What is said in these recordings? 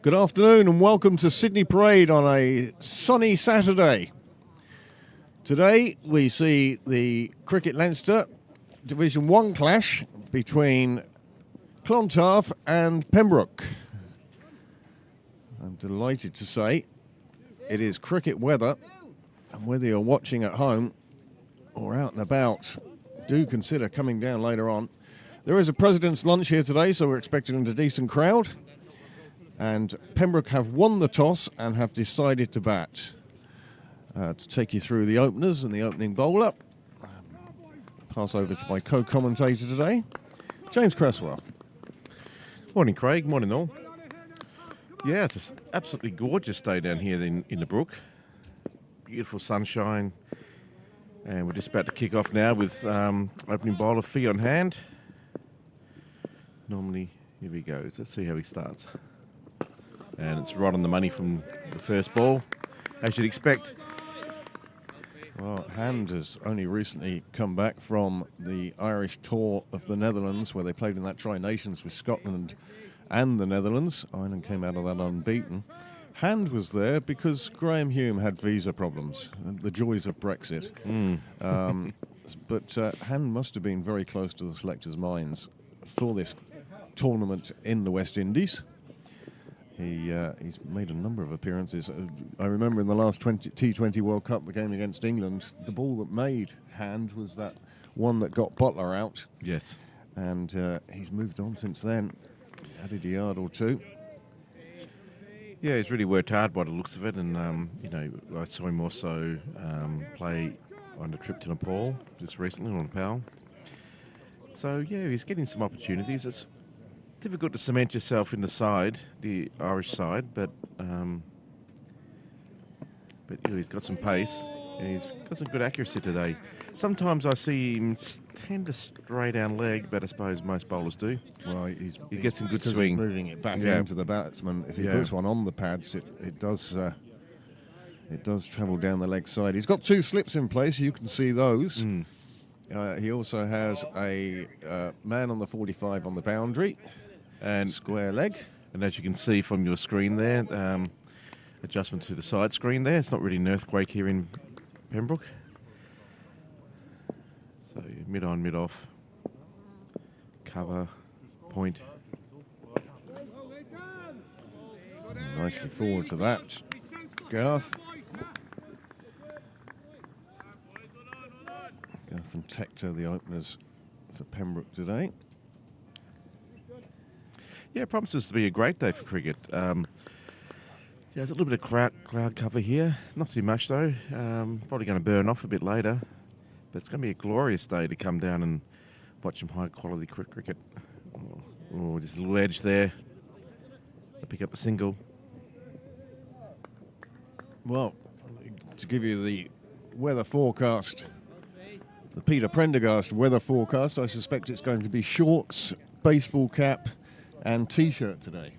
Good afternoon and welcome to Sydney Parade on a sunny Saturday. Today we see the Cricket Leinster Division 1 clash between Clontarf and Pembroke. I'm delighted to say it is cricket weather, and whether you're watching at home or out and about, do consider coming down later on. There is a President's Lunch here today, so we're expecting a decent crowd. And Pembroke have won the toss and have decided to bat. To take you through the openers and the opening bowler, pass over to my co-commentator today, James Cresswell. Morning, Craig. Morning, all. Yeah, it's an absolutely gorgeous day down here in the brook. Beautiful sunshine. And we're just about to kick off now with opening bowler Fee on hand. Normally, here he goes. Let's see how he starts. And it's right on the money from the first ball, as you'd expect. Well, Hand has only recently come back from the Irish tour of the Netherlands, where they played in that Tri-Nations with Scotland and the Netherlands. Ireland came out of that unbeaten. Hand was there because Graham Hume had visa problems, the joys of Brexit. But Hand must have been very close to the selectors' minds for this tournament in the West Indies. He's made a number of appearances. I remember in the last T20 World Cup, the game against England, the ball that made Hand was that one that got Butler out. Yes. And he's moved on since then. Added a yard or two. Yeah, he's really worked hard by the looks of it. And, I saw him also play on a trip to Nepal just recently on Nepal. So, yeah, he's getting some opportunities. It's difficult to cement yourself in the side, the Irish side, but he's got some pace and he's got some good accuracy today. Sometimes I see him tend to stray down leg, but I suppose most bowlers do. Well, he gets some good swing. He's moving it back into the batsman. If he puts one on the pads, it does travel down the leg side. He's got two slips in place. You can see those. He also has a man on the 45 on the boundary. And square leg. And as you can see from your screen there, adjustment to the side screen there. It's not really an earthquake here in Pembroke. So mid on, mid off. Cover, point. Nicely forward to that, Garth. Garth and Tector, the openers for Pembroke today. Yeah, it promises to be a great day for cricket. There's a little bit of cloud cover here. Not too much, though. Probably going to burn off a bit later. But it's going to be a glorious day to come down and watch some high-quality cricket. Oh, just a little edge there. To pick up a single. Well, to give you the weather forecast, the Peter Prendergast weather forecast, I suspect it's going to be shorts, baseball cap, and T-shirt today.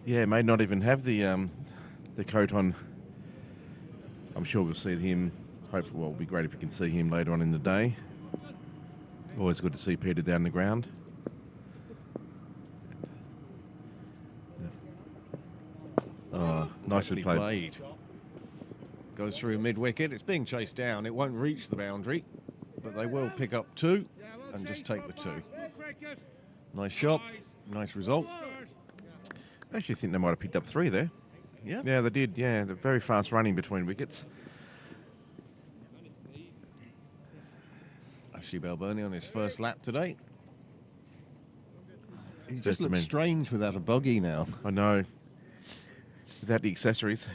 Yeah, may not even have the coat on. I'm sure we'll see him. Hopefully, well, it'll be great if we can see him later on in the day. Always good to see Peter down the ground. Oh, nicely played. Goes through mid-wicket. It's being chased down. It won't reach the boundary, but they will pick up two and just take the two. Nice shot. Nice result. I actually think they might have picked up three there. Yeah? Yeah, they did. Yeah, they're very fast running between wickets. Ashley Balboni on his first lap today. He just looks strange without a buggy now. I know. Without the accessories.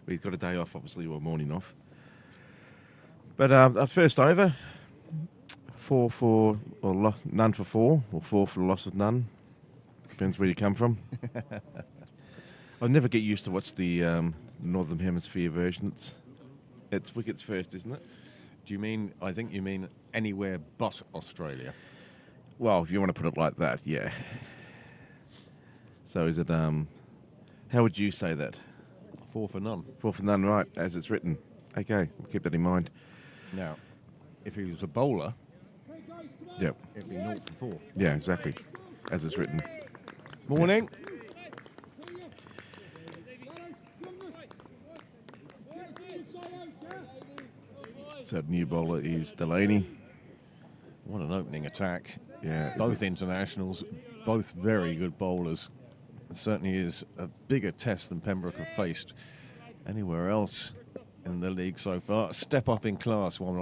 But he's got a day off, obviously, or morning off. But our first over, 4 for, or none for 4, or 4 for the loss of none. Depends where you come from. I never get used to what's the Northern Hemisphere version. It's wickets first, isn't it? Do you mean, I think you mean anywhere but Australia? Well, if you want to put it like that, yeah. So is it, how would you say that? 4 for none. 4 for none, right, as it's written. Okay, we'll keep that in mind. Now, if he was a bowler, yep, it'd be 0 for 4. Yeah, exactly, as it's written. Morning. So new bowler is Delaney. What an opening attack. Yeah, Both internationals, both very good bowlers. It certainly is a bigger test than Pembroke have faced anywhere else in the league so far. A step up in class, one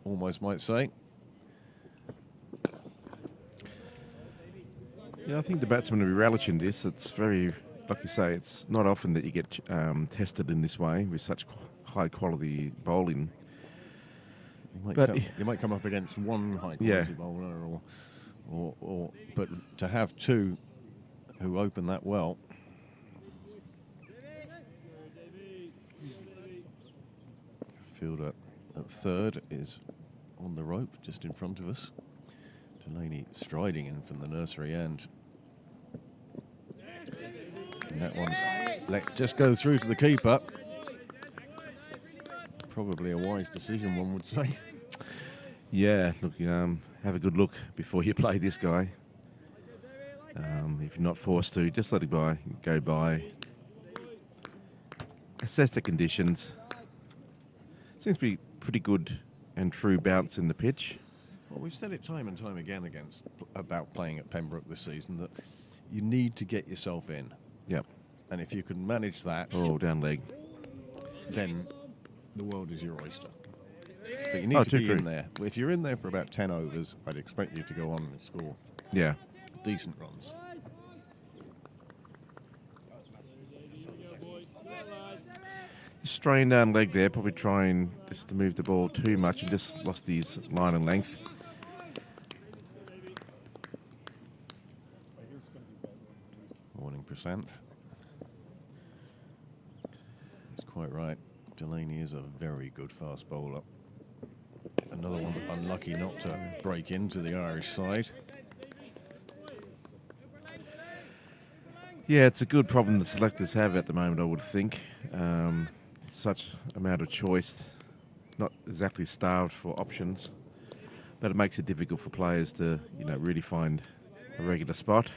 almost might say. Yeah, I think the batsmen will be relishing this. It's very, like you say, it's not often that you get tested in this way with such high quality bowling. You might come up against one high quality bowler, but to have two who open that well. Fielder at third is on the rope just in front of us. Delaney striding in from the nursery end. And that one's let just go through to the keeper. Probably a wise decision, one would say. Yeah, look, have a good look before you play this guy. If you're not forced to, just let it go by. Assess the conditions. Seems to be pretty good and true bounce in the pitch. Well, we've said it time and time again about playing at Pembroke this season that you need to get yourself in. Yep. And if you can manage that, down leg, then the world is your oyster. But you need to be in there. If you're in there for about 10 overs, I'd expect you to go on and score. Yeah. Decent runs. Just straying down leg there, probably trying just to move the ball too much and just lost his line and length. Morning, Prasanth. That's quite right. Delaney is a very good fast bowler. Another one unlucky not to break into the Irish side. Yeah, it's a good problem the selectors have at the moment, I would think. Such amount of choice, not exactly starved for options, but it makes it difficult for players to, really find a regular spot.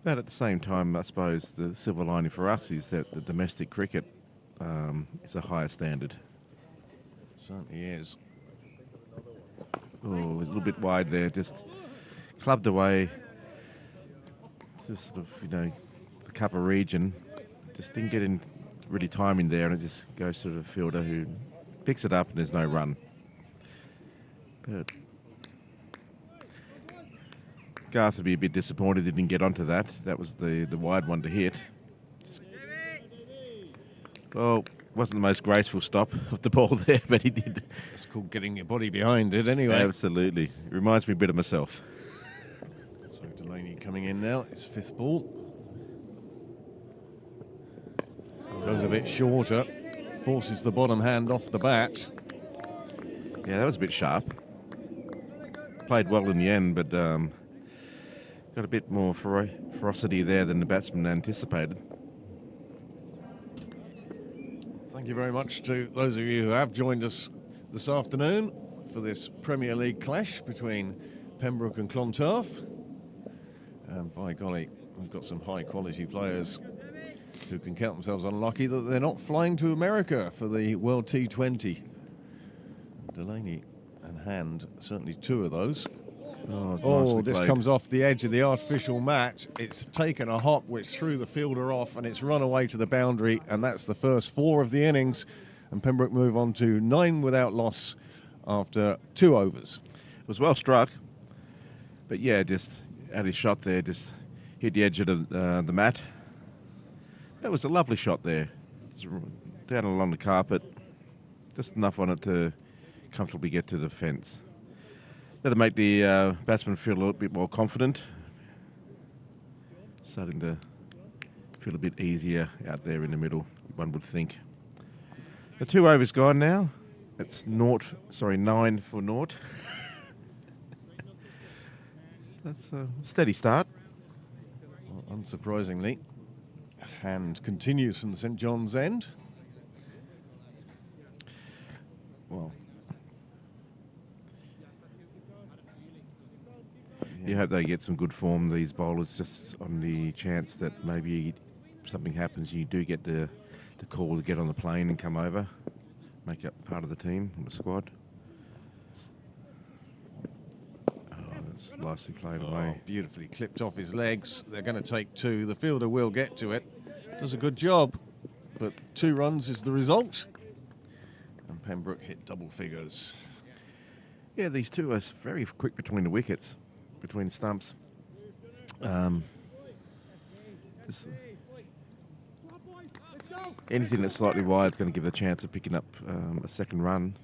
But at the same time, I suppose the silver lining for us is that the domestic cricket is a higher standard. It certainly is. Oh, a little bit wide there, just clubbed away. Just sort of, the cover region. Just didn't get in really time in there, and it just goes to the fielder who picks it up, and there's no run. But Garth would be a bit disappointed he didn't get onto that. That was the wide one to hit. Wasn't the most graceful stop of the ball there, but he did. It's called getting your body behind it anyway. Absolutely. It reminds me a bit of myself. So Delaney coming in now, his fifth ball. Goes a bit shorter, forces the bottom hand off the bat. Yeah, that was a bit sharp. Played well in the end, but got a bit more ferocity there than the batsman anticipated. Thank you very much to those of you who have joined us this afternoon for this Premier League clash between Pembroke and Clontarf. And by golly, we've got some high quality players who can count themselves unlucky that they're not flying to America for the World T20. Delaney and Hand, certainly two of those. This comes off the edge of the artificial mat. It's taken a hop which threw the fielder off, and it's run away to the boundary, and that's the first 4 of the innings. And Pembroke move on to 9 without loss after 2 overs. It was well struck, but yeah, just had his shot there, just hit the edge of the mat. That was a lovely shot there. Just down along the carpet, just enough on it to comfortably get to the fence. That'll make the batsman feel a little bit more confident. Starting to feel a bit easier out there in the middle, one would think. The 2 overs gone now. It's 9 for 0. That's a steady start. Well, unsurprisingly, Hand continues from the St John's end. Well, you hope they get some good form, these bowlers, just on the chance that maybe something happens and you do get to the call to get on the plane and come over, make up part of the team, the squad. That's nicely played away. Beautifully clipped off his legs. They're going to take 2. The fielder will get to it. Does a good job, but 2 runs is the result. And Pembroke hit double figures. Yeah, these two are very quick between the wickets, between stumps. Anything that's slightly wide is going to give the chance of picking up a second run.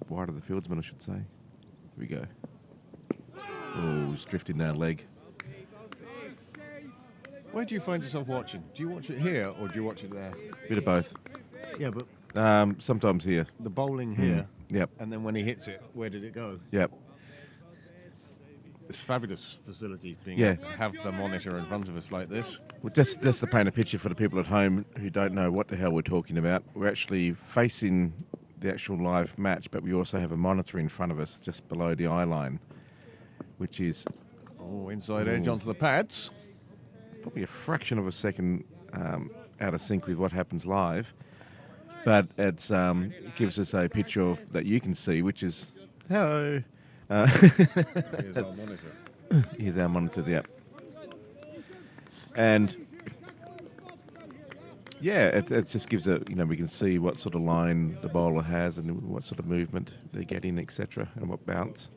Wide of the fieldsman, I should say. Here we go. Oh, he's drifting down leg. Where do you find yourself watching? Do you watch it here or do you watch it there? Bit of both. Yeah, but sometimes here. the bowling here. Yep. And then when he hits it, where did it go? Yep. This fabulous facility being Yeah. able to have the monitor in front of us like this. Well, just to paint a picture for the people at home who don't know what the hell we're talking about, we're actually facing the actual live match, but we also have a monitor in front of us just below the eye line, which is Inside edge onto the pads. probably a fraction of a second out of sync with what happens live. But it gives us a picture of that you can see, which is, hello. Here's our monitor. Here's our monitor, yeah. And yeah, it just gives we can see what sort of line the bowler has and what sort of movement they get in, etc., and what bounce.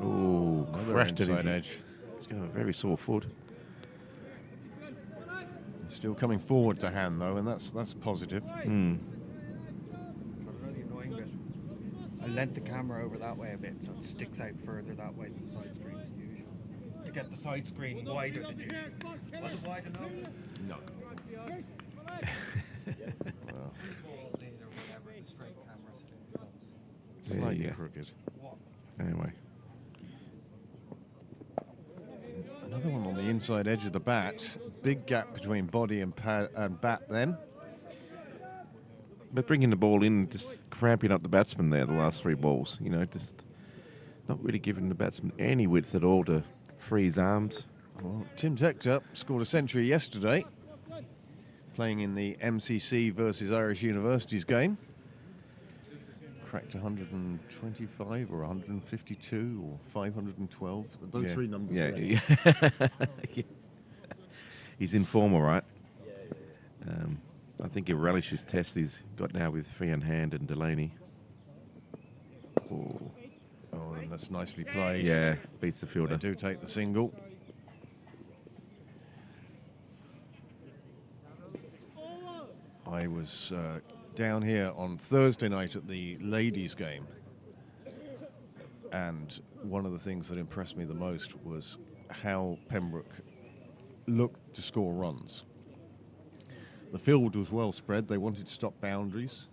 Oh, crashed it inside into edge. He's got a very sore foot. Still coming forward to hand though, and that's positive. But really annoying bit. I leant the camera over that way a bit, so it sticks out further that way than the side screen than usual. To get the side screen wider than usual. Was it wide enough? No. Slightly crooked. Anyway. Another one on the inside edge of the bat. Big gap between body and bat then. But bringing the ball in, just cramping up the batsman there, the last 3 balls, just not really giving the batsman any width at all to free his arms. Well, Tim Tector scored a century yesterday, playing in the MCC versus Irish Universities game. Cracked 125 or 152 or 512. Those 3 numbers. Yeah. He's in form, all right. I think he relishes test he's got now with Fian Hand and Delaney. Oh, and that's nicely placed. Yeah, beats the fielder. They do take the single. I was down here on Thursday night at the ladies' game, and one of the things that impressed me the most was how Pembroke looked to score runs. The field was well spread. They wanted to stop boundaries,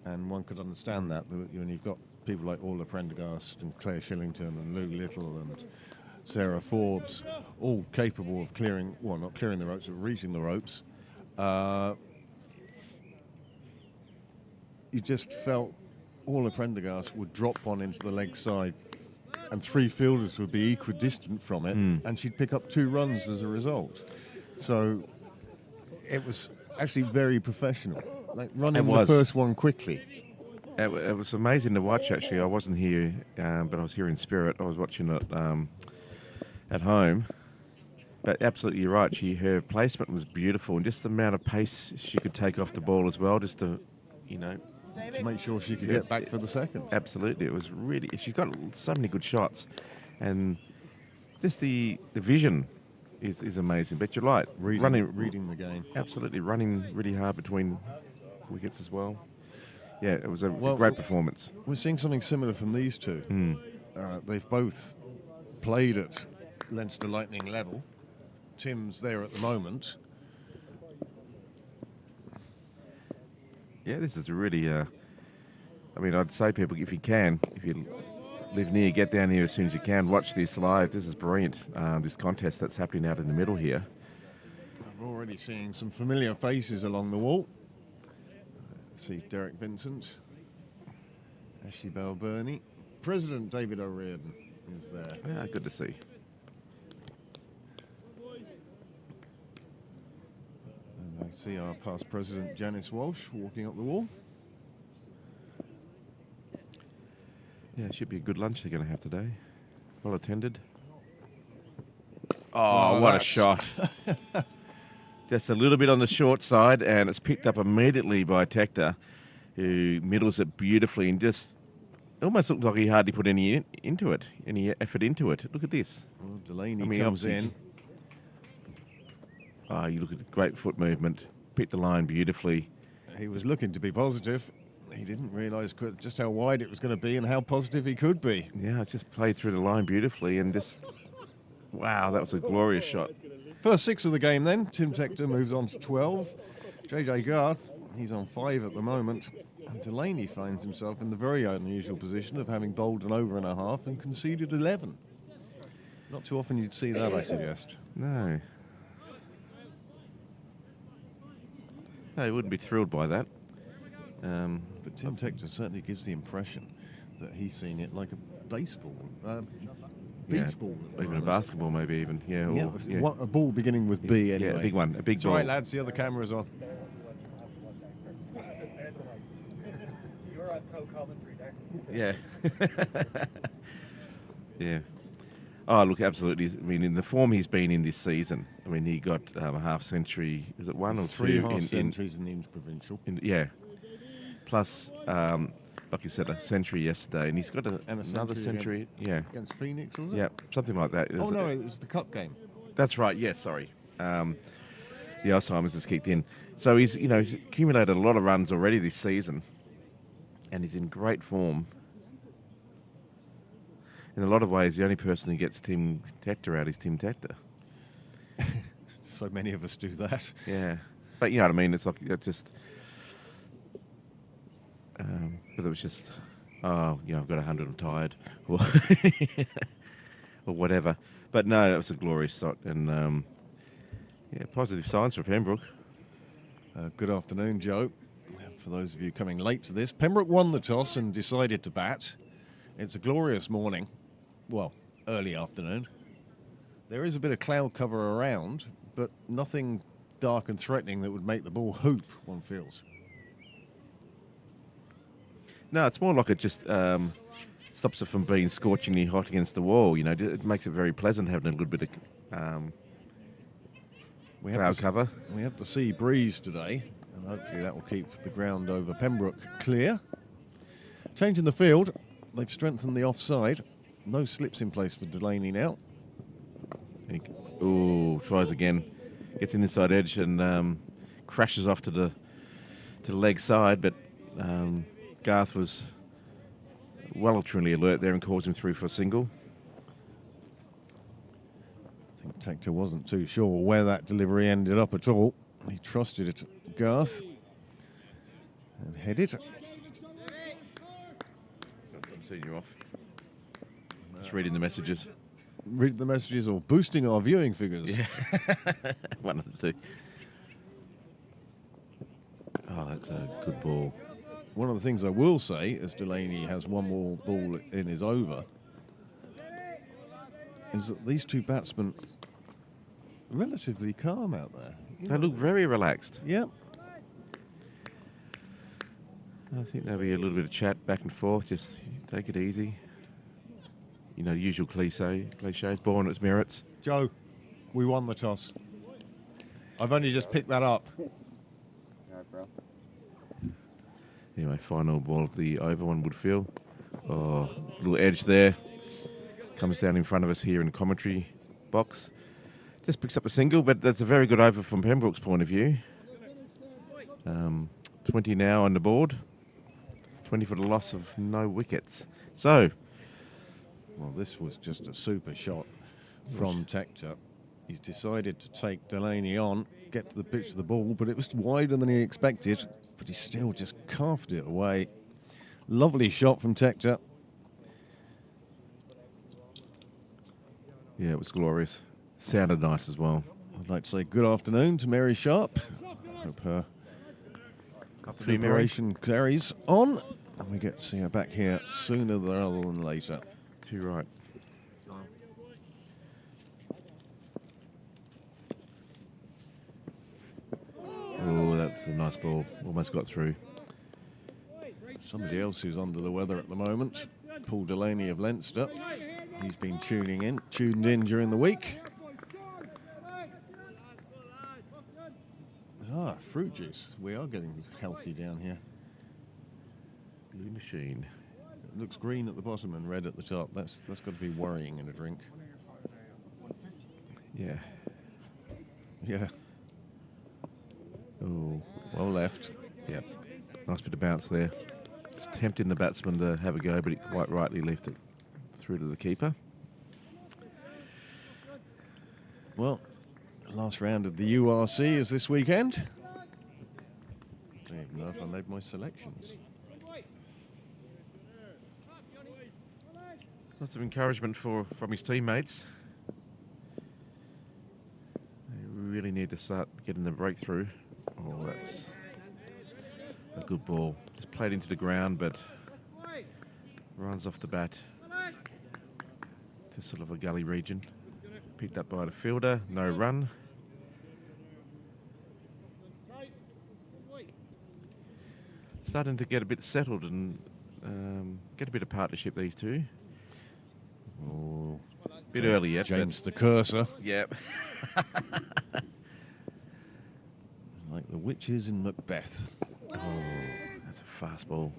and one could understand that. When you've got people like Orla Prendergast and Claire Shillington and Lou Little and Sarah Forbes, all capable of clearing, well, not clearing the ropes, but reaching the ropes. You just felt Orla Prendergast would drop one into the leg side and 3 fielders would be equidistant from it, and she'd pick up 2 runs as a result. So it was actually very professional, like running the first one quickly. It was amazing to watch, actually. I wasn't here, but I was here in spirit. I was watching it at home. But absolutely you're right. Her placement was beautiful, and just the amount of pace she could take off the ball as well, just to make sure she could get back for the second. Absolutely. It was really, she's got so many good shots, and just the vision is amazing. But you're right, reading the game. Absolutely, running really hard between wickets as well. Yeah, it was a great performance. We're seeing something similar from these two. They've both played at Leinster Lightning level. Tim's there at the moment. Yeah, this is really, I'd say people, if you live near, get down here as soon as you can, watch this live. This is brilliant, this contest that's happening out in the middle here. I'm already seeing some familiar faces along the wall. See Derek Vincent, Ashley Bell-Burney, President David O'Riordan is there. Yeah, good to see. See our past president, Janice Walsh, walking up the wall. Yeah, it should be a good lunch they're going to have today. Well attended. Oh, Oh, what a that's- shot. Just a little bit on the short side, and it's picked up immediately by Tector, who middles it beautifully and just almost looks like he hardly put any into it, any effort into it. Look at this. Well, Delaney I mean, comes obviously- in. Oh, you look at the great foot movement. Picked the line beautifully. He was looking to be positive. He didn't realise just how wide it was going to be and how positive he could be. Yeah, it's just played through the line beautifully and just, wow, that was a glorious shot. First 6 of the game then. Tim Tector moves on to 12. JJ Garth, he's on 5 at the moment. And Delaney finds himself in the very unusual position of having bowled an over and a half and conceded 11. Not too often you'd see that, I suggest. No. No, he wouldn't be thrilled by that. But Tim Tector certainly gives the impression that he's seen it like a baseball, beach ball. Even a basketball, maybe even. Yeah, or, yeah. A ball beginning with B anyway. Yeah, a big one, a big It's ball. all right, lads, the other camera's on. You're on co-commentary there. Yeah. Yeah. Oh, look, absolutely. I mean, in the form he's been in this season, I mean, he got a half century, is it one or 3 two? half centuries in the interprovincial. Yeah. Plus, like you said, a century yesterday, and he's got another century. Yeah. Against Phoenix, was it? Yeah, something like that. Oh, no, it was the cup game. That's right. Yes, sorry. The Alzheimer's just kicked in. So he's accumulated a lot of runs already this season, and he's in great form. In a lot of ways, the only person who gets Tim Tector out is Tim Tector. So many of us do that. Yeah, but you know what I mean. It's like it's just, but it was just, oh, you know, I've got 100, I'm tired, or or whatever. But no, it was a glorious shot, and yeah, positive signs for Pembroke. Good afternoon, Joe. For those of you coming late to this, Pembroke won the toss and decided to bat. It's a glorious morning. Well, early afternoon. There is a bit of cloud cover around, but nothing dark and threatening that would make the ball hoop, one feels. No, it's more like it just stops it from being scorchingly hot against the wall. You know, it makes it very pleasant having a little bit of cloud cover. We have the sea breeze today, and hopefully that will keep the ground over Pembroke clear. Changing the field, they've strengthened the offside. No slips in place for Delaney now. Oh, tries again. Gets in the inside edge and crashes off to the leg side, but Garth was well and truly alert there and calls him through for a single. I think Tector wasn't too sure where that delivery ended up at all. He trusted it, Garth, and headed. I'm seeing you off. Just reading the messages. Read the messages or boosting our viewing figures. Yeah. One of the two. Oh, that's a good ball. One of the things I will say, as Delaney has one more ball in his over, is that these two batsmen are relatively calm out there. They look very relaxed. Yep. I think there'll be a little bit of chat back and forth. Just take it easy. You know, usual cliches, born its merits. Joe, we won the toss. I've only just picked that up. Anyway, final ball of the over, one would feel. Oh, little edge there. Comes down in front of us here in the commentary box. Just picks up a single, but that's a very good over from Pembroke's point of view. 20 now on the board. 20 for the loss of no wickets. So, Well, this was just a super shot from Tector. He's decided to take Delaney on, get to the pitch of the ball, but it was wider than he expected, but he still just carved it away. Lovely shot from Tector. yeah, it was glorious. Sounded nice as well. I'd like to say good afternoon to Mary Sharp. Hope her preparation carries on, and we get to see her back here sooner rather than later. Too right. a nice ball. Almost got through. Somebody else who's under the weather at the moment, Paul Delaney of Leinster. He's been tuned in during the week. Fruit juice. We are getting healthy down here. Blue machine. It looks green at the bottom and red at the top. That's got to be worrying in a drink. Yeah. Yeah. Oh, Well left. yep. Nice bit of bounce there. Just tempting the batsman to have a go, but he quite rightly left it through to the keeper. Well, last round of the URC is this weekend. I don't even know if I made my selections. Lots of encouragement from his teammates. They really need to start getting the breakthrough. Oh, that's a good ball. Just played into the ground, but runs off the bat to sort of a gully region. Picked up by the fielder, no run. Starting to get a bit settled and get a bit of partnership, these two. Oh, Bit early yet. James the Cursor. Yep. Like the witches in Macbeth. Oh, that's a fast ball.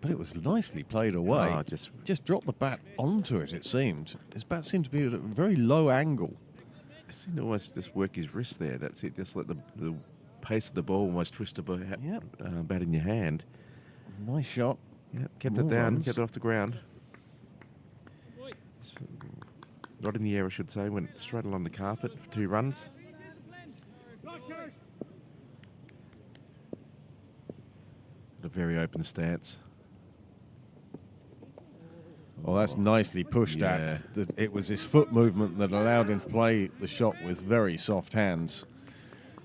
But it was nicely played away. Oh, just dropped the bat onto it, it seemed. His bat seemed to be at a very low angle. I seemed to almost just work his wrist there. That's it. Just let the pace of the ball almost twist the bat in your hand. Nice shot. Yeah, kept More it down, runs. kept it off the ground. So, not in the air, I should say. Went straight along the carpet for 2 runs. A very open stance. Well, that's nicely pushed Yeah. at. It was his foot movement that allowed him to play the shot with very soft hands.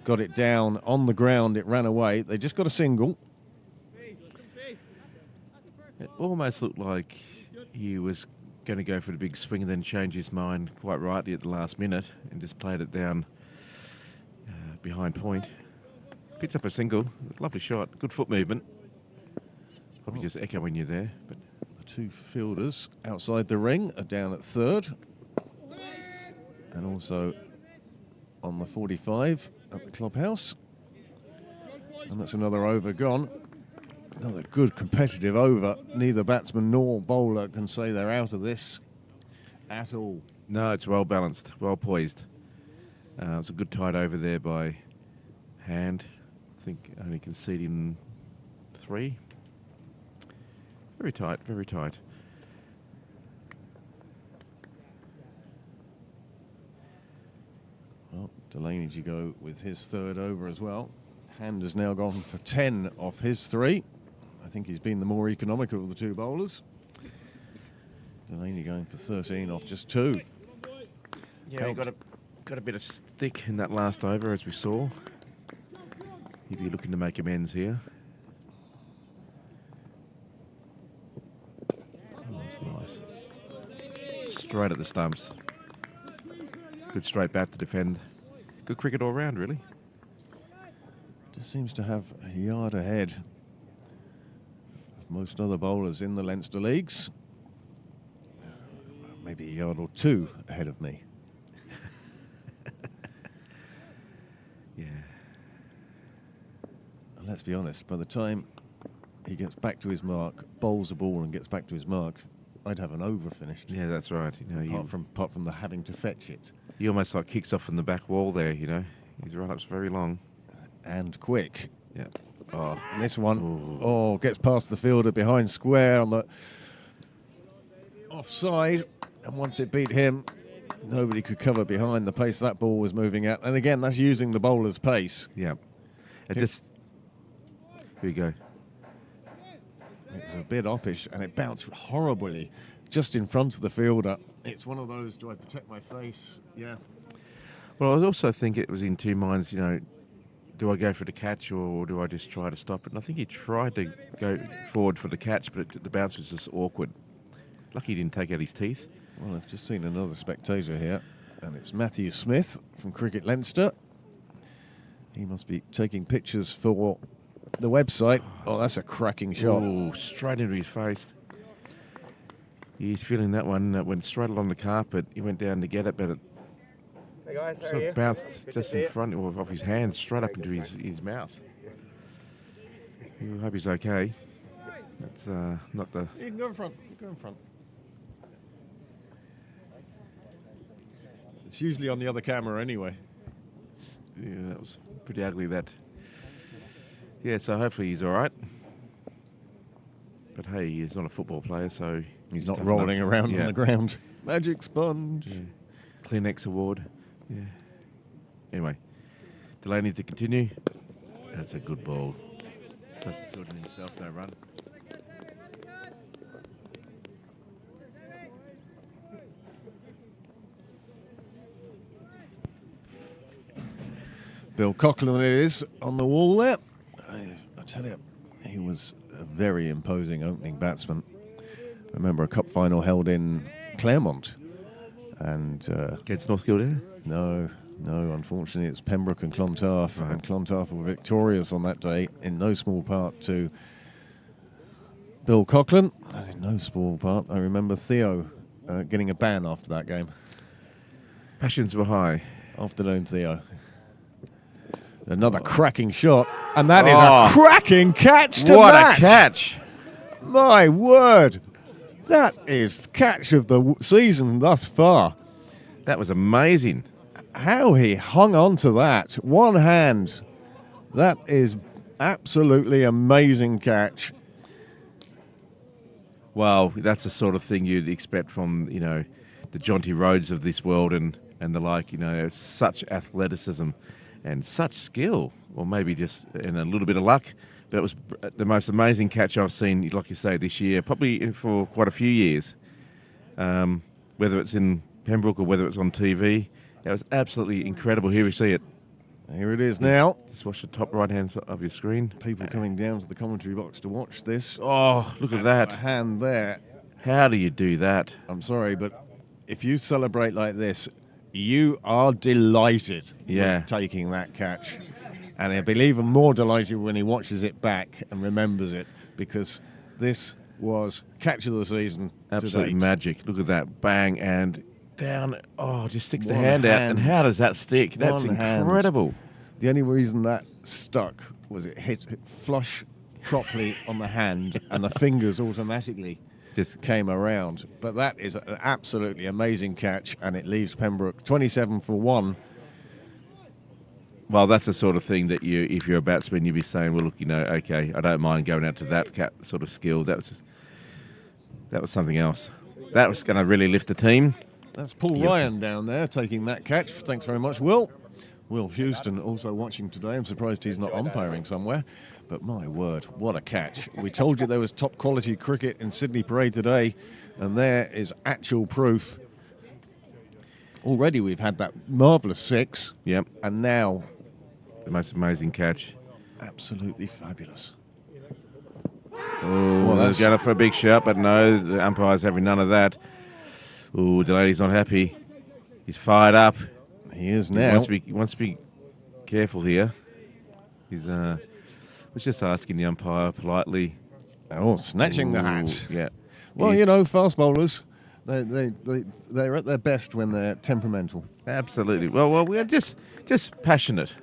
Got it down on the ground, it ran away. They just got a single. It almost looked like he was going to go for the big swing and then change his mind quite rightly at the last minute and just played it down behind point. Picked up a single. Lovely shot. Good foot movement. Probably just echoing you there. But The 2 fielders outside the ring are down at third. And also on the 45 at the clubhouse. And that's another over gone. Another good competitive over. Neither batsman nor bowler can say they're out of this at all. no, it's well balanced, well poised. It's a good tight over there by Hand. I think only conceding 3. Very tight, very tight. Well, Delaney to go with his third over as well. Hand has now gone for 10 off his 3. I think he's been the more economical of the 2 bowlers. Delaney going for 13 off just 2. Yeah, he got a bit of stick in that last over, as we saw. He'd be looking to make amends here. Oh, that's nice. Straight at the stumps. Good straight bat to defend. Good cricket all round, really. Just seems to have a yard ahead of most other bowlers in the Leinster leagues. Maybe a yard or 2 ahead of me. Yeah. And let's be honest, by the time he gets back to his mark, bowls the ball and gets back to his mark, I'd have an over finished. Yeah, that's right. You know, Apart from the having to fetch it. he almost like kicks off from the back wall there, you know. His run-up's very long. And quick. Yeah. Oh, And this one, Ooh. gets past the fielder behind square on the offside. And once it beat him, nobody could cover behind the pace that ball was moving at. And again, that's using the bowler's pace. yeah. It just... Here you go. It was a bit oppish and it bounced horribly just in front of the fielder. It's one of those, do I protect my face? Yeah. Well, I also think it was in 2 minds, you know, do I go for the catch or do I just try to stop it? And I think he tried to go forward for the catch, but the bounce was just awkward. Lucky he didn't take out his teeth. Well, I've just seen another spectator here, and it's Matthew Smith from Cricket Leinster. He must be taking pictures for the website. Oh, that's a cracking shot. Oh, straight into his face. He's feeling that one. That went straight along the carpet. He went down to get it, but it Hey guys, sort of bounced just in front of his hand, straight up into his mouth. I hope he's okay. That's not the... You can go in front. You go in front. It's usually on the other camera anyway. Yeah, that was pretty ugly, that. Yeah, so hopefully he's all right. But hey, he's not a football player, so... He's not tough rolling enough. around Yeah. on the ground. Magic sponge. Yeah. Kleenex award. Yeah. Anyway, Delaney to continue. That's a good ball. Plus the fielder himself, no run. Bill Coughlin it is on the wall there. I tell you, he was a very imposing opening batsman. I remember a cup final held in Claremont. And Against North Kildare? no, unfortunately it's Pembroke and Clontarf. Right. And Clontarf were victorious on that day in no small part to Bill Coughlin. And in no small part, I remember Theo getting a ban after that game. Passions were high. Afternoon, Theo. Another cracking shot, and that is Oh. a cracking catch to What match. a catch! My word, that is catch of the season thus far. That was amazing. How he hung on to that, one hand. That is absolutely amazing catch. Well, that's the sort of thing you'd expect from, the Jonty Rhodes of this world and the like, such athleticism and such skill, or maybe just in a little bit of luck. But it was the most amazing catch I've seen, like you say, this year, probably for quite a few years. Whether it's in Pembroke or whether it's on TV, it was absolutely incredible. Here we see it. Here it is now. Just watch the top right-hand side of your screen. People coming down to the commentary box to watch this. Oh, look at A that. hand there. How do you do that? I'm sorry, but if you celebrate like this, you are delighted Yeah. with taking that catch. And he'll be even more delighted when he watches it back and remembers it, because this was catch of the season. Absolute to date. magic. Look at that. Bang and down. Oh, just sticks the One hand out. And hand. how does that stick? That's One hand. incredible. The only reason that stuck was it hit flush properly on the hand, and the fingers automatically Just came around. But that is an absolutely amazing catch, and it leaves Pembroke 27 for 1. Well, that's the sort of thing that if you're a batsman, you'd be saying, well, look, okay, I don't mind going out to that sort of skill. That was something else. That was going to really lift the team. That's Paul Beautiful. Ryan down there taking that catch. Thanks very much, Will. Will Houston also watching today. I'm surprised he's not umpiring somewhere. But my word, what a catch. We told you there was top quality cricket in Sydney Parade today, and there is actual proof. Already we've had that marvellous 6, Yep, and now the most amazing catch. absolutely fabulous. Oh, Well, that's that's- going for a big shout, but no, the umpire's having none of that. Oh, Delaney's not happy. He's fired up. He is He now. wants to be careful here. He's was just asking the umpire politely. Oh, snatching the Ooh, hat. Yeah. Well, If- fast bowlers, they're at their best when they're temperamental. Absolutely. Well, we're just passionate.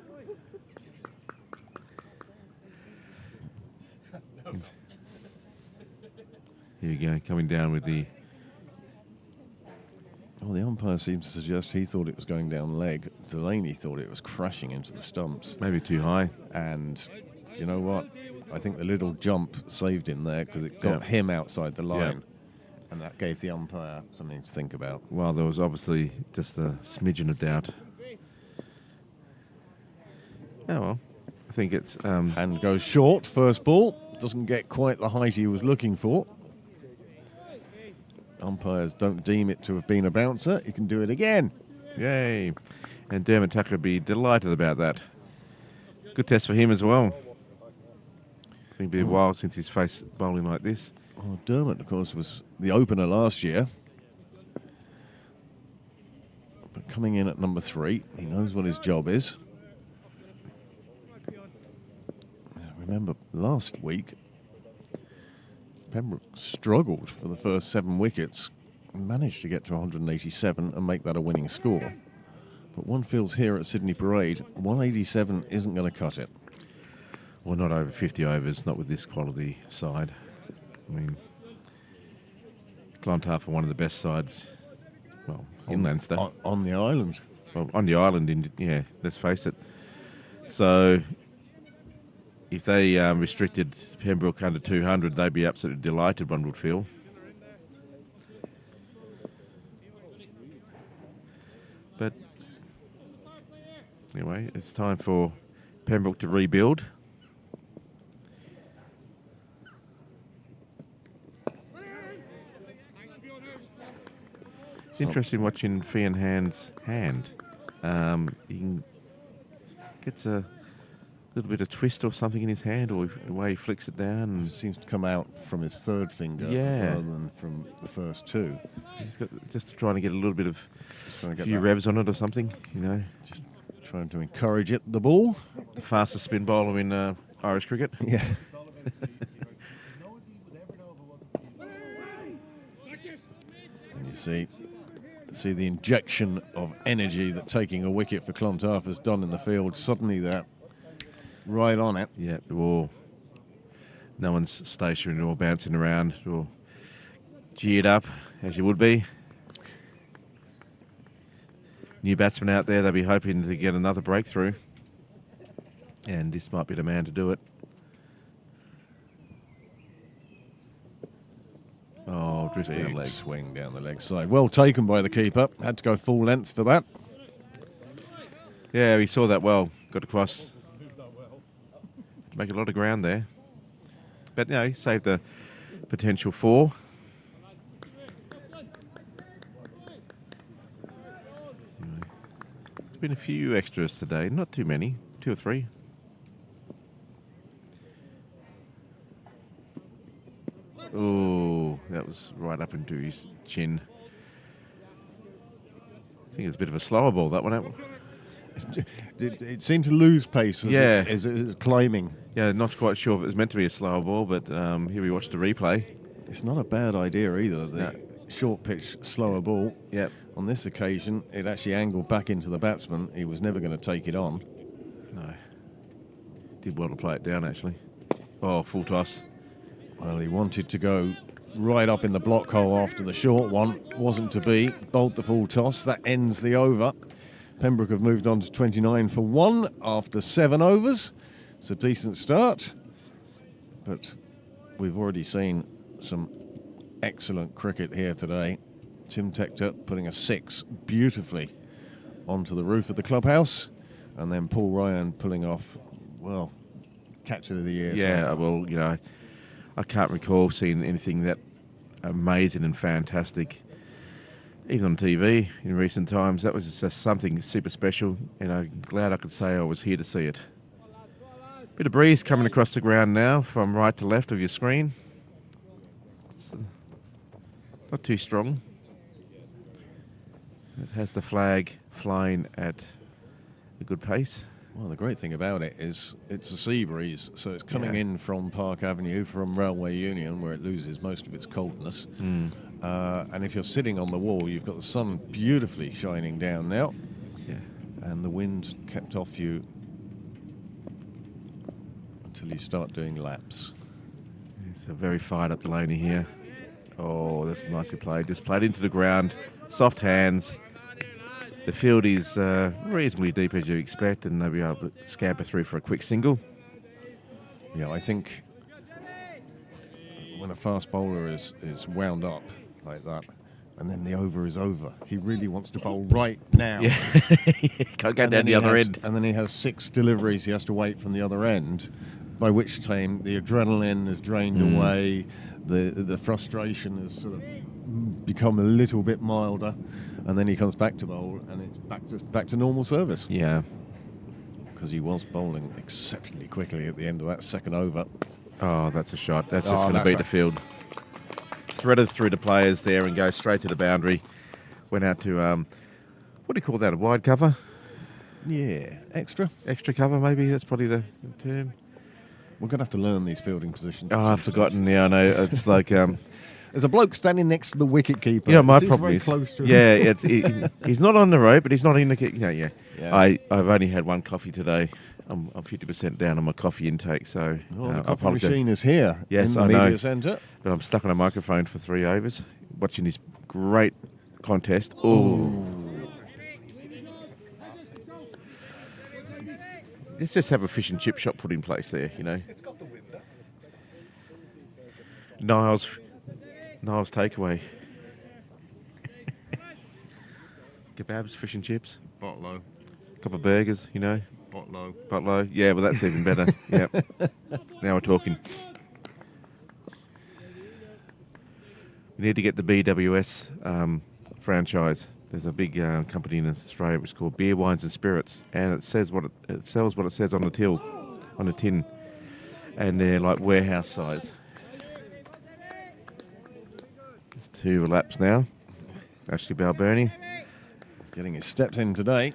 Here we go, coming down with the... Well, the umpire seems to suggest he thought it was going down leg. Delaney thought it was crashing into the stumps. Maybe too high. And you know what? I think the little jump saved him there because it got Yeah. him outside the line. And that gave the umpire something to think about. Well, there was obviously just a smidgen of doubt. Oh, well. I think it's... Hand goes short, first ball. Doesn't get quite the height he was looking for. Umpires don't deem it to have been a bouncer. He can do it again. Yay. And Dermot Tucker would be delighted about that. Good test for him as well. I think it'll be a while since he's faced bowling like this. Well, Dermot, of course, was the opener last year. But coming in at number 3, he knows what his job is. remember last week, Pembroke struggled for the first 7 wickets, managed to get to 187 and make that a winning score. But one feels here at Sydney Parade, 187 isn't going to cut it. Well, not over 50 overs, not with this quality side. I mean, Clontarf are one of the best sides, well, in Leinster. On the island. Well, on the island, yeah, let's face it. So, if they restricted Pembroke under 200, they'd be absolutely delighted, one would feel. But, anyway, it's time for Pembroke to rebuild. It's interesting watching Fian Hand's hand. He gets a little bit of twist or something in his hand, or the way he flicks it down. It seems to come out from his third finger rather than from the first 2. He's got just trying to get a little bit of Trying to a few revs on it or something, you know. Just trying to encourage it, the ball. The fastest spin bowler in Irish cricket. Yeah. And you see the injection of energy that taking a wicket for Clontarf has done in the field. Suddenly they're right on it. Yeah, no one's stationary or bouncing around or geared up, as you would be. New batsmen out there, they'll be hoping to get another breakthrough. And this might be the man to do it. Oh, drift down Big leg. swing down the leg side. Well taken by the keeper. Had to go full length for that. Yeah, he saw that well. Got across. Make a lot of ground there. But, he saved the potential 4. There's been a few extras today. Not too many. 2 or 3. Oh, that was right up into his chin. I think it was a bit of a slower ball, that one. It seemed to lose pace as it was climbing. Yeah, not quite sure if it was meant to be a slower ball, but here we watched the replay. It's not a bad idea either, the short pitch, slower ball. Yep. On this occasion, it actually angled back into the batsman. He was never going to take it on. No. Did well to play it down, actually. Oh, full toss. Well, he wanted to go right up in the block hole after the short one. Wasn't to be. Bowled the full toss. That ends the over. Pembroke have moved on to 29 for 1 after 7 overs. It's a decent start. But we've already seen some excellent cricket here today. Tim Tector putting a 6 beautifully onto the roof of the clubhouse. And then Paul Ryan pulling off, well, catch of the year. Yeah, well, I can't recall seeing anything that amazing and fantastic, even on TV in recent times. That was just something super special, and glad I could say I was here to see it. Bit of breeze coming across the ground now from right to left of your screen. It's not too strong. It has the flag flying at a good pace. Well, the great thing about it is it's a sea breeze, so it's coming in from Park Avenue, from Railway Union, where it loses most of its coldness. And if you're sitting on the wall, you've got the sun beautifully shining down now. Yeah. And the wind kept off you until you start doing laps. It's a very fired up Delaney here. Oh, that's nicely played. Just played into the ground. Soft hands. The field is reasonably deep, as you expect, and they'll be able to scamper through for a quick single. Yeah, I think when a fast bowler is wound up like that, and then the over is over, he really wants to bowl right now. Yeah, can't go down the other end. And then he has 6 deliveries he has to wait from the other end, by which time the adrenaline is drained away, the frustration has sort of become a little bit milder, and then he comes back to bowl, and it's back to normal service. Yeah. Because he was bowling exceptionally quickly at the end of that second over. Oh, that's a shot. That's just going to beat the field. Threaded through the players there and go straight to the boundary. Went out to, what do you call that, a wide cover? Yeah, extra. Extra cover, maybe. That's probably the term. We're going to have to learn these fielding positions. Oh, I've forgotten now. I know. It's like... There's a bloke standing next to the wicket keeper. You know, my He's problem very is... close to him. Yeah, he's not on the road, but he's not in the... Yeah. Yeah. I've only had one coffee today. I'm 50% down on my coffee intake, so... Oh, the I coffee apologise. machine is here Yes, in the I know. media centre. But I'm stuck on a microphone for 3 overs, watching this great contest. Oh. Let's just have a fish and chip shop put in place there, you know. It's got the window. Niles takeaway. Kebabs, fish and chips, Botlow. couple of burgers, you know. Botlow. Yeah, well that's even better. Yeah. Now we're talking. We need to get the BWS franchise. There's a big company in Australia which is called Beer, Wines and Spirits, and it sells what it says on the till, on the tin, and they're like warehouse size. There's 2 laps now. Ashley Balburney. He's getting his steps in today.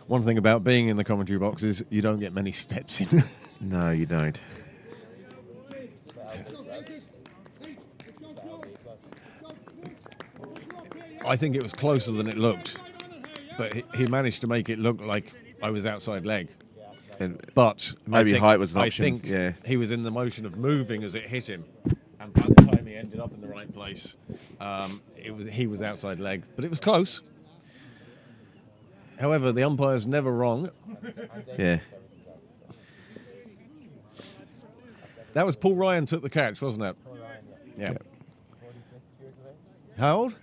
One thing about being in the commentary box is you don't get many steps in. No, you don't. I think it was closer than it looked, but he managed to make it look like I was outside leg. And But maybe I think, height was an I option. think Yeah. he was in the motion of moving as it hit him, and by the time he ended up in the right place, he was outside leg, but it was close. However, the umpire's never wrong. Yeah. That was Paul Ryan took the catch, wasn't it? Yeah. Yep. How old?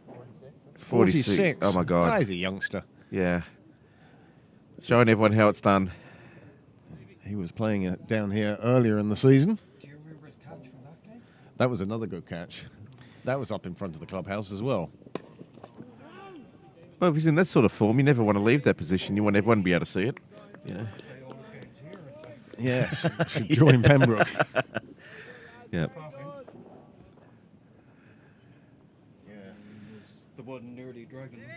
46. Oh my God. Ah, he's a youngster. Yeah. Showing everyone how it's done. He was playing it down here earlier in the season. Do you remember his catch from that game? That was another good catch. That was up in front of the clubhouse as well. Well, if he's in that sort of form, you never want to leave that position. You want everyone to be able to see it. You know. Play all his games here. It's like Yeah, should join Pembroke. Yeah. the one nearly dragging him.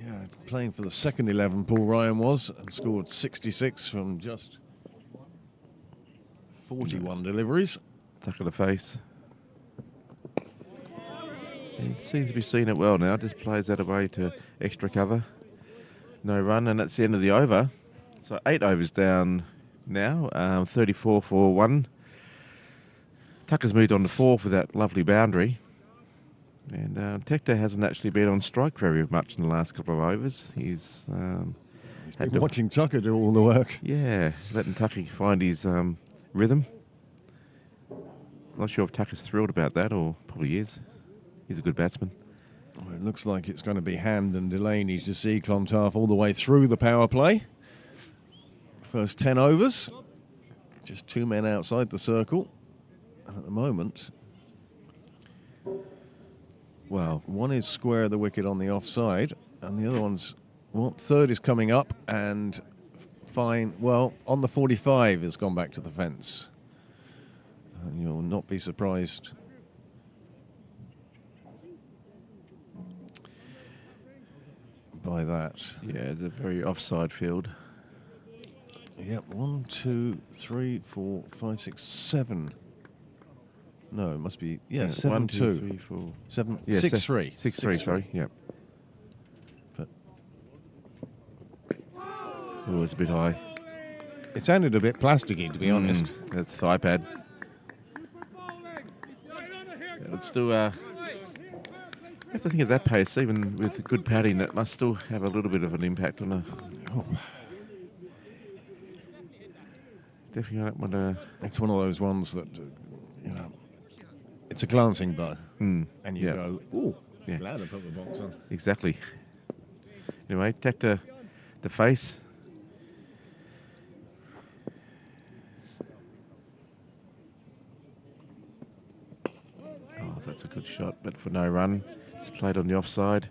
Yeah, playing for the second 11, Paul Ryan was, and scored 66 from just 41 deliveries. Tuck of the face. He seems to be seeing it well now. Just plays that away to extra cover. No run, and that's the end of the over. So 8 overs down now. 34 for 1. Tucker's moved on to 4 for that lovely boundary. And Tector hasn't actually been on strike very much in the last couple of overs. He's had been watching Tucker do all the work. Yeah, letting Tucker find his rhythm. Not sure if Tucker's thrilled about that, or probably is. He's a good batsman. Well, it looks like it's going to be Hand and Delaney to see Clontarf all the way through the power play. First 10 overs. Just 2 men outside the circle. And at the moment, Well, one is square of the wicket on the offside, and the other one's, well, third is coming up, and fine, well, on the 45 has gone back to the fence. And you'll not be surprised. By that. yeah, it's a very offside field. Yep, 1, 2, 3, 4, 5, 6, 7. No, it must be, yeah, 7, 1, 2, 2. 3, 4. 7, Yeah, 6, 3. 6, 3, sorry, yeah. But Oh, it's a bit high. it sounded a bit plasticky, to be honest. That's thigh pad. It's still, you have to think at that pace, even with good padding, that must still have a little bit of an impact on a... Oh, Definitely don't want to... it's one of those ones that, you know, it's a glancing blow. And you yeah. go, ooh, Yeah. glad I put the box on. Exactly. Anyway, tack the face. Oh, that's a good shot, but for no run. Just played on the offside.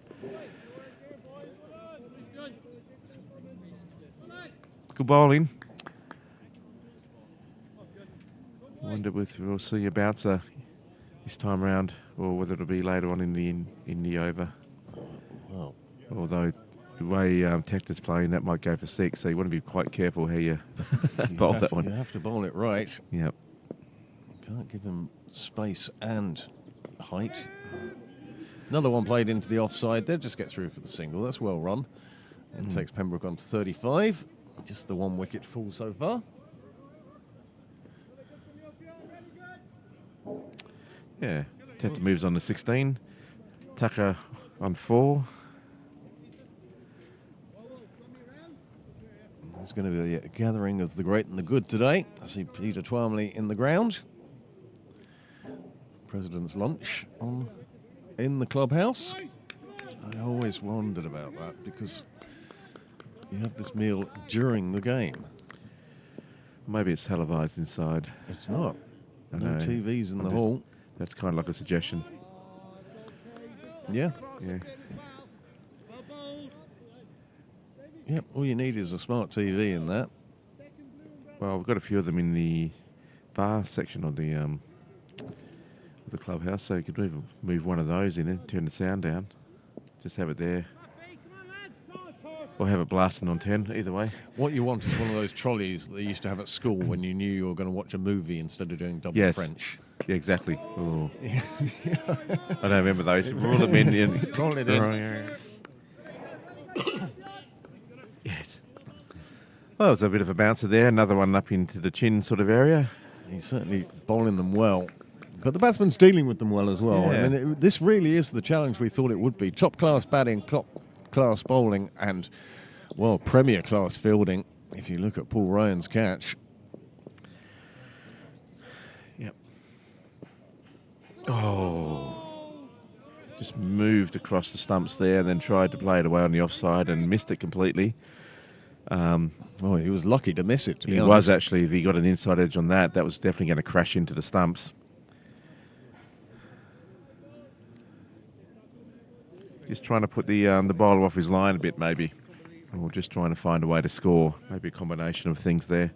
Good bowling. I wonder if we'll see a bouncer this time round, or whether it'll be later on in the over. Well, Although The way Tector's playing, that might go for 6, so you want to be quite careful how you bowl that one. You have to bowl it right. Yep. Can't give him space and height. Another one played into the offside. They'll just get through for the single. That's well run. It takes Pembroke on to 35. Just the 1 wicket fall so far. Yeah. Tector moves on to 16. Tucker on 4. There's going to be a gathering of the great and the good today. I see Peter Twamley in the ground. President's lunch on in the clubhouse. I always wondered about that because you have this meal during the game. Maybe it's televised inside. It's not. I No know. TVs in the hall. That's kind of like a suggestion. Yeah. Yeah. Yep. All you need is a smart TV in that. Well, we've got a few of them in the bar section of the clubhouse, so you could move one of those in and turn the sound down. Just have it there. Or have it blasting on 10, either way. What you want is one of those trolleys that they used to have at school when you knew you were going to watch a movie instead of doing double Yes. French. Yeah, exactly. Oh. I don't remember those. Rule them in. Roll it in. Yes. Well, it was a bit of a bouncer there. Another one up into the chin sort of area. He's certainly bowling them well. But the batsman's dealing with them well as well. Yeah. I mean, this really is the challenge we thought it would be. Top-class batting, top-class bowling, and, well, premier-class fielding. If you look at Paul Ryan's catch. Yep. Oh. Just moved across the stumps there and then tried to play it away on the offside and missed it completely. Oh, he was lucky to miss it, to be He honest. was actually. If he got an inside edge on that, that was definitely going to crash into the stumps. Just trying to put the bowler off his line a bit, maybe. Or just trying to find a way to score. Maybe a combination of things there.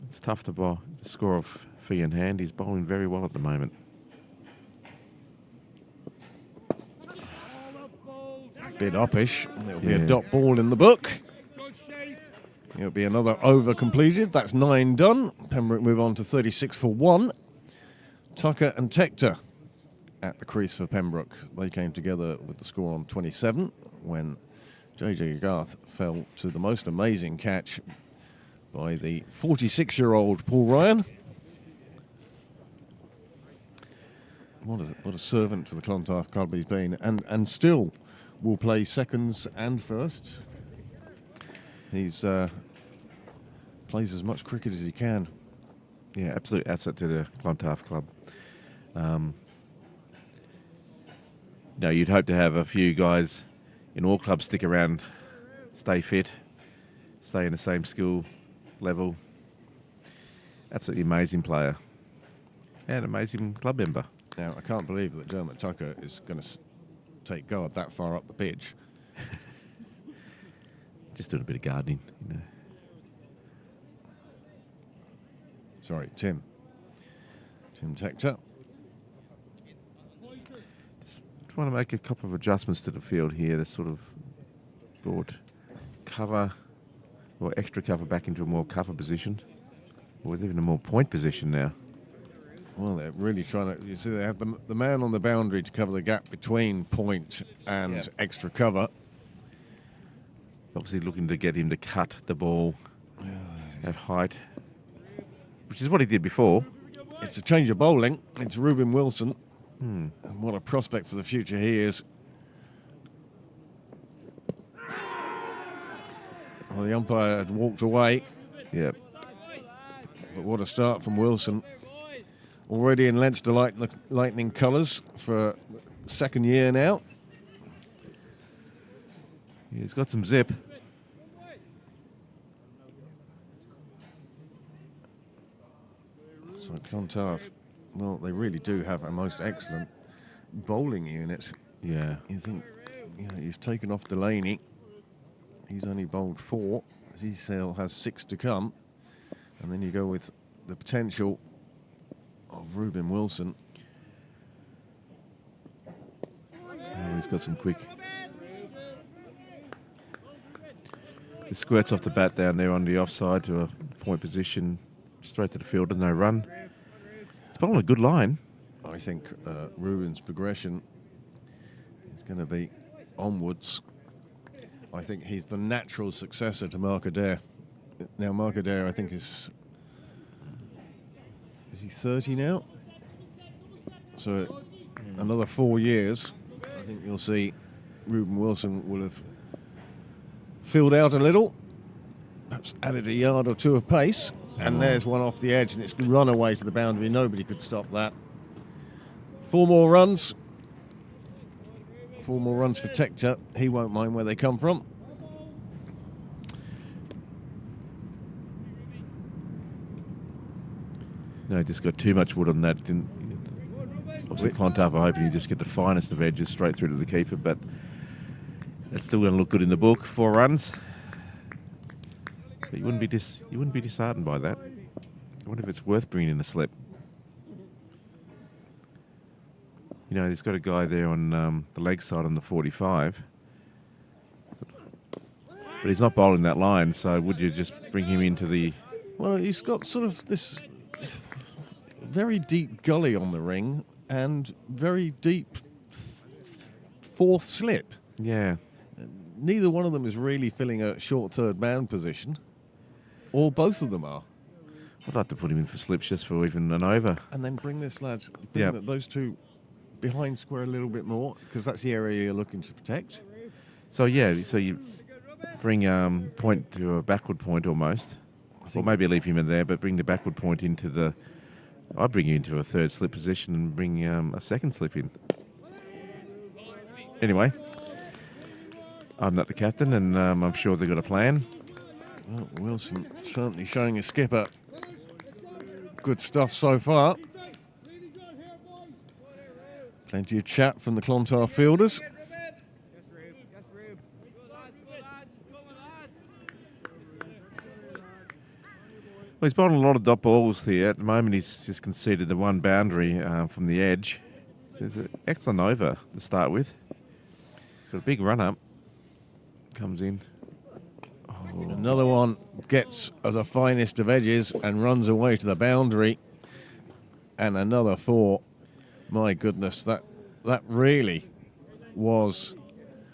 It's tough to bowl. The score of fee in hand. He's bowling very well at the moment. Bit uppish. There'll be a Yeah. dot ball in the book. It'll be another over completed. That's 9 done. Pembroke move on to 36 for 1. Tucker and Tector at the crease for Pembroke. They came together with the score on 27 when JJ Garth fell to the most amazing catch by the 46-year-old Paul Ryan. What a servant to the Clontarf club he's been, and still will play seconds and firsts. He's plays as much cricket as he can. Yeah, absolute asset to the Clontarf club. No, you'd hope to have a few guys in all clubs stick around, stay fit, stay in the same skill level. Absolutely amazing player and amazing club member. Now, I can't believe that Dermot Tucker is going to take guard that far up the pitch. Just doing a bit of gardening, you know. Sorry, Tim Tector. Trying to make a couple of adjustments to the field here. They sort of brought cover or extra cover back into a more cover position. Or even a more point position now. Well, they're really trying to. You see, they have the man on the boundary to cover the gap between point and extra cover. Obviously looking to get him to cut the ball at height, which is what he did before. It's a change of bowling. It's Ruben Wilson. And what a prospect for the future he is. Well, the umpire had walked away. Yep. But what a start from Wilson. Already in Leinster Lightning colours for second year now. He's got some zip. So Clontarf, well, they really do have a most excellent bowling unit. Yeah. You think, you've taken off Delaney. He's only bowled 4. Zsale has 6 to come. And then you go with the potential of Ruben Wilson. Oh, he's got some quick Just squirts off the bat down there on the offside to a point position, straight to the field and no run. It's bowling a good line. I think Ruben's progression is going to be onwards. I think he's the natural successor to Mark Adair. Now, Mark Adair, I think, is he 30 now? So another 4 years, I think you'll see Ruben Wilson will have filled out a little, perhaps added a yard or two of pace, and there's one off the edge, and it's run away to the boundary. Nobody could stop that. 4 more runs. 4 more runs for Tector. He won't mind where they come from. No, he just got too much wood on that. Obviously, Clontarf are hoping you just get the finest of edges straight through to the keeper, but that's still going to look good in the book. 4 runs. But you wouldn't be disheartened by that. I wonder if it's worth bringing in a slip. You know, he's got a guy there on the leg side on the 45. But he's not bowling that line, so would you just bring him into the... Well, he's got sort of this very deep gully on the ring and very deep fourth slip. Yeah. Neither one of them is really filling a short third man position, or both of them are. I'd like to put him in for slips just for even an over. And then bring this lad, those two behind square a little bit more, because that's the area you're looking to protect. So so you bring point to a backward point almost, or maybe leave him in there, but bring the backward point into the. I'd bring you into a third slip position and bring a second slip in. Anyway, I'm not the captain, and I'm sure they've got a plan. Well, Wilson certainly showing his skipper good stuff so far. Plenty of chat from the Clontarf fielders. Well, he's bowling a lot of dot balls here. At the moment, he's just conceded the one boundary from the edge. So it's an excellent over to start with. He's got a big run up. Comes in. Oh. Another one gets as a finest of edges and runs away to the boundary. And another 4. My goodness, that really was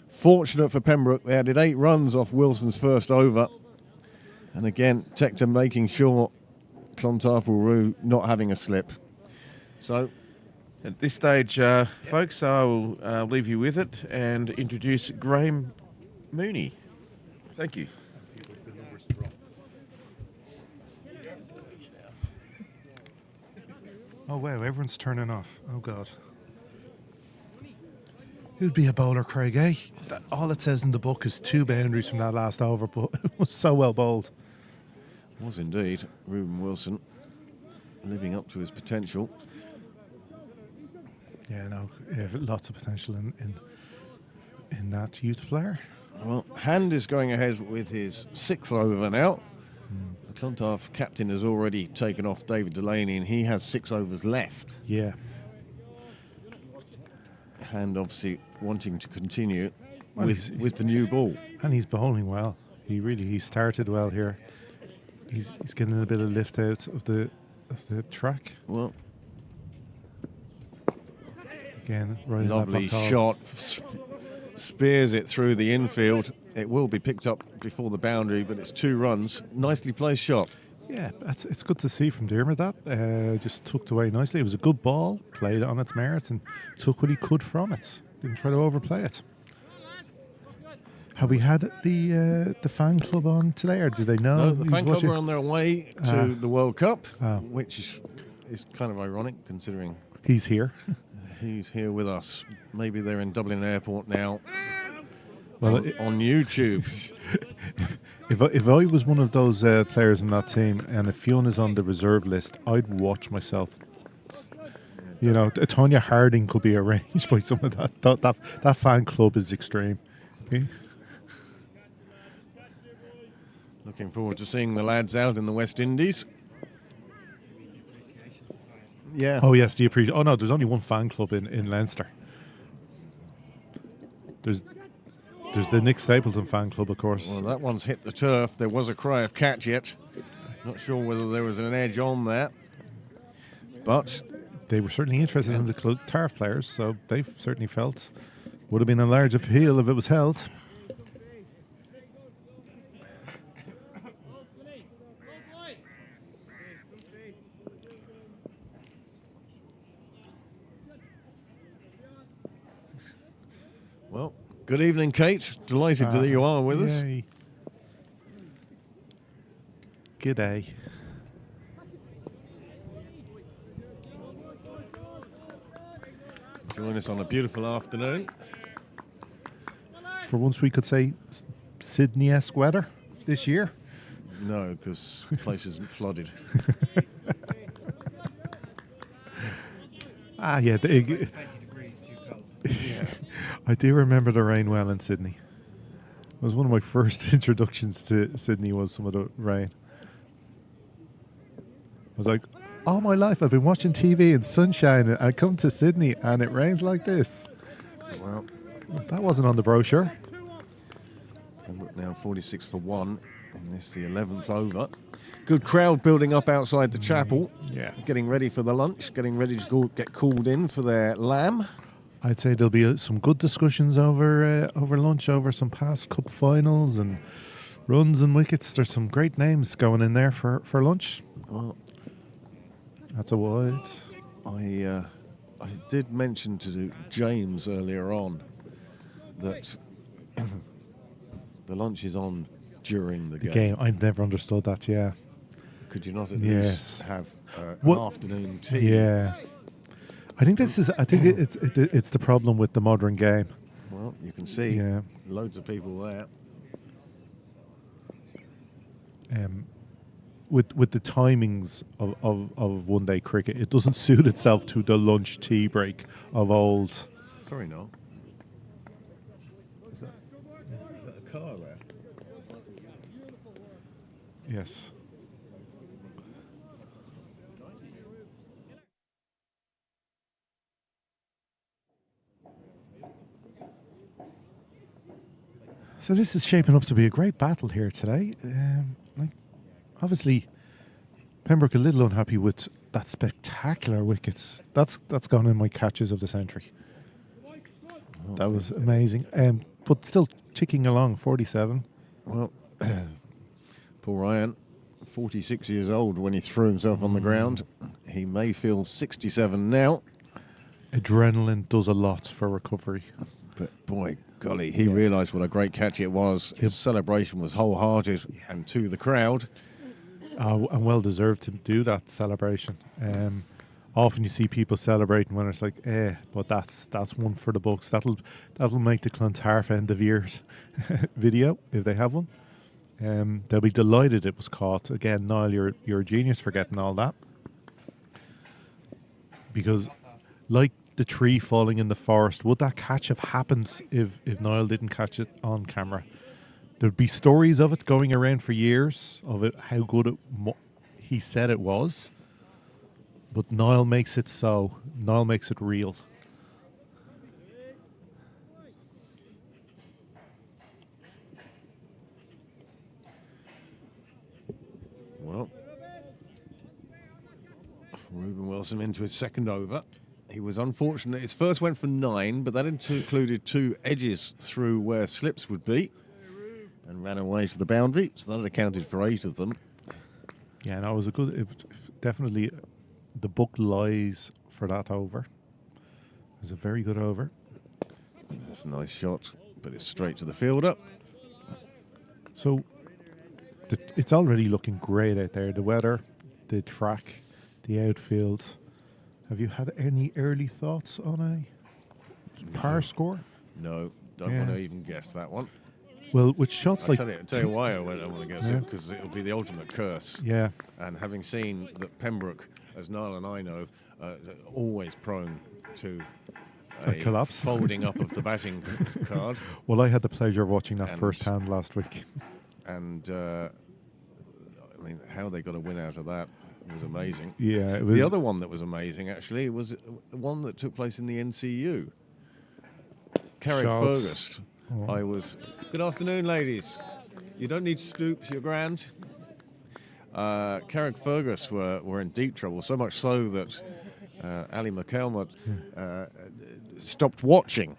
fortunate for Pembroke. They added 8 runs off Wilson's first over. And again, Tector making sure Clontarf will not having a slip. So at this stage, folks, I will leave you with it and introduce Graham Mooney. Thank you. Oh wow, everyone's turning off. Oh God. Who'd be a bowler, Craig, eh? All it says in the book is 2 boundaries from that last over, but it was so well bowled. Was indeed. Ruben Wilson living up to his potential. Yeah, no, lots of potential in that youth player. Well, Hand is going ahead with his 6th over now. The Clontarf captain has already taken off David Delaney, and he has 6 overs left. Yeah. Hand obviously wanting to continue with the new ball. And he's bowling well. He started well here. He's getting a bit of lift out of the track. Well, again, right lovely in that shot. Spears it through the infield. It will be picked up before the boundary, but it's 2 runs. Nicely placed shot. Yeah, it's good to see from Dermot that. Just tucked away nicely. It was a good ball, played it on its merits, and took what he could from it. Didn't try to overplay it. Have we had the fan club on today, or do they know? No, the fan club are on their way to the World Cup, Oh. which is kind of ironic considering He's here. he's here with us. Maybe they're in Dublin Airport now. Well, on YouTube. If I was one of those players in that team, and if Fiona's on the reserve list, I'd watch myself. You know, Tonya Harding could be arranged by some of that. That fan club is extreme. Okay? Looking forward to seeing the lads out in the West Indies. Yeah. Oh yes, Oh no, there's only one fan club in Leinster. There's the Nick Stapleton fan club, of course. Well, that one's hit the turf. There was a cry of catch yet. Not sure whether there was an edge on that. But they were certainly interested in the Clontarf players, so they certainly felt would have been a large appeal if it was held. Well, good evening, Kate. Delighted that you are with us. Yay. G'day. Join us on a beautiful afternoon. For once we could say Sydney-esque weather this year. No, because the place isn't flooded. Yeah. 20 degrees too cold. Yeah. I do remember the rain well in Sydney. It was one of my first introductions to Sydney was some of the rain. I was like, all my life I've been watching TV and sunshine and I come to Sydney and it rains like this. Well, That wasn't on the brochure. Pembroke now 46 for 1 in this, the 11th over. Good crowd building up outside the chapel. Yeah. Getting ready for the lunch, getting ready to get called in for their lamb. I'd say there'll be some good discussions over lunch, over some past cup finals and runs and wickets. There's some great names going in there for lunch. Well, That's a wide. I did mention to James earlier on that the lunch is on during the game. I'd never understood that, yeah. Could you not at Yes. least have an What- afternoon tea? Yeah. I think it's the problem with the modern game. Well, you can see Yeah. loads of people there. With the timings of one day cricket, it doesn't suit itself to the lunch tea break of old. Sorry, Noel. Is that a car there? Yes. So this is shaping up to be a great battle here today. Obviously, Pembroke a little unhappy with that spectacular wickets. That's gone in my catches of the century. That was amazing. But still ticking along, 47. Well, poor Ryan, 46 years old when he threw himself on the ground. He may feel 67 now. Adrenaline does a lot for recovery. But boy, golly, he realised what a great catch it was. His celebration was wholehearted and to the crowd. And well deserved to do that celebration. Often you see people celebrating when it's like, but that's one for the books. That'll make the Clontarf end of years video if they have one. They'll be delighted it was caught. Again, Niall, you're a genius for getting all that. Because, like the tree falling in the forest, would that catch have happened if Niall didn't catch it on camera? There'd be stories of it going around for years of it, how good he said it was. But Niall makes it so. Niall makes it real. Well, Reuben Wilson into his second over. He was unfortunate. His first went for 9, but that included 2 edges through where slips would be and ran away to the boundary. So that accounted for 8 of them. Yeah, no, it was a good. Definitely, the book lies for that over. It was a very good over. That's a nice shot, but it's straight to the fielder. So, it's already looking great out there. The weather, the track, the outfield. Have you had any early thoughts on a par score? No, don't Yeah. want to even guess that one. Well, with shots I'll like tell you why I want to guess Yeah. it, because it'll be the ultimate curse. yeah, And having seen that Pembroke, as Niall and I know, always prone to A collapse. folding up of the batting card. well, I had the pleasure of watching that And- firsthand last week. And, I mean, how they got a win out of that was amazing. Yeah, it was. The other one that was amazing, actually, was one that took place in the NCU. Carrick Shots. Fergus I was. Good afternoon, ladies. You don't need to stoop, you're grand. Carrickfergus were in deep trouble, so much so that Ali McCalmont stopped watching.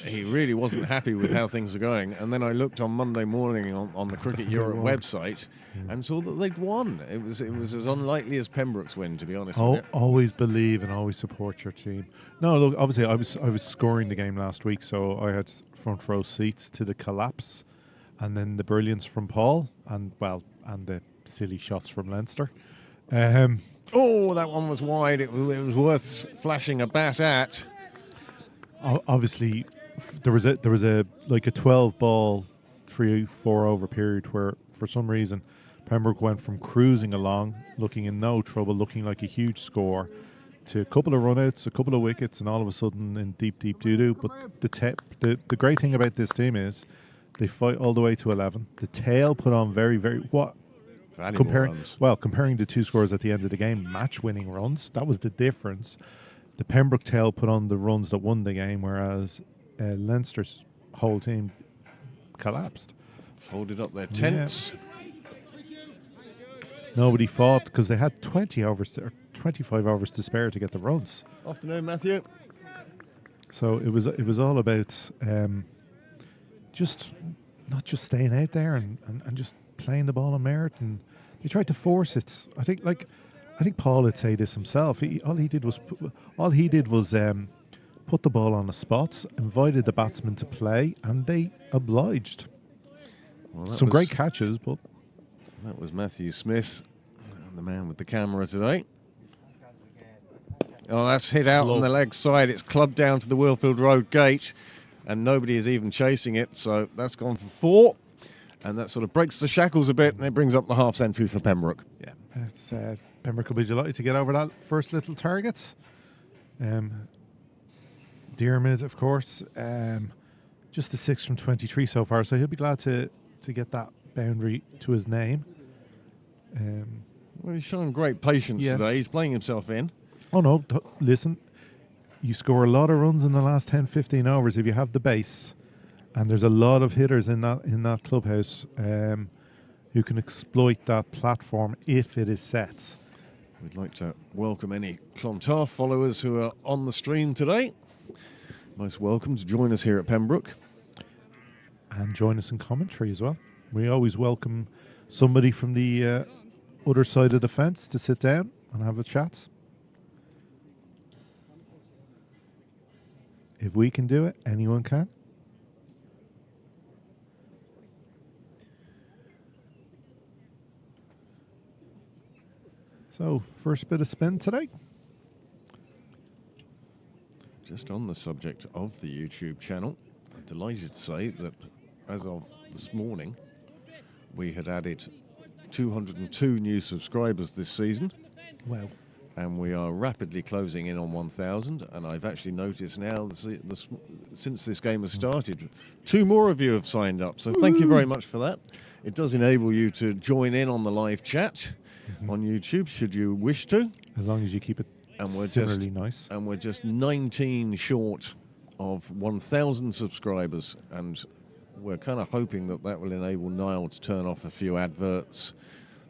He really wasn't happy with how things are going. And then I looked on Monday morning on the Cricket Europe website and saw that they'd won. It was as unlikely as Pembroke's win, to be honest with you. Always believe and always support your team. No, look, obviously I was scoring the game last week, so I had front row seats to the collapse and then the brilliance from Paul and the silly shots from Leinster. Oh, that one was wide. It was worth flashing a bat at. Obviously, there was a like a 12-ball 3-4 over period where for some reason Pembroke went from cruising along, looking in no trouble, looking like a huge score, to a couple of runouts, a couple of wickets, and all of a sudden in deep doo-doo. But the great thing about this team is they fight all the way to 11. The tail put on very, very comparing the two scores at the end of the game, match-winning runs. That was the difference. The Pembroke tail put on the runs that won the game, whereas Leinster's whole team collapsed. Folded up their tents. Yeah. Nobody fought because they had 20 overs or 25 overs to spare to get the runs. Afternoon, Matthew. So it was all about just not just staying out there and just playing the ball on merit, and they tried to force it. I think Paul would say this himself. All he did was put the ball on the spots, invited the batsmen to play, and they obliged. Well, some great catches, but that was Matthew Smith, the man with the camera today. Oh, that's hit out on the leg side. It's clubbed down to the Wheelfield Road gate, and nobody is even chasing it. So that's gone for 4. And that sort of breaks the shackles a bit, and it brings up the half century for Pembroke. Yeah, it's, Pembroke will be delighted to get over that first little target. Diarmid, of course, just a 6 from 23 so far, so he'll be glad to get that boundary to his name. Well, he's shown great patience today. He's playing himself in. Oh no, listen, you score a lot of runs in the last 10-15 overs if you have the base. And there's a lot of hitters in that clubhouse who can exploit that platform if it is set. We'd like to welcome any Clontarf followers who are on the stream today. Most welcome to join us here at Pembroke. And join us in commentary as well. We always welcome somebody from the other side of the fence to sit down and have a chat. If we can do it, anyone can. So, first bit of spin today. Just on the subject of the YouTube channel, I'm delighted to say that as of this morning, we had added 202 new subscribers this season. Wow. And we are rapidly closing in on 1,000. And I've actually noticed now, since this game has started, 2 more of you have signed up. So thank you very much for that. It does enable you to join in on the live chat on YouTube, should you wish to. As long as you keep it similarly nice. And we're just 19 short of 1,000 subscribers. And we're kind of hoping that will enable Niall to turn off a few adverts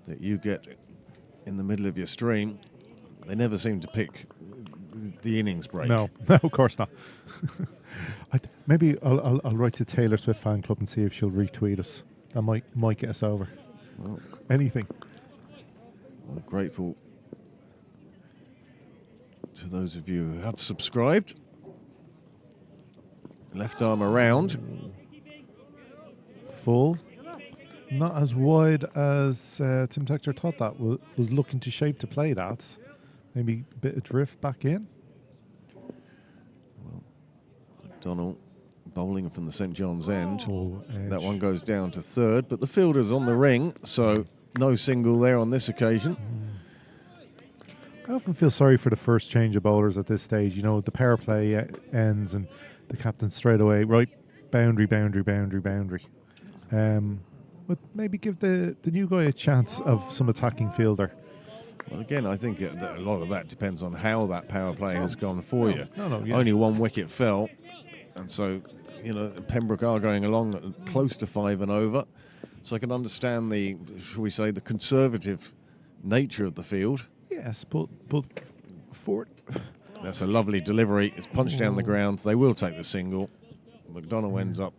that you get in the middle of your stream. They never seem to pick the innings break. No, of course not. Maybe I'll write to Taylor Swift fan club and see if she'll retweet us. That might get us over. Well, anything. I'm grateful to those of you who have subscribed. Left arm around. Full. Not as wide as Tim Texter thought that was looking to shape to play that. Maybe a bit of drift back in. Well, McDonnell bowling from the St John's end. That one goes down to third, but the fielder's on the ring, so no single there on this occasion. I often feel sorry for the first change of bowlers at this stage. You know, the power play ends and the captain straight away, right, boundary. But maybe give the new guy a chance of some attacking fielder. Well, again, I think a lot of that depends on how that power play has gone for you. No, Only 1 wicket fell, and so Pembroke are going along at close to 5 and over. So I can understand the, shall we say, the conservative nature of the field. Yes, but for That's a lovely delivery. It's punched down the ground. They will take the single. McDonald ends up.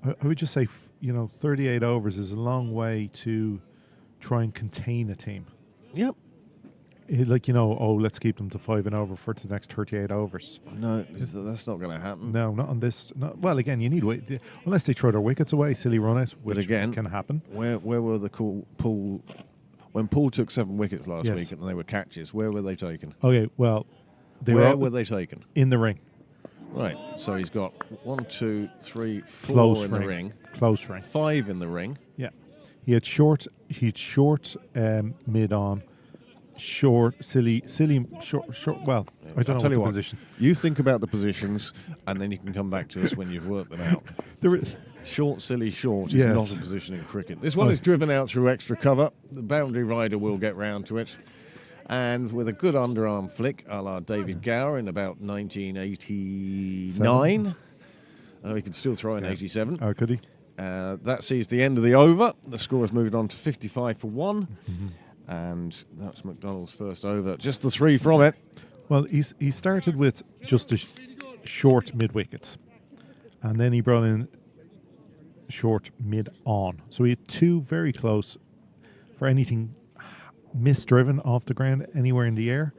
I would just say, 38 overs is a long way to try and contain a team. Yep. Let's keep them to 5 and over for the next 38 overs. No, that's not going to happen. No, not on this. Well, again, you need unless they throw their wickets away, silly run out, which again, can happen. Where were the Poole? When Poole took 7 wickets last Yes. week and they were catches, where were they taken? Okay, well, Where were they taken? in the ring. Right, so he's got 1, 2, 3, 4 Close in ring. the ring, Close ring. 5 in the ring. Yeah, he had short mid on, short short. Well, I don't I'll know tell what you the what, position. you think about the positions, and then you can come back to us when you've worked them out. Short, silly, short is Yes. not a position in cricket. This one is driven out through extra cover. The boundary rider will get round to it. And with a good underarm flick, a la David Gower in about 1989. He could still throw in 87. Oh, could he? That sees the end of the over. The score has moved on to 55 for 1. And that's McDonald's first over. Just the 3 from it. Well, he started with just the short mid wickets, and then he brought in short mid on. So he had 2 very close for anything misdriven off the ground anywhere in the air,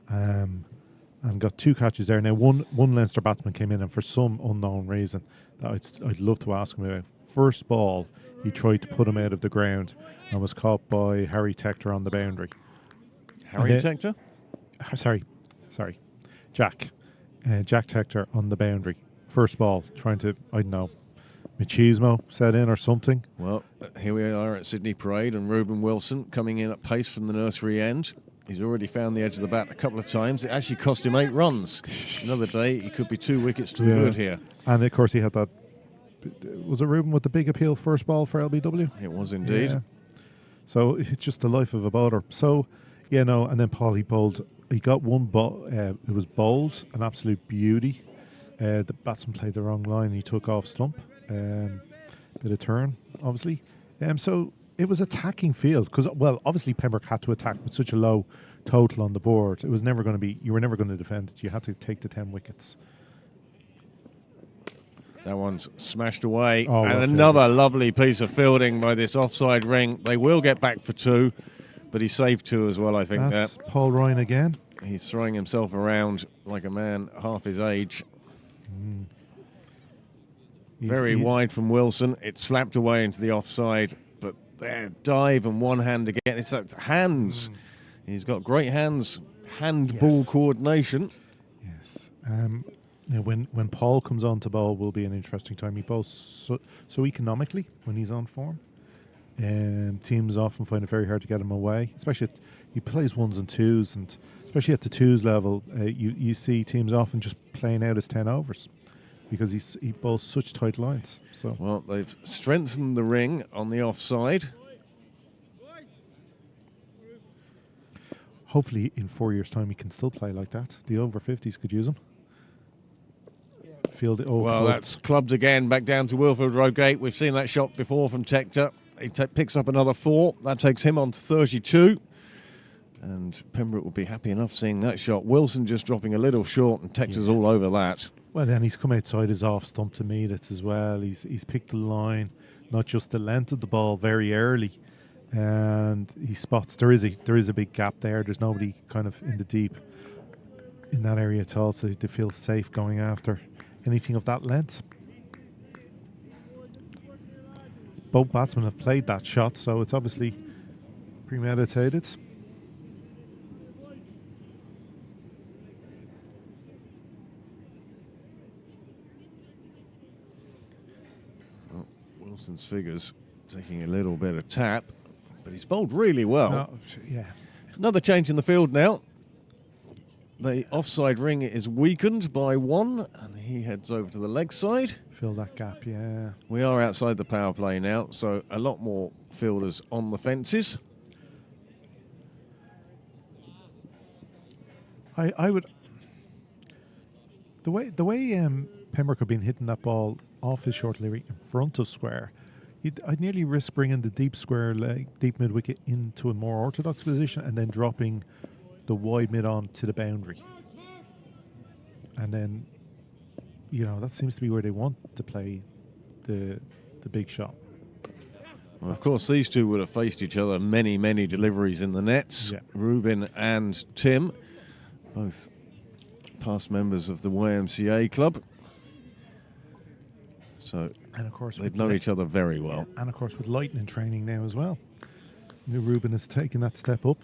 and got 2 catches there. Now one Leinster batsman came in, and for some unknown reason that I'd love to ask him about. First ball, he tried to put him out of the ground and was caught by Harry Tector on the boundary. Harry Tector? Sorry, Jack Tector on the boundary. First ball, trying to, I don't know, machismo set in or something. Well, here we are at Sydney Parade, and Reuben Wilson coming in at pace from the nursery end. He's already found the edge of the bat a couple of times. It actually cost him 8 runs. Another day, he could be 2 wickets to the good here. And of course, he had that. Was it Reuben with the big appeal first ball for LBW? It was indeed. Yeah. So it's just the life of a bowler. So, and then Paul, he bowled. He got one ball. It was bowled, an absolute beauty. The batsman played the wrong line. He took off stump. Bit of turn, obviously. So it was attacking field because, obviously Pembroke had to attack with such a low total on the board. It was never going to be. You were never going to defend it. You had to take the 10 wickets. That one's smashed away. Oh, and well another lovely piece of fielding by this offside ring. They will get back for 2, but he saved 2 as well, I think. That's Paul Ryan again. He's throwing himself around like a man half his age. Very wide from Wilson. It slapped away into the offside, but there, dive and one hand again. It's that hands. He's got great hands, handball coordination. Yes. When Paul comes on to bowl will be an interesting time. He bowls so economically when he's on form. Teams often find it very hard to get him away, especially he plays 1s and 2s, and especially at the 2s level, you see teams often just playing out his 10 overs because he bowls such tight lines. So well, they've strengthened the ring on the offside. Hopefully, in 4 years' time, he can still play like that. The over 50s could use him. Well, that's clubbed again, back down to Wilfred Rogate. We've seen that shot before from Tector. He picks up another 4. That takes him on to 32. And Pembroke will be happy enough seeing that shot. Wilson just dropping a little short, and Tector's all over that. Well, then he's come outside his off stump to meet it as well. He's picked the line, not just the length of the ball very early. And he spots there is a big gap there. There's nobody kind of in the deep in that area at all, so they feel safe going after anything of that length. Both batsmen have played that shot, so it's obviously premeditated. Well, Wilson's figures taking a little bit of tap, but he's bowled really well. No, yeah. Another change in the field now. The offside ring is weakened by 1, and he heads over to the leg side. Fill that gap, yeah. We are outside the power play now, so a lot more fielders on the fences. I would the way Pembroke have been hitting that ball off his short delivery in front of square. I'd nearly risk bringing the deep square leg, deep mid wicket into a more orthodox position and then dropping the wide mid on to the boundary. And then, that seems to be where they want to play the big shot. Well, of course, these two would have faced each other many, many deliveries in the nets. Yeah. Rubin and Tim, both past members of the YMCA club. So, And of course, they've known each other very well. And of course, with lightning training now as well. Rubin has taken that step up,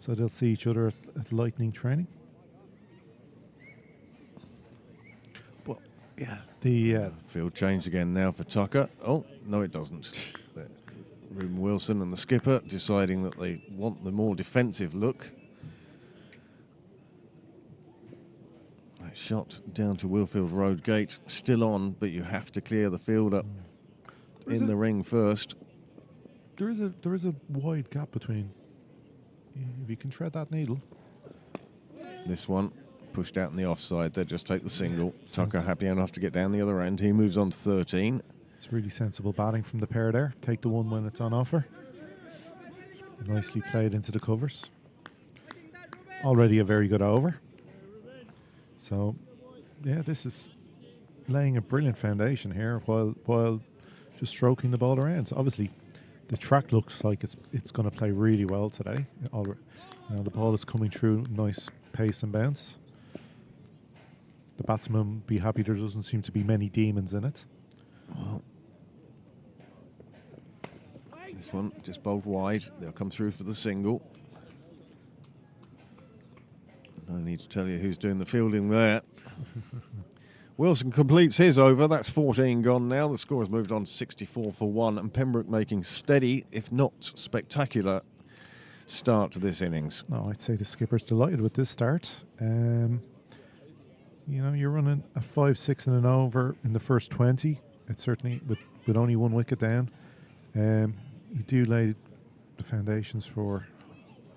so they'll see each other at lightning training. But yeah, the Field change again now for Tucker. Oh, no, it doesn't. Reuben Wilson and the skipper deciding that they want the more defensive look. That shot down to Willfield Road gate, still on, but you have to clear the fielder in the ring first. there is a wide gap between. If you can tread that needle. This one pushed out in the offside. They just take the single. Tucker happy enough to get down the other end. He moves on to 13. It's really sensible batting from the pair there. Take the one when it's on offer. Nicely played into the covers. Already a very good over. So, yeah, this is laying a brilliant foundation here while just stroking the ball around. So obviously, the track looks like it's going to play really well today. The ball is coming through, nice pace and bounce. The batsman will be happy there doesn't seem to be many demons in it. Well, this one just bowled wide. They'll come through for the single. No need to tell you who's doing the fielding there. Wilson completes his over. That's 14 gone now. The score has moved on 64 for 1, and Pembroke making steady, if not spectacular, start to this innings. No, I'd say the skipper's delighted with this start. You're running a 5-6 and an over in the first 20. It's certainly with only one wicket down. You do lay the foundations for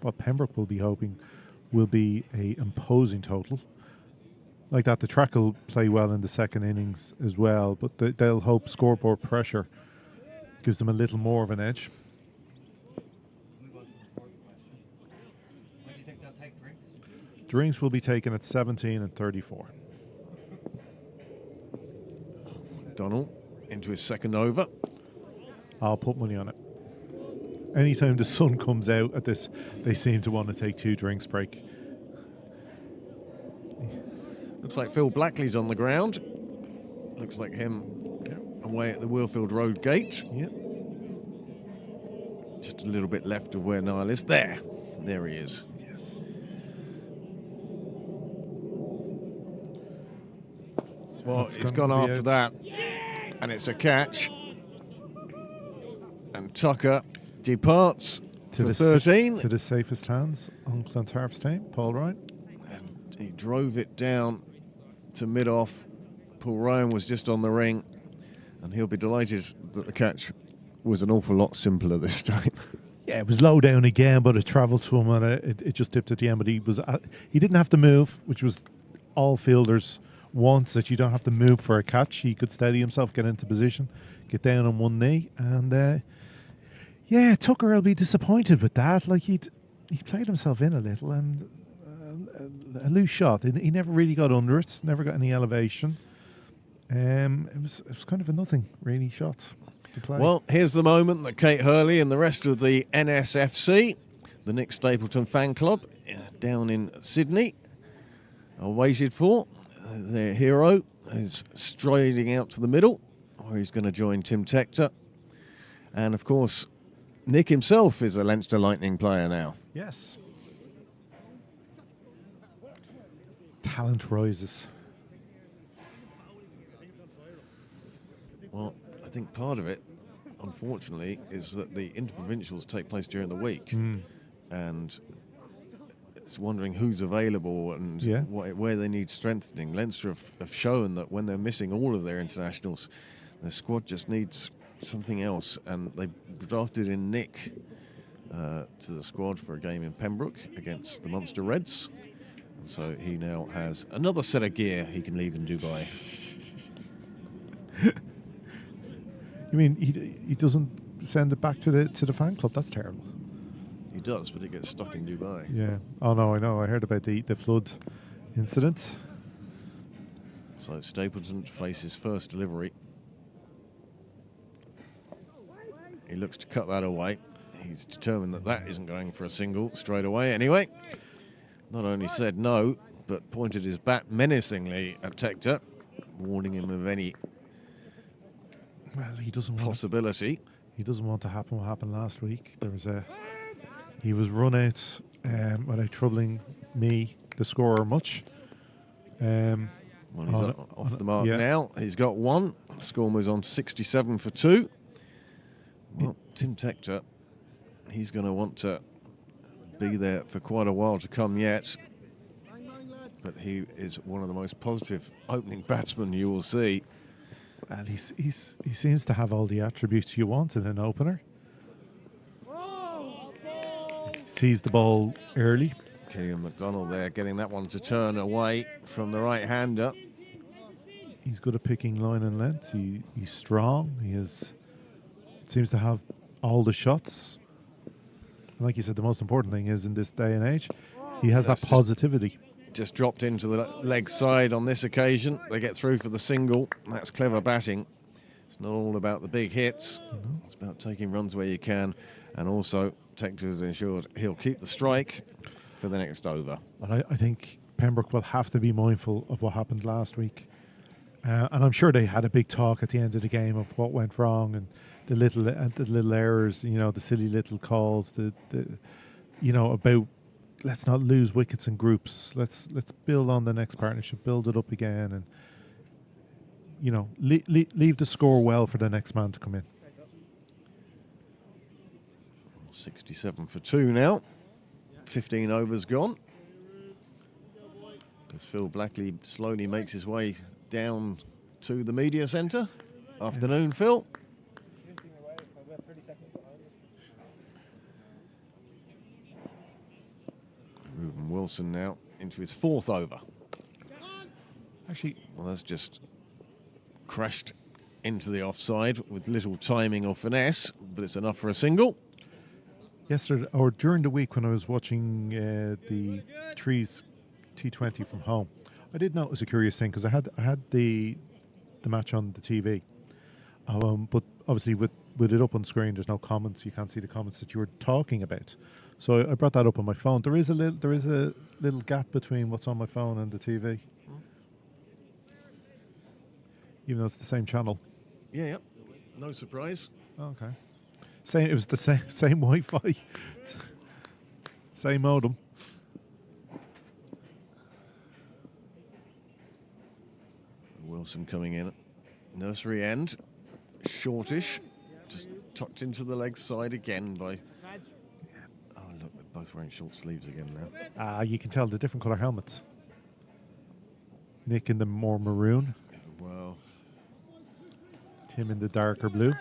what Pembroke will be hoping will be a imposing total. Like that, the track will play well in the second innings as well, but they'll hope scoreboard pressure gives them a little more of an edge. Move on to the fourth question. When do you think they'll take drinks? Drinks will be taken at 17 and 34. Donald into his second over. I'll put money on it. Anytime the sun comes out at this, they seem to want to take 2 drinks break. Looks like Phil Blackley's on the ground. Looks like him away at the Willfield Road gate. Yep. Just a little bit left of where Niall is. There he is. Yes. Well, he's gone after that, and it's a catch. And Tucker departs to 13. To the safest hands on Clontarf's team, Paul Ryan. And he drove it down to mid-off. Paul Ryan was just on the ring, and he'll be delighted that the catch was an awful lot simpler this time. Yeah, it was low down again, but it travelled to him, and it just dipped at the end. But he didn't have to move, which was all fielders want, that you don't have to move for a catch. He could steady himself, get into position, get down on one knee, and Tucker will be disappointed with that. Like he played himself in a little, and a loose shot. He never really got under it. Never got any elevation. It was kind of a nothing really shot to play. Well, here's the moment that Kate Hurley and the rest of the NSFC, the Nick Stapleton fan club down in Sydney, are waited for. Their hero is striding out to the middle, where he's going to join Tim Tector. And of course, Nick himself is a Leinster Lightning player now. Yes. Talent rises. Well, I think part of it, unfortunately, is that the interprovincials take place during the week. And it's wondering who's available and where they need strengthening. Leinster have shown that when they're missing all of their internationals, their squad just needs something else. And they drafted in Nick to the squad for a game in Pembroke against the Munster Reds. And so he now has another set of gear he can leave in Dubai. You mean he doesn't send it back to the fan club? That's terrible. He does, but it gets stuck in Dubai. Yeah. Oh no, I know. I heard about the flood incident. So Stapleton to face his first delivery. He looks to cut that away. He's determined that that isn't going for a single straight away anyway. Not only said no, but pointed his bat menacingly at Tector, warning him of any Well, he doesn't want possibility. He doesn't want to happen what happened last week. He was run out without troubling me, the scorer, much. Well, he's off the mark yeah. now. He's got one. The score moves on to 67 for 2. Well, Tim Tector, he's going to want to be there for quite a while to come yet. But he is one of the most positive opening batsmen you will see. Well, he seems to have all the attributes you want in an opener. Sees the ball early. Killian MacDonald there getting that one to turn away from the right-hander. He's good at picking line and length. He's strong. Seems to have all the shots. And like you said, the most important thing is in this day and age, he has that positivity. Just dropped into the leg side on this occasion. They get through for the single. That's clever batting. It's not all about the big hits. It's about taking runs where you can. And also, Tector has ensured he'll keep the strike for the next over. And I think Pembroke will have to be mindful of what happened last week. And I'm sure they had a big talk at the end of the game of what went wrong and the little errors, the silly little calls, about let's not lose wickets in groups. Let's build on the next partnership, build it up again, and leave the score well for the next man to come in. 67 for 2 now. 15 overs gone. As Phil Blackley slowly makes his way down to the media centre. Afternoon, Phil. Ruben Wilson now into his 4th over. Actually, Well, that's just crashed into the offside with little timing or finesse, but it's enough for a single. yesterday or during the week when I was watching the Trees T20 from home, I did notice a curious thing because I had the match on the TV, but obviously with it up on screen, there's no comments. You can't see the comments that you were talking about. So I brought that up on my phone. There is a little gap between what's on my phone and the TV, even though it's the same channel. Yeah, yep. No surprise. Okay. It was the same Wi-Fi, same modem. Wilson coming in at nursery end. Shortish. Just tucked into the leg side again by... Oh, look, they're both wearing short sleeves again now. You can tell the different colour helmets. Nick in the more maroon. Well, Tim in the darker blue.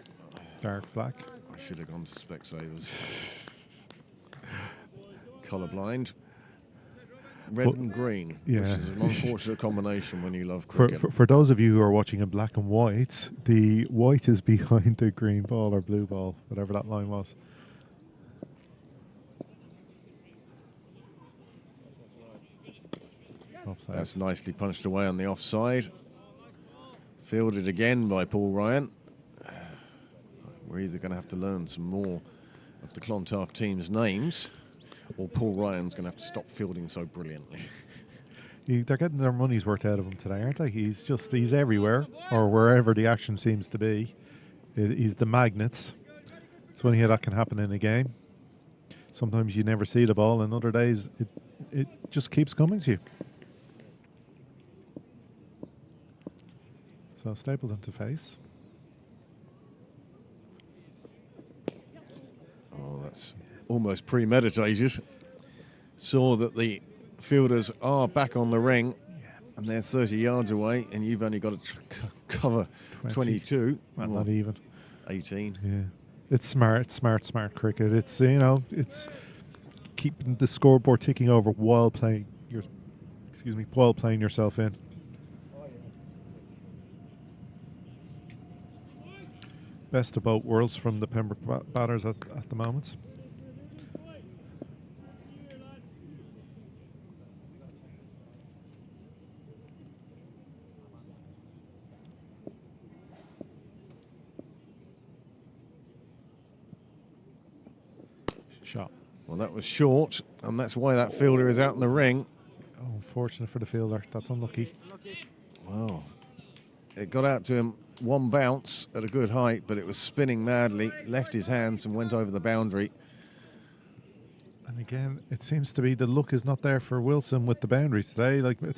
Dark black. I should have gone to Specsavers. Colourblind. Red and green, yeah. which is an unfortunate combination when you love For, cricket. for those of you who are watching in black and white, the white is behind the green ball or blue ball, whatever that line was. Offside. That's nicely punched away on the offside. Fielded again by Paul Ryan. We're either going to have to learn some more of the Clontarf team's names, or Paul Ryan's going to have to stop fielding so brilliantly. They're getting their money's worth out of him today, aren't they? He's everywhere, or wherever the action seems to be. He's the magnets. It's funny how that can happen in a game. Sometimes you never see the ball, and other days it just keeps coming to you. So Stapleton to face. Oh, that's almost premeditated. Saw that the fielders are back on the ring, and they're 30 yards away, and you've only got to cover 22. Well, not even. 18. Yeah. It's smart cricket. It's, it's keeping the scoreboard ticking over while playing yourself in. best of both worlds from the Pembroke batters at the moment. Shot. Well, that was short, and that's why that fielder is out in the ring. Oh, unfortunate for the fielder. That's unlucky. Wow. It got out to him one bounce at a good height, but it was spinning madly, left his hands and went over the boundary. And again, it seems to be the luck is not there for Wilson with the boundaries today. Like That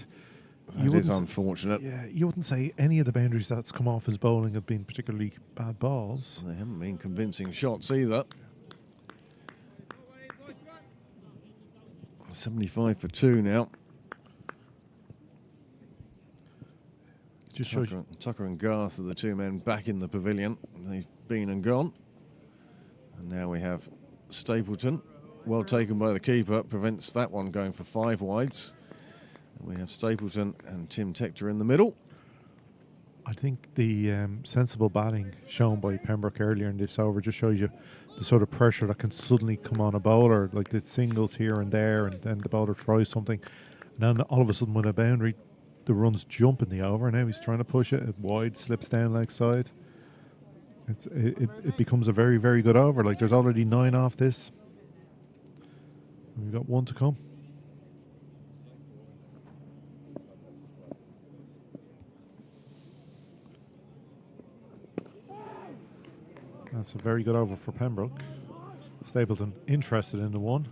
is unfortunate. Yeah, you wouldn't say any of the boundaries that's come off his bowling have been particularly bad balls. They haven't been convincing shots either. 75 for 2 now. Just shows you. Tucker and Garth are the two men back in the pavilion. They've been and gone. And now we have Stapleton. Well taken by the keeper. Prevents that one going for 5 wides. And we have Stapleton and Tim Tector in the middle. I think the sensible batting shown by Pembroke earlier in this over just shows you the sort of pressure that can suddenly come on a bowler, like the singles here and there, and then the bowler tries something, and then all of a sudden with a boundary, the runs jump in the over. Now he's trying to push it wide, slips down leg side. It becomes a very, very good over. Like there's already 9 off this. We've got 1 to come. That's a very good over for Pembroke. Stapleton interested in the 1.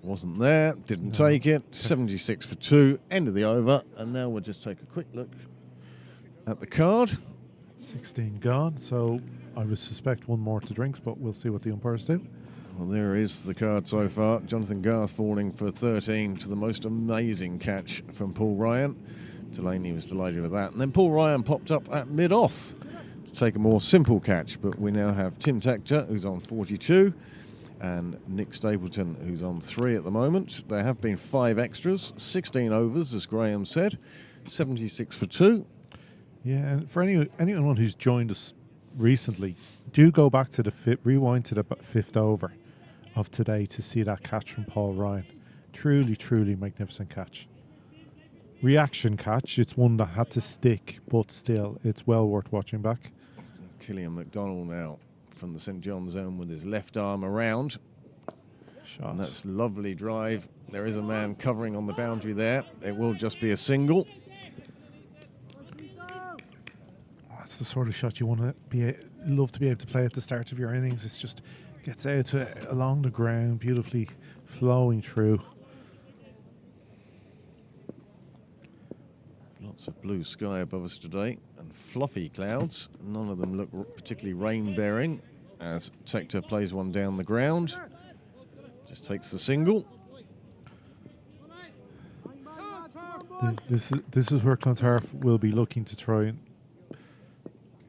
Wasn't there, didn't take it. 76 for 2, end of the over. And now we'll just take a quick look at the card. 16 gone, so I would suspect 1 more to drinks, but we'll see what the umpires do. Well, there is the card so far. Jonathan Garth falling for 13 to the most amazing catch from Paul Ryan. Delaney was delighted with that. And then Paul Ryan popped up at mid-off to take a more simple catch. But we now have Tim Tector, who's on 42, and Nick Stapleton, who's on 3 at the moment. There have been 5 extras, 16 overs, as Graham said, 76 for 2. Yeah, and for anyone who's joined us recently, do go back to the rewind to the 5th over of today to see that catch from Paul Ryan. Truly, truly magnificent catch. Reaction catch. It's one that had to stick, but still, it's well worth watching back. Killian McDonald now from the St John's zone with his left arm around. Shot. And that's lovely drive. There is a man covering on the boundary there. It will just be a single. That's the sort of shot you want to love to be able to play at the start of your innings. It's just gets out to along the ground, beautifully flowing through. Lots of blue sky above us today and fluffy clouds. None of them look particularly rain-bearing as Tector plays one down the ground. Just takes the single. This is where Clontarf will be looking to try and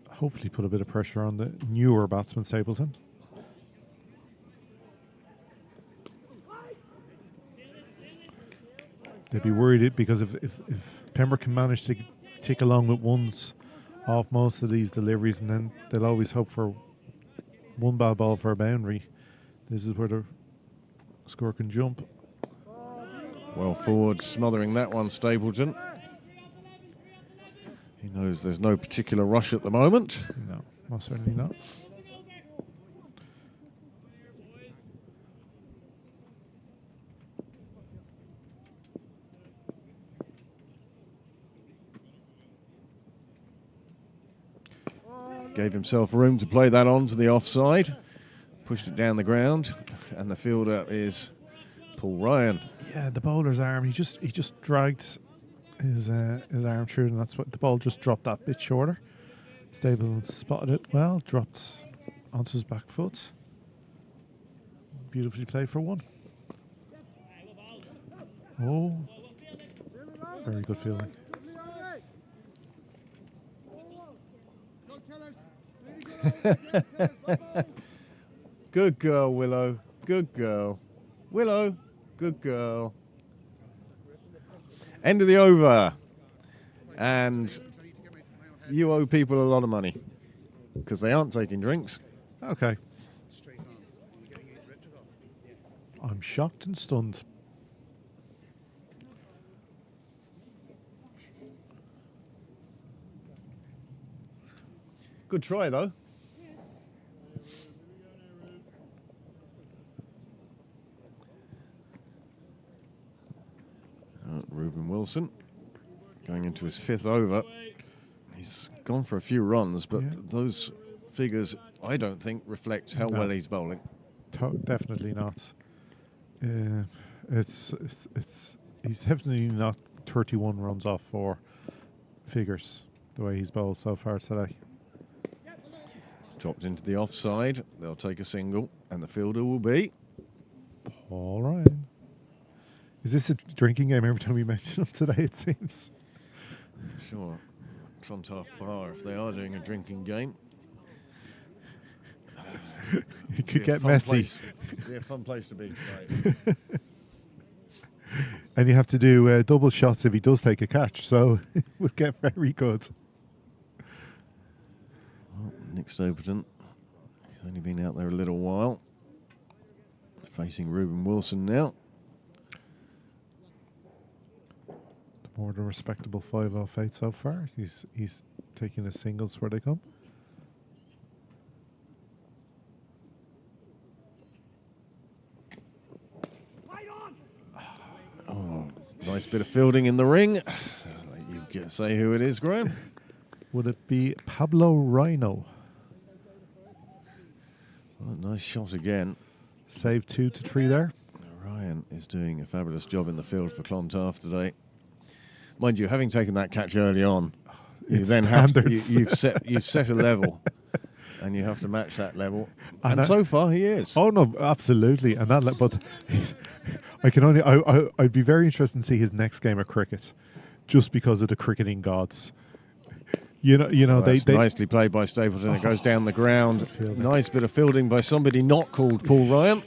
hopefully put a bit of pressure on the newer batsman Stapleton. They'd be worried because if Pembroke can manage to tick along with ones off most of these deliveries, and then they'll always hope for 1 bad ball for a boundary. This is where the score can jump. Well forward, smothering that one, Stapleton. He knows there's no particular rush at the moment. No, most certainly not. Gave himself room to play that on to the offside. Pushed it down the ground, and the fielder is Paul Ryan. Yeah, the bowler's arm. He just dragged his arm through, and that's what the ball just dropped that bit shorter. Stapleton spotted it well, dropped onto his back foot. Beautifully played for 1. Oh, very good fielding. Good girl, Willow. Good girl. Willow, good girl. End of the over. And you owe people a lot of money. because they aren't taking drinks. Okay. I'm shocked and stunned. Good try, though. Reuben Wilson going into his 5th over. He's gone for a few runs, but those figures, I don't think, reflect how well he's bowling. Definitely not. It's he's definitely not 31 runs off 4 figures the way he's bowled so far today. Dropped into the offside. They'll take a single, and the fielder will be Paul Ryan. Is this a drinking game every time we mention him today, it seems? Sure. Clontarf Bar, if they are doing a drinking game. It could get messy. It'd be a fun place to be tonight. And you have to do double shots if he does take a catch, so it would get very good. Well, Nick Stapleton, he's only been out there a little while. Facing Reuben Wilson now. More than respectable 5 off 8 so far. He's taking his singles where they come. Oh, nice bit of fielding in the ring. I'll let you say who it is, Graham. Would it be Pablo Rhino? Oh, nice shot again. Save 2 to 3 there. Ryan is doing a fabulous job in the field for Clontarf today. Mind you, having taken that catch early on, you It's then have to, standards. you've set a level, and you have to match that level. And And so far, he is. Oh no, absolutely, and that. But I can only. I'd be very interested to see his next game of cricket, just because of the cricketing gods. You know, That's they nicely played by Stapleton. It goes down the ground. Fielding. Nice bit of fielding by somebody not called Paul Ryan.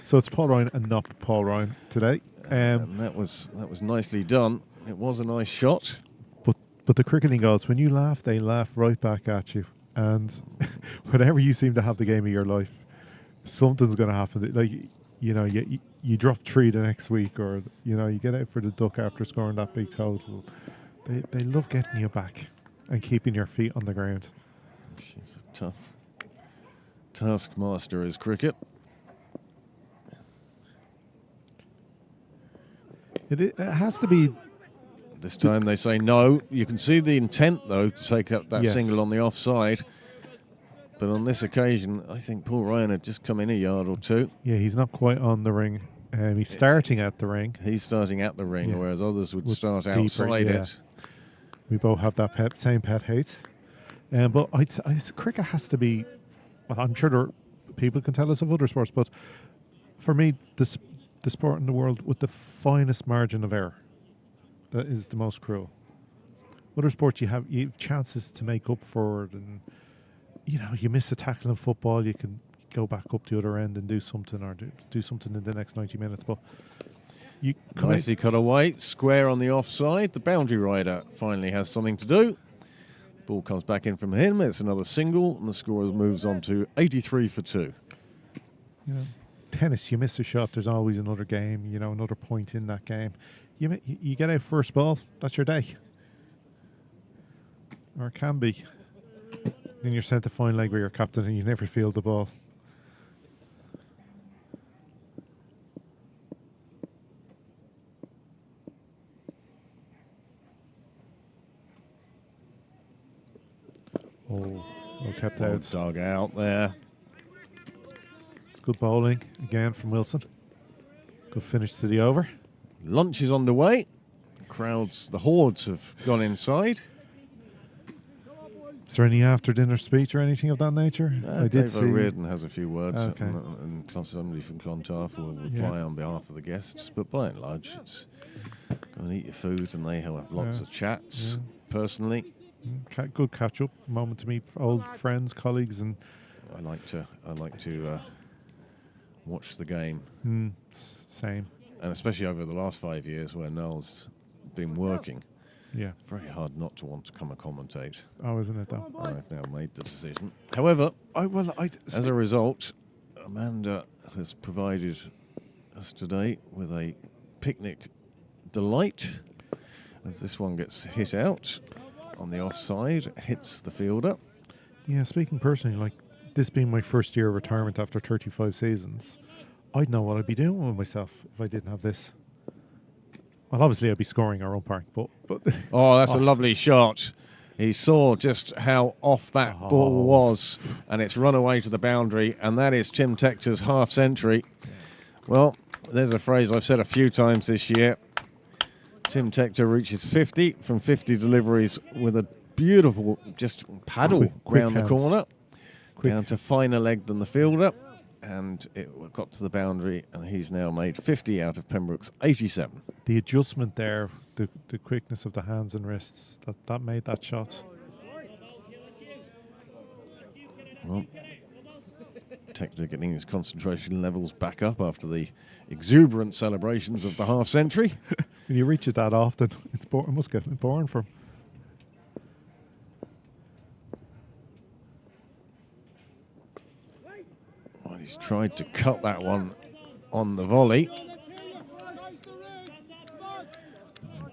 So it's Paul Ryan and not Paul Ryan today. And that was nicely done. It was a nice shot. But the cricketing gods, when you laugh, they laugh right back at you. And whenever you seem to have the game of your life, something's going to happen. Like, you drop 3 the next week, or you get out for the duck after scoring that big total. They love getting you back and keeping your feet on the ground. She's a tough taskmaster as cricket. It has to be. This time they say no. You can see the intent, though, to take up that Yes. single on the offside. But on this occasion, I think Paul Ryan had just come in a yard or 2. Yeah, he's not quite on the ring. He's starting at the ring. He's starting at the ring, Yeah. whereas others would Would start deeper, outside yeah. it. We both have that same pet hate. But cricket has to be. Well, I'm sure people can tell us of other sports, but for me, the sport in the world with the finest margin of error, that is the most cruel. Other sports, you have chances to make up for it, and you miss a tackle in football, you can go back up the other end and do something, or do something in the next 90 minutes. But you Nicely cut away, square on the offside. The boundary rider finally has something to do. Ball comes back in from him. It's another single, and the score moves on to 83 for 2. Tennis, you miss a shot, there's always another game, another point in that game. You get out first ball, that's your day. Or it can be. Then you're sent to fine leg where you're captain and you never field the ball. Oh, well kept Well out. dug out there. It's good bowling again from Wilson. Good finish to the over. Lunch is underway. Crowds, the hordes have gone inside. Is there any after dinner speech or anything of that nature? I did Dave see. O'Riordan has a few words, Okay. and somebody from Clontarf will reply on behalf of the guests. But by and large, it's go and eat your food, and they have lots Yeah. of chats. Yeah. Personally, Good catch up moment to meet old friends, colleagues, and I like to watch the game, same. and especially over the last 5 years where Noel's been working. Yeah. Very hard not to want to come and commentate. Oh, isn't it though? I've now made the decision. However, I as a result, Amanda has provided us today with a picnic delight. As this one gets hit out on the offside, hits the fielder. Yeah, speaking personally, like this being my first year of retirement after 35 seasons, I'd know what I'd be doing with myself if I didn't have this. Well, obviously I'd be scoring our own park, but Oh, that's a lovely shot. He saw just how off that ball was, and it's run away to the boundary, and that is Tim Tector's half century. Well, there's a phrase I've said a few times this year. Tim Tector reaches 50 from 50 deliveries with a beautiful just paddle Quick round the hands. corner, Quick. down to finer leg than the fielder, and it got to the boundary, and he's now made 50 out of Pembroke's 87. the adjustment there, the quickness of the hands and wrists, that made that shot. Well, Tector getting his concentration levels back up after the exuberant celebrations of the half century. When you reach it that often, it must get boring for him. Well, he's tried to cut that one on the volley.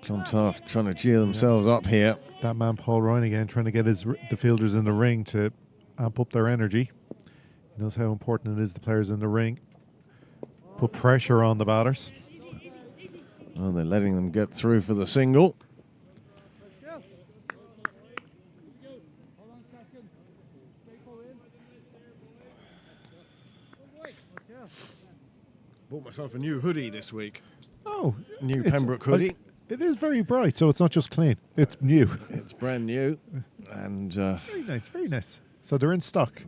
Clontarf trying to cheer themselves up here. That man Paul Ryan again trying to get the fielders in the ring to amp up their energy. He knows how important it is, the players in the ring. Put pressure on the batters. Well, they're letting them get through for the single. Bought myself a new hoodie this week. Oh, New it's- Pembroke hoodie. It is very bright, so it's not just clean. It's new. It's brand new, and Very nice, very nice. So they're in stock.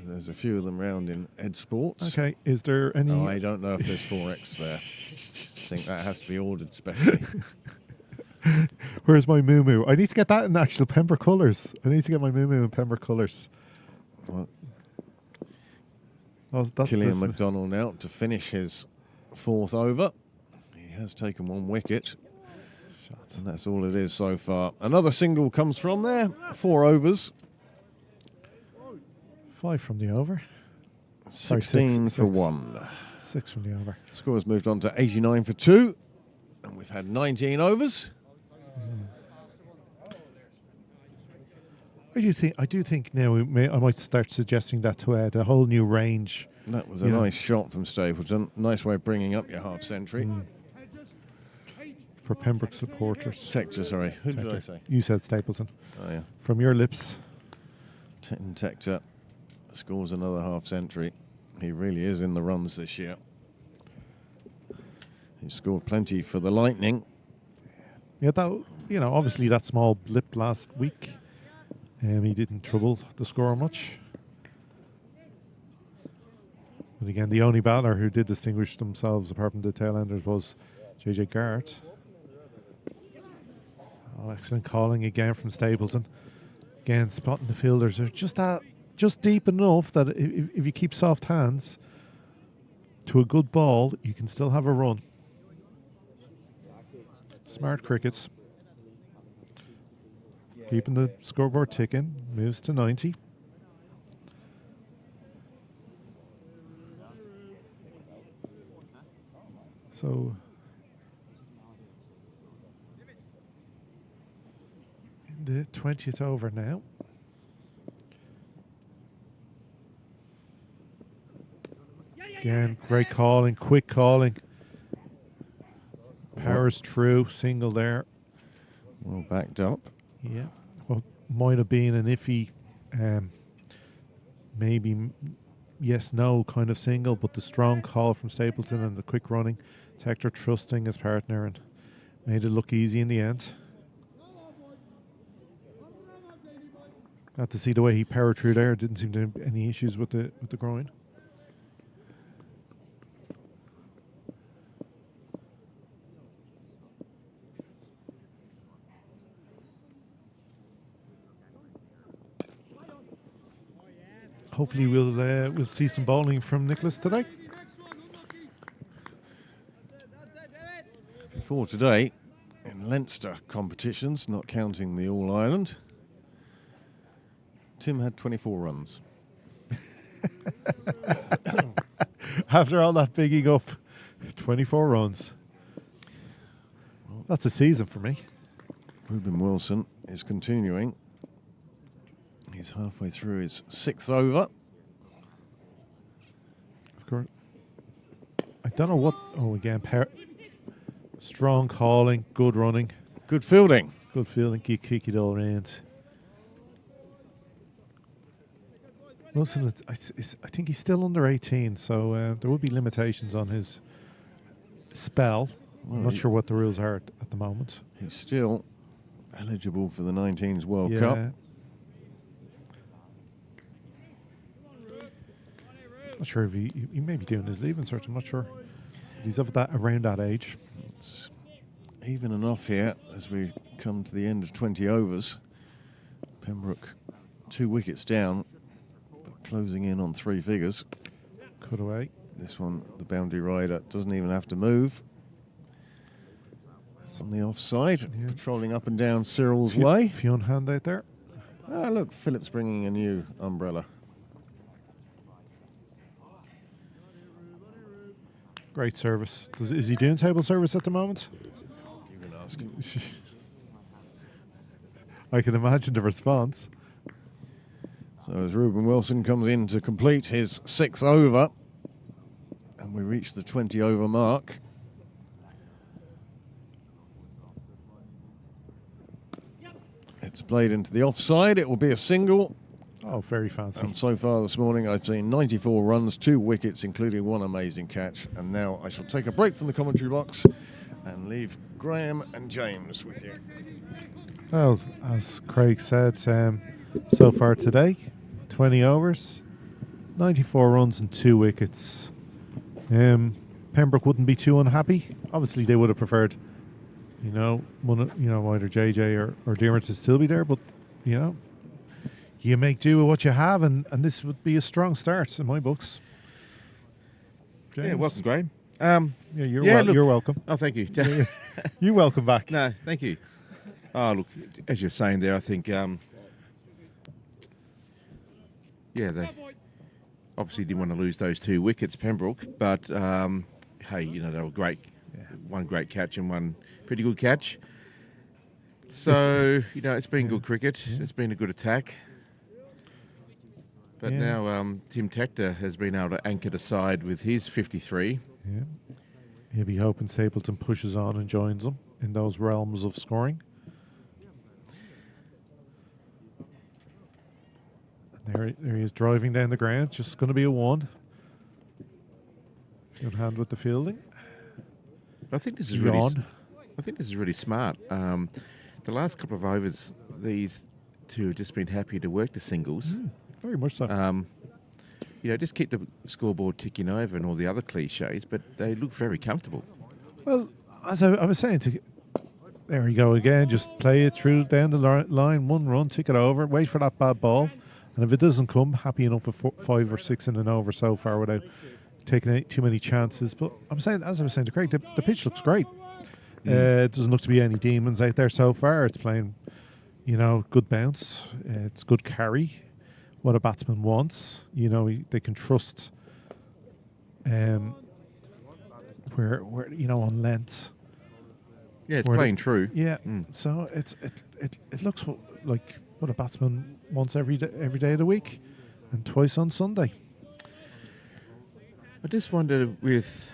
there's a few of them round in Ed Sports. Okay, is there any... No, I don't know if there's 4X there. I think that has to be ordered specially. Where's my moo? I need to get that in actual Pembroke colours. I need to get my moo in Pembroke colours. Well, Oh, that's Killian this- McDonald now to finish his fourth over. He has taken one wicket, and that's all it is so far. Another single comes from there. 4 overs. 5 from the over. Sorry, 16 six. for 1. 6 from the over. Score has moved on to 89 for 2, and we've had 19 overs. I do think now I might start suggesting that to Ed, a whole new range. That was a Yeah. nice shot from Stapleton. Nice way of bringing up your half century. For Pembroke supporters. Tector, sorry. Who did I say? You said Stapleton. Oh, yeah. From your lips. Tector scores another half century. He really is in the runs this year. He scored plenty for the Lightning. Yeah, that, obviously that small blip last week, he didn't trouble the score much. But again, the only batter who did distinguish themselves, apart from the tailenders, was JJ Garrett. Oh, excellent calling again from Stapleton. Again, spotting the fielders. They're just deep enough that if you keep soft hands to a good ball, you can still have a run. Smart crickets. Keeping the scoreboard ticking. Moves to 90. So in the 20th over now. Again, great calling, quick calling. Powers through, single there. Well backed up. Yeah. Well, might have been an iffy, maybe yes, no kind of single, but the strong call from Stapleton and the quick running. Tector trusting his partner and made it look easy in the end. Glad to see the way he powered through there. Didn't seem to have any issues with the groin. Hopefully we'll see some bowling from Nicholas today. For today, in Leinster competitions, not counting the All Ireland. Tim had 24 runs. After all that bigging up, 24 runs. That's a season for me. Ruben Wilson is continuing. He's halfway through his 6th over. Of course. I don't know what. Oh, again, strong calling, good running, Good fielding. good feeling, kick it all around. Wilson, I think he's still under 18, so there will be limitations on his spell. I'm not sure what the rules are at the moment. He's still eligible for the 19s World Yeah. Cup. Not sure if he may be doing his leaving cert. I'm not sure. He's of that around that age. It's even enough here as we come to the end of 20 overs. Pembroke 2 wickets down, but closing in on 3 figures. Cut away. This one, the boundary rider, doesn't even have to move. It's on the offside, patrolling up and down Cyril's way. Fionn hand out there. Ah, look, Philip's bringing a new umbrella. Great service. Is he doing table service at the moment? You can ask him. I can imagine the response. So as Ruben Wilson comes in to complete his 6th over, and we reach the 20 over mark. It's played into the offside. It will be a single. Oh, very fancy. And so far this morning, I've seen 94 runs, 2 wickets, including 1 amazing catch. And now I shall take a break from the commentary box and leave Graham and James with you. Well, as Craig said, so far today, 20 overs, 94 runs and 2 wickets. Pembroke wouldn't be too unhappy. Obviously, they would have preferred, either JJ or Dermot to still be there, but you make do with what you have, and this would be a strong start in my books. James? Yeah, welcome, Graham. You're welcome. Oh, thank you. You're welcome back. No, thank you. Oh, look, as you're saying there, I think, they obviously didn't want to lose those 2 wickets, Pembroke, but, hey, they were great. Yeah. One great catch and one pretty good catch. So, it's been good cricket. Yeah. It's been a good attack. But now Tim Tector has been able to anchor the side with his 53. Yeah. He'll be hoping Stapleton pushes on and joins them in those realms of scoring. And there he is driving down the ground. Just going to be a 1. Good hand with the fielding. I think this is really smart. The last couple of overs, these 2 have just been happy to work the singles. Very much so. Just keep the scoreboard ticking over and all the other cliches, but they look very comfortable. Well, as I was saying, there we go again. Just play it through down the line, 1 run, tick it over, wait for that bad ball, and if it doesn't come, happy enough with 5 or 6 in an over so far without taking too many chances. But as I was saying to Craig, the pitch looks great. It doesn't look to be any demons out there so far. It's playing, good bounce. It's good carry. What a batsman wants, they can trust. Where on length. Yeah, it's playing true. Yeah, so it looks like what a batsman wants every day of the week, and twice on Sunday. I just wonder with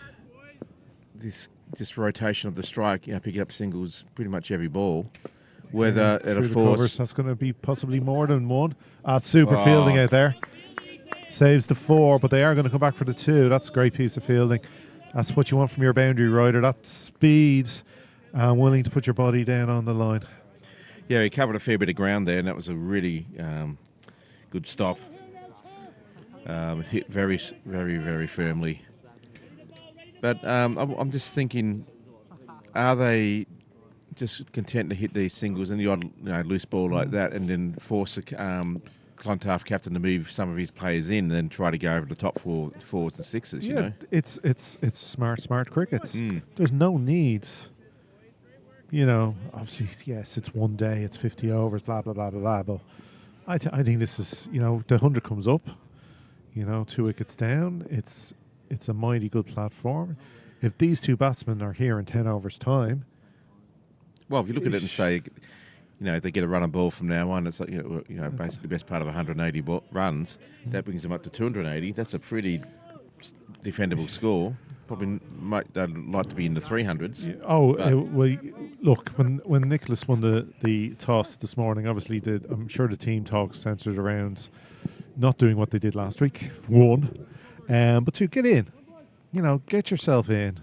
this rotation of the strike, picking up singles pretty much every ball, whether at a force that's going to be possibly more than 1. Super fielding out there. Saves the 4, but they are going to come back for the 2. That's a great piece of fielding. That's what you want from your boundary rider. That speed and willing to put your body down on the line. Yeah, he covered a fair bit of ground there, and that was a really good stop. It hit very, very, very firmly. But I'm just thinking, are they just content to hit these singles and the odd loose ball like that, and then force a Clontarf captain to move some of his players in, and then try to go over the top 4s and 6s? It's smart cricket. There's no need You know, obviously, yes, it's one day, it's 50 overs, blah, blah, blah, blah, blah. But I think this is, you know, the 100 comes up, you know, 2 wickets down. It's a mighty good platform. If these two batsmen are here in 10 overs' time, Well, if you look at it and say, you know, if they get a run and ball from now on, it's like, you know basically the best part of 180 runs. That brings them up to 280. That's a pretty defendable score. Probably might like to be in the 300s. well, look, when Nicholas won the toss this morning, obviously I'm sure the team talk centred around not doing what they did last week. One, but two, get in. You know, get yourself in.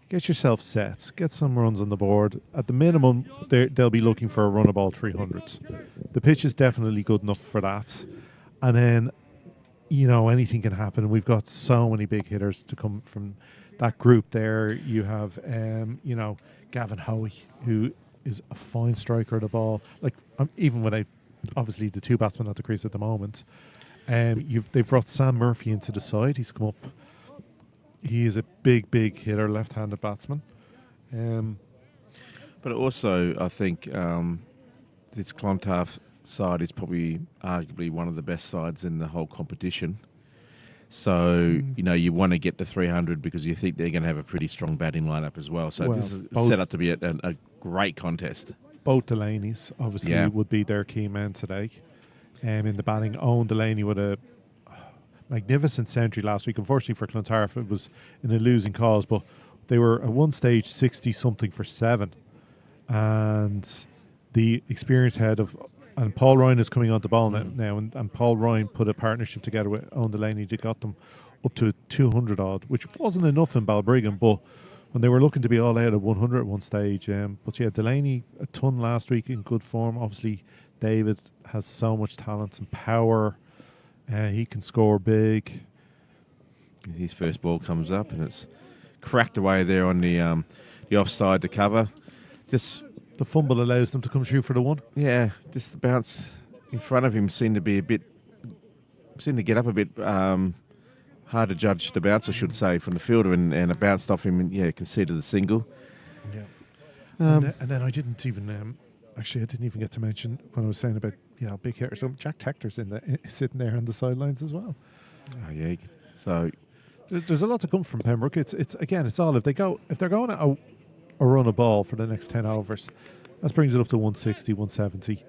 Get yourself set. Get some runs on the board. At the minimum, they'll be looking for a run of all 300s. The pitch is definitely good enough for that. And then, you know, anything can happen. We've got so many big hitters to come from that group there. You have, you know, Gavin Hoey, who is a fine striker of the ball. Like, even without, obviously, the two batsmen at the crease at the moment. They've brought Sam Murphy into the side. He's come up. He is a big, big hitter, left-handed batsman. But also, I think this Clontarf side is probably arguably one of the best sides in the whole competition. So, you know, you want to get to 300 because you think they're going to have a pretty strong batting lineup as well. So this is set up to be a great contest. Both Delaney's, obviously, would be their key men today. In the batting, Owen Delaney with a magnificent century last week. Unfortunately for Clontarf, it was in a losing cause, but they were at one stage 60-something for 7. And the experienced head of... And Paul Ryan is coming on the ball now, and Paul Ryan put a partnership together with Owen Delaney that got them up to 200 odd, which wasn't enough in Balbriggan, but when they were looking to be all out at 100 at one stage. But yeah, Delaney, a ton last week in good form. Obviously, David has so much talent and power. He can score big. His first ball comes up and it's cracked away there on the offside to cover. Just the fumble allows them to come through for the one. Yeah, just the bounce in front of him seemed to get up a bit hard to judge the bounce, I should say, from the fielder, and it bounced off him and conceded the single. Yeah. And then I didn't even actually I didn't even get to mention when I was saying about big hitters. So Jack Tector's sitting there on the sidelines as well. Oh yeah. So there's a lot to come from Pembroke. It's all if they're going at a run of ball for the next 10 overs, that brings it up to 160, 170.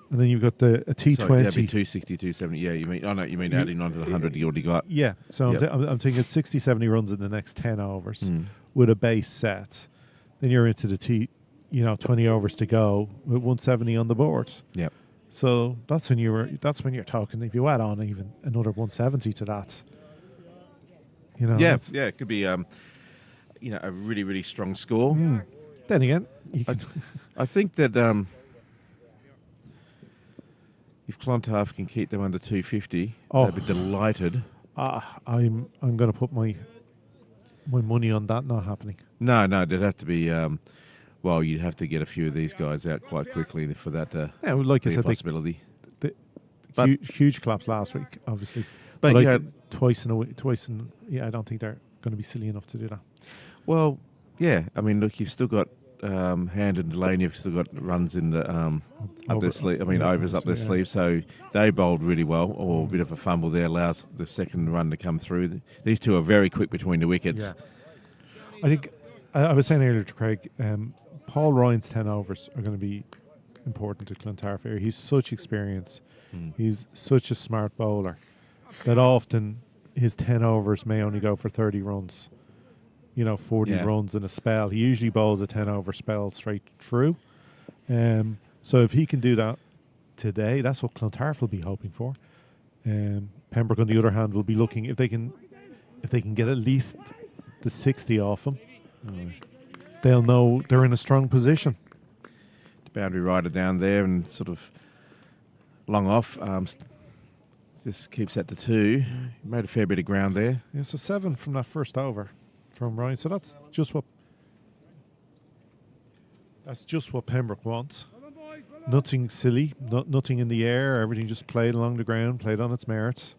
And then you've got a T20. So, yeah, 260, 270. Yeah, you mean adding on to the 100 you already got. Yeah, so I'm thinking 60, 70 runs in the next 10 overs with a base set. Then you're into the 20 overs to go with 170 on the board. Yep. So that's when you're talking. If you add on even another 170 to that, it could be a really, really strong score. Then again, I think that if Clontarf can keep them under 250, they'd be delighted. I'm going to put my money on that not happening. No, there'd have to be. You'd have to get a few of these guys out quite quickly for that to like be I said, a possibility. Huge collapse last week, obviously. But twice in a week, I don't think they're going to be silly enough to do that. Well, yeah. I mean, look, you've still got Hand and Delaney. You've still got runs in the up their sleeve. I mean, overs up their sleeve. So they bowled really well. Or a bit of a fumble there allows the second run to come through. These two are very quick between the wickets. Yeah. I think I was saying earlier to Craig, Paul Ryan's 10 overs are going to be important to Clontarf here. He's such experience. He's such a smart bowler that often his 10 overs may only go for 30 runs. 40 runs in a spell. He usually bowls a 10 over spell straight through. So if he can do that today, that's what Clontarf will be hoping for. Pembroke, on the other hand, will be looking if they can get at least the 60 off him. They'll know they're in a strong position. The boundary rider down there and sort of long off. Just keeps that to 2. He made a fair bit of ground there. Yeah, so 7 from that first over from Ryan. So that's just what Pembroke wants. Nothing silly, nothing in the air. Everything just played along the ground, played on its merits.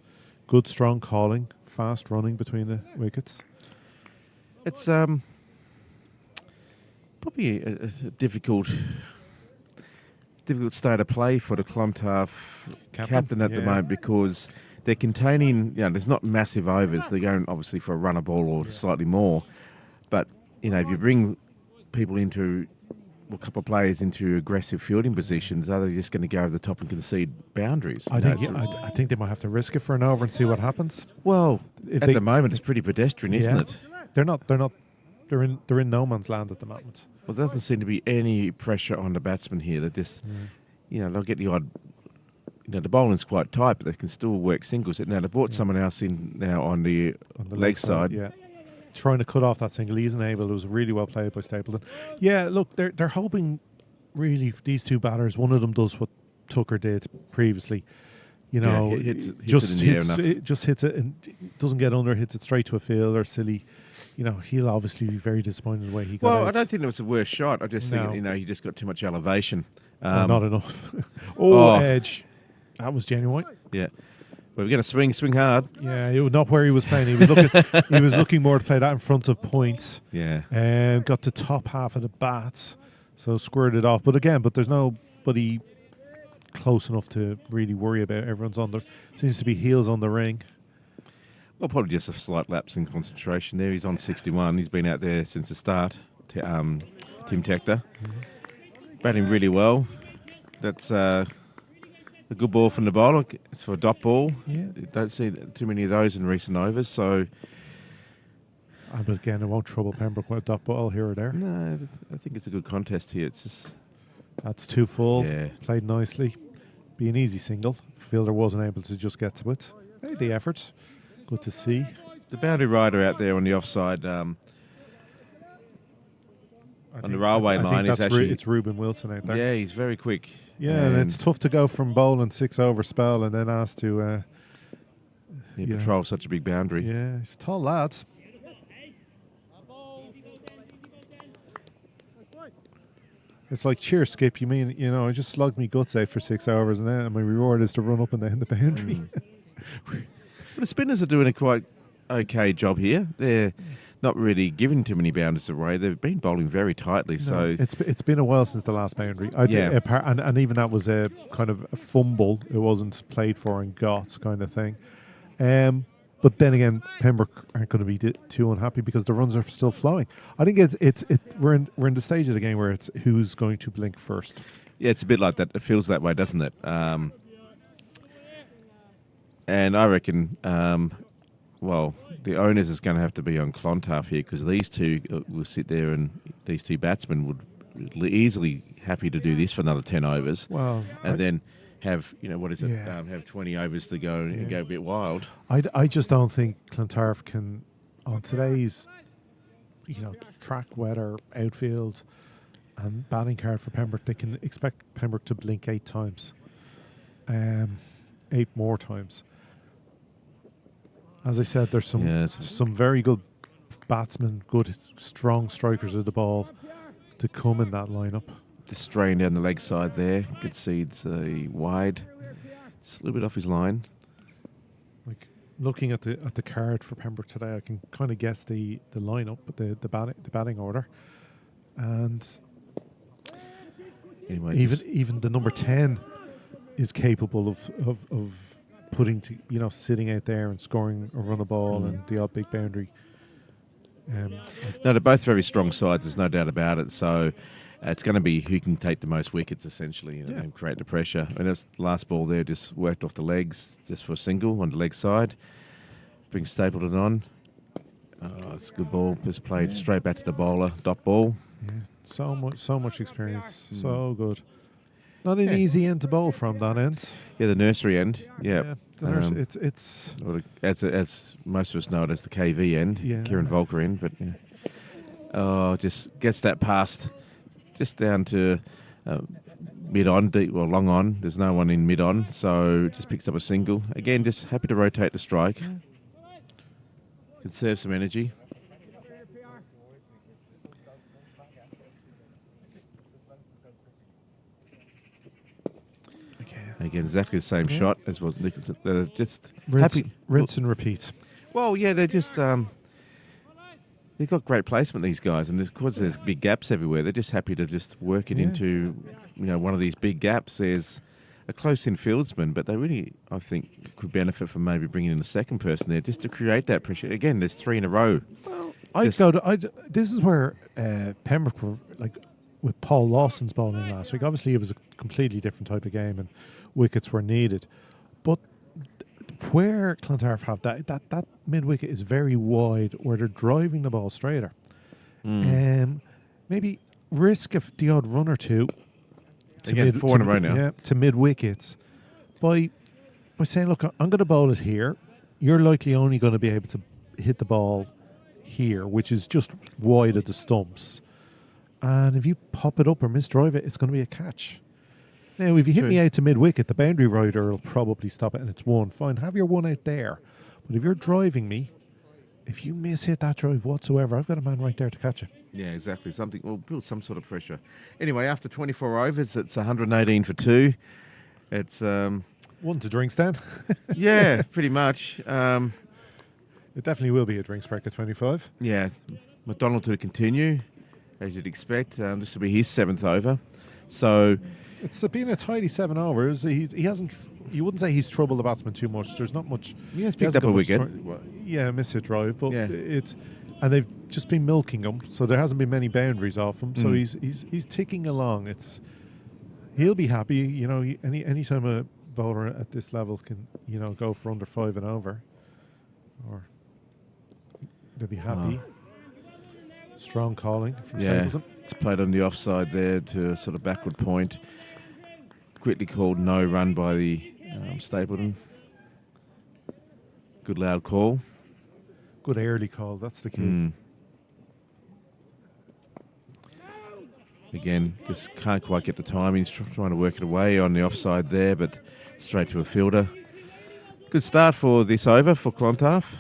Good, strong calling, fast running between the wickets. It's probably a difficult state of play for the Clontarf captain at the moment, because they're containing, there's not massive overs. They're going obviously for a runner ball or slightly more. But, if you bring people into, a couple of players into aggressive fielding positions, are they just going to go over the top and concede boundaries? I think they might have to risk it for an over and see what happens. Well, at the moment it's pretty pedestrian, isn't it? They're in no man's land at the moment. Well, there doesn't seem to be any pressure on the batsmen here. They just, they'll get the odd. The bowling's quite tight, but they can still work singles. Now they've brought someone else in now on the leg side. Yeah, trying to cut off that single. He isn't able. It was really well played by Stapleton. Yeah, look, they're hoping really these two batters. One of them does what Tucker did previously. Hits it in the air enough. It just hits it and doesn't get under. Hits it straight to a field or silly. He'll obviously be very disappointed in the way he got Well, out. I don't think it was the worst shot. I just think, he just got too much elevation. Not enough. Edge. That was genuine. Yeah. Well, we're going to swing hard. Yeah, not where he was playing. He was looking. He was looking more to play that in front of points. Yeah. And got the top half of the bats, so squirted off. But there's nobody close enough to really worry about. Everyone's seems to be heels on the ring. Well, probably just a slight lapse in concentration there. He's on 61. He's been out there since the start. Tim Tector. Batting really well. That's a good ball from the bowler. It's for a dot ball. Yeah. Don't see too many of those in recent overs. So, but again, it won't trouble Pembroke with a dot ball here or there. No, I think it's a good contest here. It's just that's too full. Yeah. Played nicely. Be an easy single. Fielder wasn't able to just get to it. Made the effort. Good to see. The boundary rider out there on the offside on the railway line is actually... It's Reuben Wilson out there. Yeah, he's very quick. Yeah, and it's tough to go from bowling 6 over spell and then ask to... patrol such a big boundary. Yeah, he's a tall lad. It's like, cheers, Skip. You mean, I just slugged me guts out for 6 hours and then my reward is to run up and down the boundary. But the spinners are doing a quite okay job here. They're not really giving too many boundaries away. They've been bowling very tightly. No, So it's been a while since the last boundary. And even that was a kind of a fumble. It wasn't played for and got kind of thing. But then again, Pembroke aren't going to be too unhappy because the runs are still flowing. I think we're in the stage of the game where it's who's going to blink first. Yeah, it's a bit like that. It feels that way, doesn't it? And I reckon, the onus is going to have to be on Clontarf here, because these two will sit there and these two batsmen would easily happy to do this for another 10 overs. Well, then have, have 20 overs to go and go a bit wild. I just don't think Clontarf can, on today's, track, weather, outfield, and batting card for Pembroke, they can expect Pembroke to blink 8 times. 8 more times. As I said, there's some very good batsmen, good strong strikers of the ball to come in that lineup. Just straying down the leg side there, concedes a wide, just a little bit off his line. Like looking at the card for Pembroke today, I can kind of guess the lineup, the batting order, and anyway, even the number 10 is capable of putting to sitting out there and scoring a run of ball and the odd big boundary. No, they're both very strong sides. There's no doubt about it. So it's going to be who can take the most wickets, essentially, and create the pressure. And the last ball there just worked off the legs, just for a single on the leg side. Brings Stapleton on. Oh, it's a good ball. Just played straight back to the bowler. Dot ball. Yeah, so much experience. So good. Not an easy end to bowl from that end. Yeah, the nursery end. Yeah, it's as most of us know it as the KV end, Kieran Volker end. But just gets that past, just down to mid on, long on. There's no one in mid on, so just picks up a single. Again, just happy to rotate the strike. Conserve some energy. Again, exactly the same shot as was Nicholson. Just rinse and repeat. Well, yeah, they're just they've got great placement, these guys, and because there's big gaps everywhere, they're just happy to just work it into, one of these big gaps. There's a close-in fieldsman, but they really, I think, could benefit from maybe bringing in a second person there just to create that pressure. Again, there's 3 in a row. Well, this is where Pembroke were, with Paul Lawson's bowling last week. Obviously, it was a completely different type of game, and wickets were needed. But where Clontarf have that mid wicket is very wide, where they're driving the ball straighter. Maybe risk the odd run or two. Again, 4 in a row now. Yeah, to mid wickets by saying, look, I'm going to bowl it here. You're likely only going to be able to hit the ball here, which is just wide of the stumps. And if you pop it up or misdrive it, it's going to be a catch. Now, if you hit me out to mid-wicket, the boundary rider will probably stop it and it's 1. Fine, have your 1 out there. But if you're driving me, if you miss-hit that drive whatsoever, I've got a man right there to catch it. Yeah, exactly. We'll build some sort of pressure. Anyway, after 24 overs, it's 118 for 2. It's... 1 to drinks then. Yeah, pretty much. It definitely will be a drinks break at 25. Yeah, McDonald to continue, as you'd expect. This will be his 7th over. So... It's been a tidy 7 overs. He hasn't... You wouldn't say he's troubled the batsman too much. There's not much... He has picked up a wicket. Miss-hit drive, but yeah. And they've just been milking him, so there hasn't been many boundaries off him. So he's ticking along. He'll be happy. Any time a bowler at this level can go for under 5 and over, or they'll be happy. Strong calling from Stapleton. It's played on the offside there to a sort of backward point. Quickly called no run by the Stapleton. Good loud call. Good early call, that's the key. Again, just can't quite get the timing. He's trying to work it away on the offside there, but straight to a fielder. Good start for this over for Clontarf.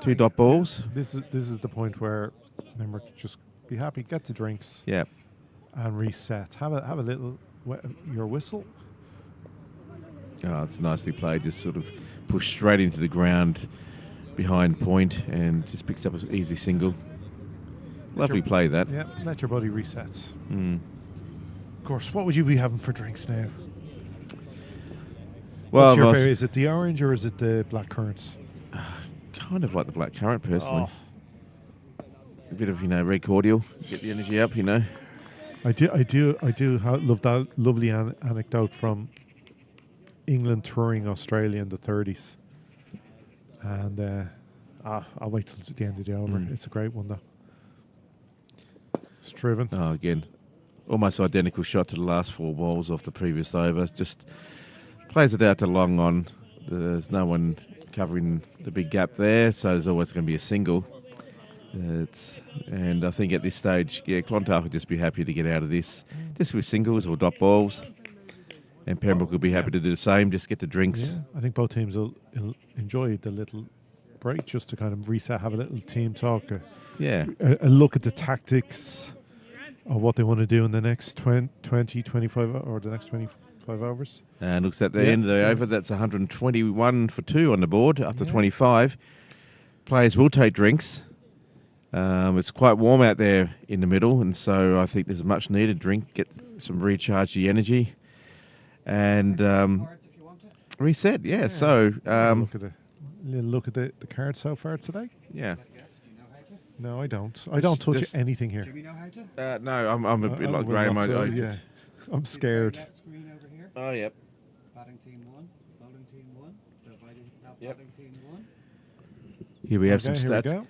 2 dot balls. This is the point where Pembroke just be happy, get the drinks, and reset. Have a little your whistle. Oh, it's nicely played. Just sort of pushed straight into the ground behind point and just picks up an easy single. Lovely play that. Yeah, let your body reset. Of course, what would you be having for drinks now? Well, what's your favorite? Is it the orange or is it the black currants? Kind of like the black currant, personally. A bit of, red cordial, get the energy up, I do love that lovely anecdote from England touring Australia in the 30s. And I'll wait till the end of the over. It's a great one, though. Striven. Oh, again, almost identical shot to the last 4 balls off the previous over. Just plays it out to long on. There's no one covering the big gap there, so there's always going to be a single. And I think at this stage, Clontarf would just be happy to get out of this, just with singles or dot balls. And Pembroke will be happy to do the same, just get the drinks. Yeah, I think both teams will enjoy the little break just to kind of reset, have a little team talk. A look at the tactics of what they want to do in the next 20, 25 or the next 25 overs. And looks at the end of the over, that's 121 for 2 on the board after 25. Players will take drinks. It's quite warm out there in the middle, and so I think there's a much needed drink, get some recharge the energy. And reset, so... look at the card so far today. Yeah. No, I don't. I don't touch anything here. Do we know how to? No, I'm a bit like Graham. I'm scared. Oh, yep. Batting team 1, bowling team 1. So if I didn't have batting team 1. Here we have some stats. Here we go.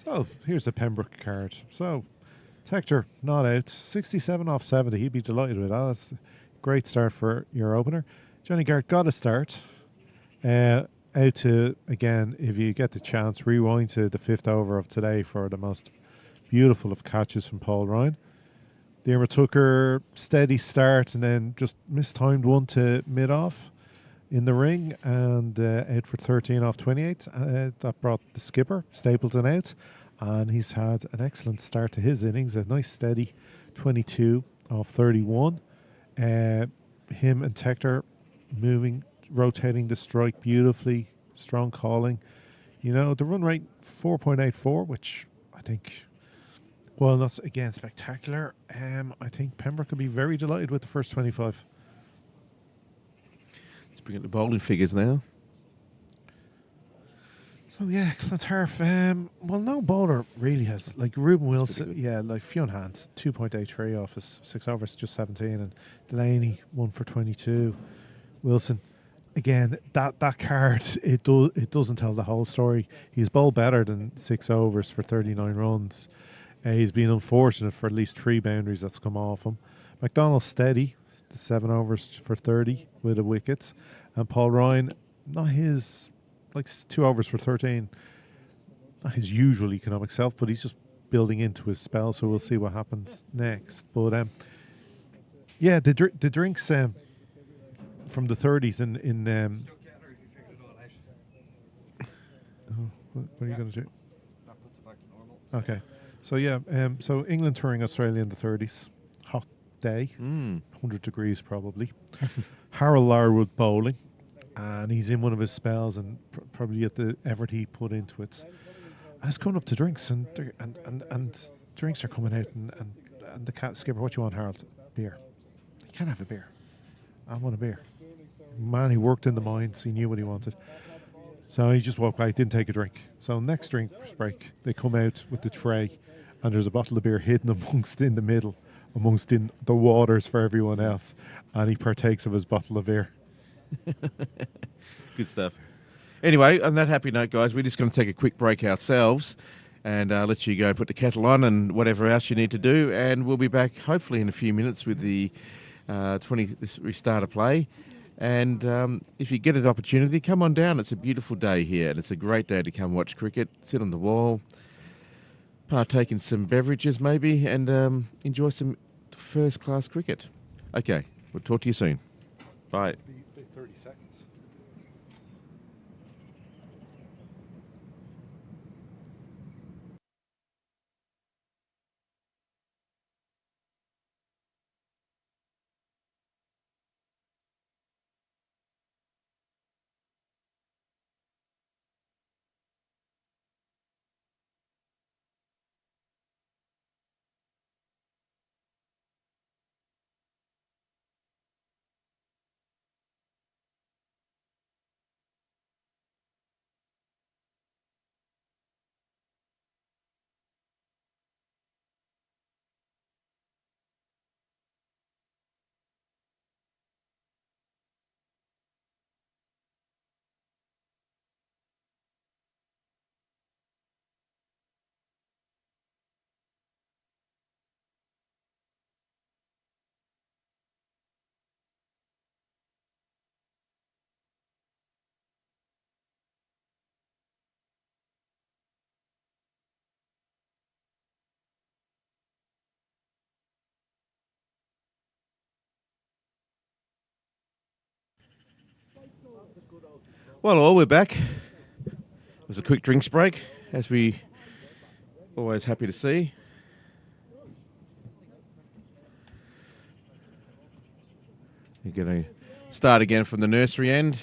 So, here's the Pembroke card. So, Tector, not out. 67 off 70. He'd be delighted with that. That's a great start for your opener. Johnny Garrett got a start. Out to, again, if you get the chance, rewind to the 5th over of today for the most beautiful of catches from Paul Ryan. Dermot Tucker, steady start and then just mistimed one to mid-off in the ring and out for 13 off 28. That brought the skipper, Stapleton, out. And he's had an excellent start to his innings, a nice steady 22 off 31. Him and Tector moving, rotating the strike beautifully, strong calling. The run rate 4.84, which think, well, not again spectacular. I think Pembroke could be very delighted with the first 25. Let's bring up the bowling figures now. So yeah, Clontarf. Well, no bowler really has like Ruben Wilson. Yeah, like Fionn Hans, 2.83 off his 6 overs, just 17, and Delaney 1 for 22. Wilson, again, that card it doesn't tell the whole story. He's bowled better than 6 overs for 39 runs. He's been unfortunate for at least 3 boundaries that's come off him. McDonald steady, the 7 overs for 30 with the wickets, and Paul Ryan, not his. Like 2 overs for 13, not his usual economic self, but he's just building into his spell. So we'll see what happens next. But yeah, the drinks from the 30s in what are you going to do? That puts it back to normal. Okay, so yeah, so England touring Australia in the 30s, hot day, 100 degrees probably. Harold Larwood bowling. And he's in one of his spells, and probably at the effort he put into it. And it's coming up to drinks, and drinks are coming out, and the cat skipper, what you want, Harold? Beer. You can't have a beer. I want a beer. Man, he worked in the mines. He knew what he wanted. So he just walked by, didn't take a drink. So next drink break, they come out with the tray, and there's a bottle of beer hidden in the middle, amongst the waters for everyone else, and he partakes of his bottle of beer. Good stuff. Anyway, on that happy note, guys, we're just going to take a quick break ourselves and let you go put the kettle on and whatever else you need to do. And we'll be back hopefully in a few minutes with the this restart of play. And if you get an opportunity, come on down. It's a beautiful day here, and it's a great day to come watch cricket, sit on the wall, partake in some beverages maybe, and enjoy some first-class cricket. Okay, we'll talk to you soon. Bye. 30 seconds. Well, all we're back. It was a quick drinks break, as we always happy to see. You're going to start again from the nursery end.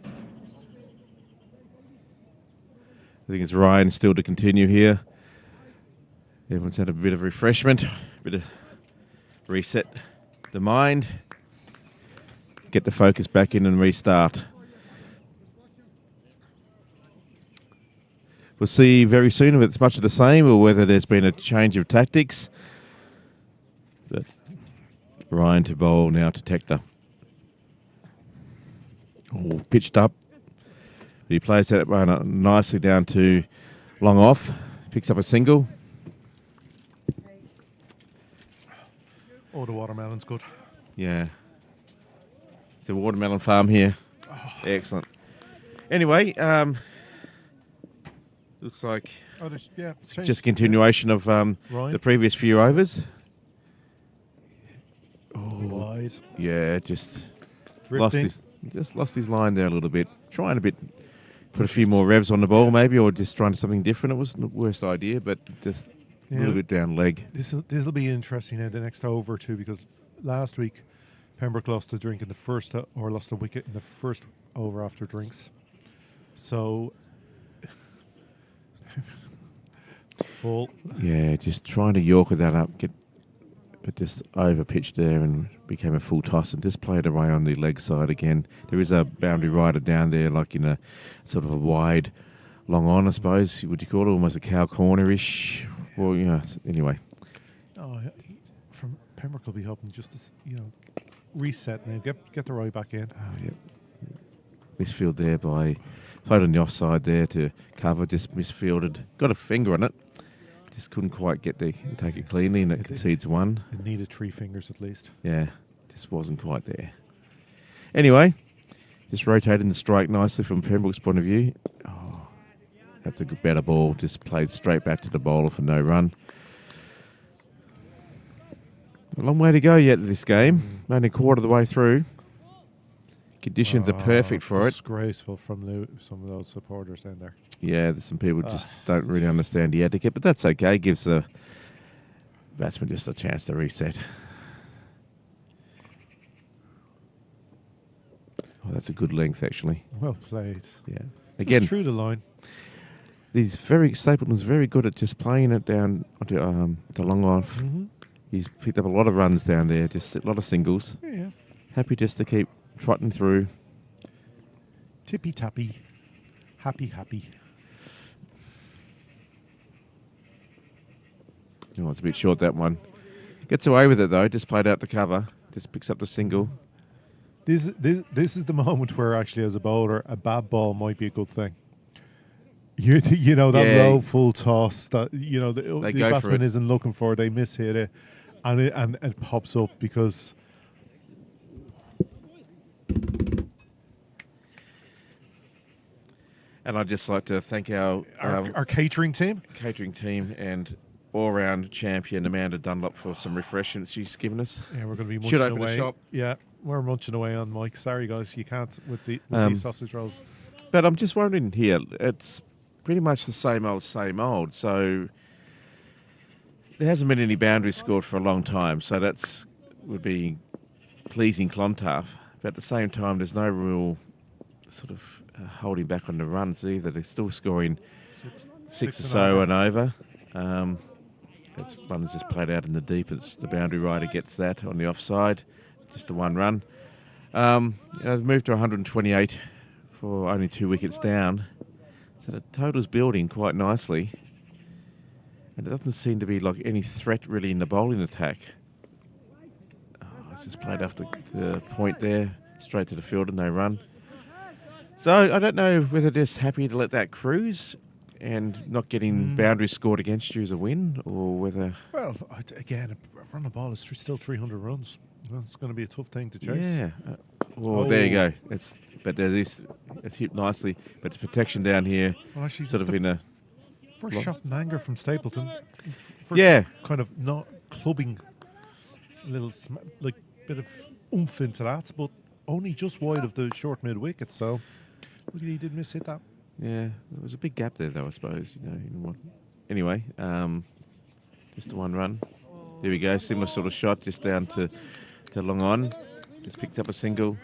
I think it's Ryan still to continue here. Everyone's had a bit of refreshment, a bit of reset the mind, get the focus back in and restart. We'll see very soon if it's much of the same or whether there's been a change of tactics. But Ryan to bowl now to Tector. Oh, pitched up. But he plays that one nicely down to long off. Picks up a single. Oh, the watermelon's good. Yeah. It's a watermelon farm here. Oh. Excellent. Anyway, looks like just a continuation of the previous few overs. Oh, wide. Yeah, just Drifting. lost his line there a little bit. Trying a bit, put a few more revs on the ball maybe, or just trying something different. It wasn't the worst idea, but just a little bit down leg. This will be interesting now, the next over or two, because last week Pembroke lost a drink in the first, or lost a wicket in the first over after drinks. So Full. Yeah, just trying to Yorker that up, but just over pitched there and became a full toss and just played away on the leg side again. There is a boundary rider down there, like in a sort of a wide, long on, I suppose. Would you call it almost a cow corner-ish? Well, anyway. Oh, from Pembroke will be hoping just to reset now, get the right back in. Oh, yeah. Misfield there by played on the offside there to cover, just misfielded. Got a finger on it. Just couldn't quite get there and take it cleanly, and it concedes one. It needed 3 fingers at least. Yeah, just wasn't quite there. Anyway, just rotating the strike nicely from Pembroke's point of view. Oh, that's a good better ball. Just played straight back to the bowler for no run. A long way to go yet this game. Only a quarter of the way through. Conditions are perfect for it. Disgraceful from some of those supporters down there. Yeah, there's some people just don't really understand the etiquette, but that's okay. Gives the batsman just a chance to reset. Oh, that's a good length, actually. Well played. Yeah. Again, just through the line. Stapleton's very good at just playing it down onto the long off. Mm-hmm. He's picked up a lot of runs down there, just a lot of singles. Yeah. Happy just to keep trotting through. Tippy tappy. Happy. Oh, it's a bit short, that one. Gets away with it, though. Just played out the cover. Just picks up the single. This is the moment where actually, as a bowler, a bad ball might be a good thing. You know that low full toss that the batsman isn't looking for. They mishit it, and it pops up because. And I'd just like to thank our catering team, and all-round champion Amanda Dunlop for some refreshments she's given us. Yeah, we're going to be munching Should open away. a shop. Yeah, we're munching away on Mike. Sorry, guys, you can't with these sausage rolls. But I'm just wondering here, it's pretty much the same old. So there hasn't been any boundaries scored for a long time. So would be pleasing Clontarf. But at the same time, there's no real sort of holding back on the runs either. They're still scoring six or so and over. That's one that's just played out in the deep. The boundary rider gets that on the offside. Just the one run. They've moved to 128 for only 2 wickets down. So the total's building quite nicely. And it doesn't seem to be like any threat really in the bowling attack. It's just played off the point there, straight to the field and no run. So I don't know whether they're just happy to let that cruise and not getting boundaries scored against you as a win, or whether... Well, again, a run of ball is still 300 runs. That's going to be a tough thing to chase. Yeah. There you go. It's hit nicely, but the protection down here, well, actually, sort of in a... First shot in anger from Stapleton. Kind of not clubbing a little bit of oomph into that, but only just wide of the short mid wicket, so he did miss hit that. Yeah, there was a big gap there, though, I suppose. Anyway, just the one run. There we go. Similar sort of shot, just down to long on. Just picked up a single.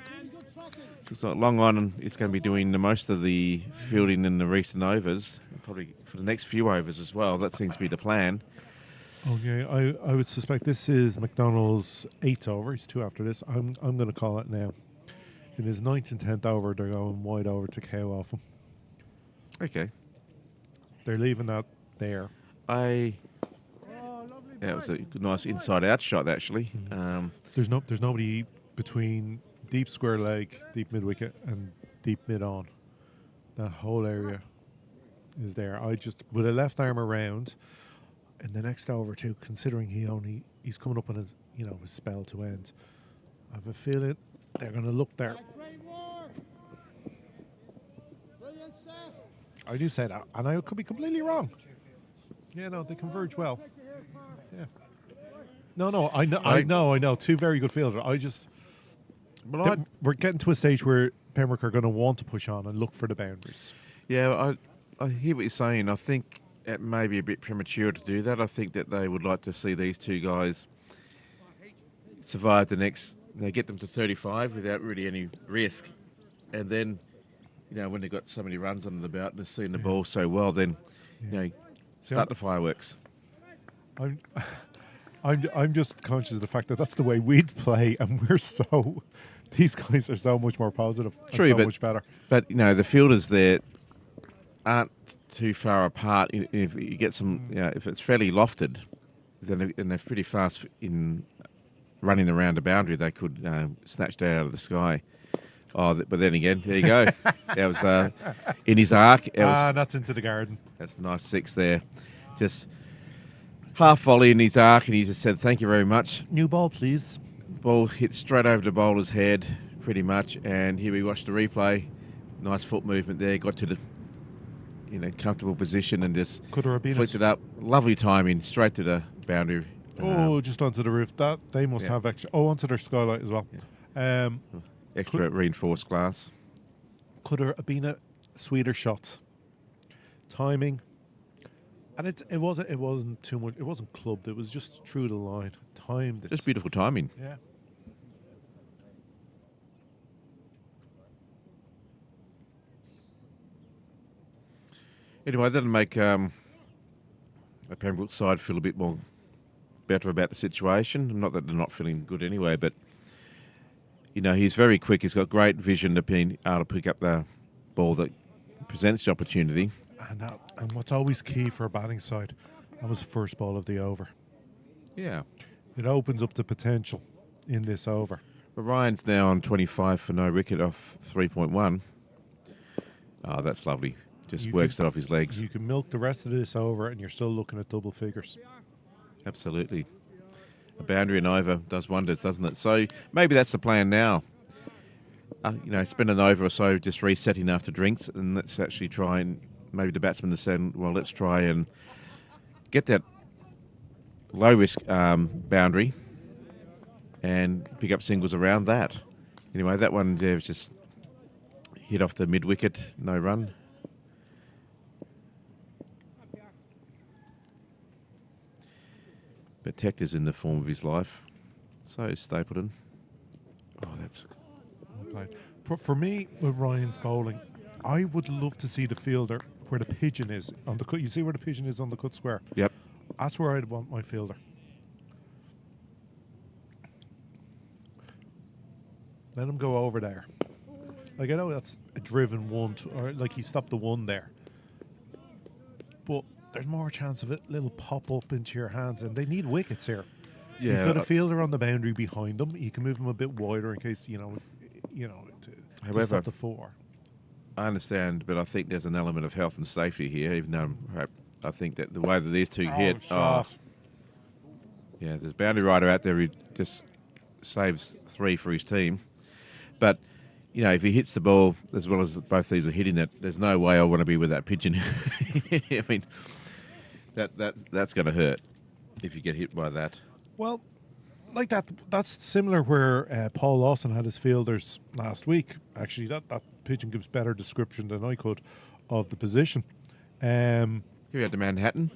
Looks like long on is going to be doing the most of the fielding in the recent overs, probably for the next few overs as well. That seems to be the plan. Okay, I would suspect this is McDonald's 8th over. He's 2 after this. I'm going to call it now. In his 9th and 10th over, they're going wide over to KO off him. Okay. They're leaving that there. It was a nice inside-out shot, actually. There's nobody between deep square leg, deep mid-wicket, and deep mid-on. That whole area is there. I just, with a left arm around, in the next over too, considering he's coming up on his spell to end, I have a feeling they're going to look there. I do say that, and I could be completely wrong. Yeah, no, they converge well. Yeah. No, I know. 2 very good fielders. We're getting to a stage where Pembroke are going to want to push on and look for the boundaries. Yeah, I hear what you're saying. I think it may be a bit premature to do that. I think that they would like to see these 2 guys survive the next... They get them to 35 without really any risk. And then, when they've got so many runs under the belt and they've seen the ball so well, then, Start the fireworks. I'm, I'm just conscious of the fact that that's the way we'd play, and these guys are so much more positive, True, and so but- much better. But, the fielders there aren't too far apart. If you get some, if it's fairly lofted, then and they're pretty fast in running around a boundary, they could snatch that out of the sky. Oh, but then again, there you go. That was in his arc. That's into the garden. That's a nice 6 there. Just half volley in his arc, and he just said, "Thank you very much." New ball, please. Ball hit straight over the bowler's head, pretty much. And here we watch the replay. Nice foot movement there. Got to the comfortable position and just Could there have been flicked it up. Lovely timing, straight to the boundary. just onto the roof. That they must have extra. Oh, onto their skylight as well. Extra reinforced glass. Could there have been a sweeter shot? Timing, and it wasn't too much. It wasn't clubbed. It was just through the line. Timed. Just beautiful timing. Yeah. Anyway, that'll make the Pembroke side feel a bit more better about the situation. Not that they're not feeling good anyway, but he's very quick. He's got great vision to be able to pick up the ball that presents the opportunity. And what's always key for a batting side, that was the first ball of the over. Yeah. It opens up the potential in this over. But Ryan's now on 25 for no wicket off 3.1. Oh, that's lovely. Just works it off his legs. You can milk the rest of this over and you're still looking at double figures. Absolutely. A boundary and over does wonders, doesn't it? So maybe that's the plan now. Spend an over or so just resetting after drinks, and let's actually try and maybe the batsman has said, well, let's try and get that low-risk boundary and pick up singles around that. Anyway, that one there was just hit off the mid-wicket, no run. But Tector's in the form of his life. So is Stapleton. Oh, that's... Well played. For me, with Ryan's bowling, I would love to see the fielder where the pigeon is on the cut. You see where the pigeon is on the cut square? Yep. That's where I'd want my fielder. Let him go over there. Like, I know that's a driven one, or like he stopped the one there. But there's more chance of it little pop up into your hands, and they need wickets here. Yeah. You've got a fielder on the boundary behind them. You can move them a bit wider in case, to However, stop the 4. I understand, but I think there's an element of health and safety here, even though I think that the way that these two hit... shot. Yeah, there's a boundary rider out there who just saves 3 for his team. But, if he hits the ball as well as both these are hitting it, there's no way I want to be with that pigeon. I mean, that's going to hurt if you get hit by that. Well, like that's similar where Paul Lawson had his fielders last week. Actually, that pigeon gives better description than I could of the position. Here we had the Manhattan.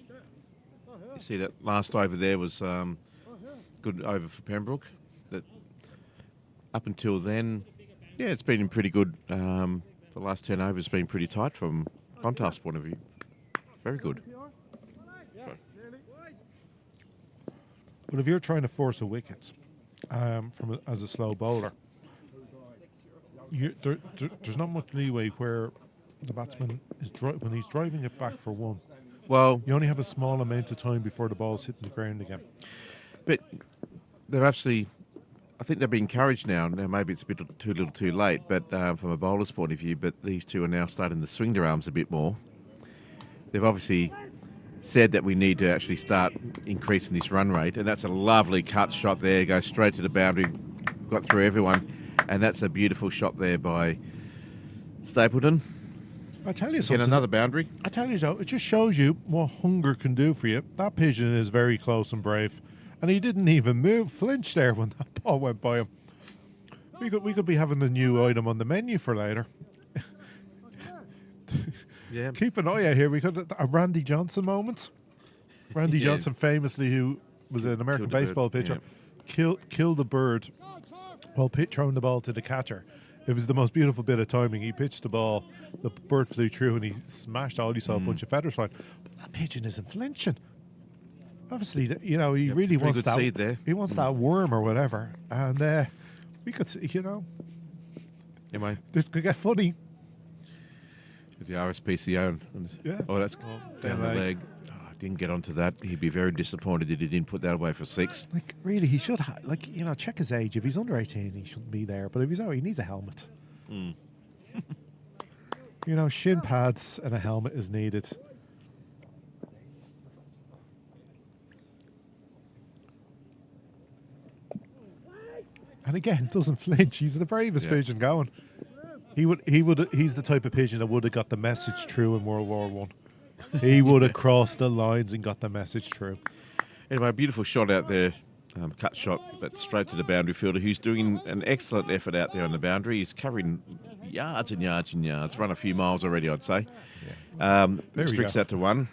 You see that last over there was good over for Pembroke. That up until then, yeah, it's been pretty good. The last 10 overs has been pretty tight from Clontarf's point of view. Very good. But if you're trying to force a wicket as a slow bowler, there's not much leeway where the batsman is when he's driving it back for 1. Well, You only have a small amount of time before the ball's hitting the ground again. but they've actually, I think they've been encouraged now. Now maybe it's a bit too little too late, but from a bowler's point of view, but these two are now starting to swing their arms a bit more. They've obviously said that we need to actually start increasing this run rate, and that's a lovely cut shot there. Goes straight to the boundary, got through everyone, and that's a beautiful shot there by Stapleton. I tell you Get something. another boundary. I tell you so. It just shows you what hunger can do for you. That pigeon is very close and brave, and he didn't even flinch there when that ball went by him. We could be having a new item on the menu for later. Yeah. Keep an eye out here. We could a Randy Johnson moment. Randy Yeah. Johnson, famously, who was an American Killed the baseball bird, pitcher, killed the bird while throwing the ball to the catcher. It was the most beautiful bit of timing. He pitched the ball, the bird flew through, and he smashed all. You saw a bunch of feathers flying. that pigeon isn't flinching. Obviously, he really pretty wants good that. seed there. He wants that worm or whatever, and we could see, Anyway, this could get funny. the RSPCO. Yeah. Oh, that's down the leg. Oh, didn't get onto that. He'd be very disappointed that he didn't put that away for 6. Like, really, he should check his age. If he's under 18, he shouldn't be there. But if he's over, he needs a helmet. Shin pads and a helmet is needed. And again, doesn't flinch. He's the bravest pigeon going. He's the type of pigeon that would have got the message through in World War One. He would have crossed the lines and got the message through. Anyway, a beautiful shot out there, cut shot, but straight to the boundary fielder, who's doing an excellent effort out there on the boundary. He's covering yards and yards and yards. Run a few miles already, I'd say. Restricts that to 1.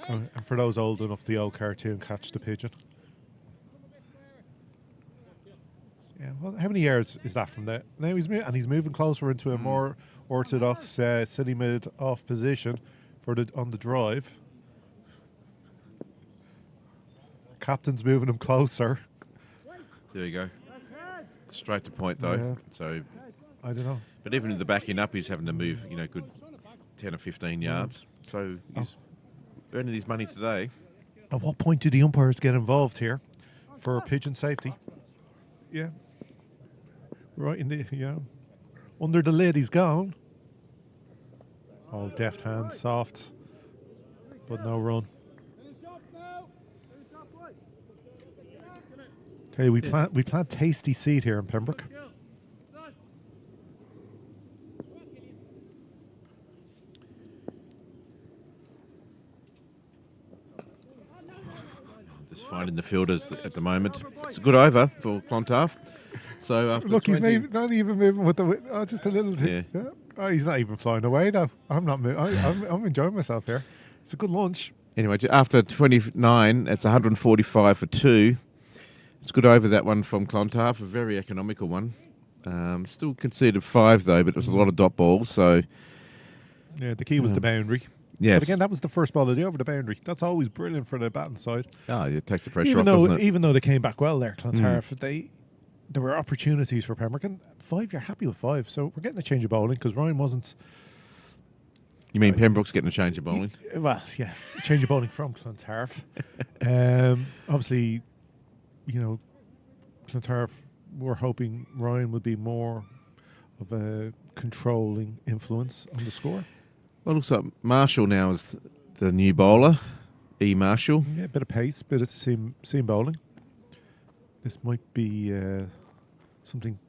And for those old enough, the old cartoon Catch the Pigeon. Yeah, well, how many yards is that from there? Now he's moving closer into a more orthodox city mid off position on the drive. Captain's moving him closer. There you go. Straight to point though. Yeah. So I don't know. But even in the backing up, he's having to move, good 10 or 15 yards. So he's earning his money today. At what point do the umpires get involved here for pigeon safety? Yeah. Right in the, under the lid he's gone. All deft hands, soft, but no run. Okay, we plant tasty seed here in Pembroke. Just finding the fielders at the moment. It's a good over for Clontarf. So after Look, 20, he's not even moving with the just a little bit. Yeah. Oh, he's not even flying away though. I'm not moving. I'm enjoying myself here. It's a good lunch. Anyway, after 29, it's 145 for 2. It's good over that one from Clontarf, a very economical one. Still conceded 5 though, but it was a lot of dot balls. So yeah, the key was the boundary. Yes. But again, that was the first ball of the over the boundary. That's always brilliant for the batting side. Oh, it takes the pressure off, doesn't it? Even though they came back well there, Clontarf, there were opportunities for Pembroke. And 5, you're happy with 5. So we're getting a change of bowling because Ryan wasn't. You mean Pembroke's getting a change of bowling? Well, yeah, change of bowling from Clontarf. Obviously, Clontarf were hoping Ryan would be more of a controlling influence on the score. Well, it looks like Marshall now is the new bowler, E. Marshall. Yeah, bit of pace, bit of seam bowling. This might be something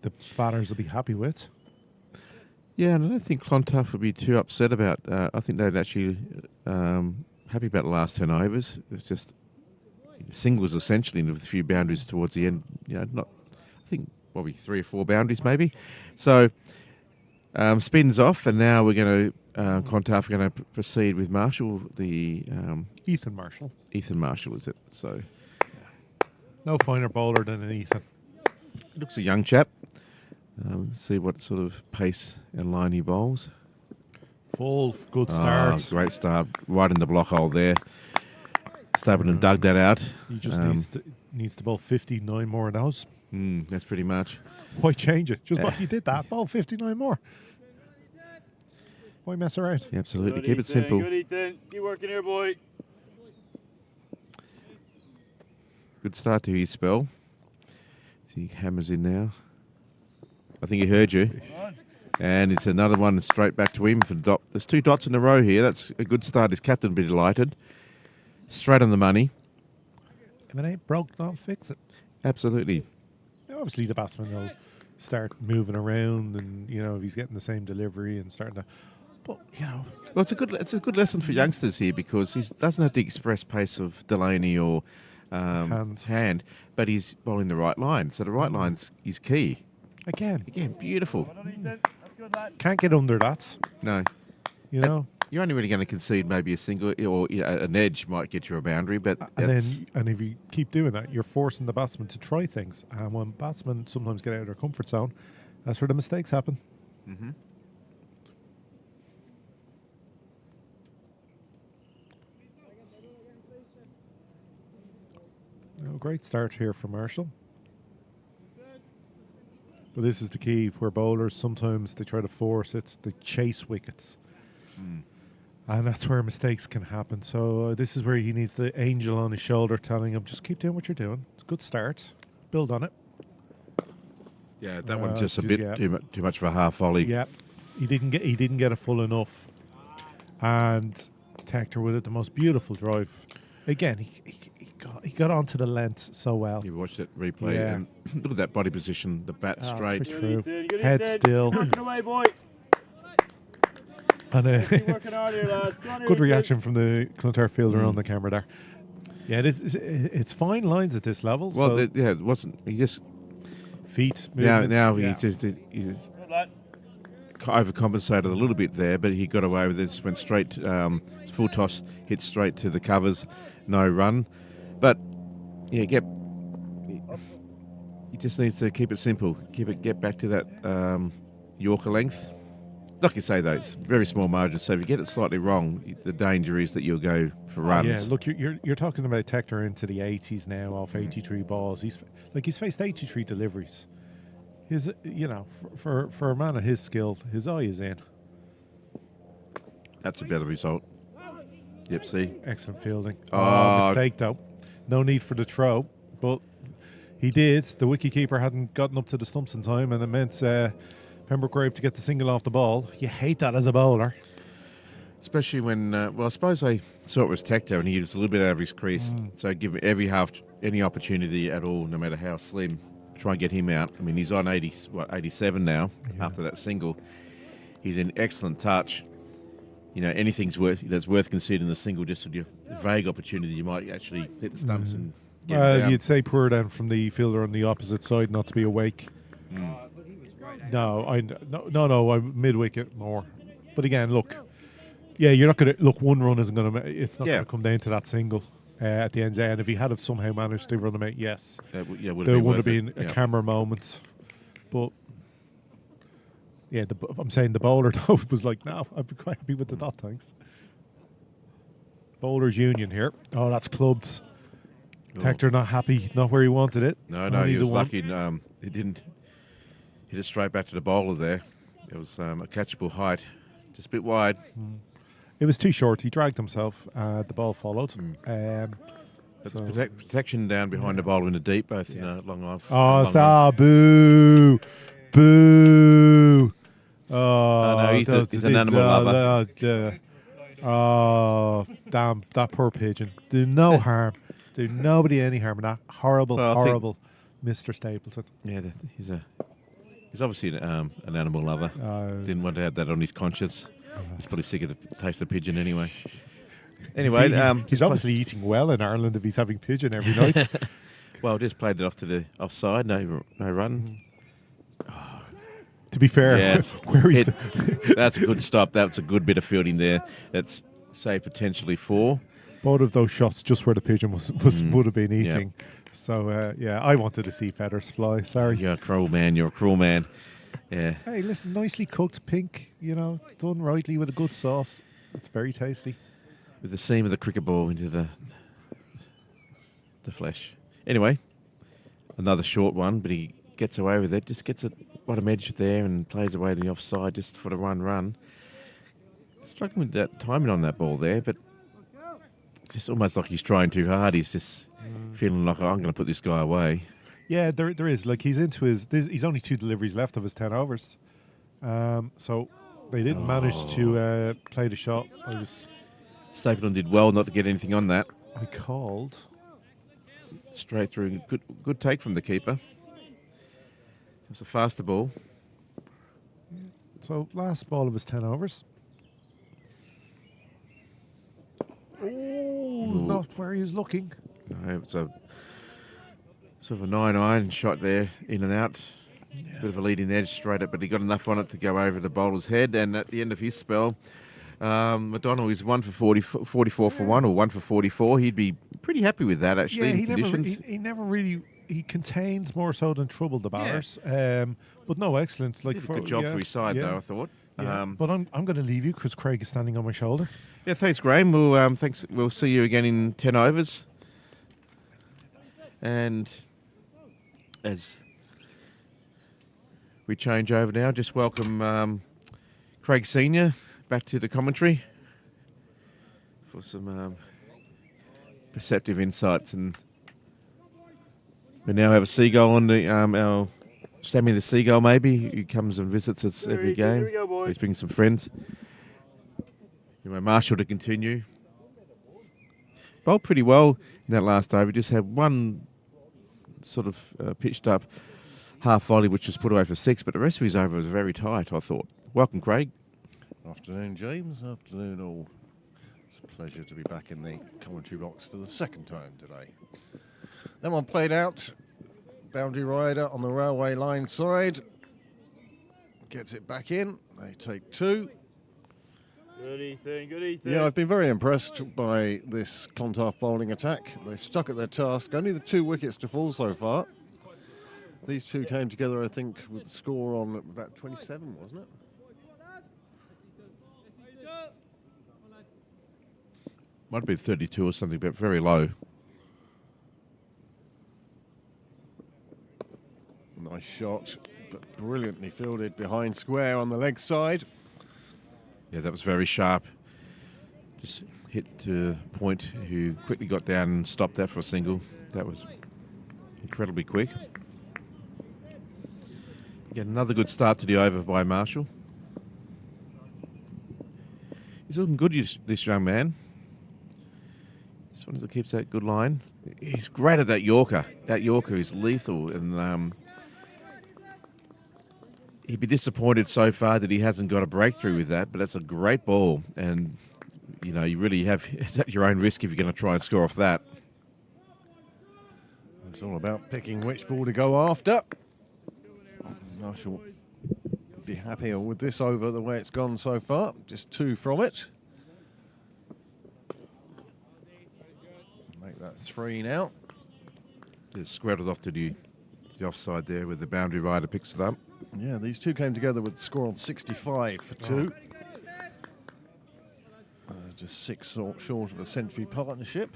the batters will be happy with. Yeah, and I don't think Clontarf would be too upset about. I think they'd actually happy about the last 10 overs. It was just singles essentially, and with a few boundaries towards the end. I think probably 3 or 4 boundaries maybe. So spins off, and now we're going to Clontarf are going to proceed with Marshall. Ethan Marshall. Ethan Marshall is it? So no finer bowler than an Ethan. Looks a young chap. Let's see what sort of pace and line he bowls. Full good start. Great start, right in the block hole there. Stapleton dug that out. He just needs to bowl 59 more of those. That's pretty much. Why change it? Just what you did that. Bowl 59 more. Why mess around? Yeah, absolutely. Keep it simple. Good, Ethan. Keep working here, boy. Good start to his spell. He hammers in now. I think he heard you. And it's another one straight back to him for the dot. There's 2 dots in a row here. That's a good start. His captain will be delighted. Straight on the money. If it ain't broke, don't fix it. Absolutely. Obviously, the batsman will start moving around, and if he's getting the same delivery and starting to. But well, it's a good lesson for youngsters here because he doesn't have the express pace of Delaney or Hand, but he's bowling the right line. So the right line's is key. Again, beautiful. Can't get under that. No. You're only really going to concede maybe a single or an edge might get you a boundary, but and if you keep doing that, you're forcing the batsman to try things. And when batsmen sometimes get out of their comfort zone, that's where the mistakes happen. Mm-hmm. great start here for Marshall. But this is the key where bowlers sometimes they try to force it, they chase wickets. And that's where mistakes can happen. So this is where he needs the angel on his shoulder telling him, just keep doing what you're doing. It's a good start. Build on it. Yeah, that one just a bit too much of a half volley. Yeah, he didn't get it full enough. And Tector with it, the most beautiful drive. Again, he got onto the length so well. You watched that replay and look at that body position, the bat straight. True. Head still. Working away, boy. And Working hard here, lads. Go on here, good kid. reaction from the Clontarf fielder on the camera there. Yeah, it's fine lines at this level. Well, so it wasn't. He just feet now movements. he's Good lad. overcompensated a little bit there, but he got away with it. Just went straight full toss, hit straight to the covers, no run. But yeah, he just needs to keep it simple. Get back to that Yorker length. Like you say though, it's very small margin. So if you get it slightly wrong, the danger is that you'll go for runs. Yeah, look, you're talking about Tector into the 80s now off 83 balls. He's faced 83 deliveries. His for a man of his skill, his eye is in. That's a better result. Yep, see. Excellent fielding. Oh. Mistake though. No need for the throw, but he did. The wicketkeeper hadn't gotten up to the stumps in time, and it meant Pembroke were able to get the single off the ball. You hate that as a bowler. Especially when, I suppose they saw it was Tector and he was a little bit out of his crease. So give him every half any opportunity at all, no matter how slim. Try and get him out. I mean, he's on 87 now after that single. He's in excellent touch. You know, anything's that's worth considering the single, just a vague opportunity. You might actually hit the stumps and get it down. You'd say poor then from the fielder on the opposite side not to be awake. No, I'm mid-wicket more. But again, look, you're not going to look. One run isn't going to. It's not going to come down to that single at the end. And if he had somehow managed to run them out, yes, there would have been a camera moment. But yeah, I'm saying the bowler though was like, no, I'd be quite happy with the dot, thanks. Bowlers union here. Oh, that's clubbed. Tector not happy, not where he wanted it. No, he was lucky. He didn't hit it straight back to the bowler there. It was a catchable height, just a bit wide. It was too short. He dragged himself. The ball followed. Protection down behind the bowler in the deep, both in a long life. Oh, stop. Boo. Boo. Oh, no, he's an animal lover. Oh, damn, that poor pigeon. Do no harm. Do nobody any harm in that. Horrible Mr. Stapleton. Yeah, he's obviously an animal lover. Didn't want to have that on his conscience. He's probably sick of the taste of pigeon anyway. Anyway, he's obviously eating well in Ireland if he's having pigeon every night. Well, just played it off to the offside. No run. To be fair, that's a good stop. That's a good bit of fielding there. That's say potentially 4. Both of those shots just where the pigeon would have been eating. Yeah. So I wanted to see feathers fly. Sorry, you're a cruel man. You're a cruel man. Yeah. Hey, listen, nicely cooked pink. Done rightly with a good sauce. It's very tasty. With the seam of the cricket ball into the flesh. Anyway, another short one, but he gets away with it. Just gets a bottom edge there and plays away to the offside just for the run. Struggling with that timing on that ball there, but it's just almost like he's trying too hard. He's just feeling like, I'm going to put this guy away. Yeah, there is. Like, he's into he's only 2 deliveries left of his 10 overs. So they didn't manage to play the shot. Stapleton did well not to get anything on that. I called. Straight through. Good take from the keeper. It was a faster ball. So last ball of his 10 overs. Not where he was looking. No, it's a sort of a 9-iron shot there, in and out. Bit of a leading edge straight up, but he got enough on it to go over the bowler's head. And at the end of his spell, McDonald is 1 for 44 for 1, or 1 for 44. He'd be pretty happy with that, actually. Yeah, he never really. He contains more so than troubled the batters. But no, excellent. Like, good job for his side, though, I thought. Yeah. But I'm going to leave you because Craig is standing on my shoulder. Yeah, thanks, Graham. We'll see you again in 10 overs. And as we change over now, just welcome Craig Senior back to the commentary for some perceptive insights. And we now have a seagull on the our Sammy the Seagull, maybe, who comes and visits us every game. Here we go, boys. He's bringing some friends. Anyway, Marshall to continue. Bowled pretty well in that last over. Just had one sort of pitched up half volley, which was put away for 6, but the rest of his over was very tight, I thought. Welcome, Craig. Afternoon, James. Afternoon, all. It's a pleasure to be back in the commentary box for the second time today. That one played out. Boundary rider on the railway line side. Gets it back in. They take 2. Good Ethan, good Ethan. Yeah, I've been very impressed by this Clontarf bowling attack. They've stuck at their task. Only the 2 wickets to fall so far. These 2 came together, I think, with the score on about 27, wasn't it? Might have been 32 or something, but very low. Nice shot, but brilliantly fielded behind square on the leg side. Yeah, that was very sharp. Just hit to Point, who quickly got down and stopped that for a single. That was incredibly quick. Get another good start to the over by Marshall. He's looking good, this young man. Just wonders if he keeps that good line. He's great at that Yorker. That Yorker is lethal, and he'd be disappointed so far that he hasn't got a breakthrough with that, but that's a great ball. And, you know, you really have, it's at your own risk if you're going to try and score off that. It's all about picking which ball to go after. I shall be happier with this over the way it's gone so far. Just 2 from it. Make that 3 now. Just squared it off to the offside there where the boundary rider picks it up. Yeah, these 2 came together with the score on 65 for 2. Just 6 short of a century partnership.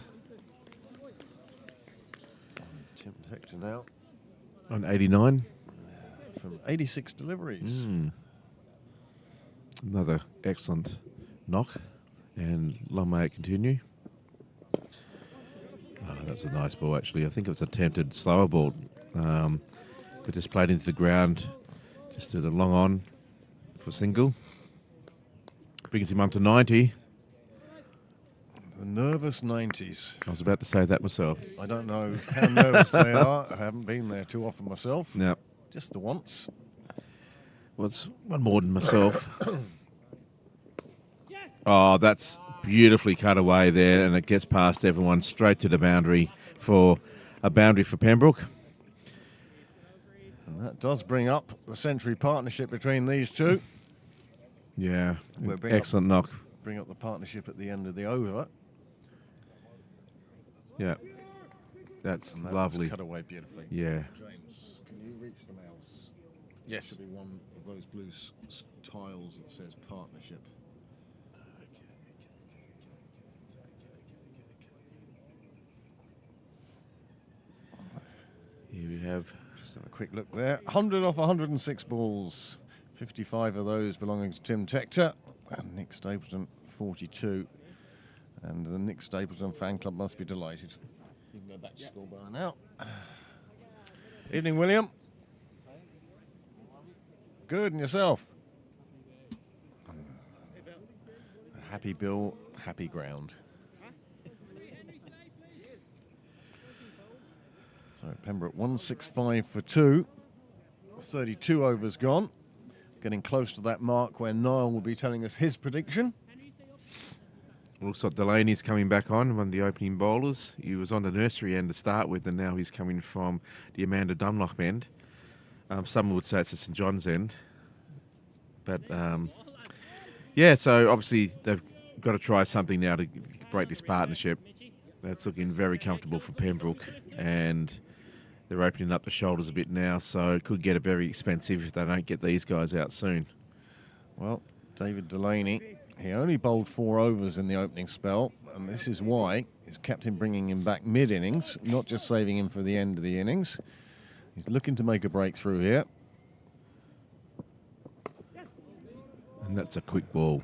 Tim Hector now On 89. from 86 deliveries. Another excellent knock. And long may it continue. Oh, that was a nice ball, actually. I think it was attempted slower ball. But just played into the ground. Just did a long on for single. Brings him up to 90. The nervous 90s. I was about to say that myself. I don't know how nervous they are. I haven't been there too often myself. Now, Just the once. well, it's one more than myself. Oh, that's beautifully cut away there, and it gets past everyone straight to the boundary for a boundary for Pembroke. And that does bring up the century partnership between these 2. Yeah, We'll bring excellent knock. Bring up the partnership at the end of the over. Yeah, that's And that lovely. was cut away beautifully. Yeah. James, can you reach the mouse? Yes. Should be one of those blue tiles that says partnership. Here we have. Just have a quick look there. 100 off 106 balls. 55 of those belonging to Tim Tector. And Nick Stapleton, 42. And the Nick Stapleton fan club must be delighted. You can go back to school bar now. Evening, William. Good, and yourself? Happy Bill, happy ground. So Pembroke 165 for 2. 32 overs gone. Getting close to that mark where Niall will be telling us his prediction. Looks like Delaney's coming back on, one of the opening bowlers. He was on the nursery end to start with, and now he's coming from the Amanda Dunlop end. Some would say it's the St John's end. But, yeah, so obviously they've got to try something now to break this partnership. That's looking very comfortable for Pembroke, and they're opening up the shoulders a bit now, so it could get very expensive if they don't get these guys out soon. Well, David Delaney He only bowled 4 overs in the opening spell, and this is why he's kept him bringing him back mid-innings, not just saving him for the end of the innings. He's looking to make a breakthrough here. And that's a quick ball.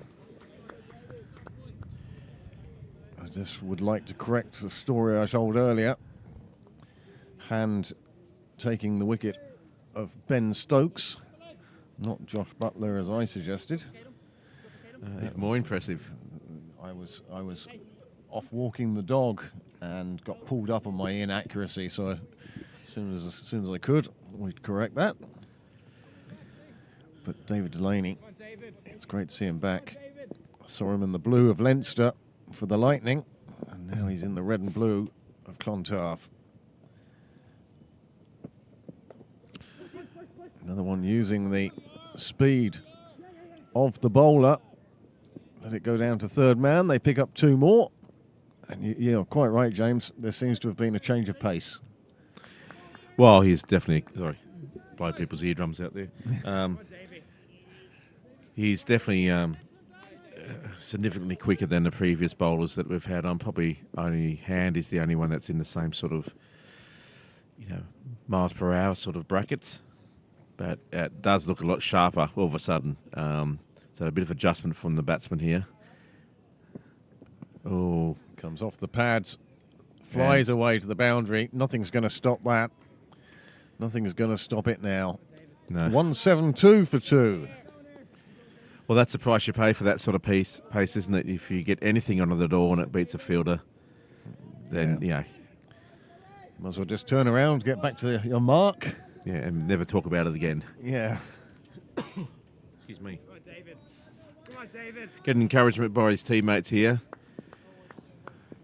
I just would like to correct the story I told earlier. Hand taking the wicket of Ben Stokes, not Josh Butler as I suggested. More impressive. I was off walking the dog and got pulled up on my inaccuracy, so as soon as I could, we'd correct that. But David Delaney, it's great to see him back. I saw him in the blue of Leinster for the Lightning, and now he's in the red and blue of Clontarf. Another one using the speed of the bowler. Let it go down to third man. They pick up 2 more. And you're quite right, James. There seems to have been a change of pace. Well, he's definitely... Sorry, blow people's eardrums out there. He's definitely significantly quicker than the previous bowlers that we've had on. Probably only Hand is the only one that's in the same sort of, miles per hour sort of brackets. But it does look a lot sharper all of a sudden. So a bit of adjustment from the batsman here. Oh, comes off the pads, flies away to the boundary. Nothing's going to stop that. Nothing is going to stop it now. No. 172 for 2. Well, that's the price you pay for that sort of pace, isn't it? If you get anything under the door and it beats a fielder, then, Might as well just turn around, get back to your mark. Yeah, and never talk about it again. Yeah. Excuse me. Come on, David. Come on, David. Getting encouragement by his teammates here.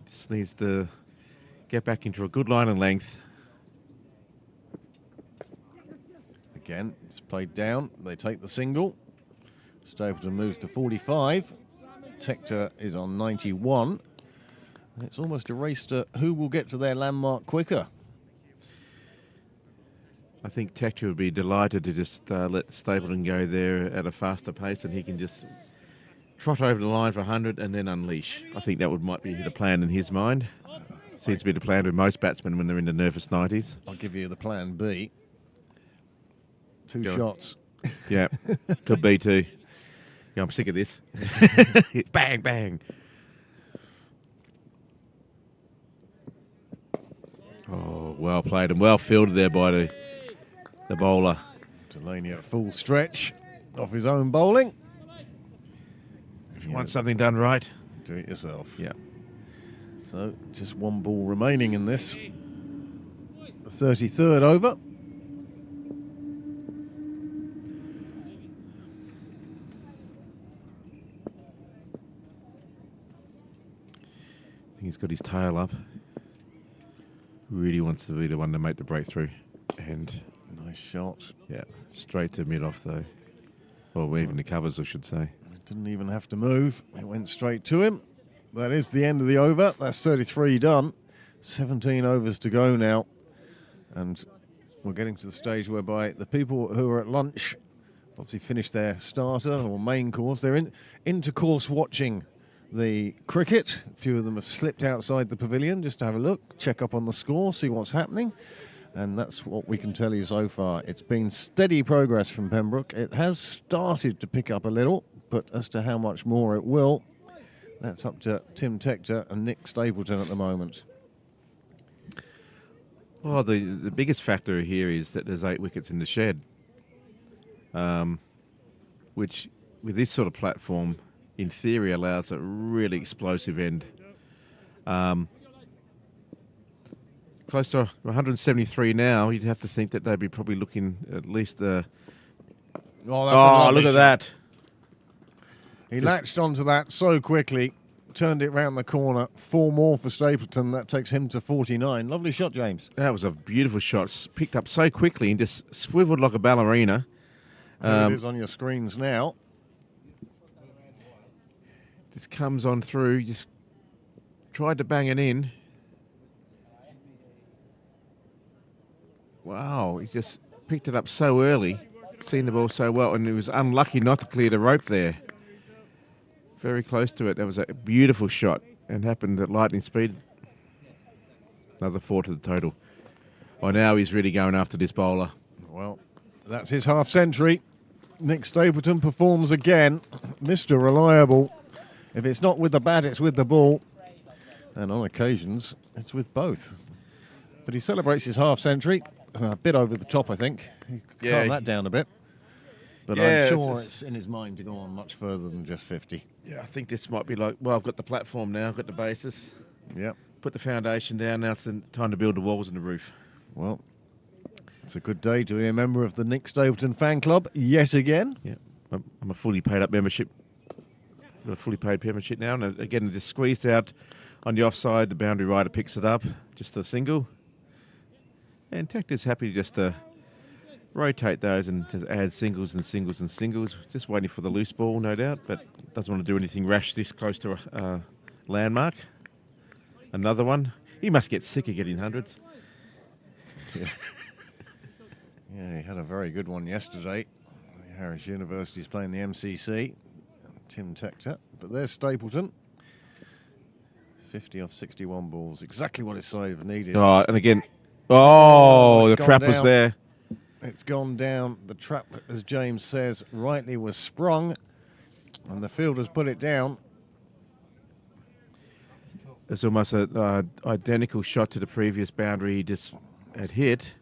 Just needs to get back into a good line and length. Again, it's played down. They take the single. Stapleton moves to 45. Tector is on 91. It's almost a race to who will get to their landmark quicker. I think Tector would be delighted to just let Stapleton go there at a faster pace, and he can just trot over the line for 100 and then unleash. I think that might be the plan in his mind. Seems to be the plan with most batsmen when they're in the nervous 90s. I'll give you the plan B. 2 shots. Yeah, could be too. Yeah, I'm sick of this. Bang, bang. Oh, well played and well fielded there by the bowler. Delaney at full stretch off his own bowling. If you want something done right, do it yourself. Yeah. So just 1 ball remaining in this 33rd over. I think he's got his tail up. Really wants to be the one to make the breakthrough. And nice shot. Yeah, straight to mid-off though. Or even the covers, I should say. Didn't even have to move. It went straight to him. That is the end of the over. That's 33 done. 17 overs to go now. And we're getting to the stage whereby the people who are at lunch obviously finished their starter or main course. They're into course watching the cricket. A few of them have slipped outside the pavilion just to have a look, check up on the score, see what's happening. And that's what we can tell you so far. It's been steady progress from Pembroke. It has started to pick up a little, but as to how much more it will, that's up to Tim Tector and Nick Stapleton at the moment. Well, the biggest factor here is that there's 8 wickets in the shed, which with this sort of platform, in theory, allows a really explosive end. Close to 173 now. You'd have to think that they'd be probably looking at least. Oh, look at that! He latched onto that so quickly, turned it round the corner. 4 more for Stapleton. That takes him to 49. Lovely shot, James. That was a beautiful shot. Picked up so quickly and just swiveled like a ballerina. There it is on your screens now. Just comes on through. Just tried to bang it in. Wow, he just picked it up so early, seen the ball so well, and he was unlucky not to clear the rope there. Very close to it. That was a beautiful shot and happened at lightning speed. Another 4 to the total. By now he's really going after this bowler. Well, that's his half century. Nick Stapleton performs again. Mr. Reliable. If it's not with the bat, it's with the ball. And on occasions, it's with both. But he celebrates his half century. A bit over the top, I think. He calmed that down a bit. But Yeah, I'm sure it's in his mind to go on much further than just 50. Yeah, I think this might be like, well, I've got the platform now, I've got the basis. Yep. Put the foundation down, now it's the time to build the walls and the roof. Well, it's a good day to be a member of the Nick Stapleton fan club yet again. Yeah, I'm a fully paid up membership. Got a fully paid membership now, and again, just squeezed out on the offside. The boundary rider picks it up, just a single. And Tactor's happy just to rotate those and just add singles and singles and singles. Just waiting for the loose ball, no doubt, but doesn't want to do anything rash this close to a landmark. Another one. He must get sick of getting hundreds. Yeah. Yeah, he had a very good one yesterday. Harris University's playing the MCC. Tim Tector. But there's Stapleton. 50 off 61 balls. Exactly what his side have needed. Oh, and again, the trap was there. It's gone down. The trap, as James says, rightly was sprung. And the fielders put it down. It's almost an identical shot to the previous boundary he just had hit.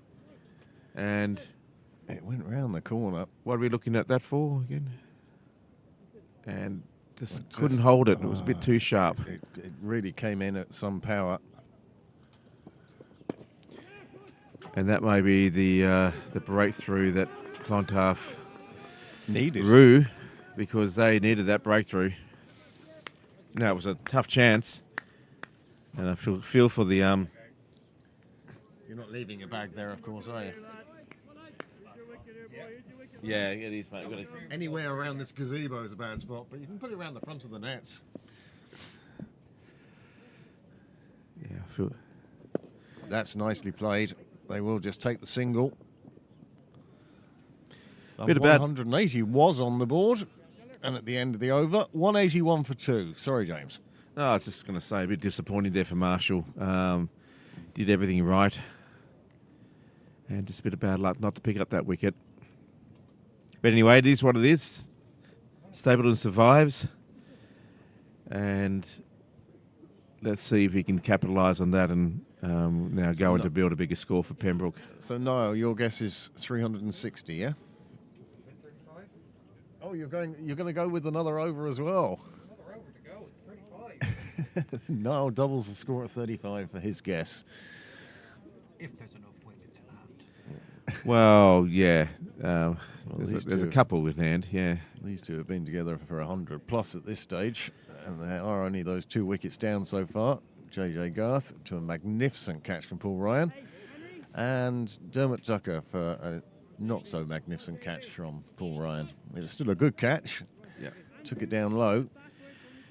And it went round the corner. What are we looking at that for again? And just couldn't hold it. It was a bit too sharp. It really came in at some power. And that may be the breakthrough that Clontarf needed. Because they needed that breakthrough. Now, it was a tough chance. And I feel for the... You're not leaving your bag there, of course, are you? Yeah, it is, mate. Anywhere around this gazebo is a bad spot, but you can put it around the front of the nets. Yeah, I feel... That's nicely played. They will just take the single. Bit about 180 was on the board, and at the end of the over, 181 for 2. Sorry, James. No, I was just going to say, a bit disappointing there for Marshall. Did everything right. And just a bit of bad luck not to pick up that wicket. But anyway, it is what it is. Stapleton survives. And let's see if he can capitalise on that and now go on to build a bigger score for Pembroke. So, Niall, your guess is 360, yeah? Oh, you're going to go with another over as well. Another over to go. It's 35. Niall doubles the score at 35 for his guess. If there's enough wickets in hand. Well, yeah. There's a couple in hand, yeah. These two have been together for 100 plus at this stage, and there are only those 2 wickets down so far. JJ Garth to a magnificent catch from Paul Ryan, and Dermot Tucker for a not so magnificent catch from Paul Ryan. It was still a good catch. Yeah. Took it down low.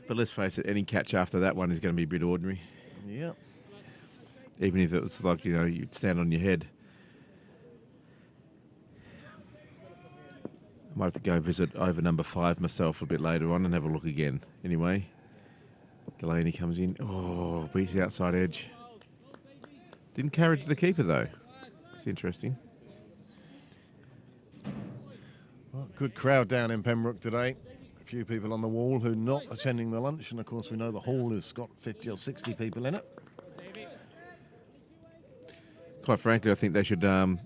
But let's face it, any catch after that one is going to be a bit ordinary. Yeah. Even if it's like, you'd stand on your head. I might have to go visit over number 5 myself a bit later on and have a look again. Anyway, Delaney comes in. Oh, beats the outside edge. Didn't carry it to the keeper, though. It's interesting. Well, good crowd down in Pembroke today. A few people on the wall who are not attending the lunch, and of course we know the hall has got 50 or 60 people in it. Quite frankly, I think they should have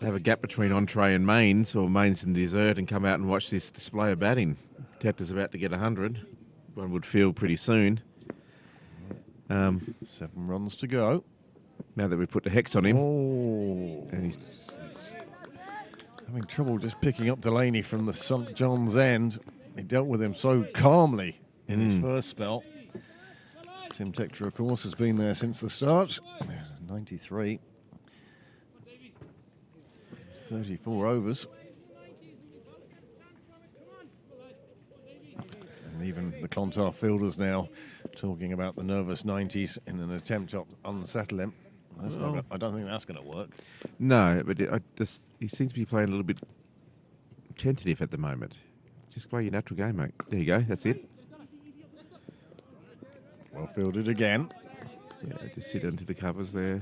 a gap between entree and mains, or mains and dessert, and come out and watch this display of batting. Tector's about to get 100. One would feel pretty soon. 7 runs to go. Now that we've put the hex on him. Oh. And he's having trouble just picking up Delaney from the St John's end. He dealt with him so calmly in his first spell. Tim Tector, of course, has been there since the start. 93. 34 overs. And even the Clontarf fielders now talking about the nervous 90s in an attempt to unsettle him. I don't think that's going to work. No, but he seems to be playing a little bit tentative at the moment. Just play your natural game, mate. There you go. That's it. Well fielded again. Yeah, just sit into the covers there.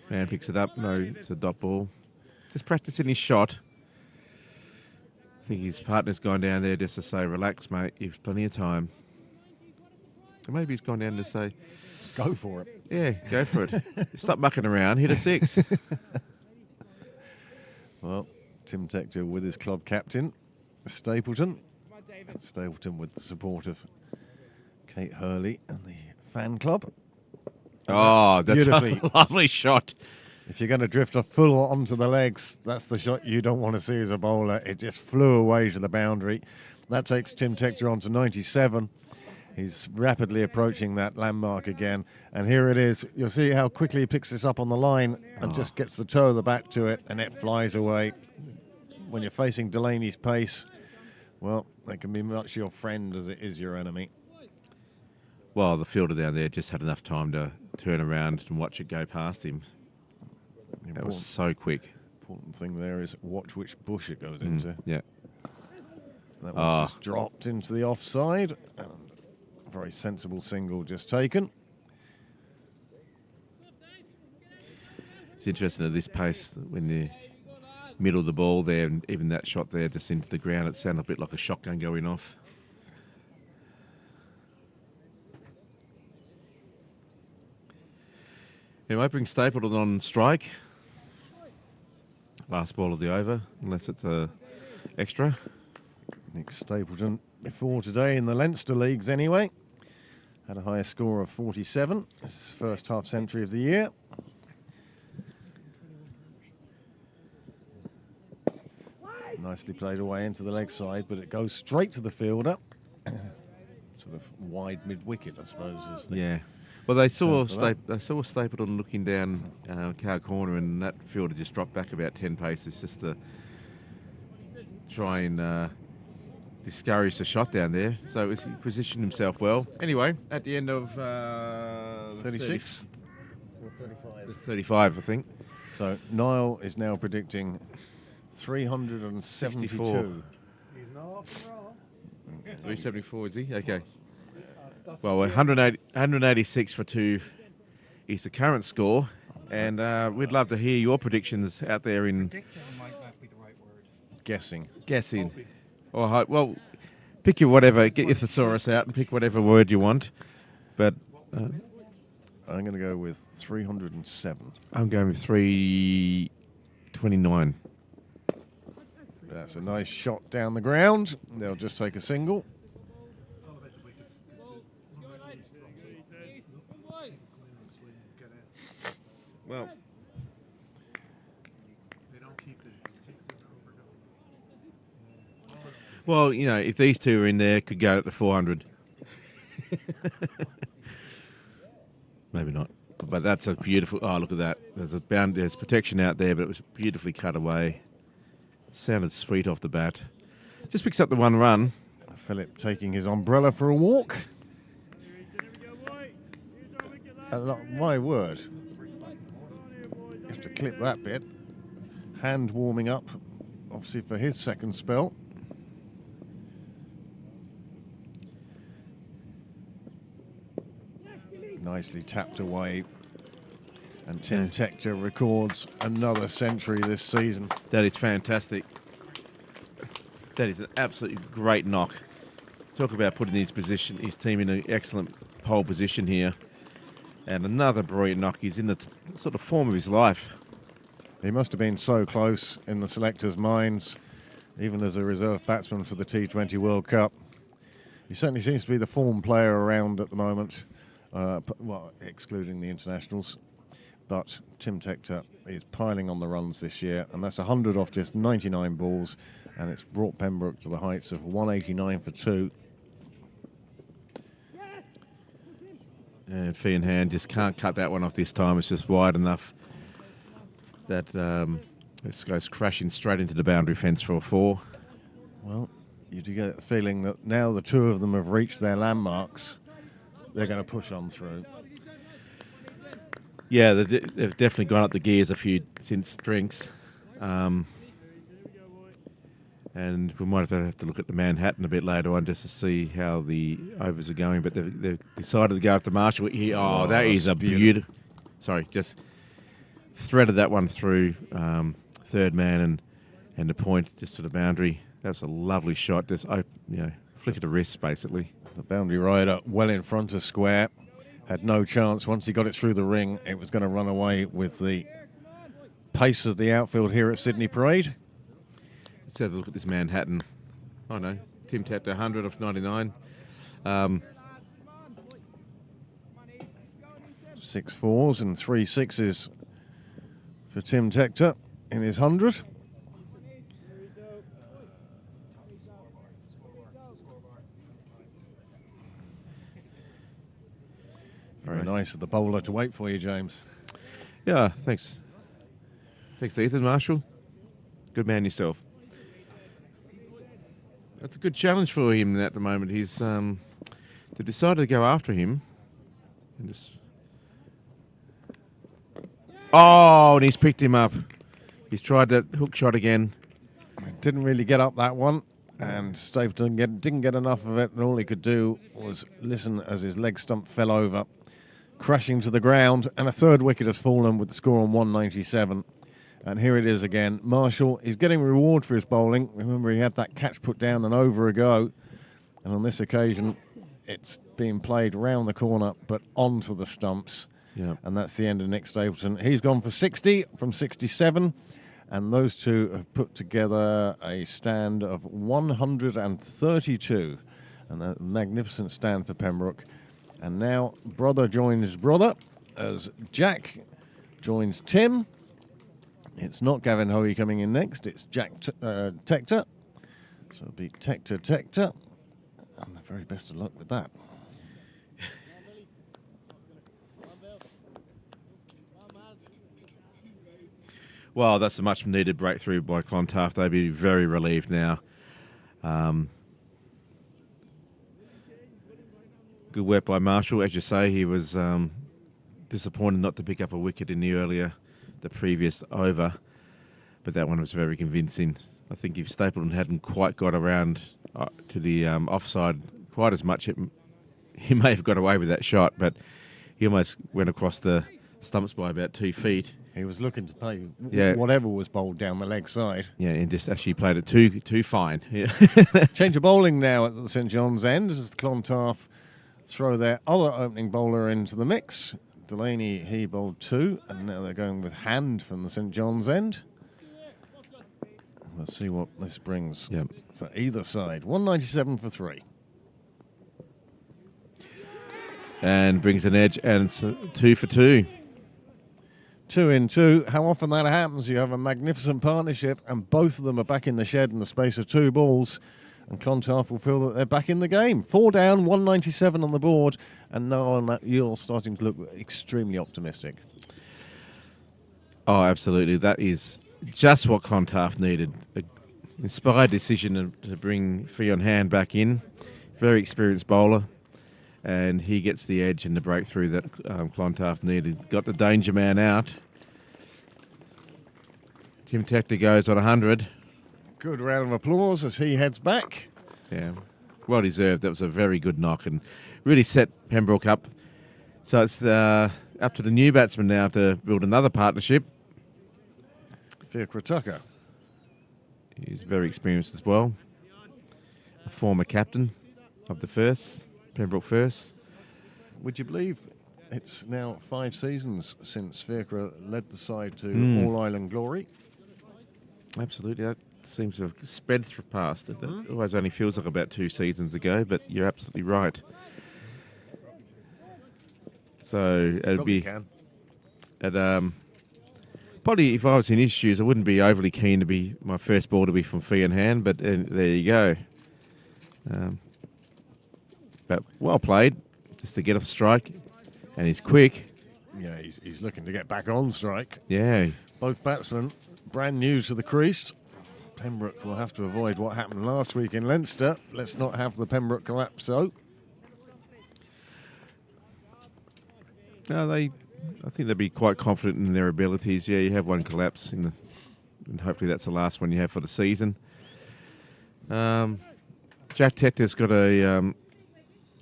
Man picks it up. No, it's a dot ball. Just practicing his shot. I think his partner's gone down there just to say, relax, mate, you've plenty of time. Or maybe he's gone down to say, Go for it. yeah, go for it. Stop mucking around, hit a 6. Well, Tim Tector with his club captain, Stapleton. And Stapleton with the support of Kate Hurley and the fan club. Oh, that's beautifully. a lovely shot. If you're going to drift a full onto the legs, that's the shot you don't want to see as a bowler. It just flew away to the boundary. That takes Tim Tector on to 97. He's rapidly approaching that landmark again. And here it is. You'll see how quickly he picks this up on the line and just gets the toe of the bat to it, and it flies away. When you're facing Delaney's pace, well, that can be much your friend as it is your enemy. Well, the fielder down there just had enough time to turn around and watch it go past him. That was so quick. Important thing there is watch which bush it goes into. Yeah. That was just dropped into the offside. And a very sensible single just taken. It's interesting at this pace, when the middle of the ball there, and even that shot there just into the ground, it sounded a bit like a shotgun going off. Anyway, bring Stapleton on strike. Last ball of the over, unless it's a extra. Nick Stapleton before today in the Leinster Leagues anyway. Had a higher score of 47. His first half century of the year. Nicely played away into the leg side, but it goes straight to the fielder. Sort of wide mid-wicket, I suppose. Is the Yeah. Well, they saw for that. they saw Stapleton looking down cow corner, and that fielder just dropped back about 10 paces just to try and discourage the shot down there. So he positioned himself well. Anyway, at the end of 36? 35, I think. So Niall is now predicting 372. 64. 374, is he? Okay. Well, 186 for 2 is the current score, and we'd love to hear your predictions out there in Prediction might not be the right word. Guessing. guessing. Or well, pick your whatever. Get your thesaurus out and pick whatever word you want. But I'm going to go with 307. I'm going with 329. That's a nice shot down the ground. They'll just take a single. Well, well, you know, if these two are in there, could go at the 400. Maybe not. But that's a beautiful. Oh, look at that. There's protection out there, but it was beautifully cut away. Sounded sweet off the bat. Just picks up the 1 run. Philip taking his umbrella for a walk. My word. You have to clip that bit. Hand warming up, obviously for his second spell. Nicely tapped away. And Tim Tector records another century this season. That is fantastic. That is an absolutely great knock. Talk about putting his team in an excellent pole position here. And another brilliant knock. He's in the sort of form of his life. He must have been so close in the selectors' minds, even as a reserve batsman for the T20 World Cup. He certainly seems to be the form player around at the moment, well, excluding the internationals. But Tim Tector is piling on the runs this year, and that's 100 off just 99 balls, and it's brought Pembroke to the heights of 189 for 2. And Fee in hand just can't cut that one off this time. It's just wide enough that it goes crashing straight into the boundary fence for a 4. Well, you do get the feeling that now the two of them have reached their landmarks, they're going to push on through. Yeah, they've definitely gone up the gears a few since drinks. And And we might have to look at the Manhattan a bit later on just to see how the overs are going. But they've decided to go after Marshall. That is a beautiful. Sorry, just threaded that one through third man and the point just to the boundary. That's a lovely shot. Just flick of the wrist basically. The boundary rider well in front of square. Had no chance. Once he got it through the ring, it was going to run away with the pace of the outfield here at Sydney Parade. Let's have a look at this Manhattan. Oh no, Tim Tector, 100 off 99. 6 4s and 3 6s for Tim Tector in his 100. Very nice of the bowler to wait for you, James. Yeah, thanks. Thanks, Ethan Marshall. Good man yourself. That's a good challenge for him at the moment. He's they decided to go after him and just. Oh, and he's picked him up. He's tried that hook shot again. Didn't really get up that one, and Stapleton didn't get enough of it, and all he could do was listen as his leg stump fell over, crashing to the ground, and a third wicket has fallen with the score on 197. And here it is again. Marshall is getting reward for his bowling. Remember, he had that catch put down and over ago. And on this occasion, it's being played round the corner, but onto the stumps. Yeah. And that's the end of Nick Stapleton. He's gone for 60 from 67. And those two have put together a stand of 132. And a magnificent stand for Pembroke. And now brother joins brother as Jack joins Tim. It's not Gavin Hoey coming in next, it's Jack Tector. So it'll be Tector. And the very best of luck with that. Well, that's a much needed breakthrough by Clontarf. They'll be very relieved now. Good work by Marshall. As you say, he was disappointed not to pick up a wicket in the previous over, but that one was very convincing. I think if Stapleton hadn't quite got around to the offside quite as much, he may have got away with that shot, but he almost went across the stumps by about 2 feet. He was looking to play whatever was bowled down the leg side. Yeah, and just actually played it too fine. Yeah. Change of bowling now at the St John's end as the Clontarf throw their other opening bowler into the mix. Delaney, he bowled 2, and now they're going with Hand from the St John's end. We'll see what this brings for either side. 197 for 3. And brings an edge, and it's 2 for 2. 2 in 2. How often that happens? You have a magnificent partnership, and both of them are back in the shed in the space of 2 balls. And Clontarf will feel that they're back in the game. 4 down, 197 on the board, and now you're starting to look extremely optimistic. Oh, absolutely. That is just what Clontarf needed. An inspired decision to bring Fionn Hand back in. Very experienced bowler. And he gets the edge and the breakthrough that Clontarf needed. Got the danger man out. Tim Tector goes on 100. Good round of applause as he heads back. Yeah, well deserved. That was a very good knock and really set Pembroke up. So it's up to the new batsman now to build another partnership. Fiacre Tucker. He's very experienced as well. A former captain of the Pembroke First. Would you believe it's now 5 seasons since Fiacre led the side to All-Ireland glory? Absolutely. That seems to have sped past it. That always only feels like about 2 seasons ago, but you're absolutely right. So it'd be probably if I was in his shoes, I wouldn't be overly keen to be my first ball to be from Fionn Hand, but there you go. But well played, just to get off strike, and he's quick. Yeah, he's looking to get back on strike. Yeah. Both batsmen brand new to the crease. Pembroke will have to avoid what happened last week in Leinster. Let's not have the Pembroke collapse, though. No, I think they'll be quite confident in their abilities. Yeah, you have one collapse, and hopefully that's the last one you have for the season. Jack Tector's got a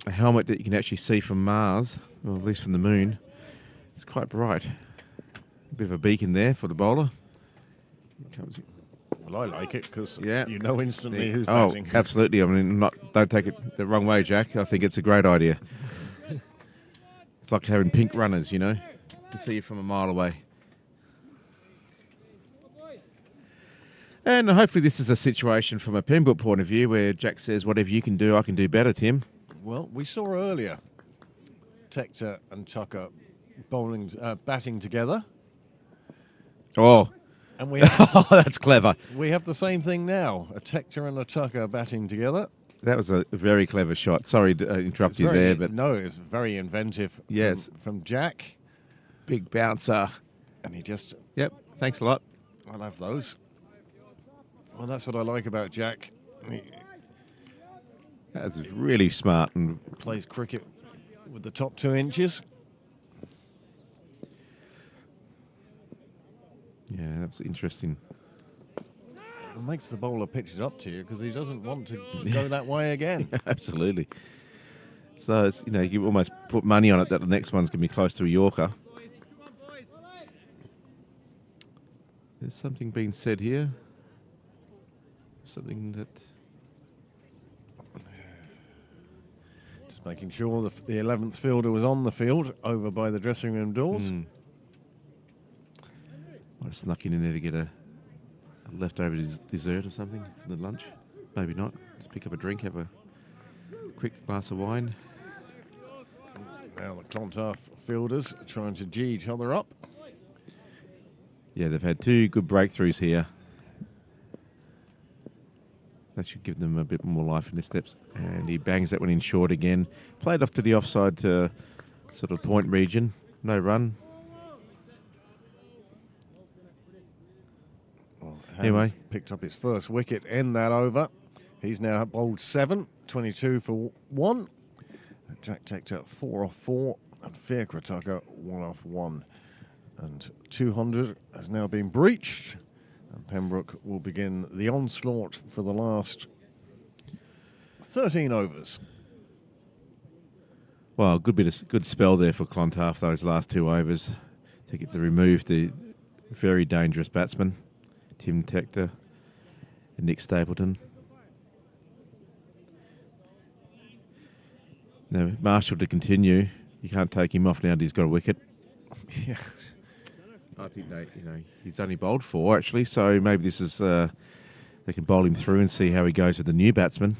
helmet that you can actually see from Mars, or at least from the moon. It's quite bright. A bit of a beacon there for the bowler. Well, I like it because Yeah. you know instantly who's Oh, batting. absolutely. I mean, don't take it the wrong way, Jack. I think it's a great idea. It's like having pink runners, you know. You can see you from a mile away. And hopefully this is a situation from a Pembroke point of view where Jack says, whatever you can do, I can do better, Tim. Well, we saw earlier Tector and Tucker batting together. Oh, And we have, that's clever. we have the same thing now. A Tector and a Tucker batting together. That was a very clever shot. Sorry to interrupt you there, but No, it's very inventive Yes. from Jack. big bouncer. And he just, Yep, thanks a lot. I'll have those. Well, that's what I like about Jack. He That's really smart. And plays cricket with the top 2 inches. yeah, that's interesting. It makes the bowler pitch it up to you because he doesn't want to go that way again. Absolutely. So, it's, you know, you almost put money on it that the next one's going to be close to a Yorker. There's something being said here. Something that... Just making sure the 11th fielder was on the field over by the dressing room doors. Might have snuck in there to get a leftover dessert or something for the lunch. Maybe not. Just pick up a drink, have a quick glass of wine. Now the Clontarf fielders are trying to G each other up. Yeah, they've had 2 good breakthroughs here. That should give them a bit more life in their steps. And he bangs that one in short again. Played off to the offside sort of point region. No run. Well, Anyway. picked up his first wicket in that over. He's now bowled 7, 22 for 1. Jack Tector 4 off 4, and Fiacre Tucker 1 off 1. And 200 has now been breached, and Pembroke will begin the onslaught for the last 13 overs. Well, good spell there for Clontarf, those last 2 overs, to get to remove the very dangerous batsman, Tim Tector and Nick Stapleton. Now, Marshall to continue. You can't take him off now that he's got a wicket. Yeah. I think he's only bowled 4 actually, so maybe this is they can bowl him through and see how he goes with the new batsman.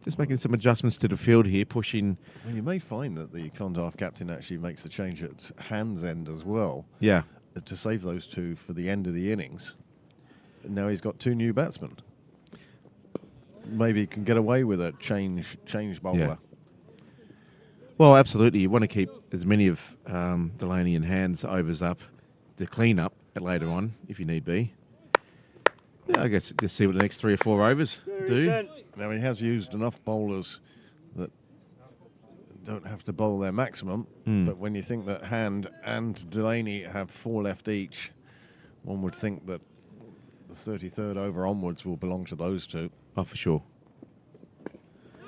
Just making some adjustments to the field here, pushing. Well, you may find that the Clontarf captain actually makes the change at hands end as well, Yeah, to save those 2 for the end of the innings. And now he's got 2 new batsmen. Maybe he can get away with a change bowler. Yeah. Well, absolutely. You want to keep as many of Delaney and Hand's overs up to clean up later on, if you need be. Yeah, I guess just see what the next 3 or 4 overs do. Now he has used enough bowlers that don't have to bowl their maximum, but when you think that Hand and Delaney have 4 left each, one would think that the 33rd over onwards will belong to those 2. Oh, for sure.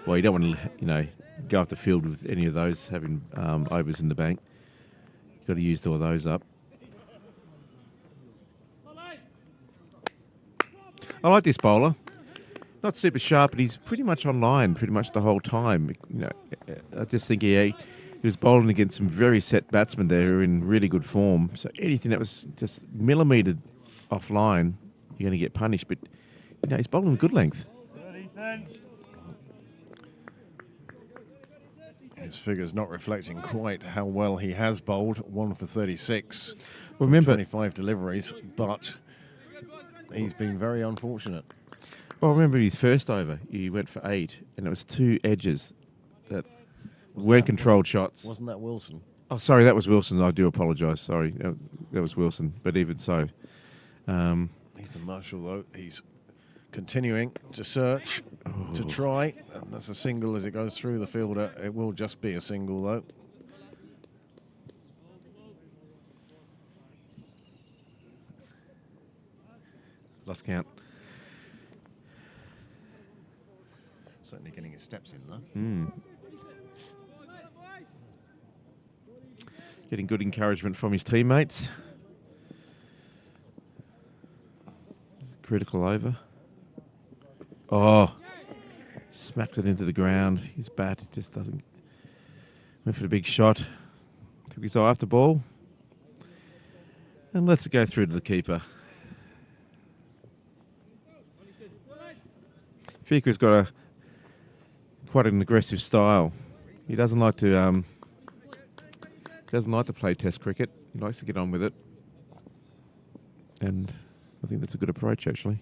Well, you don't want to, go off the field with any of those having overs in the bank. You've got to use all those up. I like this bowler. Not super sharp, but he's pretty much online pretty much the whole time. I just think he was bowling against some very set batsmen there who are in really good form. So anything that was just millimetre offline, you're going to get punished. But, he's bowling good length. His figures not reflecting quite how well he has bowled. 1 for 36. Well, remember, 25 deliveries, but he's been very unfortunate. Well, remember his first over, he went for 8, and it was 2 edges that weren't controlled shots. Wasn't that Wilson? Oh, sorry, that was Wilson. I do apologise. Sorry, that was Wilson. But even so, Ethan Marshall, though, he's continuing to search, to try, and that's a single as it goes through the fielder. It will just be a single, though. lost count. Certainly getting his steps in, though. Getting good encouragement from his teammates. Critical over. Oh, smacks it into the ground. His bat just doesn't. Went for the big shot. Took his eye off the ball. And lets it go through to the keeper. Fika's got quite an aggressive style. He doesn't like to play Test cricket. He likes to get on with it, and I think that's a good approach actually.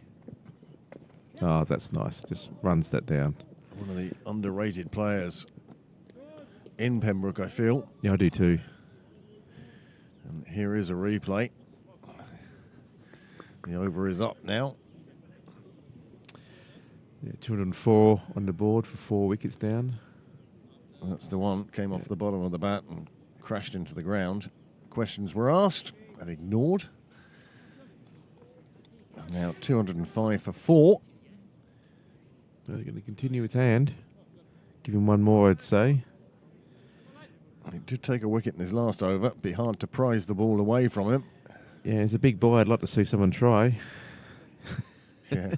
Oh, that's nice. Just runs that down. One of the underrated players in Pembroke, I feel. Yeah, I do too. And here is a replay. The over is up now. Yeah, 204 on the board for 4 wickets down. That's the one. Came off the bottom of the bat and crashed into the ground. Questions were asked and ignored. Now 205 for 4. They're going to continue with hand. Give him one more, I'd say. He did take a wicket in his last over. Be hard to prize the ball away from him. Yeah, he's a big boy. I'd like to see someone try. Yeah.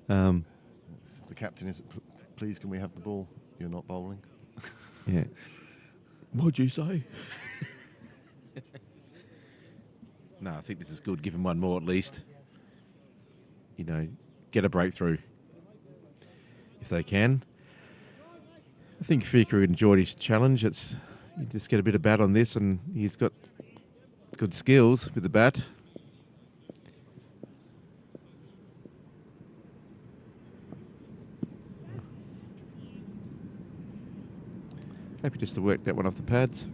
Um, The captain is, please can we have the ball? You're not bowling. yeah. What'd you say? No, I think this is good. Give him one more at least. You know, get a breakthrough if they can. I think Fika enjoyed his challenge. It's you just get a bit of bat on this, and he's got good skills with the bat. Happy just to work that one off the pads.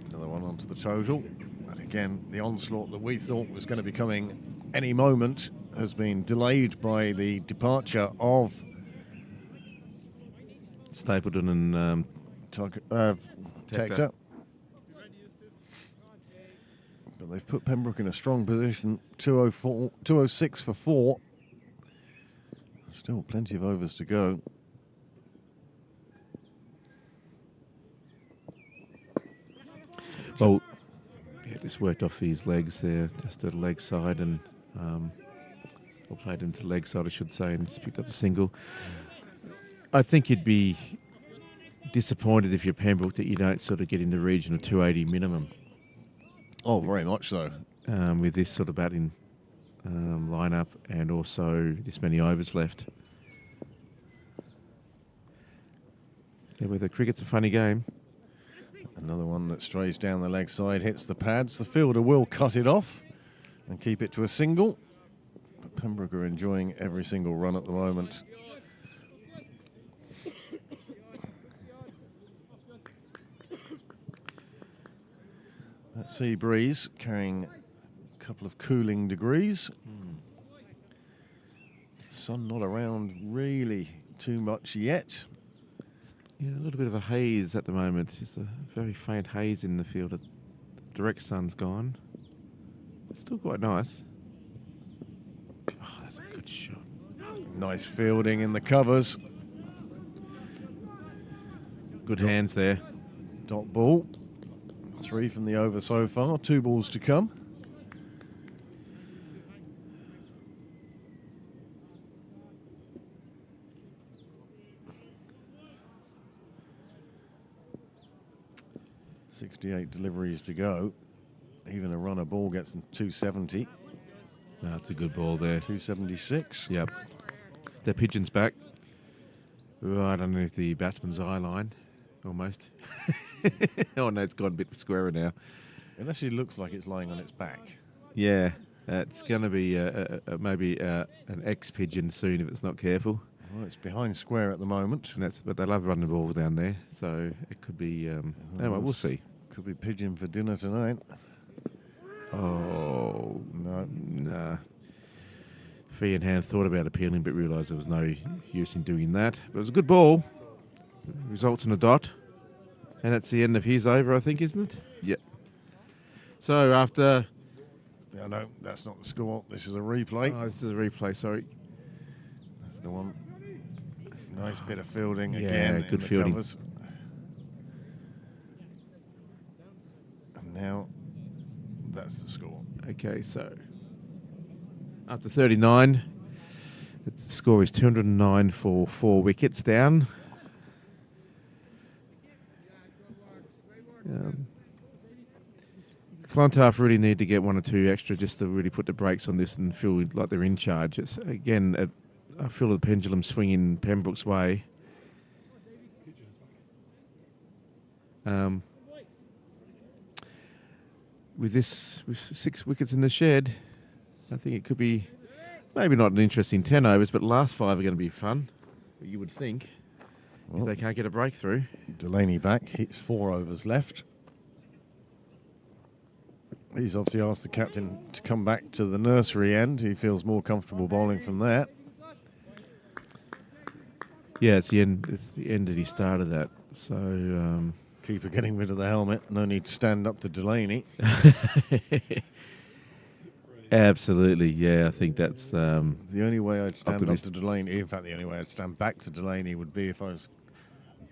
Another one onto the total. And again, the onslaught that we thought was going to be coming any moment has been delayed by the departure of Stapleton and Tector. But they've put Pembroke in a strong position. 206 for 4. Still plenty of overs to go. well, yeah, just worked off his legs there, just a leg side, and or played into leg side, I should say, and just picked up a single. I think you'd be disappointed if you're Pembroke that you don't sort of get in the region of 280 minimum. Oh, very much so. With this sort of batting lineup and also this many overs left. Yeah, whether cricket's a funny game. Another one that strays down the leg side, hits the pads. The fielder will cut it off and keep it to a single. But Pembroke are enjoying every single run at the moment. That sea breeze carrying a couple of cooling degrees. Sun not around really too much yet. Yeah, a little bit of a haze at the moment. Just a very faint haze in the field. The direct sun's gone. It's still quite nice. Oh, that's a good shot. Nice fielding in the covers. Good hands there. Dot ball. 3 from the over so far. 2 balls to come. .68 deliveries to go. Even a runner ball gets them 270. That's a good ball there. 276. Yep. The pigeon's back. Right underneath the batsman's eye line, almost. Oh no, it's gone a bit squarer now. It actually looks like it's lying on its back. Yeah, it's going to be maybe an ex-pigeon soon if it's not careful. Well, it's behind square at the moment. And but they love running the ball down there, so it could be. Anyway, we'll see. Could be pigeon for dinner tonight. Oh No. nah. Fee and Hand thought about appealing, but realised there was no use in doing that. But it was a good ball. Results in a dot, and that's the end of his over, I think, isn't it? Yep. So after. No, that's not the score. This is a replay. Oh, this is a replay. Sorry. That's the one. Nice bit of fielding Yeah, again. good in the fielding. Covers. And now that's the score. Okay, so after 39, the score is 209 for 4 wickets down. Clontarf really need to get 1 or 2 extra just to really put the brakes on this and feel like they're in charge. It's again, I feel the pendulum swinging Pembroke's way. With 6 wickets in the shed, I think it could be maybe not an interesting 10 overs, but last 5 are going to be fun. You would think, if they can't get a breakthrough. Delaney back. He's 4 overs left. He's obviously asked the captain to come back to the nursery end. He feels more comfortable bowling from there. Yeah, it's the end. It's the end that he started at. So Keeper getting rid of the helmet. No need to stand up to Delaney. absolutely, yeah. I think that's The only way I'd stand up Optimistic. to Delaney, in fact, the only way I'd stand back to Delaney would be if I was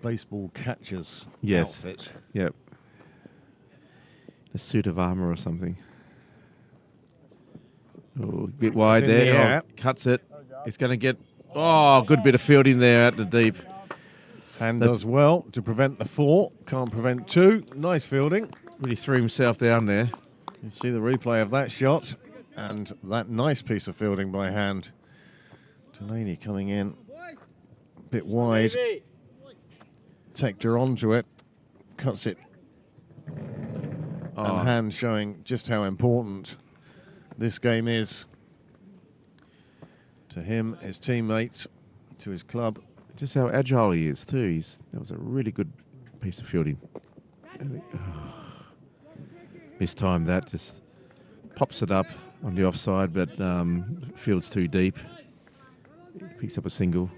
baseball catcher's yes. outfit. Yep. A suit of armour or something. Oh, a bit wide in the there. air. Oh, cuts it. It's going to get. Oh, good bit of fielding there out the deep. Hand That- does well to prevent the 4. Can't prevent 2. Nice fielding. Really threw himself down there. You see the replay of that shot and that nice piece of fielding by Hand. Delaney coming in a bit wide. Tector onto it. Cuts it. Oh, And Hand showing just how important this game is to him, his teammates, to his club. just how agile he is too. That was a really good piece of fielding. Mistimed that, just pops it up on the offside, but fields too deep. Picks up a single.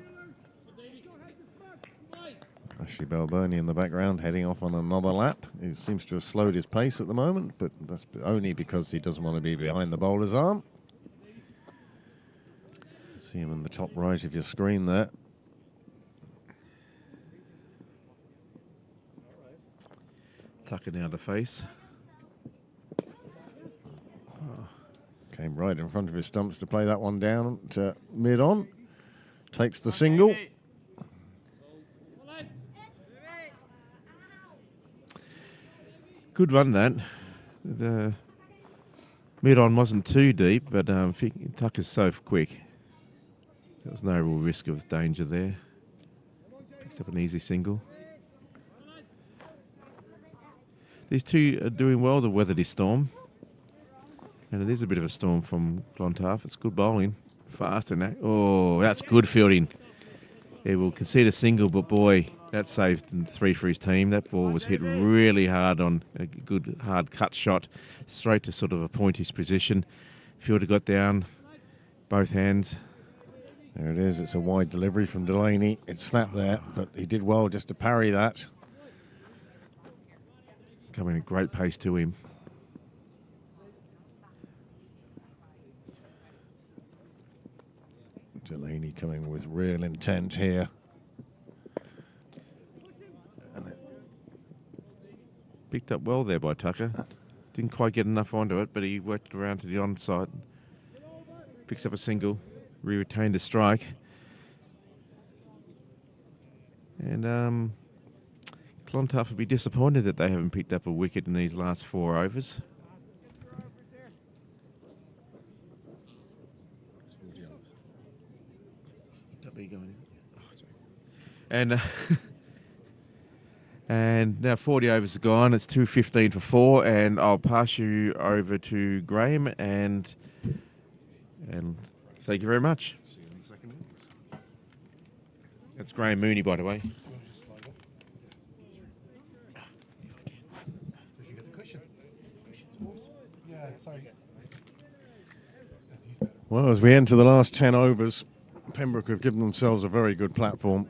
Ashley Balboni in the background heading off on another lap. He seems to have slowed his pace at the moment, but that's only because he doesn't want to be behind the bowler's arm. See him in the top right of your screen there. Tucking out the face. Came right in front of his stumps to play that one down to mid-on. Takes the single. Good run that. The mid-on wasn't too deep, but Tucker's so quick. There was no real risk of danger there. Picks up an easy single. These two are doing well to weather this storm. And it is a bit of a storm from Clontarf. It's good bowling. Fast and that. Oh, that's good fielding. He will concede a single, but boy, that saved 3 for his team. That ball was hit really hard on a good hard cut shot, straight to sort of a pointish position. Fielder got down, both hands. There it is. It's a wide delivery from Delaney. It snapped there, but he did well just to parry that. Coming at great pace to him. Delaney coming with real intent here. Picked up well there by Tucker. Didn't quite get enough onto it, but he worked around to the onside. Picks up a single. Retained a strike. And Clontarf would be disappointed that they haven't picked up a wicket in these last 4 overs. And and now 40 overs are gone. It's 2:15 for 4, and I'll pass you over to Graham and thank you very much. See you in the second innings. That's Graham Mooney, by the way. Well, as we enter the last 10 overs, Pembroke have given themselves a very good platform.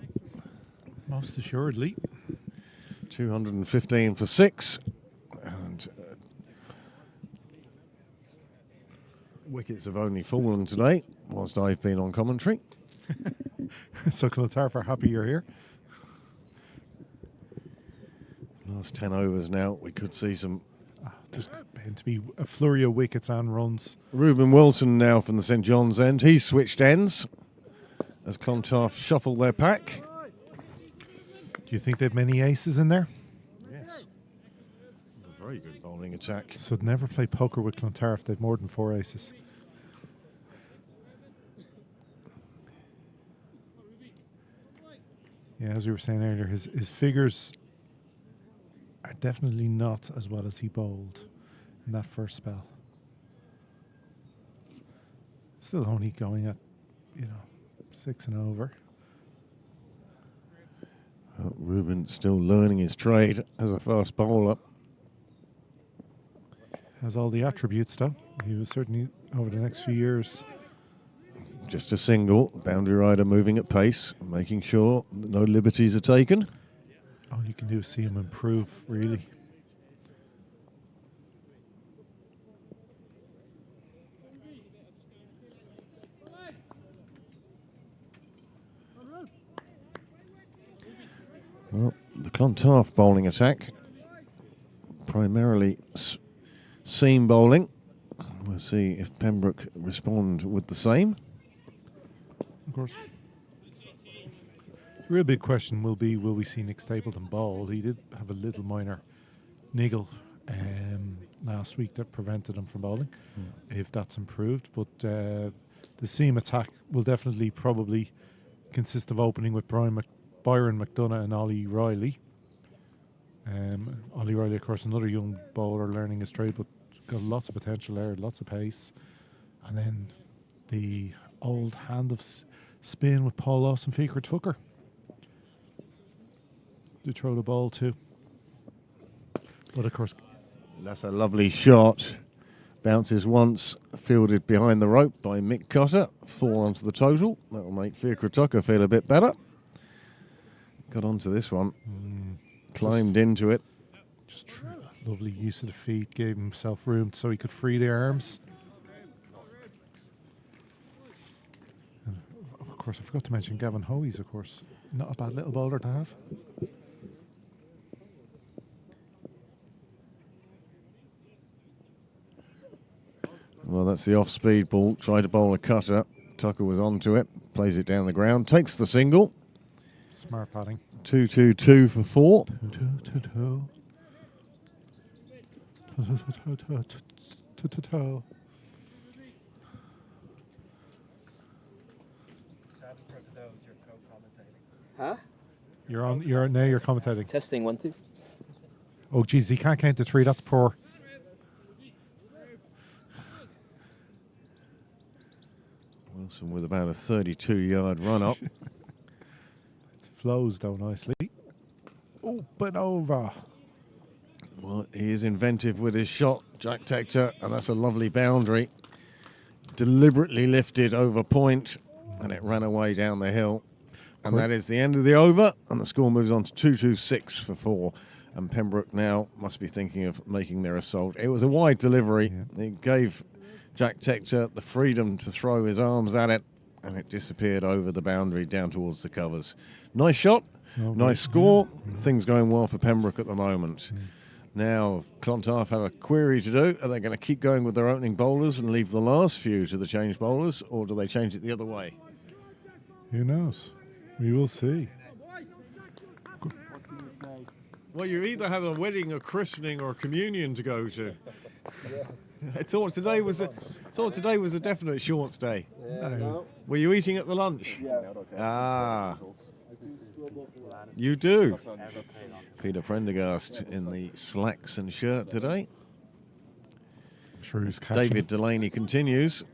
Most assuredly. 215 for 6. And wickets have only fallen today, whilst I've been on commentary. So Clontarf are happy you're here. Last 10 overs now. We could see some. There's going to be a flurry of wickets and runs. Reuben Wilson now from the St John's end. He switched ends as Clontarf shuffle their pack. Do you think they've many aces in there? Yes. A very good bowling attack. So never play poker with Clontarf. They've more than 4 aces. Yeah, as we were saying earlier, his figures are definitely not as well as he bowled in that first spell. Still only going at, 6 and over. Well, Reuben still learning his trade as a fast bowler. Has all the attributes though. He was certainly over the next few years. Just a single. Boundary rider moving at pace, making sure that no liberties are taken. All you can do is see him improve, really. Well, the Clontarf bowling attack, primarily seam bowling. We'll see if Pembroke respond with the same. Of course. The real big question will we see Nick Stapleton bowl? He did have a little minor niggle last week that prevented him from bowling, if that's improved. But the seam attack will definitely probably consist of opening with Byron McDonough and Ollie Riley. Ollie Riley, of course, another young bowler learning his trade, but got lots of potential there, lots of pace. And then the old hand of spin with Paul Lawson, Fikra Tucker to throw the ball to. But of course, That's a lovely shot. Bounces once, fielded behind the rope by Mick Cotter. 4 onto the total. That will make Fikra Tucker feel a bit better. Got onto this one. Climbed into it. just lovely use of the feet, gave himself room so he could free the arms. And of course, I forgot to mention Gavin Hoey's, of course, not a bad little bowler to have. Well, that's the off-speed ball. Tried to bowl a cutter. Tucker was onto it. Plays it down the ground. Takes the single. Smart batting. 2-2-2 for 4. Huh? You're now you're commentating. Testing 1 2. Oh geez, he can't count to 3, that's poor. Wilson with about a 32-yard run-up. It flows though nicely. Open over. Well, he is inventive with his shot, Jack Tector, and that's a lovely boundary. Deliberately lifted over point, and it ran away down the hill. And that is the end of the over, and the score moves on to 2-2-6 for 4. And Pembroke now must be thinking of making their assault. It was a wide delivery. Yeah. It gave Jack Tector the freedom to throw his arms at it, and it disappeared over the boundary down towards the covers. Nice shot, nice score. Things going well for Pembroke at the moment. Now, Clontarf have a query to do. Are they going to keep going with their opening bowlers and leave the last few to the change bowlers, or do they change it the other way? Who knows? We will see. Well, you either have a wedding, a christening, or a communion to go to. I thought today was a definite shorts day. No. Were you eating at the lunch? Ah, you do. Peter Prendergast in the slacks and shirt today. I'm sure he's catching. David Delaney continues.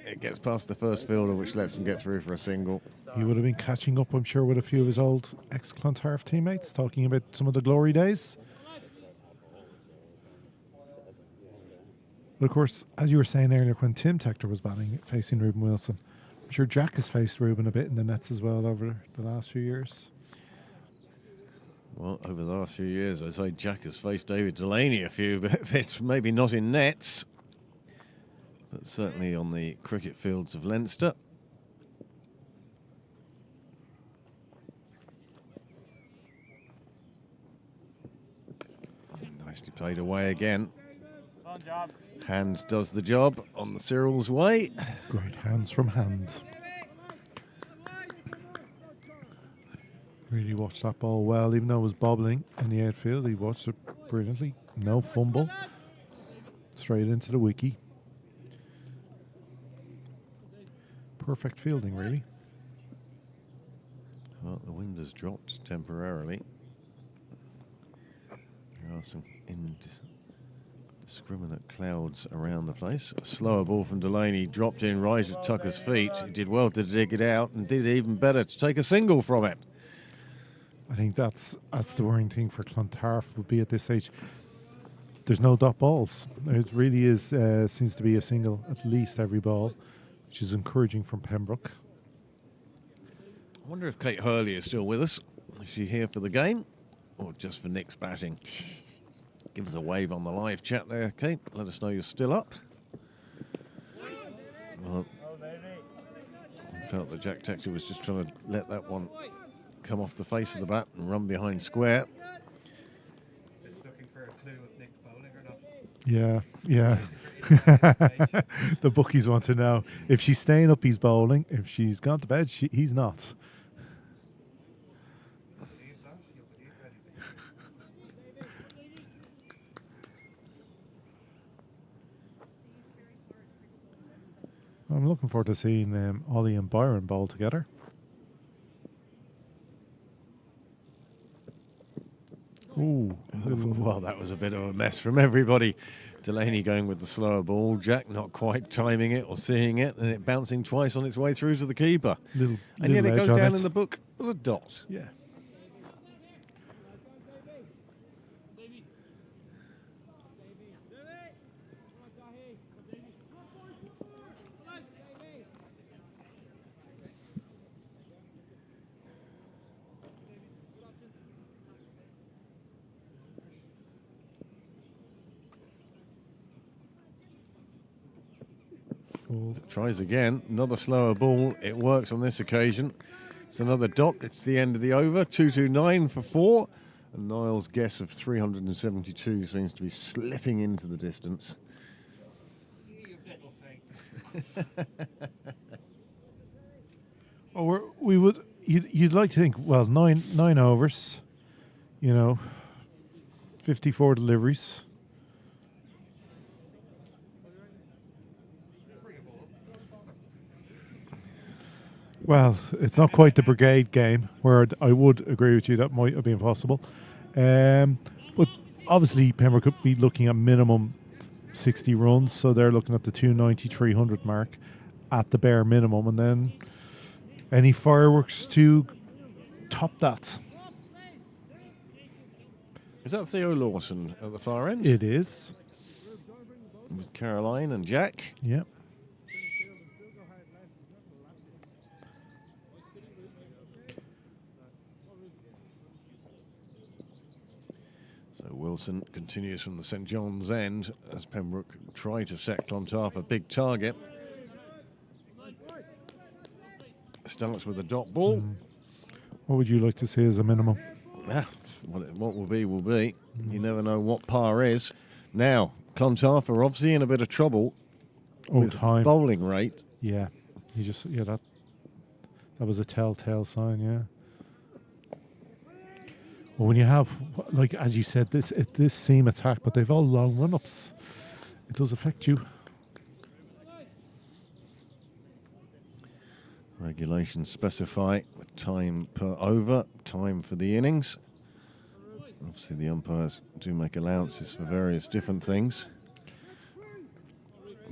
It gets past the first fielder, which lets him get through for a single. He would have been catching up, I'm sure, with a few of his old ex-Clontarf teammates, talking about some of the glory days. But of course, as you were saying earlier, when Tim Tector was batting, facing Reuben Wilson, I'm sure Jack has faced Reuben a bit in the nets as well over the last few years. Well, over the last few years, I'd say Jack has faced David Delaney a few bits, maybe not in nets, but certainly on the cricket fields of Leinster. Nicely played away again. On job. Hand does the job on the Cyril's way. Great hands from Hand. Really watched that ball well, even though it was bobbling in the outfield. He watched it brilliantly. No fumble. Straight into the wiki. Perfect fielding, really. Well, the wind has dropped temporarily. There are some indiscriminate clouds around the place. A slower ball from Delaney dropped in right at Tucker's feet. He did well to dig it out and did even better to take a single from it. I think that's the worrying thing for Clontarf would be at this stage. There's no dot balls. It really is seems to be a single at least every ball, which is encouraging from Pembroke. I wonder if Kate Hurley is still with us. Is she here for the game or just for Nick's batting? Give us a wave on the live chat there, Kate. Let us know you're still up. Well, I felt that Jack Texter was just trying to let that one come off the face of the bat and run behind square. Just looking for a clue if Nick's bowling or not. Yeah. The bookies want to know if she's staying up, he's bowling. If she's gone to bed, he's not. I'm looking forward to seeing Ollie and Byron bowl together. Ooh, well, that was a bit of a mess from everybody. Delaney going with the slower ball, Jack not quite timing it or seeing it, and it bouncing twice on its way through to the keeper. And yet it goes down in the book as a dot. Yeah. Tries again, another slower ball. It works on this occasion. It's another dot. It's the end of the over. 229 for 4. And Niall's guess of 372 seems to be slipping into the distance. Oh, you'd like to think, well, nine overs, 54 deliveries. Well, it's not quite the brigade game, where I would agree with you that might have been possible. But obviously, Pembroke could be looking at minimum 60 runs, so they're looking at the 290, 300 mark at the bare minimum, and then any fireworks to top that. Is that Theo Lawson at the far end? It is. With Caroline and Jack. Yep. So Wilson continues from the St John's end as Pembroke try to set Clontarf a big target. Starts with a dot ball. What would you like to see as a minimum? What will be, will be. You never know what par is. Now, Clontarf are obviously in a bit of trouble with time. Bowling rate. Yeah. That was a telltale sign, yeah. Well, when you have, like as you said, this seam attack, but they've all long run-ups, it does affect you. Regulations specify time per over, time for the innings. Obviously, the umpires do make allowances for various different things.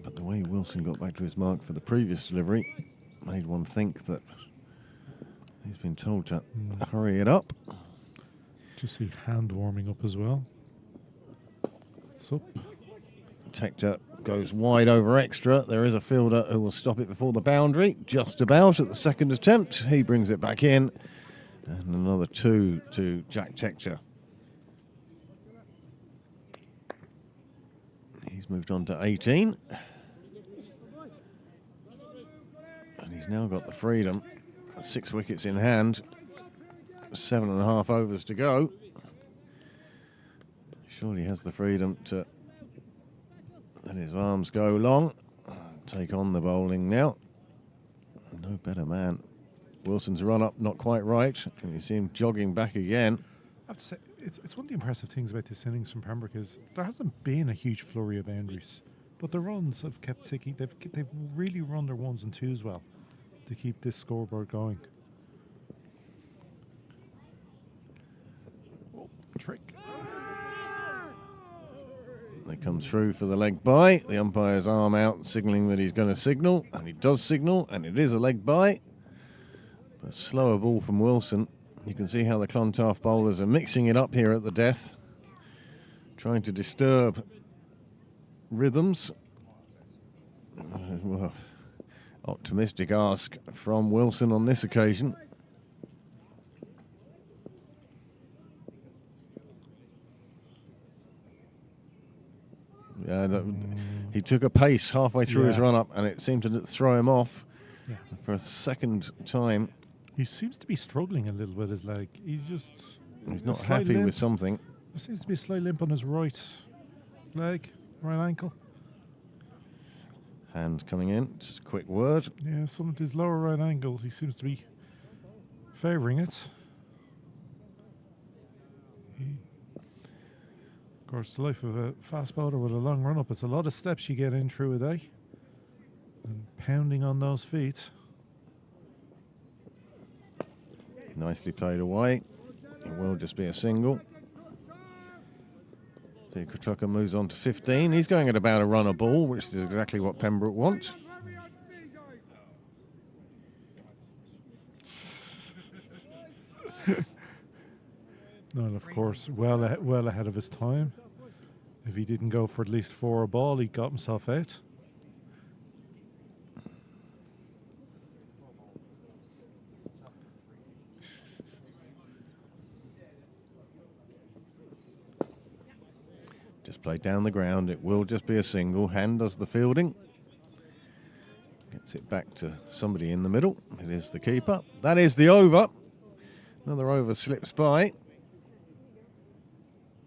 But the way Wilson got back to his mark for the previous delivery made one think that he's been told to hurry it up. Just see Hand warming up as well. It's up. Tector goes wide over extra. There is a fielder who will stop it before the boundary, just about at the second attempt. He brings it back in. And another 2 to Jack Tector. He's moved on to 18. And he's now got the freedom. 6 wickets in hand. 7.5 overs to go. Surely has the freedom to let his arms go long. Take on the bowling now. No better man. Wilson's run up not quite right, and you see him jogging back again. I have to say, it's one of the impressive things about this innings from Pembroke is there hasn't been a huge flurry of boundaries, but the runs have kept ticking. They've really run their ones and twos well to keep this scoreboard going. Oh, trick. They come through for the leg bye. The umpire's arm out, signalling that he's going to signal, and he does signal, and it is a leg bye. A slower ball from Wilson. You can see how the Clontarf bowlers are mixing it up here at the death, trying to disturb rhythms. Well, optimistic ask from Wilson on this occasion. Yeah, he took a pace halfway through his run-up, and it seemed to throw him off for a second time. He seems to be struggling a little with his leg. He's not happy with something. There seems to be a slight limp on his right leg, right ankle. Hand coming in, just a quick word. Yeah, some of his lower right ankle, he seems to be favouring it. Of course, the life of a fast bowler with a long run-up, it's a lot of steps you get in through a day. And pounding on those feet. Nicely played away. It will just be a single. Kotruka moves on to 15. He's going at about a run a ball, which is exactly what Pembroke want. No, and of course, well ahead of his time. If he didn't go for at least 4 a ball, he got himself out. Just played down the ground. It will just be a single. Hand does the fielding. Gets it back to somebody in the middle. It is the keeper. That is the over. Another over slips by.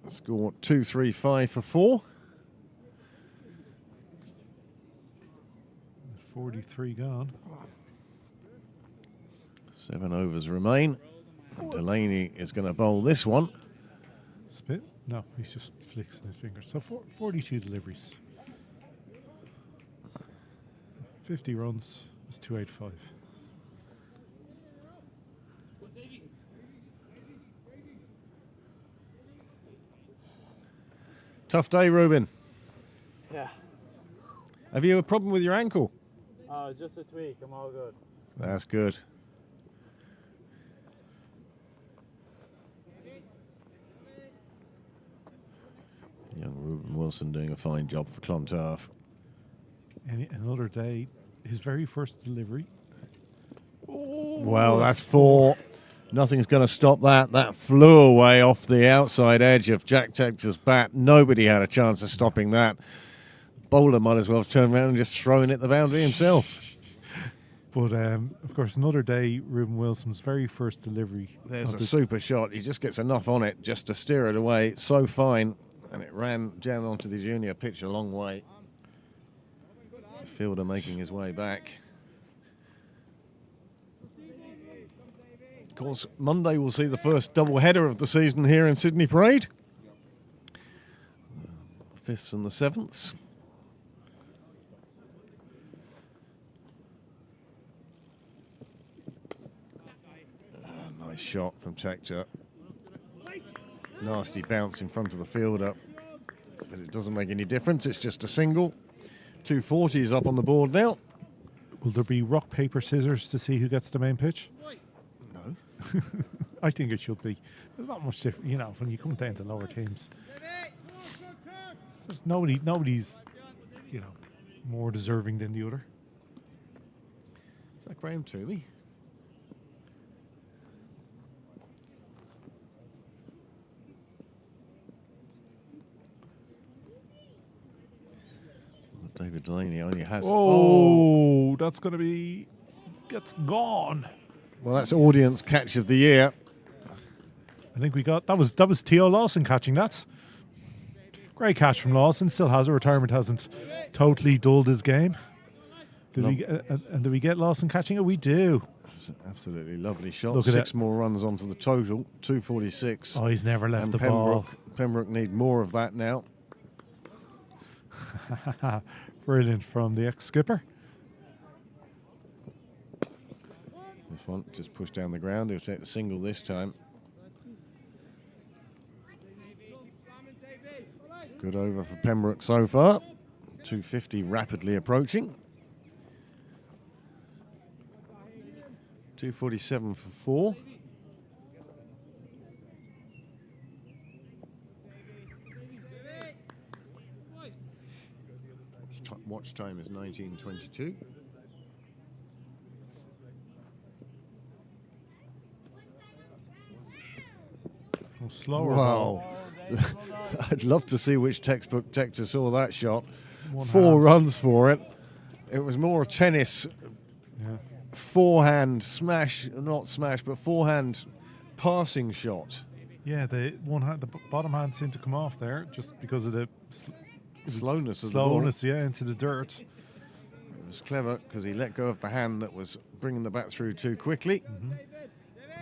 Score 2-3-5 for 4. 43 gone. 7 overs remain. And Delaney is going to bowl this one. Spit? No, he's just flexing his fingers. So 42 deliveries. 50 runs is 285. Tough day, Ruben. Yeah. Have you a problem with your ankle? Oh, just a tweak. I'm all good. That's good. Young Ruben Wilson doing a fine job for Clontarf. And another day, his very first delivery. Oh, Well, that's 4. Nothing's going to stop that. That flew away off the outside edge of Jack Texer's bat. Nobody had a chance of stopping that. Bowler might as well have turned around and just thrown it the boundary himself. But, of course, another day, Ruben Wilson's very first delivery. There's a super shot. He just gets enough on it just to steer it away. It's so fine. And it ran down onto the junior pitch a long way. The fielder making his way back. Of course, Monday we'll see the first double header of the season here in Sydney Parade. The 5th and the 7th. Nice shot from Texer. Nasty bounce in front of the fielder, but it doesn't make any difference. It's just a single. 240 is up on the board now. Will there be rock, paper, scissors to see who gets the main pitch? No. I think it should be. There's not much different, you know, when you come down to lower teams. There's nobody's, you know, more deserving than the other. Is that Graham Toomey? David Delaney only has. Oh, that's going to be. Gets gone. Well, that's audience catch of the year. I think we got that was Theo Lawson catching that. Great catch from Lawson. Still has a retirement. Hasn't totally dulled his game. Did we get Lawson catching it? We do. Absolutely lovely shot. Look at 6 it. more runs onto the total. 246. Oh, he's never left and the ball. Pembroke need more of that now. Brilliant from the ex-skipper. This one just pushed down the ground. He'll take the single this time. Good over for Pembroke so far. 250 rapidly approaching. 247 for 4. Watch time is 19:22. Oh, slower. Wow. I'd love to see which textbook Tector saw that shot. 4 hand. runs for it. It was more a tennis Yeah. forehand smash, not smash, but forehand passing shot. Yeah, the bottom hand seemed to come off there just because of the Slowness of slowness, yeah, into the dirt. the ball. It was clever because he let go of the hand that was bringing the bat through too quickly, and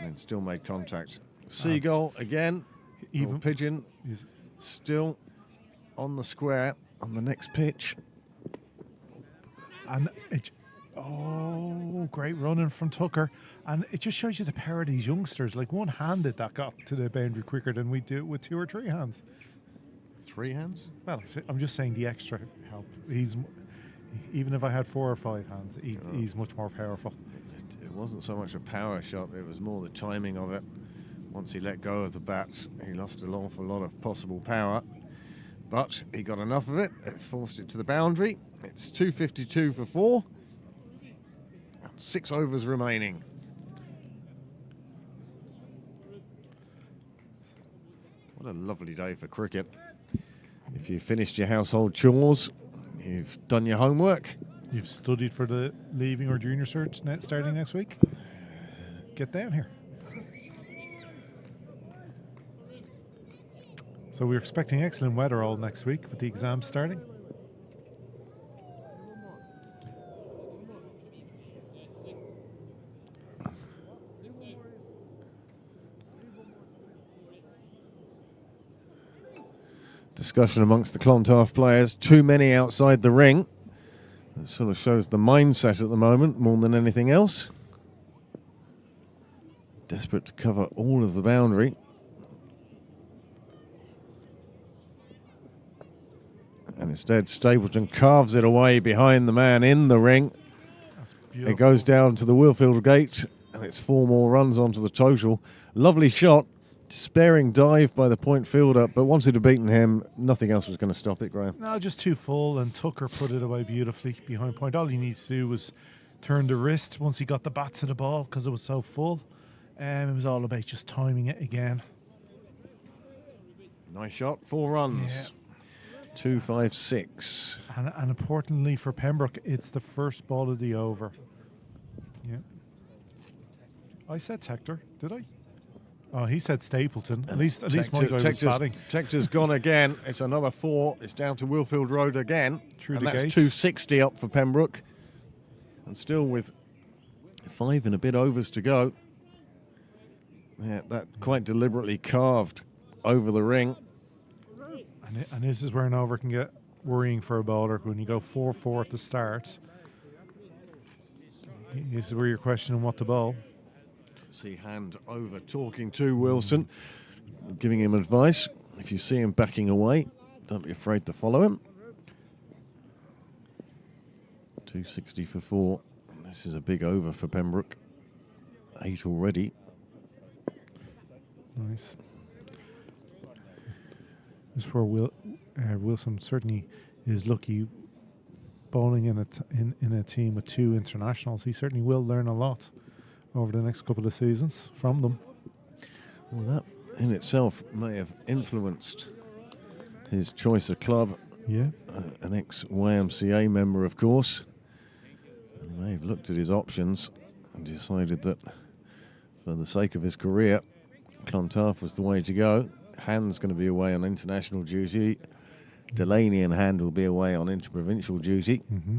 then still made contact. Seagull again, Even- or pigeon, He's- still on the square on the next pitch. And great running from Tucker. And it just shows you the power of these youngsters. Like one-handed that got to the boundary quicker than we do with 2 or 3 hands. 3 hands? Well, I'm just saying the extra help. Even if I had 4 or 5 hands, he's much more powerful. It wasn't so much a power shot, it was more the timing of it. Once he let go of the bat, he lost an awful lot of possible power. But he got enough of it, it forced it to the boundary. It's 252 for 4. 6 overs remaining. What a lovely day for cricket. If you've finished your household chores, you've done your homework, You've studied for the leaving or junior cert starting next week. Get down here. So we're expecting excellent weather all next week with the exams starting. discussion amongst the Clontarf players. Too many outside the ring. It sort of shows the mindset at the moment more than anything else. Desperate to cover all of the boundary. And instead, Stapleton carves it away behind the man in the ring. That's beautiful. It goes down to the Wheelfield gate, and it's 4 more runs onto the total. Lovely shot. Despairing dive by the point fielder, but once he'd have beaten him, nothing else was going to stop it, Graham. No, just too full, and Tucker put it away beautifully behind point. All he needs to do was turn the wrist once he got the bat to the ball because it was so full. It was all about just timing it again. Nice shot, 4 runs. Yeah. 2-5-6. And importantly for Pembroke, it's the first ball of the over. Yeah. I said Tector, did I? Oh, he said Stapleton. At least my guy was batting. Tector's gone again. It's another 4. It's down to Wheelfield Road again. Through and the that's gates. 260 up for Pembroke. And still with 5 and a bit overs to go. Yeah, that quite deliberately carved over the ring. And this is where an over can get worrying for a bowler. When you go 4-4 at the start, this is where you're questioning what to bowl. See hand over talking to Wilson, giving him advice. If you see him backing away, don't be afraid to follow him. 260 for 4. This is a big over for Pembroke. 8 already. Nice. This is where Wilson certainly is lucky bowling in a team with 2 internationals. He certainly will learn a lot over the next couple of seasons from them. Well, that in itself may have influenced his choice of club. Yeah. An ex-YMCA member, of course. And he may have looked at his options and decided that for the sake of his career, Clontarf was the way to go. Hand's going to be away on international duty. Delaney and Hand will be away on interprovincial duty. Mm-hmm.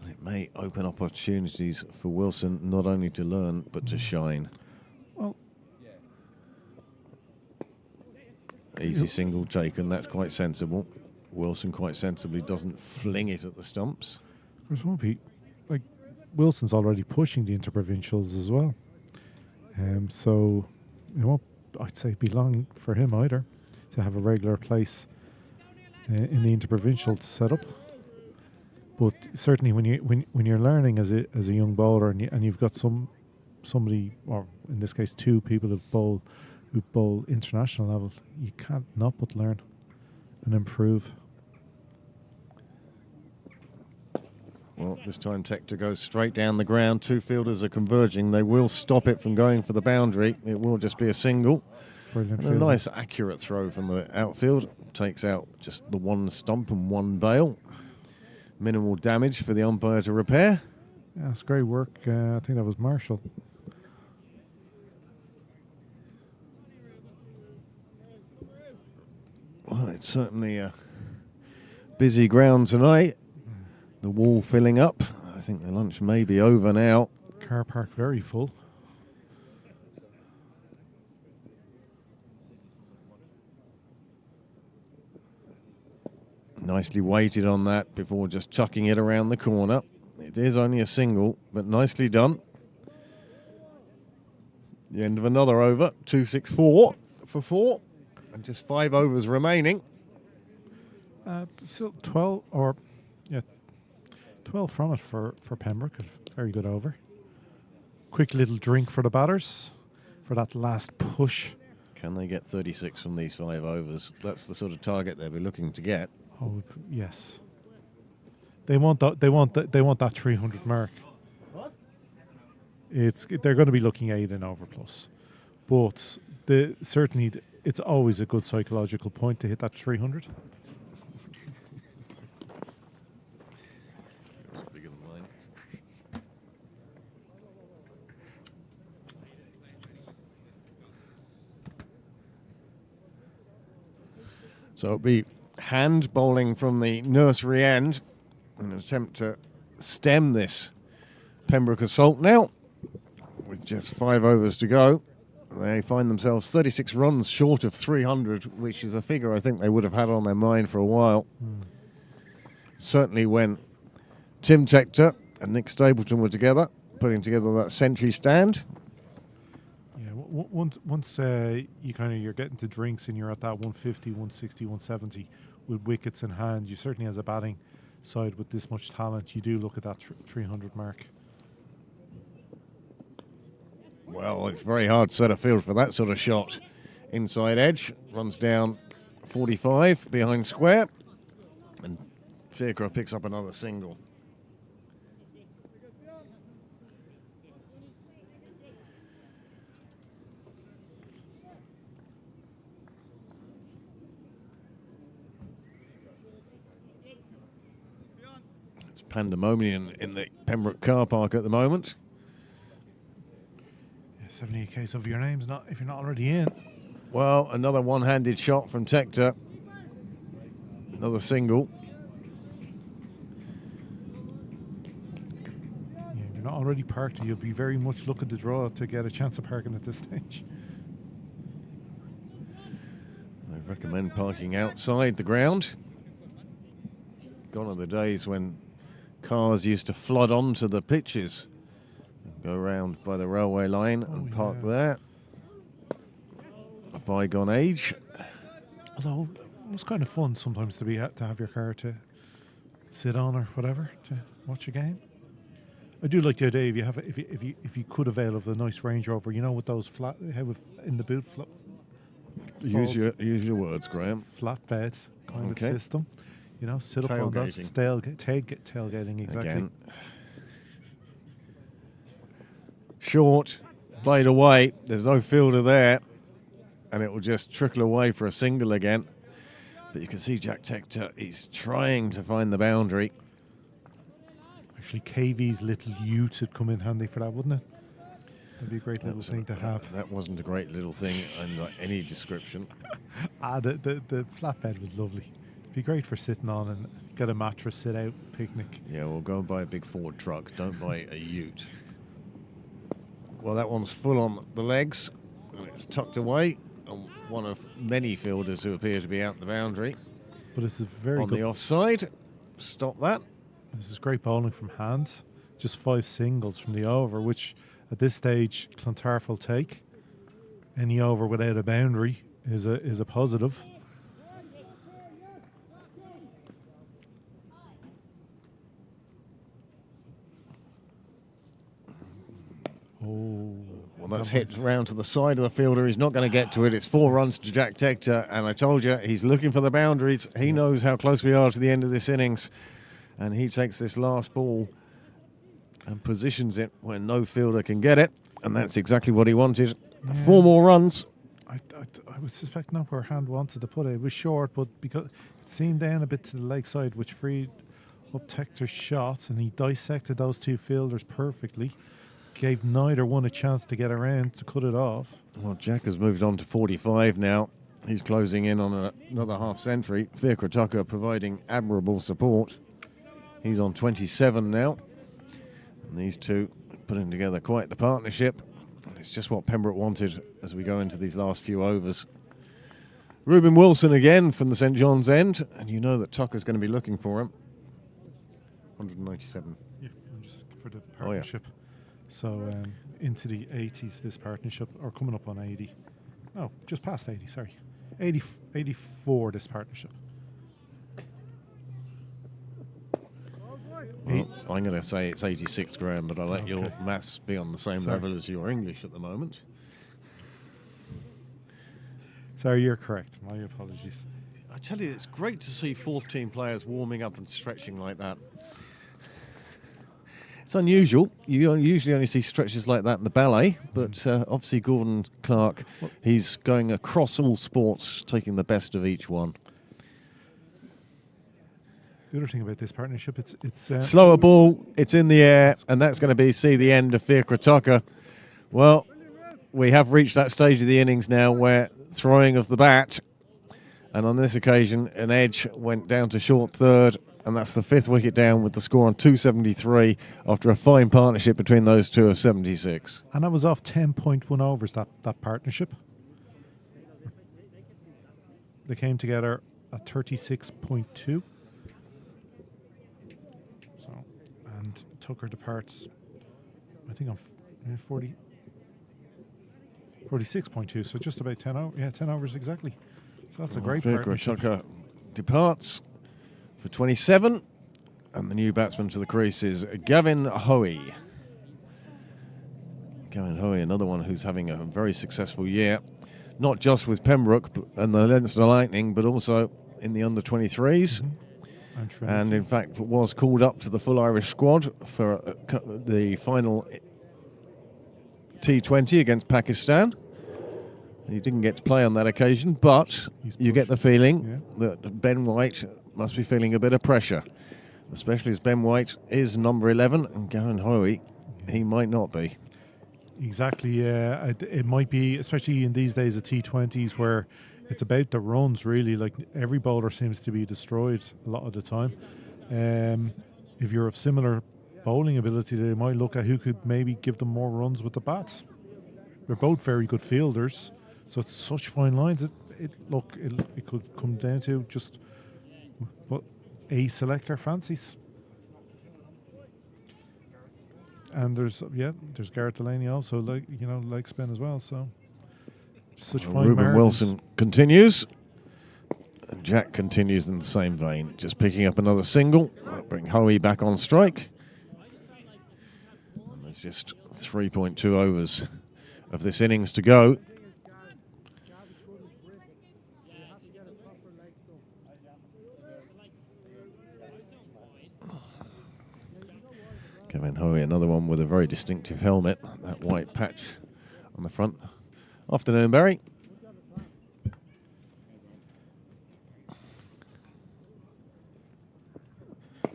And it may open up opportunities for Wilson not only to learn but to shine. Well, Easy single taken, that's quite sensible. Wilson quite sensibly doesn't fling it at the stumps. there's won't be like Wilson's already pushing the interprovincials as well. So it won't, I'd say, be long for him either to have a regular place in the interprovincial to set up. But certainly, when you're learning as a young bowler and you've got somebody, or in this case, two people who bowl international level, you can't not but learn and improve. Well, this time Tector goes straight down the ground. Two fielders are converging. They will stop it from going for the boundary. It will just be a single. Brilliant And a fielding. nice accurate throw from the outfield. Takes out just the one stump and one bail. Minimal damage for the umpire to repair. Yeah, it's great work. I think that was Marshall. Well, it's certainly a busy ground tonight. The wall filling up. I think the lunch may be over now. Car park very full. Nicely weighted on that before just chucking it around the corner. It is only a single, but nicely done. The end of another over. 2-6-4 for 4. And just 5 overs remaining. Still 12 from it for Pembroke. Very good over. Quick little drink for the batters for that last push. Can they get 36 from these 5 overs? That's the sort of target they'll be looking to get. Oh yes, they want that. They want that 300 mark. They're going to be looking 8 and over plus, but certainly it's always a good psychological point to hit that 300. Bigger than mine. So it'll be Hand bowling from the nursery end in an attempt to stem this Pembroke assault now. With just 5 overs to go, they find themselves 36 runs short of 300, which is a figure I think they would have had on their mind for a while. Certainly when Tim Tector and Nick Stapleton were together, putting together that century stand. Yeah, once you're getting to drinks and you're at that 150, 160, 170 with wickets in hand, you certainly as a batting side with this much talent, you do look at that 300 mark. Well, it's very hard to set a field for that sort of shot. Inside edge, runs down 45 behind square, and Fiacre picks up another single. It's pandemonium in the Pembroke car park at the moment. 78 case of your name's not if you're not already in. Well, another one-handed shot from Tector. Another single. Yeah, if you're not already parked, you'll be very much looking to draw to get a chance of parking at this stage. I recommend parking outside the ground. Gone are the days when cars used to flood onto the pitches. Go around by the railway line and park there. A bygone age. Although it was kind of fun sometimes to have your car to sit on or whatever to watch a game. I do like the idea if you could avail of a nice Range Rover, you know, with those flat in the boot Use your words, Graham. flatbed kind of system. You know, sit up on that tailgating exactly. Again. Short, played away. There's no fielder there, and it will just trickle away for a single again. But you can see Jack Tector, he's trying to find the boundary. Actually, KV's little ute would come in handy for that, wouldn't it? That'd be a great little thing to have. That wasn't a great little thing in any description. The flatbed was lovely. Be great for sitting on and get a mattress, sit out, picnic. Yeah, we'll go and buy a big Ford truck. Don't buy a ute. Well, that one's full on the legs, and it's tucked away. And one of many fielders who appear to be out the boundary. But this is very On good. the offside. Stop that. This is great bowling from hand. Just 5 singles from the over, which at this stage Clontarf will take. Any over without a boundary is a positive. Oh, Well, that's hit round to the side of the fielder. He's not going to get to it. It's 4 runs to Jack Tector, and I told you, he's looking for the boundaries. He knows how close we are to the end of this innings, and he takes this last ball and positions it where no fielder can get it, and that's exactly what he wanted. Yeah. 4 more runs. I would suspect not where Hand wanted to put it. It was short, but because it seemed down a bit to the leg side, which freed up Tector's shot, and he dissected those 2 fielders perfectly. Gave neither one a chance to get around to cut it off. Well, Jack has moved on to 45 now. He's closing in on another half century. Fikra Tucker providing admirable support. He's on 27 now. And these two putting together quite the partnership. And it's just what Pembroke wanted as we go into these last few overs. Reuben Wilson again from the St John's end. And you know that Tucker's going to be looking for him. 197. Yeah, just for the partnership. So into the 80s, this partnership, or coming up on 80. No, just past 80, sorry. 84, this partnership. Well, I'm going to say it's 86 grand, but I'll let your Okay. maths be on the same Sorry. level as your English at the moment. Sorry, you're correct. My apologies. I tell you, it's great to see 4th team players warming up and stretching like that. It's unusual. You usually only see stretches like that in the ballet, but obviously Gordon Clark, he's going across all sports, taking the best of each one. The other thing about this partnership, it's Slower ball, it's in the air, and that's going to see the end of Fikra Tucker. Well, we have reached that stage of the innings now where throwing of the bat, and on this occasion, an edge went down to short third, and that's the 5th wicket down with the score on 273 after a fine partnership between those two of 76. and that was off 10.1 overs, that partnership. They came together at 36.2. So, and Tucker departs, I think on 46.2, so just about 10 overs. Yeah, 10 overs exactly. So that's a great Fikra partnership. Tucker departs for 27, and the new batsman to the crease is Gavin Hoey. Gavin Hoey, another one who's having a very successful year, not just with Pembroke and the Leinster Lightning, but also in the under-23s. And in fact was called up to the full Irish squad for the final T20 against Pakistan. He didn't get to play on that occasion, but you get the feeling that Ben White must be feeling a bit of pressure, especially as Ben White is number 11 and Gavin Hoey, he might not be. Exactly, yeah. It might be, especially in these days of T20s where it's about the runs, really. Like, every bowler seems to be destroyed a lot of the time. If you're of similar bowling ability, they might look at who could maybe give them more runs with the bats. They're both very good fielders, so it's such fine lines. It could come down to just what a selector fancies. And there's Garrett Delaney also, leg spin as well. So such fine Reuben margins. Wilson continues, and Jack continues in the same vein, just picking up another single. That'll bring Hoey back on strike. And there's just 3.2 overs of this innings to go. Kevin Hoey, another one with a very distinctive helmet, that white patch on the front. Afternoon, Barry.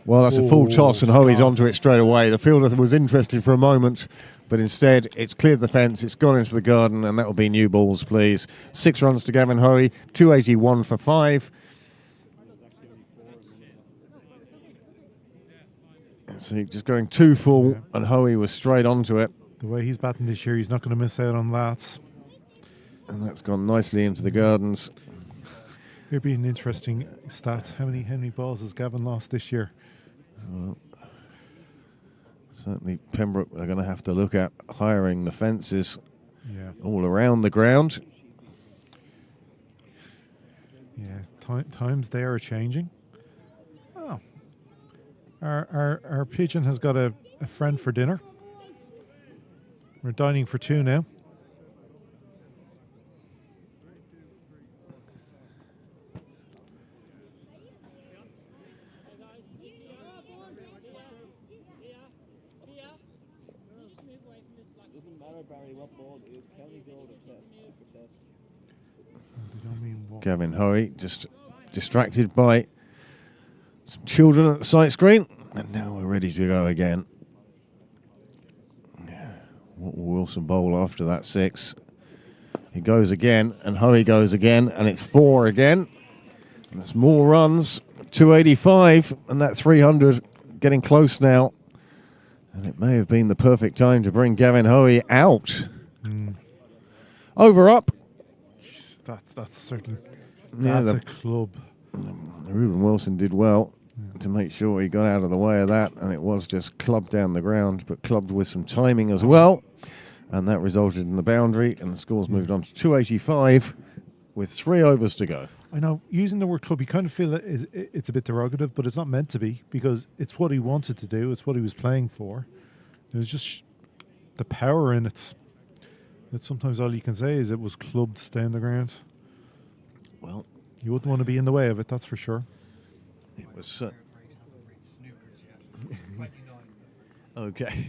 Well, that's a full toss, and Hoey's onto it straight away. The fielder was interested for a moment, but instead it's cleared the fence, it's gone into the garden, and that will be new balls, please. 6 runs to Gavin Hoey, 281 for 5. See, just going too full, Yeah. and Hoey was straight onto it. The way he's batting this year, he's not going to miss out on that. And that's gone nicely into the gardens. It'd be an interesting stat. How many balls has Gavin lost this year? Well, certainly Pembroke are going to have to look at hiring the fences Yeah. all around the ground. Yeah, times they are changing. Oh, our pigeon has got a friend for dinner. We're dining for two now. Doesn't matter, Barry, what ball it is. County goal success. They don't mean what. Gavin Hoey just distracted by some children at the sight screen. And now we're ready to go again. What will Wilson bowl after that 6? He goes again, and Hoey goes again, and it's 4 again. And there's more runs, 285, and that 300 getting close now. And it may have been the perfect time to bring Gavin Hoey out. Over up. That's certainly Yeah, that's a club. Reuben Wilson did well to make sure he got out of the way of that, and it was just clubbed down the ground, but clubbed with some timing as well. And that resulted in the boundary, and the scores moved on to 285 with 3 overs to go. I know, using the word club, you kind of feel it's a bit derogative, but it's not meant to be, because it's what he wanted to do, it's what he was playing for. There's just the power in it. That sometimes all you can say is it was clubbed down the ground. Well, You wouldn't want to be in the way of it, that's for sure. it was... Okay.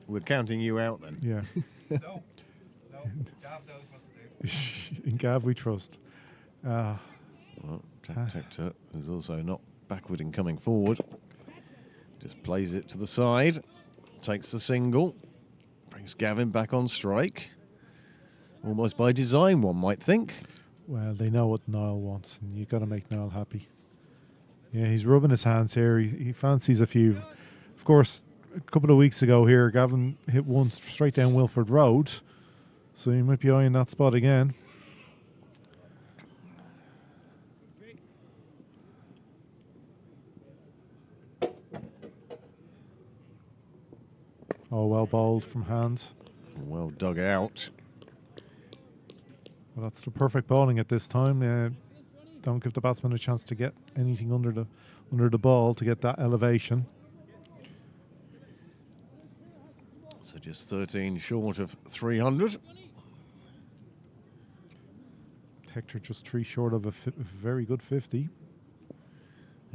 We're counting you out then. Yeah. No, Gav knows what to do. In Gav we trust. Well, Jack Tector is also not backward in coming forward. Just plays it to the side, takes the single, brings Gavin back on strike. Almost by design, one might think. Well, they know what Niall wants, and you've got to make Niall happy. Yeah, he's rubbing his hands here. He fancies a few. Of course, a couple of weeks ago here, Gavin hit one straight down Wilford Road, so he might be eyeing that spot again. Oh, well bowled from hand. Well dug out. Well, that's the perfect bowling at this time. Don't give the batsman a chance to get anything under the ball to get that elevation. So just 13 short of 300. Hector just 3 short of a very good 50.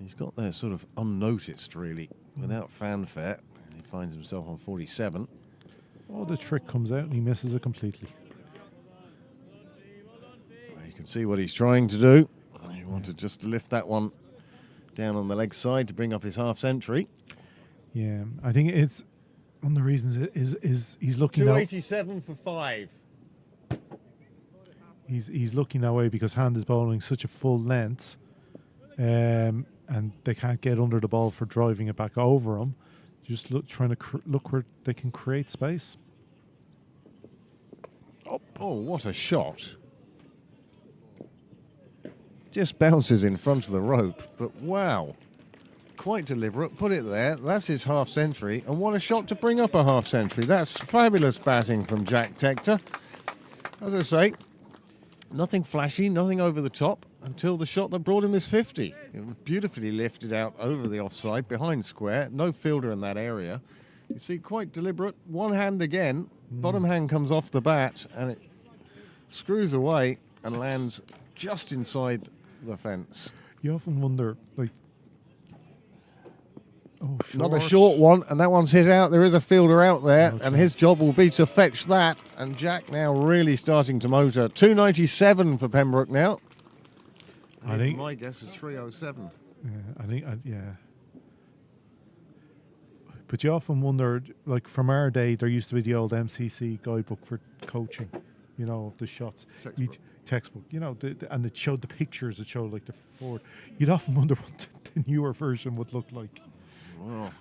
He's got there sort of unnoticed, really, without fanfare. He finds himself on 47. Oh, the trick comes out and he misses it completely. You can see what he's trying to do. He wanted just to lift that one down on the leg side to bring up his half century. Yeah, I think it's one of the reasons is he's looking now. 287 for 5. He's looking that way because hand is bowling such a full length, and they can't get under the ball for driving it back over him. Just trying to look where they can create space. Oh, what a shot. Just bounces in front of the rope, but wow. Quite deliberate, put it there. That's his half century, and what a shot to bring up a half century. That's fabulous batting from Jack Tector. As I say, nothing flashy, nothing over the top, until the shot that brought him his 50. It was beautifully lifted out over the offside, behind square, no fielder in that area. You see, quite deliberate. One hand again, bottom hand comes off the bat, and it screws away and lands just inside the fence. You often wonder, like, oh, Another short one, and that one's hit out. There is a fielder out there, No and his job will be to fetch that. And Jack now really starting to motor. 297 for Pembroke now. I think My guess is 307. yeah. But you often wonder, like from our day, there used to be the old MCC guidebook for coaching, you know, of the shots. Textbook. textbook. You know, and it showed the pictures. It showed like the forward. You'd often wonder what the newer version would look like. Well,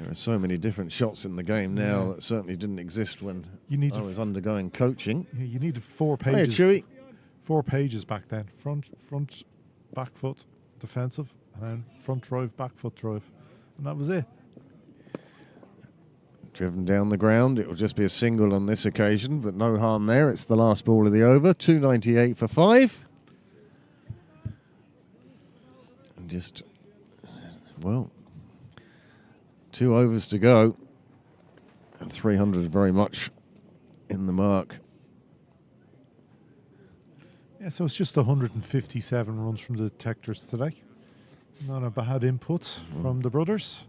there are so many different shots in the game now that certainly didn't exist when I was undergoing coaching. Yeah, you needed 4 Hey, pages. Chewy. 4 pages back then. Front, back foot, defensive, and then front drive, back foot drive, and that was it. Driven down the ground. It will just be a single on this occasion, but no harm there. It's the last ball of the over. 298 for 5. And just, well, 2 overs to go. And 300 very much in the mark. Yeah, so it's just 157 runs from the detectors today. Not a bad input from the brothers.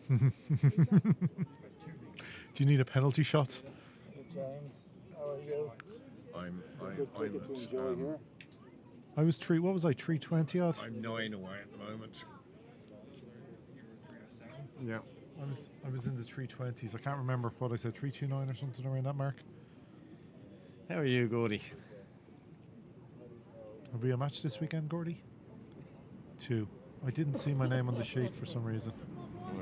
Do you need a penalty shot? James, how are you? I'm Good cricket to enjoy here. I was 320 odd? I'm 9 away at the moment. Yeah. I was in the 320s. I can't remember what I said, 329 or something around that mark. How are you, Gordy? Have we a match this weekend, Gordy? 2. I didn't see my name on the sheet for some reason.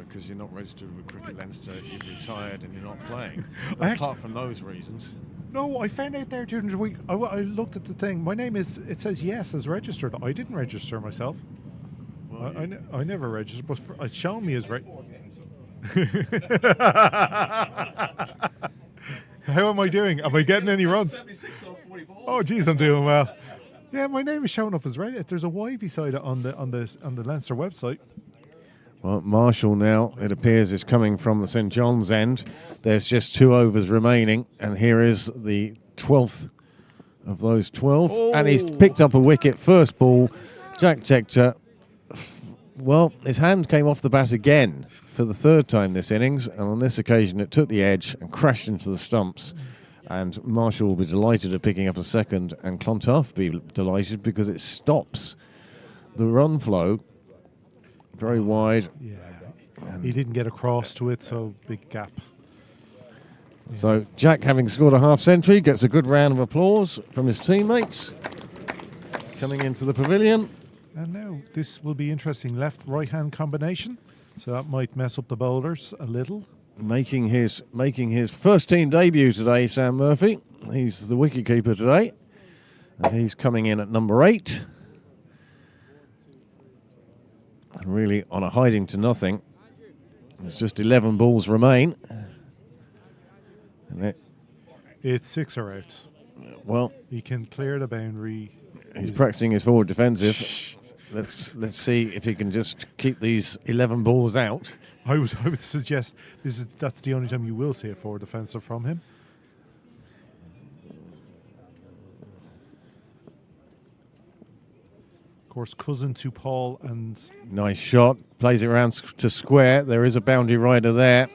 Because you're not registered with Cricket Leinster, you've retired and you're not playing. I Apart from those reasons. No, I found out there during the week. I looked at the thing. My name it says yes as registered. I didn't register myself. Well, I never registered, but it's shown me as How am I doing? Am I getting any runs? 76 off 40 balls. Oh, geez, I'm doing well. Yeah, my name is showing up as right. There's a Y beside it on the Leinster website. Well, Marshall now, it appears, is coming from the St John's end. There's just 2 overs remaining, and here is the 12th of those 12. And he's picked up a wicket. First ball, Jack Tector. Well, his hand came off the bat again for the 3rd time this innings, and on this occasion it took the edge and crashed into the stumps. And Marshall will be delighted at picking up a second, and Clontarf will be delighted because it stops the run flow. Very wide. Yeah, he didn't get across to it, so big gap. So Jack, having scored a half century, gets a good round of applause from his teammates. Coming into the pavilion. And now this will be interesting. Left-right-hand combination, so that might mess up the bowlers a little. Making his first team debut today, Sam Murphy. He's the wicketkeeper today. And he's coming in at number 8. And really on a hiding to nothing. There's just 11 balls remain. And It's 6 or out. well, He can clear the boundary. he's practicing his forward defensive. Let's see if he can just keep these 11 balls out. I would suggest that's the only time you will see a forward defensive from him. Of course, cousin to Paul and Nice shot. Plays it around to square. There is a boundary rider there.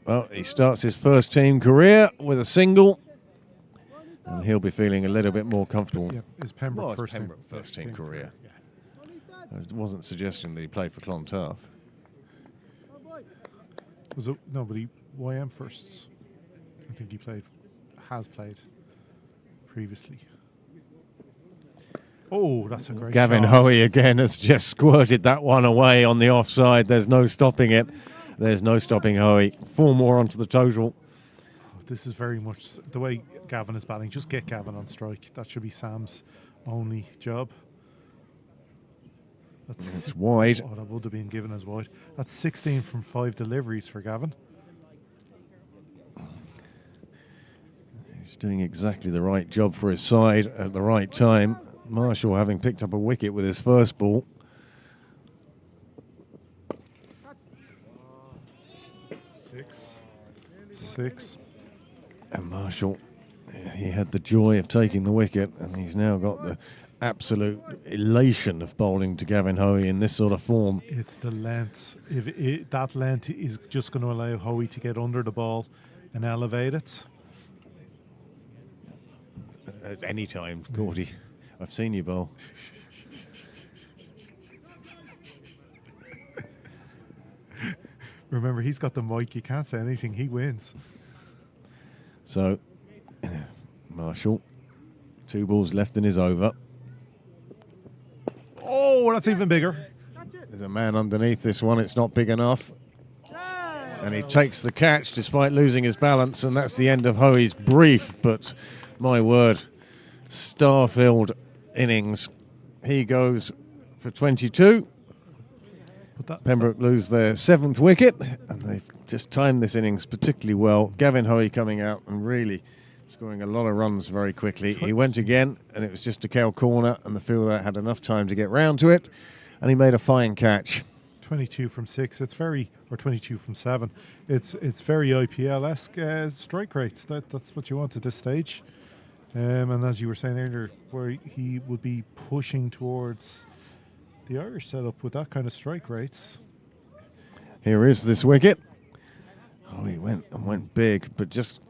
Well, he starts his first team career with a single. And he'll be feeling a little bit more comfortable. yeah, is Pembroke Well, it's first Pembroke team. first team career. Yeah. I wasn't suggesting that he played for Clontarf. Was it, no, but he YM firsts. I think he has played previously. Oh, that's a great Gavin shot. Hoey again has just squirted that one away on the offside. There's no stopping it. There's no stopping Hoey. 4 more onto the total. This is very much the way Gavin is batting. Just get Gavin on strike. That should be Sam's only job. It's wide. Oh, that would have been given as wide. That's 16 from 5 deliveries for Gavin. He's doing exactly the right job for his side at the right time. Marshall having picked up a wicket with his first ball. Six. And Marshall, he had the joy of taking the wicket, and he's now got the absolute elation of bowling to Gavin Hoey in this sort of form. It's the length. That length is just going to allow Hoey to get under the ball and elevate it. At any time, Gordy. I've seen you bowl. Remember, he's got the mic. You can't say anything. He wins. So, Marshall, 2 balls left in his over. Oh, that's even bigger. There's a man underneath this one. It's not big enough. And he takes the catch despite losing his balance, and that's the end of Hoey's brief, but my word, star-filled innings. He goes for 22. Pembroke lose their 7th wicket, and they've just timed this innings particularly well. Gavin Hoey coming out and really scoring a lot of runs very quickly. He went again, and it was just a cow corner, and the fielder had enough time to get round to it, and he made a fine catch. 22 from 6. It's very, or 22 from 7. It's very IPL-esque strike rates. That's what you want at this stage. And as you were saying earlier, where he would be pushing towards the Irish setup with that kind of strike rates. Here is this wicket. Oh, he went big, but just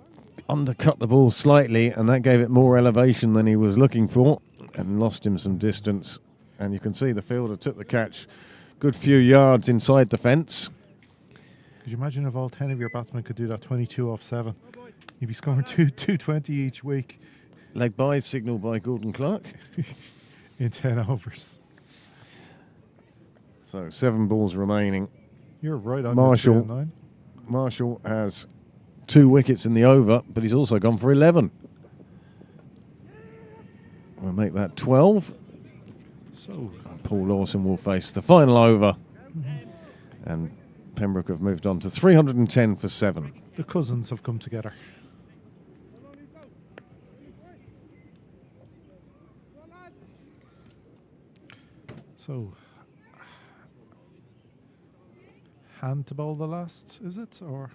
undercut the ball slightly, and that gave it more elevation than he was looking for, and lost him some distance. And you can see the fielder took the catch good few yards inside the fence. Could you imagine if all 10 of your batsmen could do that 22 off 7? You'd be scoring 220 each week. Leg by, signalled by Gordon Clark. In 10 overs. So 7 balls remaining. You're right on Marshall. 9. Marshall has 2 wickets in the over, but he's also gone for 11. We'll make that 12. So Paul Lawson will face the final over. And Pembroke have moved on to 310 for 7. the cousins have come together. So, hand to bowl the last, is it? Or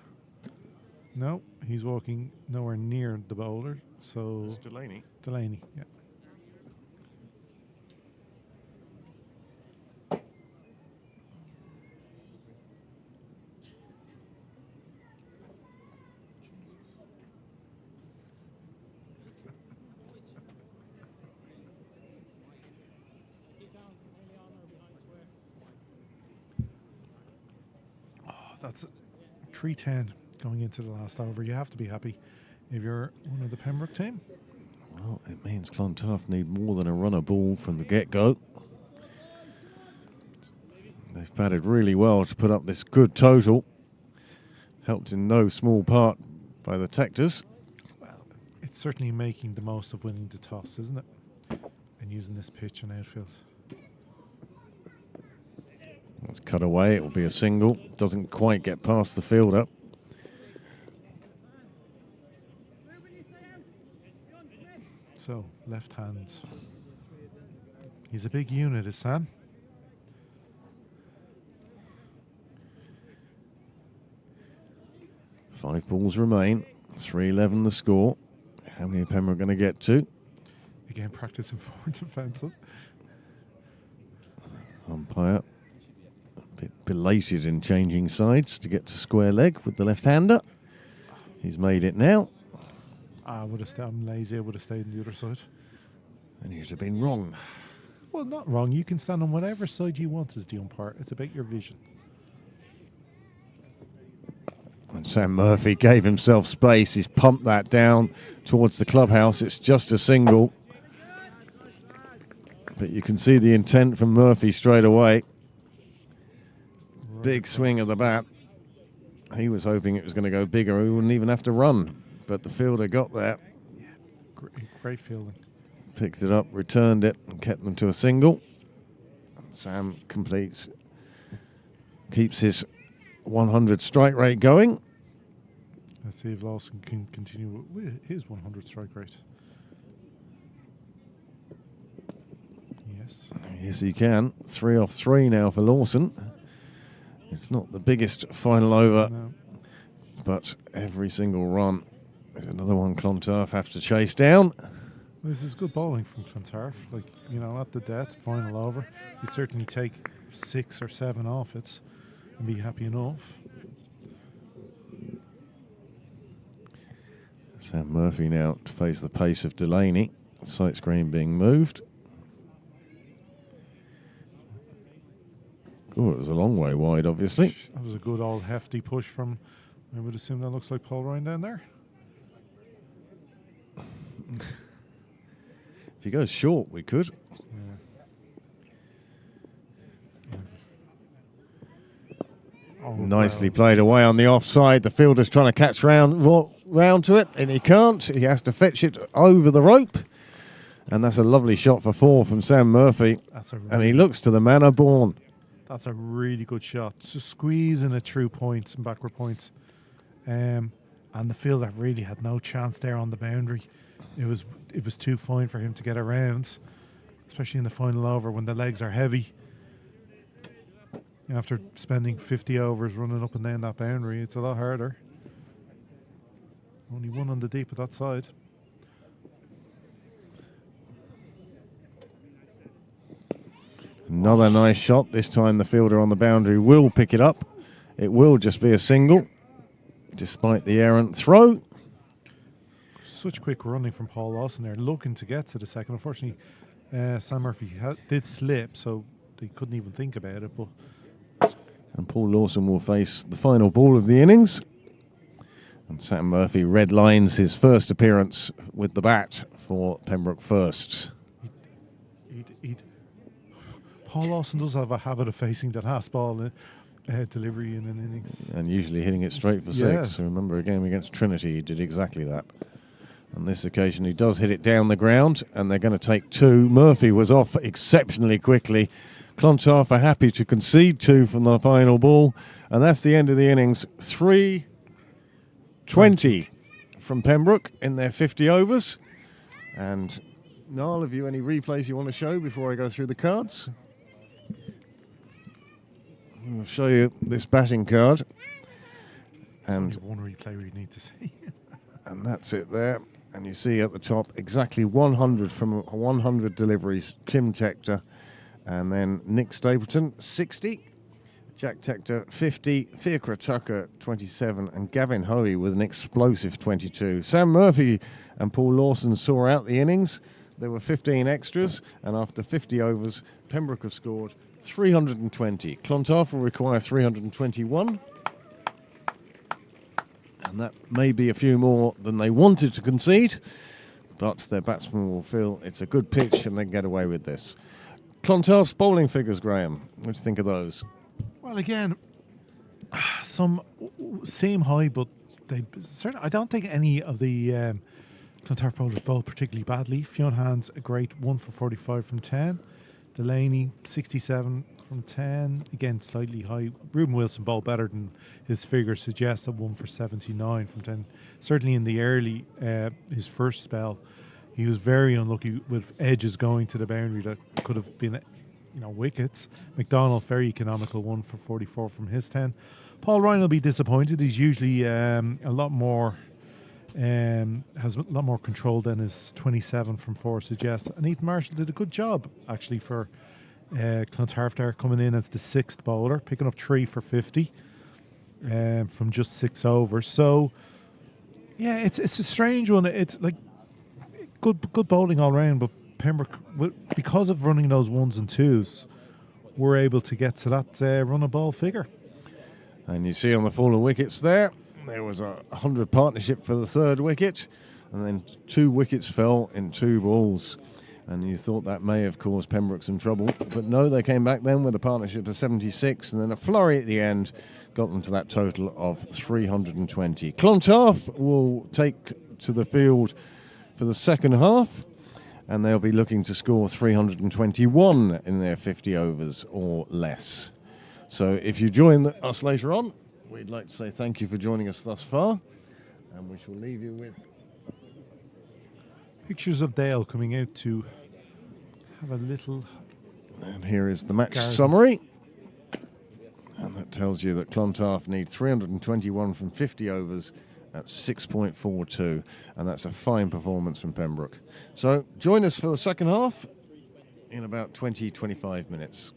no, he's walking nowhere near the bowler. So It's Delaney. Delaney, yeah. That's 310 going into the last over. You have to be happy if you're one of the Pembroke team. Well, it means Clontarf need more than a runner ball from the get-go. They've batted really well to put up this good total. Helped in no small part by the Tectors. Well, it's certainly making the most of winning the toss, isn't it? And using this pitch in outfield. It's cut away, it will be a single. Doesn't quite get past the fielder. So, left hand. He's a big unit, is Sam. Five balls remain. 3-11 the score. How many are Pembroke going to get to? Again, practicing forward defensive. Umpire a bit belated in changing sides to get to square leg with the left-hander. He's made it now. I would have stayed. I'm lazy. I would have stayed on the other side. And you'd have been wrong. Well, not wrong. You can stand on whatever side you want as the umpire. It's about your vision. And Sam Murphy gave himself space. He's pumped that down towards the clubhouse. It's just a single. But you can see the intent from Murphy straight away. Big swing of the bat. He was hoping it was going to go bigger. He wouldn't even have to run. But the fielder got there. Yeah, great fielding. Picked it up, returned it, and kept them to a single. Sam completes, keeps his 100 strike rate going. Let's see if Lawson can continue with his 100 strike rate. Yes. Yes, he can. 3 off 3 now for Lawson. It's not the biggest final over, No. but every single run is another one Clontarf have to chase down. This is good bowling from Clontarf. Like, you know, at the death, final over, you'd certainly take 6 or 7 off it and be happy enough. Sam Murphy now to face the pace of Delaney. Sight screen being moved. Oh, it was a long way wide, obviously. That was a good old hefty push from, I would assume that looks like Paul Ryan down there. If he goes short, we could. Oh, Nicely wow. played away on the offside. The fielder's trying to catch round to it, and he can't. He has to fetch it over the rope. And that's a lovely shot for 4 from Sam Murphy. And he looks to the manner born. That's a really good shot. Just squeezing it through points and backward points. And the fielder really had no chance there on the boundary. It was too fine for him to get around, especially in the final over when the legs are heavy. After spending 50 overs running up and down that boundary, it's a lot harder. Only one on the deep at that side. Another nice shot. This time the fielder on the boundary will pick it up. It will just be a single, despite the errant throw. Such quick running from Paul Lawson there, looking to get to the second. Unfortunately, Sam Murphy did slip, so they couldn't even think about it. But And Paul Lawson will face the final ball of the innings. And Sam Murphy redlines his first appearance with the bat for Pembroke Firsts. Paul Lawson does have a habit of facing the last ball delivery in an innings. And usually hitting it straight for 6. Remember a game against Trinity, he did exactly that. On this occasion, he does hit it down the ground, and they're going to take 2. Murphy was off exceptionally quickly. Clontarf are happy to concede 2 from the final ball, and that's the end of the innings. 3-20 from Pembroke in their 50 overs. And Niall, have you any replays you want to show before I go through the cards? I'll show you this batting card. And There's only one replay we need to see. And that's it there. And you see at the top exactly 100 from 100 deliveries. Tim Tector. And then Nick Stapleton, 60. Jack Tector, 50. Fiacre Tucker, 27. And Gavin Hoey with an explosive 22. Sam Murphy and Paul Lawson saw out the innings. There were 15 extras. And after 50 overs, Pembroke have scored 320. Clontarf will require 321. And that may be a few more than they wanted to concede, but their batsmen will feel it's a good pitch and they can get away with this. Clontarf's bowling figures, Graham. What do you think of those? Well, again, some seem high, but they certainly. I don't think any of the Clontarf bowlers bowled particularly badly. Fionn Hand's a great 1 for 45 from 10. Delaney 67 from 10. Again, slightly high. Ruben Wilson bowled better than his figures suggest, at 1 for 79 from 10. Certainly in the early, his first spell, he was very unlucky with edges going to the boundary that could have been, wickets. McDonald, very economical, 1 for 44 from his 10. Paul Ryan will be disappointed. He's usually a lot more, has a lot more control than his 27 from 4 suggests. And Ethan Marshall did a good job, actually, for Clontarf there, coming in as the 6th bowler, picking up 3 for 50 from just 6 overs. So, yeah, it's a strange one. It's like good bowling all round, but Pembroke, because of running those 1s and 2s, were able to get to that run a ball figure. And you see on the fallen wickets there was a 100 partnership for the 3rd wicket, and then 2 wickets fell in 2 balls. And you thought that may have caused Pembroke some trouble, but no, they came back then with a partnership of 76, and then a flurry at the end got them to that total of 320. Clontarf will take to the field for the second half, and they'll be looking to score 321 in their 50 overs or less. So if you join us later on, we'd like to say thank you for joining us thus far, and we shall leave you with pictures of Dale coming out to have a little. And here is the match garden summary. And that tells you that Clontarf need 321 from 50 overs at 6.42. And that's a fine performance from Pembroke. So join us for the second half in about 20-25 minutes.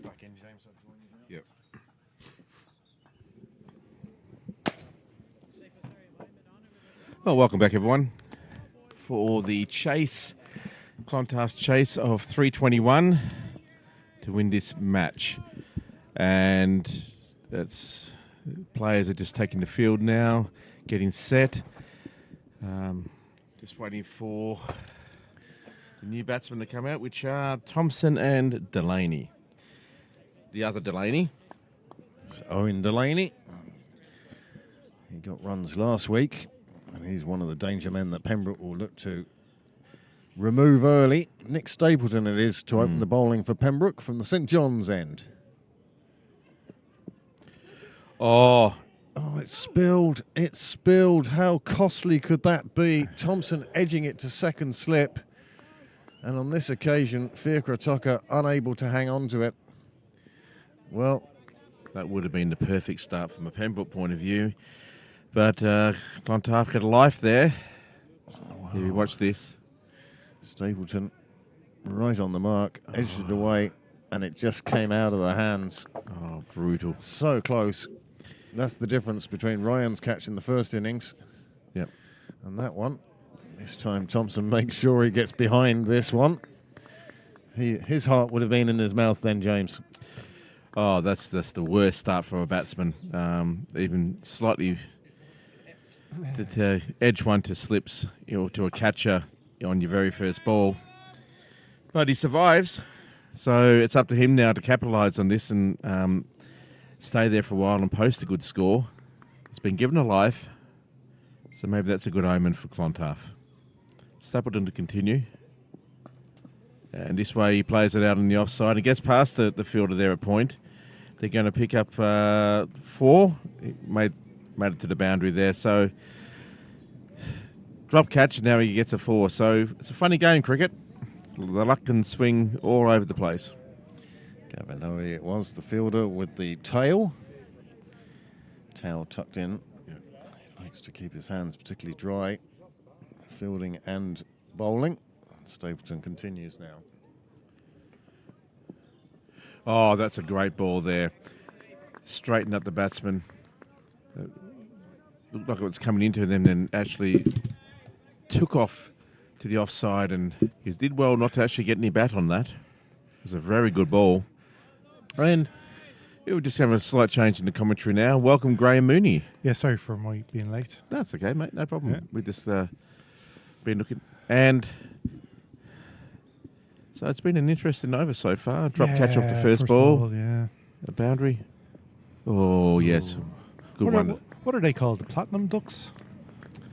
this back in, James. I'll join you now. Yep. Well, welcome back, everyone, for the chase, Clontarf's chase of 321 to win this match. And that's players are just taking the field now, getting set. Just waiting for the new batsmen to come out, which are Thompson and Delaney. The other Delaney. It's Owen Delaney. He got runs last week, and he's one of the danger men that Pembroke will look to remove early. Nick Stapleton it is to open the bowling for Pembroke from the St John's end. Oh, It's spilled. It's spilled. How costly could that be? Thompson edging it to second slip. And on this occasion, Fiacre Tucker unable to hang on to it. Well, that would have been the perfect start from a Pembroke point of view. But Clontarf got a life there. Here, we watch this. Stapleton right on the mark, edged it away, and it just came out of the hands. Oh, brutal. So close. That's the difference between Ryan's catch in the first innings Yep. and that one. This time Thompson makes sure he gets behind this one. His heart would have been in his mouth then, James. Oh, that's the worst start for a batsman. Even slightly edge one to slips, to a catcher on your very first ball. But he survives, so it's up to him now to capitalise on this and stay there for a while and post a good score. It's been given a life, so maybe that's a good omen for Clontarf. Stapleton to continue. And this way he plays it out on the offside and gets past the fielder there at point. They're going to pick up 4. He made it to the boundary there. So drop catch, and now he gets a 4. So it's a funny game, cricket. The luck can swing all over the place. Gavin Hoey it was, the fielder with the tail. Tail tucked in. Yep. He likes to keep his hands particularly dry. Fielding and bowling. Stapleton continues now. Oh, that's a great ball there. Straightened up the batsman. Looked like it was coming into them, then actually took off to the offside, and he did well not to actually get any bat on that. It was a very good ball. And we'll just have a slight change in the commentary now. Welcome, Graham Mooney. Yeah, sorry for my being late. That's okay, mate. No problem. Yeah. We just been looking. And so it's been an interesting over so far. Drop catch off the first ball. Yeah. A boundary. Oh, yes. Good one. What are they called? The Platinum Ducks?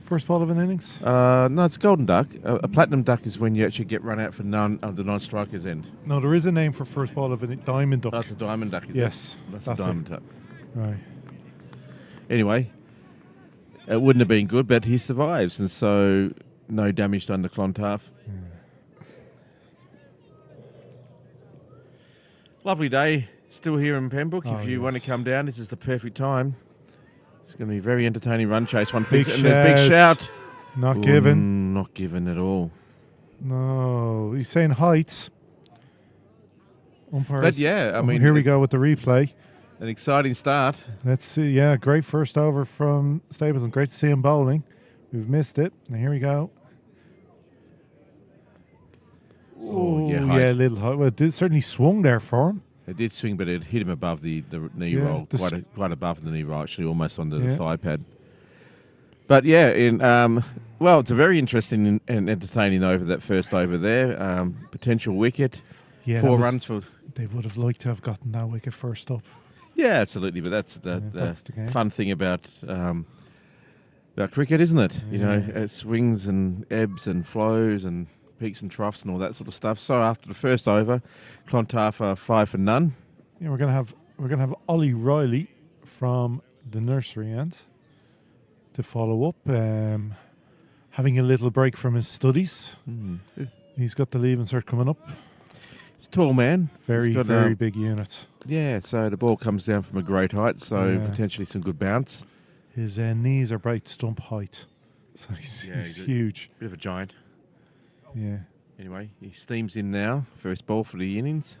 First ball of an innings? No, it's a golden duck. A platinum duck is when you actually get run out for none on the non-striker's end. No, there is a name for first ball of a diamond duck. That's a diamond duck, is Yes, it? That's that's a it. diamond duck. Right. Anyway, it wouldn't have been good, but he survives, and so no damage done to Clontarf. Lovely day, still here in Pembroke. Oh, If you want to yes. come down, this is the perfect time. It's going to be a very entertaining run chase. One Big thing, and there's big shout. Not Ooh, given. Not given at all. No. He's saying heights. Umpires. But yeah, I mean, here we go with the replay. An exciting start. Let's see. Yeah, great first over from Stapleton. Great to see him bowling. We've missed it. And here we go. Oh, yeah, Ooh, height. yeah, a little height. Well, it did certainly swung there for him. It did swing, but it hit him above the knee Yeah, roll, the quite above the knee roll, actually, almost on the Yeah. thigh pad. But yeah, well, it's a very interesting and entertaining over that first over there. Potential wicket, Yeah, 4 that was- runs for. They would have liked to have gotten that wicket first up. Yeah, absolutely. But that's that's the game. fun thing about cricket, isn't it? You know, it swings and ebbs and flows and peaks and troughs and all that sort of stuff. So after the first over, Clontarf are 5 for none. Yeah, we're gonna have Ollie Riley from the nursery end to follow up. Having a little break from his studies. He's got the leave insert coming up. It's a tall man. Very, He's got, very big unit. Yeah, so the ball comes down from a great height, so Yeah. potentially some good bounce. His knees are right stump height, so he's he's a- huge. Bit of a giant. Yeah. Anyway, he steams in now. First ball for the innings.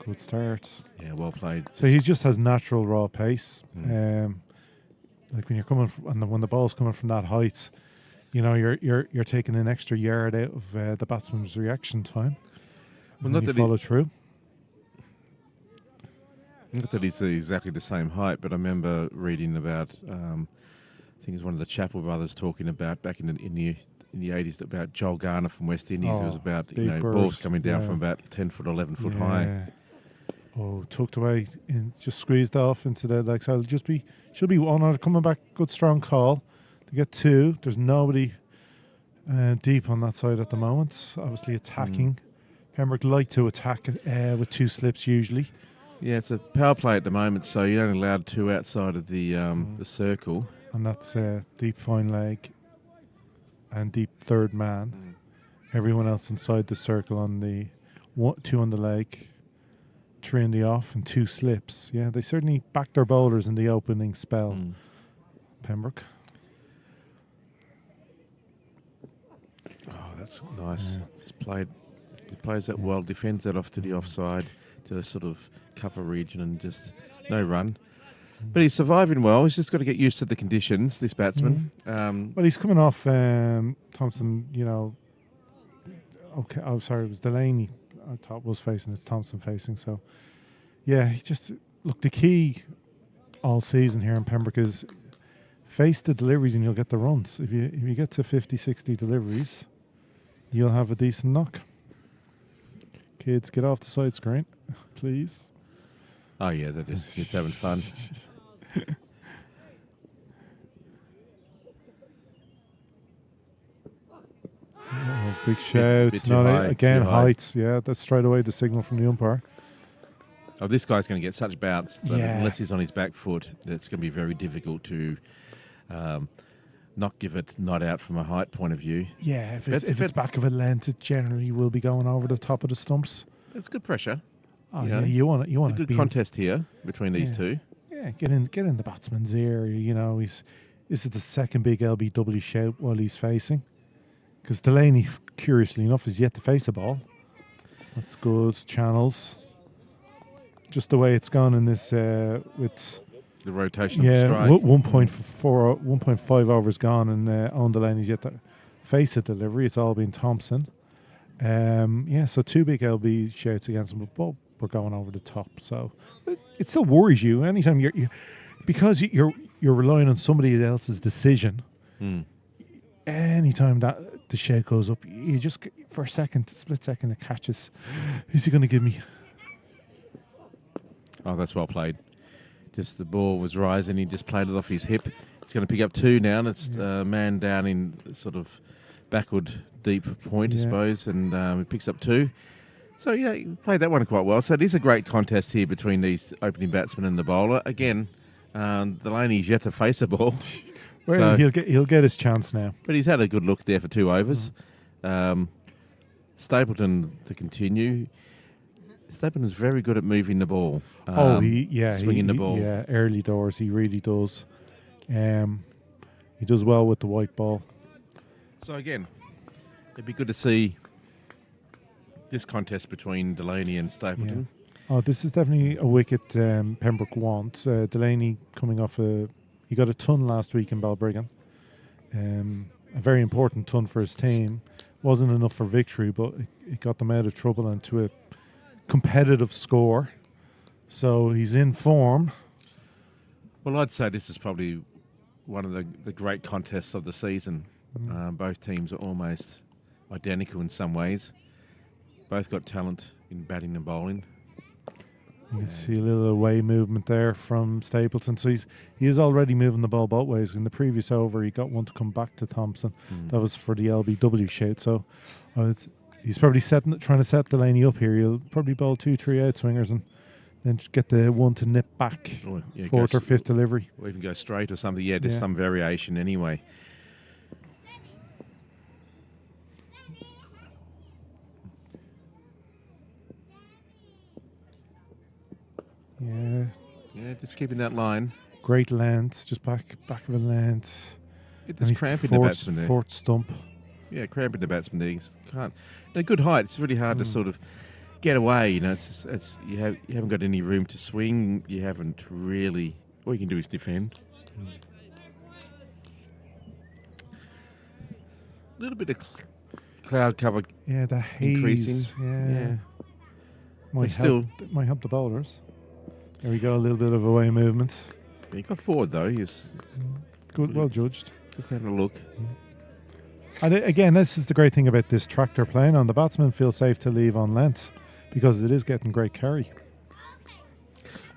Good start. Yeah, well played. So he just has natural raw pace. Mm. Like when you're coming when the ball's coming from that height, you're taking an extra yard out of the batsman's reaction time. Well, And not you that follow through. Not that he's exactly the same height, but I remember reading about, I think it was one of the Chappell brothers talking about back in the 80s about Joel Garner from West Indies. It was about big balls burst, coming down yeah. from about 10 foot, 11 foot high. Oh, tucked away, just squeezed off into the legs. So should be one or coming back. Good strong call to get 2. There's nobody deep on that side at the moment. Obviously attacking. Pembroke like to attack with 2 slips usually. Yeah, it's a power play at the moment, so you're only allowed 2 outside of the circle. And that's deep fine leg and deep third man. Everyone else inside the circle on the 2 on the leg, 3 in the off, and 2 slips. Yeah, they certainly backed their bowlers in the opening spell. Pembroke. Oh, that's nice. Just played. He plays that well, defends that off to the offside to the sort of cover region and just no run. But he's surviving well. He's just got to get used to the conditions, this batsman. Well, he's coming off Thompson, okay, oh, sorry, it was Delaney I thought was facing, it's Thompson facing. So, yeah, he just, look, the key all season here in Pembroke is face the deliveries and you'll get the runs. If you get to 50, 60 deliveries, you'll have a decent knock. Kids, get off the side screen, please. Oh, yeah, that is. He's having fun. Oh, big shouts. bit too Not high, again, too high. heights. Yeah, that's straight away the signal from the umpire. Oh, this guy's going to get such bounce that Yeah. unless he's on his back foot, it's going to be very difficult to not give it not out from a height point of view. Yeah, if That's- it's back of a length, it generally will be going over the top of the stumps. It's good pressure. Oh, Yeah. yeah, you want it. You It's want a it good being- contest here between these Yeah. two. Yeah, get in the batsman's ear. This is the second big LBW shout while he's facing. Because Delaney, curiously enough, is yet to face a ball. That's good. Channels. Just the way it's gone in this with The rotation of the yeah, strike. 1.5 overs gone, and on Delaney's yet to face a delivery. It's all been Thompson. So 2 big LB shouts against him, but both were going over the top. So it still worries you anytime because you're relying on somebody else's decision. Anytime that the shout goes up, you just for a split second, it catches. Is he going to give me? Oh, that's well played. Just the ball was rising. He just played it off his hip. He's going to pick up 2 now. And it's man down in sort of backward deep point, I suppose. And he picks up 2. So, yeah, he played that one quite well. So it is a great contest here between these opening batsmen and the bowler. Again, Delaney's yet to face a ball. Well, So- he'll get his chance now. But he's had a good look there for 2 overs. Stapleton to continue. Stapleton's very good at moving the ball. Swinging the ball. Yeah, early doors, he really does. He does well with the white ball. So again, it'd be good to see this contest between Delaney and Stapleton. Oh, this is definitely a wicket Pembroke wants. Delaney coming off he got a ton last week in Balbriggan. A very important ton for his team. Wasn't enough for victory, but it got them out of trouble and to a competitive score. So he's in form. Well, I'd say this is probably one of the great contests of the season. Both teams are almost identical in some ways. Both got talent in batting and bowling. You can see a little away movement there from Stapleton. So he is already moving the ball both ways. In the previous over, he got one to come back to Thompson. That was for the LBW shout. So he's probably trying to set Delaney up here. He'll probably bowl 2-3 out swingers and then get the one to nip back. Or, yeah, 4th or 5th delivery. Or even go straight or something. Yeah, there's some variation anyway. Yeah. Yeah, just keeping that line. Great length, just back of a length. There's cramp in the batsman there. 4th stump. Yeah, cramping the batsman there. He's can't. At a good height, it's really hard to sort of get away. You know, you haven't got any room to swing. You haven't really. All you can do is defend. A little bit of cloud cover Yeah, the haze. increasing. Yeah. But still, Might help the bowlers. There we go, a little bit of away movement. he got forward though. He was Good, well judged. just having a look. And again, this is the great thing about this track they're playing on. The batsmen feel safe to leave on length because it is getting great carry.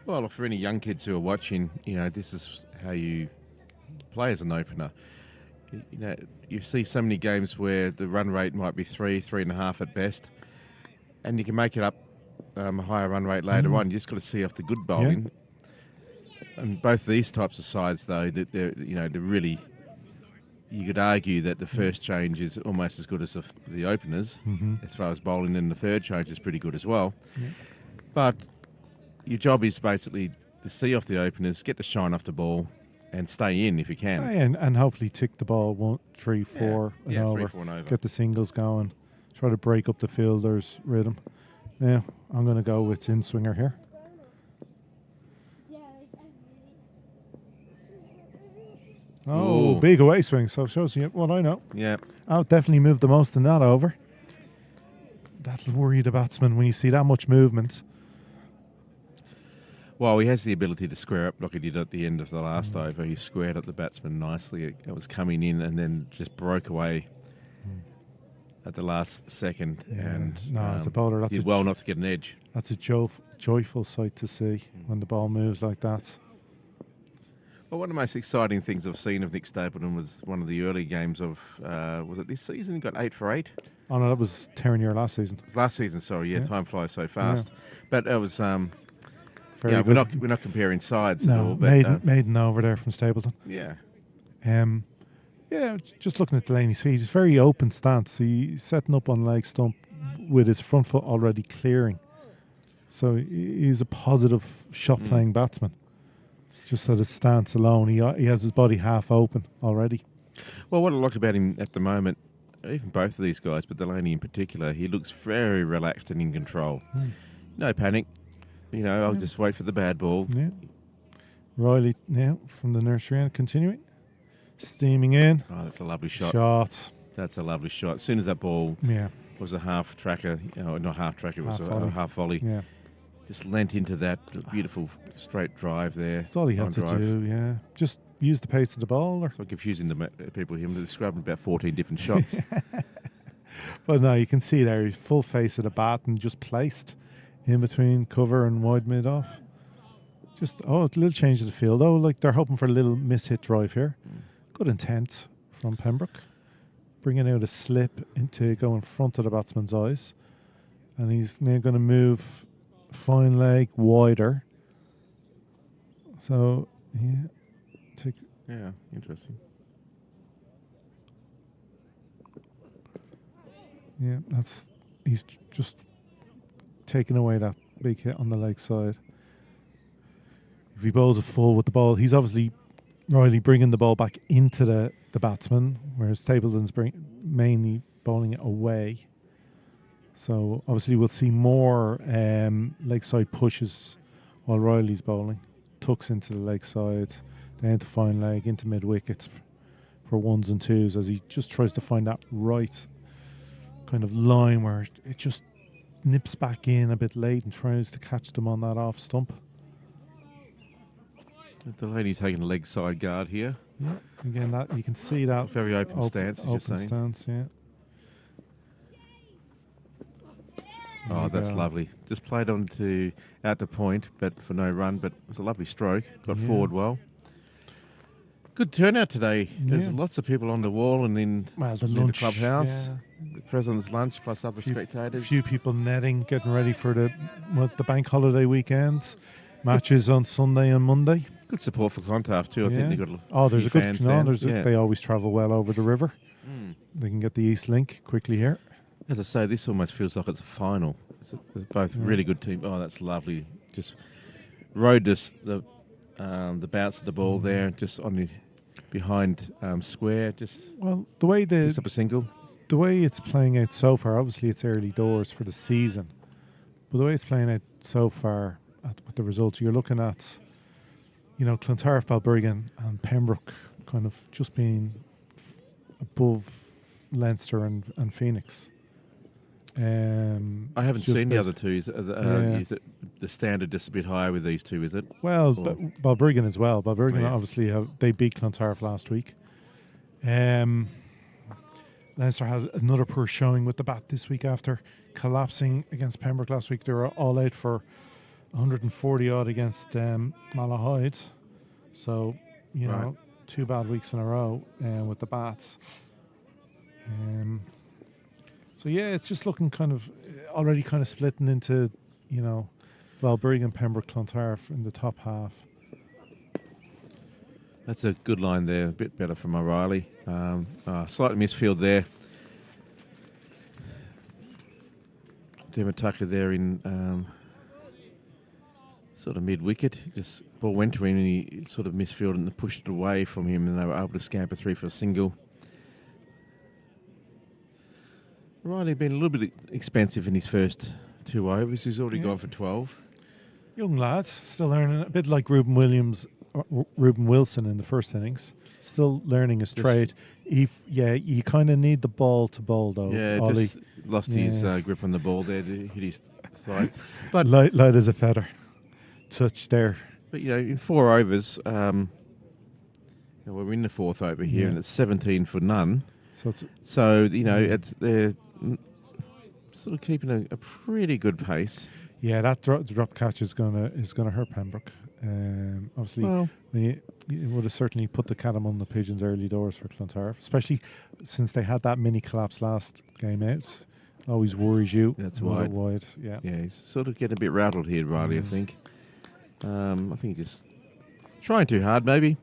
Well, for any young kids who are watching, you know, this is how you play as an opener. You know, you see so many games where the run rate might be 3.5 at best, and you can make it up a higher run rate later on. You just got to see off the good bowling. And both these types of sides, though, that they're really. You could argue that the first change is almost as good as the openers, as far as bowling, and the third change is pretty good as well. Yeah. But your job is basically to see off the openers, get the shine off the ball, and stay in if you can. And hopefully tick the ball 1, 3, 4 and over. 3, 4 and over. Get the singles going. Try to break up the fielder's rhythm. Now, I'm going to go with in-swinger here. Oh, Ooh. big away swing. So it shows you what I know. Yeah. I'll definitely move the most in that over. That'll worry the batsman when you see that much movement. Well, he has the ability to square up like he did at the end of the last over. He squared up the batsman nicely. It was coming in and then just broke away at the last second. Yeah. And No, as a bowler, that's did well not to get an edge. That's a joyful sight to see when the ball moves like that. Well, one of the most exciting things I've seen of Nick Stapleton was one of the early games of, was it this season? He got 8 for 8? Oh, no, that was Terran year last season. It was last season, sorry. Yeah, time flies so fast. But it was, Very we're good. not comparing sides at all. No, But maiden over there from Stapleton. yeah. Just looking at Delaney's feet, he's very open stance. He's setting up on leg stump with his front foot already clearing. So he's a positive shot playing batsman. Just at his stance alone, he has his body half open already. Well, what I like about him at the moment, even both of these guys, but Delaney in particular, he looks very relaxed and in control. No panic. You know, I'll just wait for the bad ball. Yeah. Riley now from the nursery end, continuing. Steaming in. Oh, that's a lovely shot. That's a lovely shot. As soon as that ball was a half tracker, not half tracker, it was a half volley. Yeah. Just lent into that beautiful straight drive there. That's all he had to do, yeah. Just use the pace of the ball. Or so confusing the people here. I'm describing about 14 different shots. But no, you can see there, he's full face of the bat and just placed in between cover and wide mid off. Just, a little change of the field. Oh, like they're hoping for a little miss-hit drive here. Good intent from Pembroke. Bringing out a slip to go in front of the batsman's eyes. And he's now going to move fine leg wider. So, Yeah, interesting. Yeah, he's just taking away that big hit on the leg side. If he bowls a full with the ball, he's obviously Riley bringing the ball back into the batsman, whereas Stapleton's mainly bowling it away. So obviously we'll see more leg side pushes while Riley's bowling. Tucks into the leg side, down to fine leg, into mid wickets for ones and twos as he just tries to find that right kind of line where it just nips back in a bit late and tries to catch them on that off stump. Delaney taking a leg side guard here. Yeah, again, that you can see that very open stance, as you're saying. Stance, yeah. Oh, that's lovely. Just played on to out to point, but for no run. But it was a lovely stroke. Got forward well. Good turnout today. There's lots of people on the wall and in the clubhouse. Yeah. The president's lunch plus other spectators. A few people netting, getting ready for the bank holiday weekend. Matches on Sunday and Monday. Good support for Clontarf too. I think they got there's a good fans there. They always travel well over the river. They can get the East Link quickly here. As I say, this almost feels like it's a final. They're both really good teams. Oh, that's lovely. Just rode the bounce of the ball there, just on the behind square. Just the way up a single. The way it's playing out so far, obviously it's early doors for the season, But the way it's playing out so far with the results, you're looking at, Clontarf, Balbriggan and Pembroke kind of just being above Leinster and Phoenix. I haven't seen the other two. Is it the standard just a bit higher with these two, is it? Well, Balbriggan as well. Balbriggan obviously they beat Clontarf last week. Leinster had another poor showing with the bat this week after collapsing against Pembroke last week. They were all out for 140 odd against Malahide. So, two bad weeks in a row with the bats. So yeah, it's just looking already splitting into, Balbriggan, Pembroke, Clontarf in the top half. That's a good line there, a bit better from O'Reilly. Slightly misfield there. Dermot Tucker there in sort of mid-wicket. Just ball went to him and he sort of misfielded and pushed it away from him, and they were able to scamper through for a single. O'Reilly been a little bit expensive in his first 2 overs. He's already gone for 12. Young lads, still learning, a bit like Ruben Wilson in the first innings, still learning his trade. You kind of need the ball to bowl though. Yeah, Ollie. just lost his grip on the ball there to hit his thigh. But light as a feather, touch there. But in 4 overs, we're in the 4th over here, and it's 17 for none. So it's they're sort of keeping a pretty good pace. Yeah, that drop catch is gonna hurt Pembroke. Obviously, when you would have certainly put the cat among the pigeons early doors for Clontarf, especially since they had that mini collapse last game out. Always worries you. That's wide. Yeah, he's sort of getting a bit rattled here, Riley. I think. I think he's just trying too hard, maybe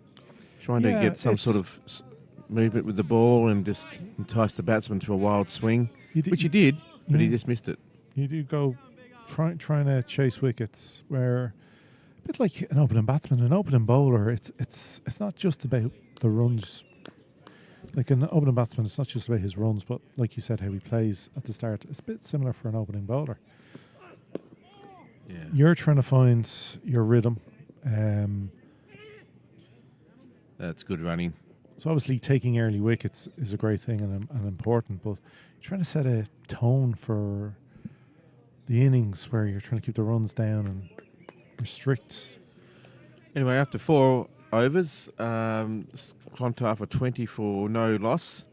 trying to get some sort of movement with the ball and just entice the batsman to a wild swing, which he did, but he just missed it. You do go trying to chase wickets, where a bit like an opening batsman, an opening bowler. It's not just about the runs. Like an opening batsman, it's not just about his runs, but like you said, how he plays at the start. It's a bit similar for an opening bowler. Yeah, you're trying to find your rhythm. That's good running. So obviously taking early wickets is a great thing and important, but you're trying to set a tone for the innings where you're trying to keep the runs down and restrict. Anyway, after 4 overs, Clontarf for 20 for no loss.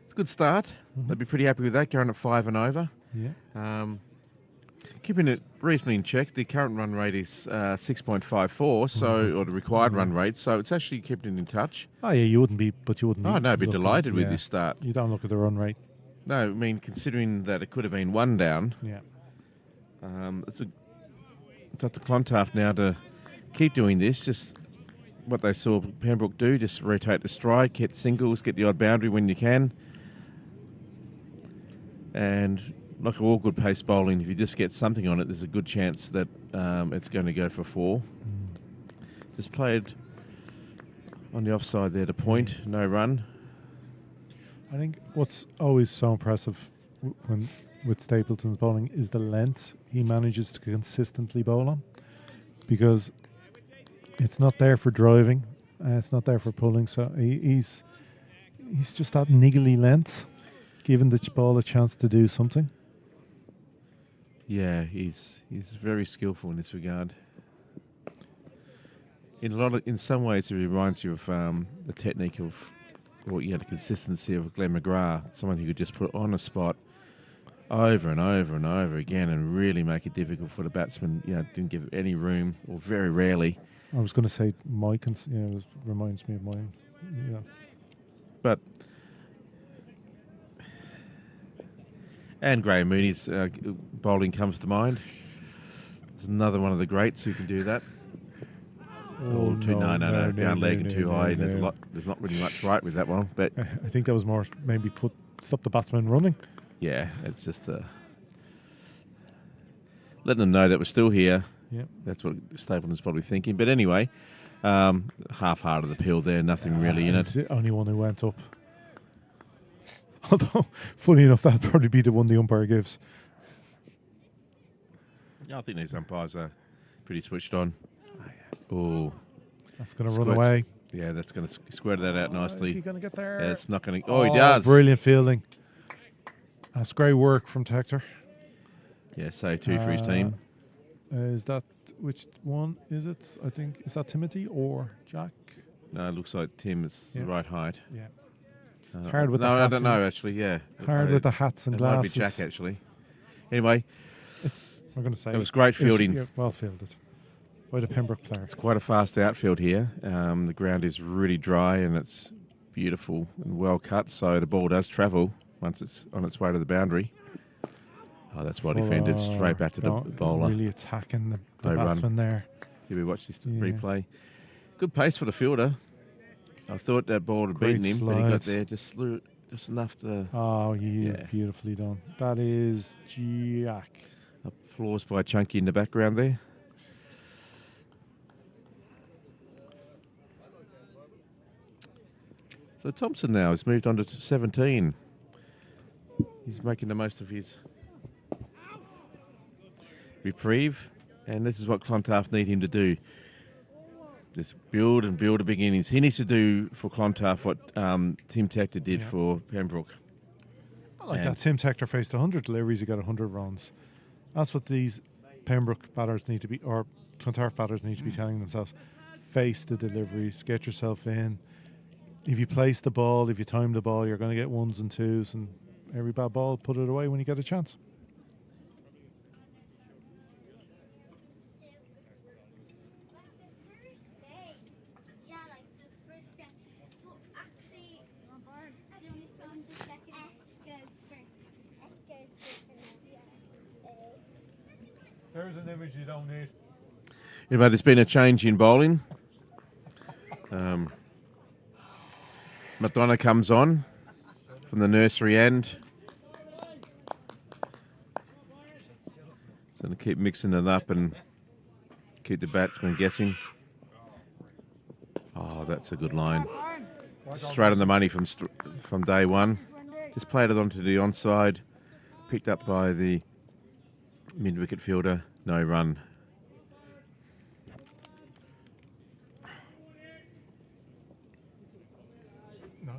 It's a good start. They'd be pretty happy with that, going at 5 and over. Yeah. Keeping it reasonably in check. The current run rate is 6.54, or the required run rate, so it's actually kept it in touch. Oh yeah, you wouldn't be. Oh no, I'd be delighted with this start. You don't look at the run rate. No, I mean, considering that it could have been 1 down. Yeah. It's up to Clontarf now to keep doing this. Just what they saw Pembroke do, just rotate the strike, get singles, get the odd boundary when you can. And like all good pace bowling, if you just get something on it, there's a good chance that it's going to go for 4. Just played on the offside there to point, no run. I think what's always so impressive with Stapleton's bowling is the length he manages to consistently bowl on, because it's not there for driving, it's not there for pulling. So he's just that niggly length, giving the ball a chance to do something. Yeah, he's very skillful in this regard. In some ways, it reminds you of the technique of, the consistency of Glenn McGrath, someone who could just put on a spot over and over and over again and really make it difficult for the batsman. Didn't give any room, or very rarely. I was going to say Mike, it reminds me of mine. Yeah, but. And Graham Mooney's bowling comes to mind. There's another one of the greats who can do that. No, down leg and too high. There's not really much right with that one. But I think that was more maybe stop the batsman running. Yeah, it's just letting them know that we're still here. Yeah, that's what Stapleton's probably thinking. But anyway, half-hearted appeal there. Nothing really in it. The only one who went up. Although, funny enough, that'd probably be the one the umpire gives. I think these umpires are pretty switched on. Oh, That's going to run Squirts. away. yeah, that's going to squirt that out nicely. Is he going to get there? Yeah, it's not going to. Oh, he does. Brilliant fielding. That's great work from Tector. Yeah, save 2 for his team. Is that which one is it? I think is that Timothy or Jack? No, it looks like Tim is the Yeah. right height. Yeah. It's hard with the no, I hats don't know actually. Yeah, Hard with the hats and it might glasses. be Jack actually. Anyway, I'm going to say it was great fielding. Yeah, well fielded by the Pembroke player. It's quite a fast outfield here. The ground is really dry and it's beautiful and well cut, so the ball does travel once it's on its way to the boundary. Oh, that's well defended. Straight back to the bowler. Really attacking the They run. batsman there. Here we watch this Yeah. replay. Good pace for the fielder. I thought that ball had Great beaten him, but he got slides. there just enough to. Oh, Yeah. beautifully done. That is Jack. Applause by Chunky in the background there. So Thompson now has moved on to 17. He's making the most of his reprieve, and this is what Clontarf need him to do. Just build and build a big innings. He needs to do for Clontarf what Tim Tector did for Pembroke. I like And- that. Tim Tector faced 100 deliveries. He got 100 runs. That's what these Pembroke batters need to be, or Clontarf batters need to be telling themselves. Face the deliveries. Get yourself in. If you place the ball, if you time the ball, you're going to get ones and twos, and every bad ball, put it away when you get a chance. There's an image you don't need. Anyway, there's been a change in bowling. McDonough comes on from the nursery end. So going to keep mixing it up and keep the batsman guessing. Oh, that's a good line. Straight on the money from day one. Just played it onto the onside. Picked up by the mid-wicket fielder. No run. No.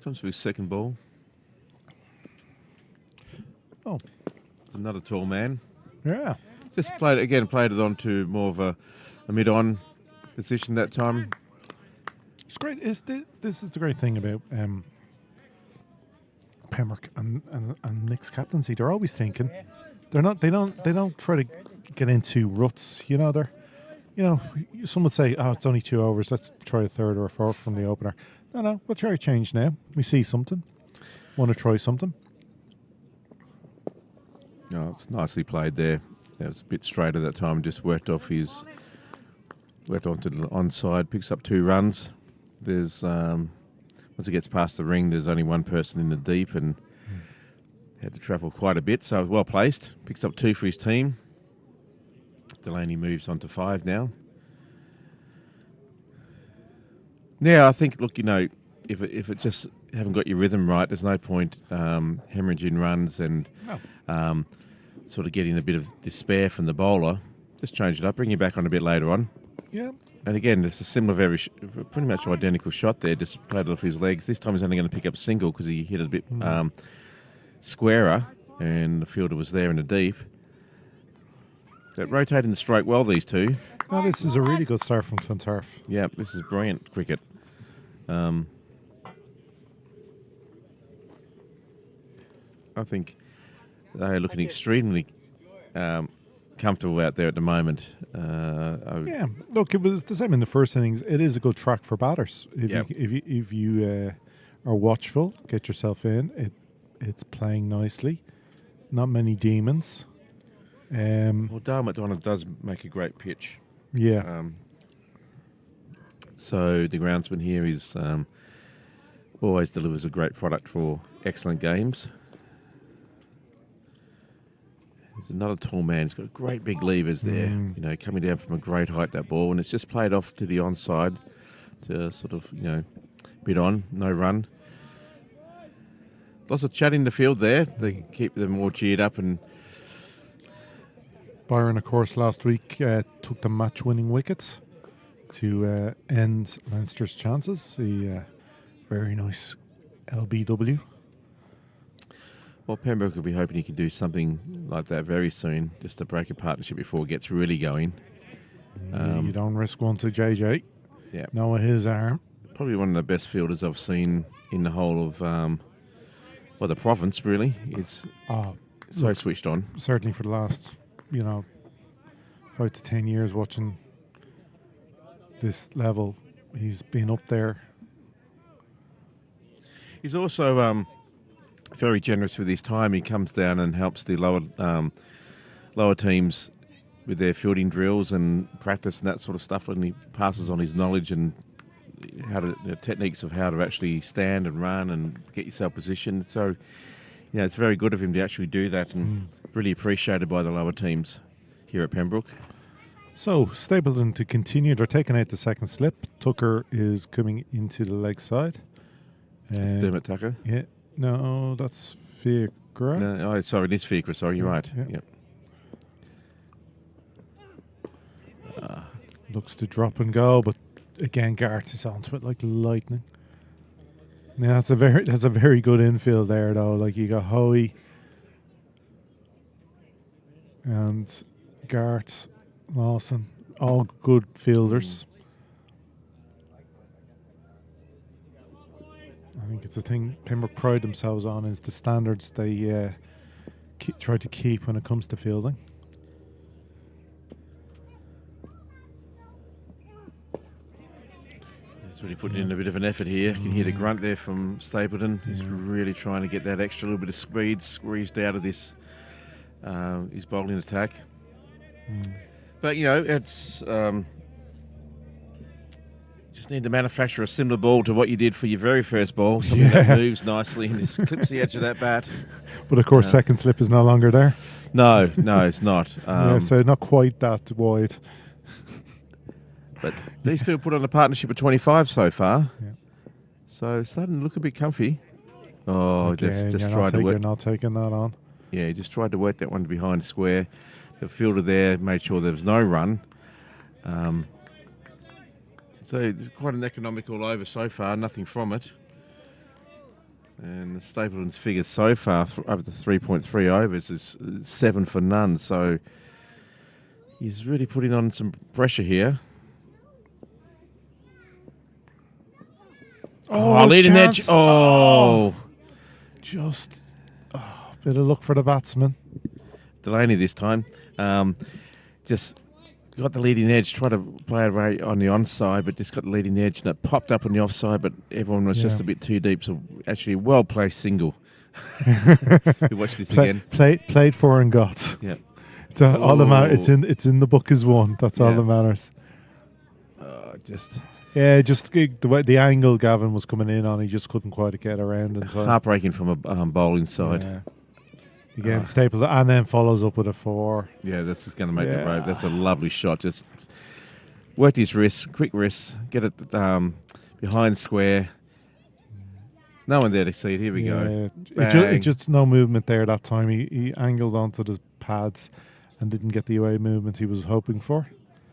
Comes for his second ball. Oh. Another tall man. Yeah. Just played it onto more of a mid-on position that time. It's great. This is the great thing about Pembroke and Nick's captaincy. They're always thinking. They don't try to get into ruts. Some would say, "Oh, it's only 2 overs. Let's try a third or a fourth from the opener." No, we'll try a change now. We see something. Want to try something? Oh, it's nicely played there. It was a bit straight at that time. Just worked onto the onside. Picks up 2 runs. There's once it gets past the ring, there's only one person in the deep and had to travel quite a bit. So well placed. Picks up 2 for his team. Delaney moves on to 5 now. Yeah, I think. Look, if it just haven't got your rhythm right, there's no point hemorrhaging runs and sort of getting a bit of despair from the bowler. Just change it up, bring you back on a bit later on. Yeah. And again, it's a similar, pretty much identical shot there. Just played it off his legs. This time he's only going to pick up a single because he hit it a bit squarer, and the fielder was there in the deep. So rotating the stroke well, these two. No, this is a really good start from Clontarf. Yeah, this is brilliant cricket. I think they're looking extremely comfortable out there at the moment. Yeah, look, it was the same in the first innings. It is a good track for batters. If you are watchful, get yourself in. It's playing nicely. Not many demons. Well, Dale McDonough does make a great pitch. Yeah. So the groundsman here is always delivers a great product for excellent games. There's another tall man. He's got great big levers there. Coming down from a great height, that ball, and it's just played off to the onside to sort of bit on, no run. Lots of chat in the field there. They keep them all cheered up. And Byron, of course, last week took the match-winning wickets to end Leinster's chances. A very nice LBW. well, Pembroke will be hoping he can do something like that very soon, just to break a partnership before it gets really going. You don't risk one to JJ. Yeah. Noah his arm. Probably one of the best fielders I've seen in the whole of, the province, really. He's so switched on. Certainly for the last, 5 to 10 years watching this level, he's been up there. He's also very generous with his time. He comes down and helps the lower teams with their fielding drills and practice and that sort of stuff, and he passes on his knowledge and the techniques of how to actually stand and run and get yourself positioned. So, it's very good of him to actually do that, and really appreciated by the lower teams here at Pembroke. So, Stapleton to continue. They're taking out the second slip. Tucker is coming into the leg side. It's Dermot Tucker. Yeah. No, that's Fiacra. No, sorry, it is Fiacra. Sorry, you're right. Yeah. Yep. Looks to drop and go, but again, Garth is onto it like lightning. Yeah, that's a very good infield there, though. Like, you got Hoey and Garth, Lawson, all good fielders. I think it's a thing Pembroke pride themselves on, is the standards they try to keep when it comes to fielding. He's really putting in a bit of an effort here. You can hear the grunt there from Stapleton. He's really trying to get that extra little bit of speed squeezed out of this his bowling attack. But, it's just need to manufacture a similar ball to what you did for your very first ball. Something that moves nicely and just clips the edge of that bat. But, of course, second slip is no longer there. No, it's not. So not quite that wide. But these two have put on a partnership of 25 so far. Yeah. So starting to look a bit comfy. Oh, Again, just tried to You're work. not taking that on. Yeah, he just tried to work that one behind square. The fielder there made sure there was no run. So quite an economical over so far, nothing from it. And Stapleton's figures so far over the 3.3 overs is 7 for none. So he's really putting on some pressure here. Leading edge. Just bit of luck for the batsman. Delaney this time. Just got the leading edge, tried to play it right on the onside, but just got the leading edge, and it popped up on the offside, but everyone was just a bit too deep. So actually a well-placed single. We watch this again. Played for and got. Yeah. It's all that matters. It's in the book as one. That's all that matters. Just the angle Gavin was coming in on, he just couldn't quite get around in time. Heartbreaking from a bowling side. Yeah. Again, Stapleton, and then follows up with a 4. Yeah, that's just going to make the road. That's a lovely shot. Just worked his wrist, quick wrist, get it behind square. No one there to see it. Here we go. It just no movement there that time. He angled onto the pads and didn't get the away movement he was hoping for.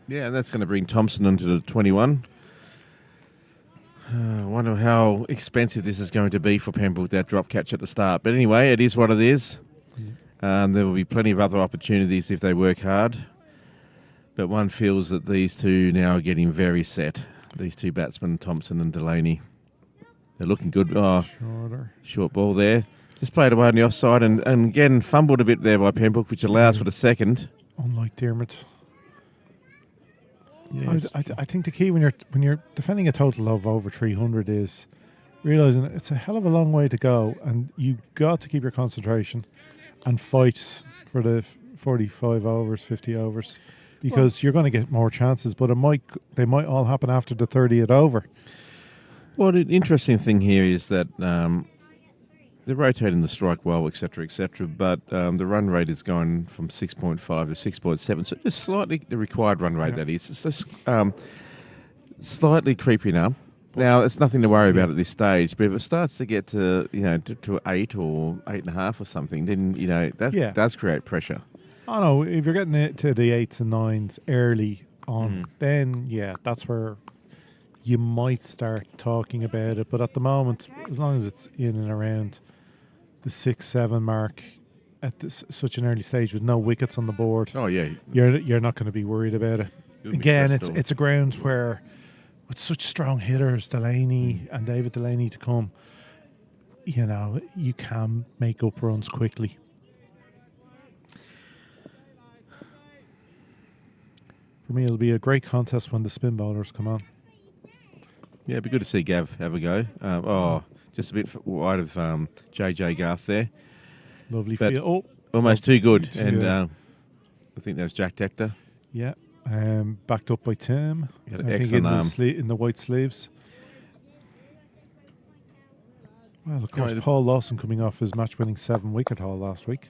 Yeah, and that's going to bring Thompson into the 21. I wonder how expensive this is going to be for Pembroke, that drop catch at the start. But anyway, it is what it is. There will be plenty of other opportunities if they work hard. But one feels that these two now are getting very set. These two batsmen, Thompson and Delaney. They're looking good. Short ball there. Just played away on the offside and again fumbled a bit there by Pembroke, which allows for the second. Unlike Dermot. Yes. I think the key when you're defending a total of over 300 is realising it's a hell of a long way to go, and you've got to keep your concentration and fight for the 45 overs, 50 overs, because you're going to get more chances, but they might all happen after the 30th over. Well, the interesting thing here is that they're rotating the strike well, etc., but the run rate is going from 6.5 to 6.7, so just slightly, the required run rate, that is. It's just slightly creeping up. Now, it's nothing to worry about at this stage, but if it starts to get to, to 8 or 8.5 or something, then, that does create pressure. Oh no, if you're getting it to the 8s and 9s early on, then that's where you might start talking about it. But at the moment, as long as it's in and around the 6-7 mark at such an early stage with no wickets on the board, Oh, yeah. you're not going to be worried about it. You'll be Again, stressed it's a ground where with such strong hitters, Delaney and David Delaney to come, you can make up runs quickly. For me, it'll be a great contest when the spin bowlers come on. Yeah, it'd be good to see Gav have a go. Just a bit wide of JJ Garth there. Lovely But feel. Almost too good. Too, And yeah. I think that was Jack Dector. Yeah, backed up by Tim. Got an I think excellent in arm. in the white sleeves. Well, of course, the- Paul Lawson coming off his match-winning 7-wicket haul last week.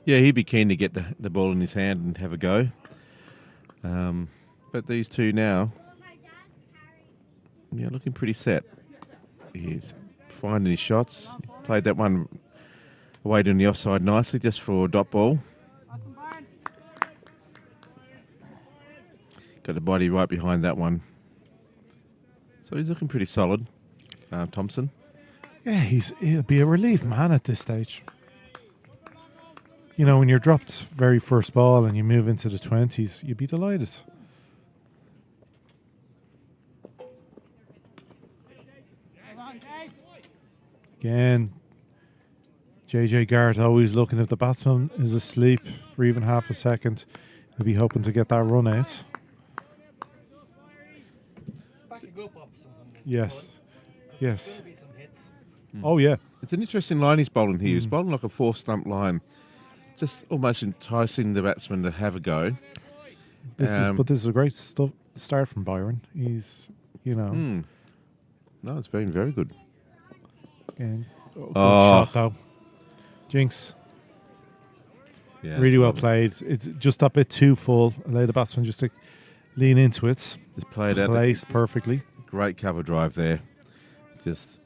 Yeah, he'd be keen to get the ball in his hand and have a go. But these two now, looking pretty set. He's finding his shots. Played that one away to the offside nicely just for a dot ball. Got the body right behind that one. So he's looking pretty solid, Thompson. Yeah, he'll be a relief man at this stage. When you're dropped very first ball and you move into the 20s, you'd be delighted. Again, JJ Garrett always looking if the batsman is asleep for even half a second. He'll be hoping to get that run out. Back you go, Bob. Something. Yes. Yes. There'll be some hits. Oh, yeah. It's an interesting line he's bowling here. He's bowling like a 4-stump line, just almost enticing the batsman to have a go. This is a great start from Byron. He's, No, it's been very good. again, good Oh. shot though. Jinx. Yeah, Really it's well lovely. played. It's just a bit too full. Allow the batsman just to lean into it. Just played out. Placed perfectly. Great cover drive there. Just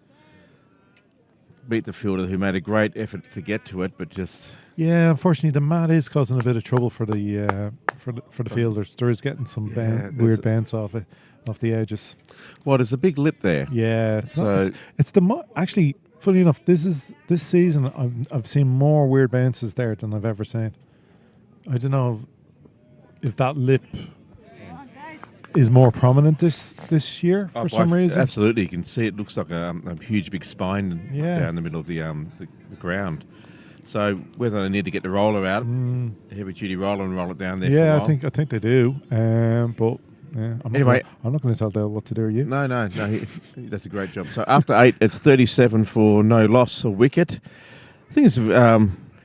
beat the fielder who made a great effort to get to it, but just Yeah, unfortunately, the mat is causing a bit of trouble for the fielders. There is getting some there's weird a- bounce off the edges. there's a big lip there. Yeah, So- it's actually funny enough. This season I've seen more weird bounces there than I've ever seen. I don't know if that lip is more prominent this year for some reason. Absolutely, you can see it looks like a huge big spine Yeah. down the middle of the ground. So whether they need to get the roller out, heavy duty roller, and roll it down there. Yeah, for a while. I think they do. But Anyway. I'm not going to tell Dale what to do. Are you? No, he does a great job. So after 8, it's 37 for no loss or wicket. I think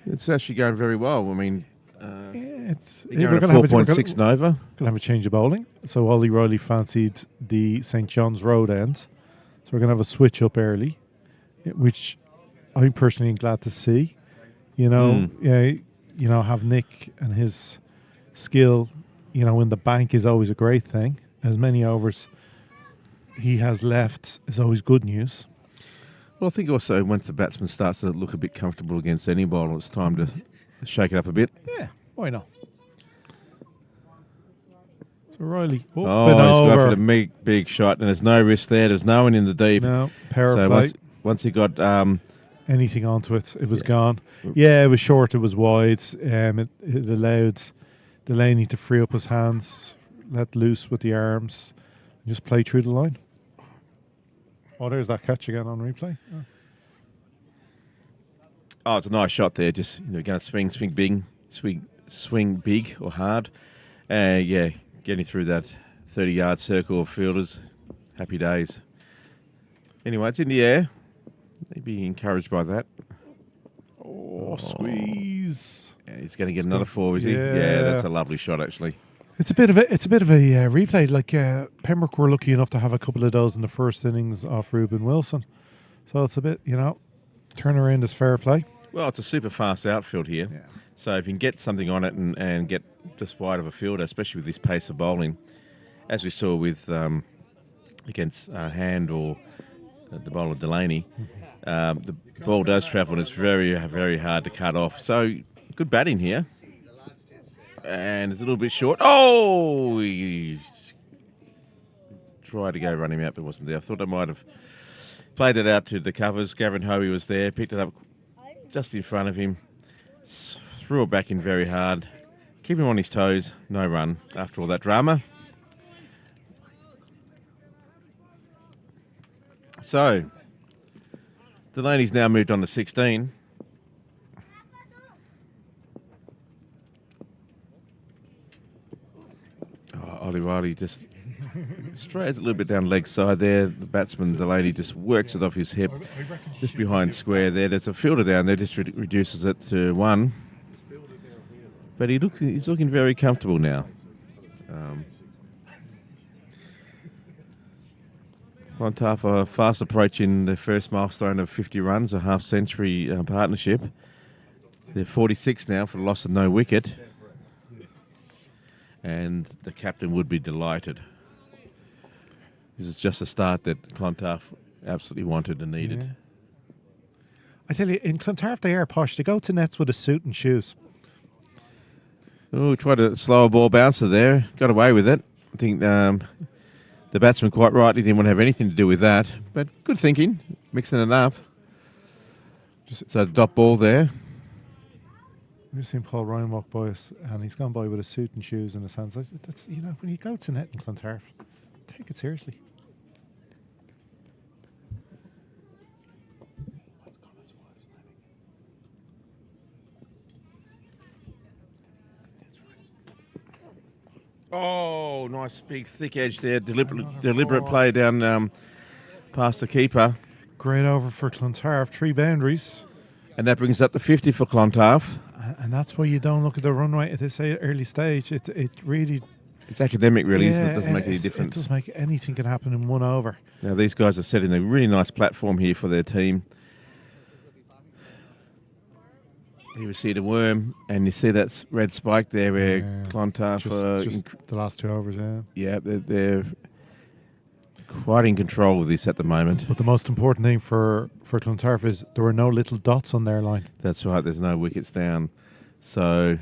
it's actually going very well. I mean, It's you're we're going gonna to 4.6 Nova. Going to have a change of bowling. So Ollie Riley fancied the St John's Road end. So we're going to have a switch up early, which I'm personally glad to see. Have Nick and his skill, in the bank is always a great thing. As many overs he has left is always good news. Well, I think also once the batsman starts to look a bit comfortable against any bowler, it's time to shake it up a bit. Yeah, why not? So Riley, Oh, bit he's gone over. for the big shot, and there's no risk there. There's no one in the deep. No, power So play. once he got Anything onto it, it was gone. Yeah, it was short, it was wide. It allowed Delaney to free up his hands, let loose with the arms, and just play through the line. Oh, there's that catch again on replay. Oh, it's a nice shot there. Just going to swing big or hard. Getting through that 30-yard circle of fielders. Happy days. Anyway, it's in the air. They'd be encouraged by that. Oh, squeeze! Yeah, he's going to get another 4, is he? Yeah. Yeah, that's a lovely shot actually. It's a bit of a replay. Like Pembroke were lucky enough to have a couple of those in the first innings off Reuben Wilson, so it's a bit turnaround is fair play. Well, it's a super fast outfield here. Yeah. So if you can get something on it and get just wide of a fielder, especially with this pace of bowling, as we saw with against Hand or the bowler Delaney. The ball does travel and it's very, very hard to cut off. So good batting here. And it's a little bit short. Oh! He tried to go run him out, but wasn't there. I thought I might have played it out to the covers. Gavin Hoey was there, picked it up just in front of him, threw it back in very hard, keep him on his toes. No run after all that drama. So, Delaney's now moved on to 16. Ollie Riley just strays a little bit down leg side there. The batsman Delaney just works it off his hip, just behind square there. There's a fielder down there, just reduces it to 1. But he's looking very comfortable now. Clontarf are fast approaching the first milestone of 50 runs, a half-century partnership. They're 46 now for the loss of no wicket. And the captain would be delighted. This is just a start that Clontarf absolutely wanted and needed. Yeah. I tell you, in Clontarf they are posh. They go to nets with a suit and shoes. Oh, tried to slow a ball bouncer there. Got away with it. I think the batsman quite rightly didn't want to have anything to do with that. But good thinking, mixing it up. So dot ball there. I've just seen Paul Ryan walk by us, and he's gone by with a suit and shoes in his hands. That's, you know, when you go to net in Clontarf, take it seriously. Oh, nice big thick edge there. Deliberate play down past the keeper. Great over for Clontarf, 3 boundaries. And that brings up the 50 for Clontarf. And that's why you don't look at the run rate at this early stage. It really... It's academic, really, isn't it? It doesn't make any It difference. doesn't make anything can happen in 1 over. Now, these guys are setting a really nice platform here for their team. Here we see the worm, and you see that red spike there where Clontarf... Just the last 2 overs, yeah. Yeah, they're quite in control of this at the moment. But the most important thing for Clontarf is there were no little dots on their line. That's right, there's no wickets down. So...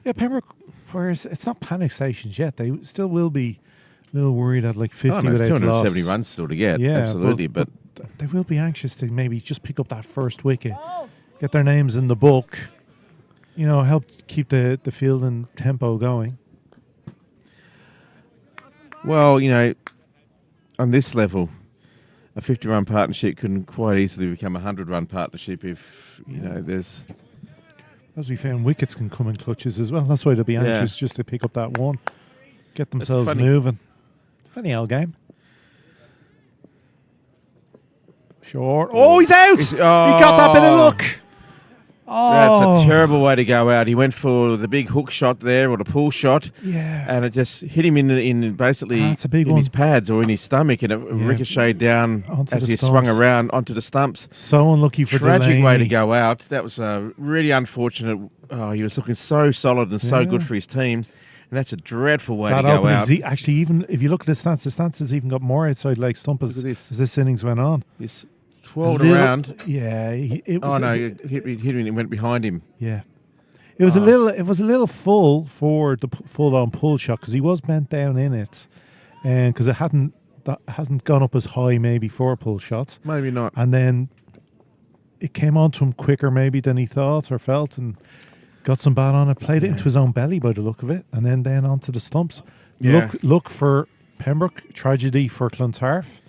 Yeah, Pembroke, whereas it's not panic stations yet, they still will be a little worried at like 50 there's without 270 loss. runs still to get, Yeah, absolutely. But they will be anxious to maybe just pick up that first wicket, get their names in the book, you know, help keep the field and tempo going. well, you know, on this level, a 50-run partnership can quite easily become a 100-run partnership if, you know, there's... As we found, wickets can come in clutches as well. That's why they'll be anxious just to pick up that one, get themselves moving. Funny old game. Short. Oh, he's out! He got that bit of luck. Oh, That's a terrible way to go out. He went for the big hook shot there, or the pull shot, Yeah. and it just hit him in basically That's a big in one. his pads or in his stomach, and it ricocheted down Onto as the he swung stumps. around onto the stumps. So unlucky for Tragic Delaney. way to go out. That was really unfortunate. Oh, he was looking so solid and so good for his team, and that's a dreadful way That to go opening out. actually, even if you look at the stances even got more outside leg stump as Look at this. this innings went on. He's twirled Little- around. Yeah, it was. Oh no! It hit him and it went behind him. Yeah, it was a little. It was a little full for the full on pull shot because he was bent down in it, and because it hasn't gone up as high maybe for pull shots, Maybe not. and then it came onto him quicker maybe than he thought or felt, and got some bat on it. Played it into his own belly by the look of it, and then onto the stumps. Yeah. Look for Pembroke. Tragedy for Clontarf.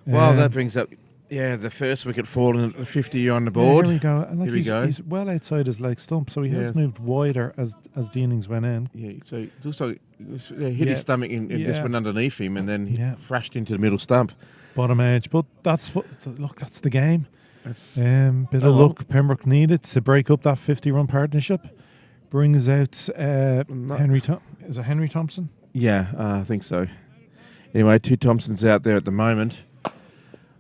Well, that brings up, the first wicket falling at the 50 on the Yeah, board. here we go. And like Here we go. he's well outside his leg stump, so he has Yes. moved wider as the innings went in. Yeah, so it looks like hit Yeah. his stomach and just Yeah. went underneath him, and then he Yeah. thrashed into the middle stump. Bottom edge, but that's the game. That's Bit of luck Pembroke needed to break up that 50-run partnership. Brings out Henry. Is it Henry Thompson? yeah, I think so. Anyway, 2 Thompsons out there at the moment.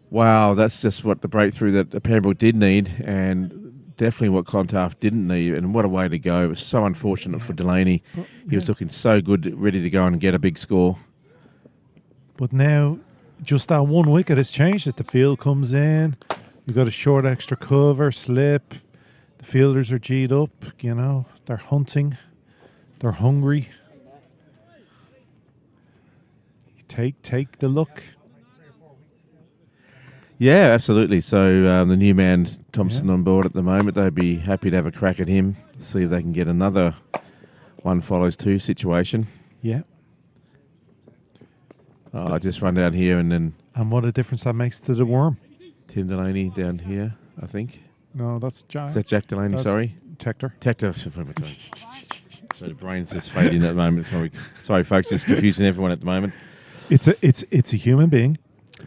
Wow, that's just what the breakthrough that Pembroke did need, and definitely what Clontarf didn't need. And what a way to go! It was so unfortunate for Delaney. He was looking so good, ready to go and get a big score. But now, just that one wicket has changed it. The field comes in. You got a short extra cover, slip. The fielders are G'd up. You know, they're hunting. They're hungry. Take the look. Yeah, absolutely. So the new man Thompson on board at the moment. They'd be happy to have a crack at him, see if they can get another one follows two situation. Yeah. I just run down here and then And what a difference that makes to the worm. Tim Delaney down here, I think. No, that's Jack. Is that Jack Delaney? That's Sorry. Tector. Tector. So the brain's just fading at the moment. Sorry, folks, just confusing everyone at the moment. It's a human being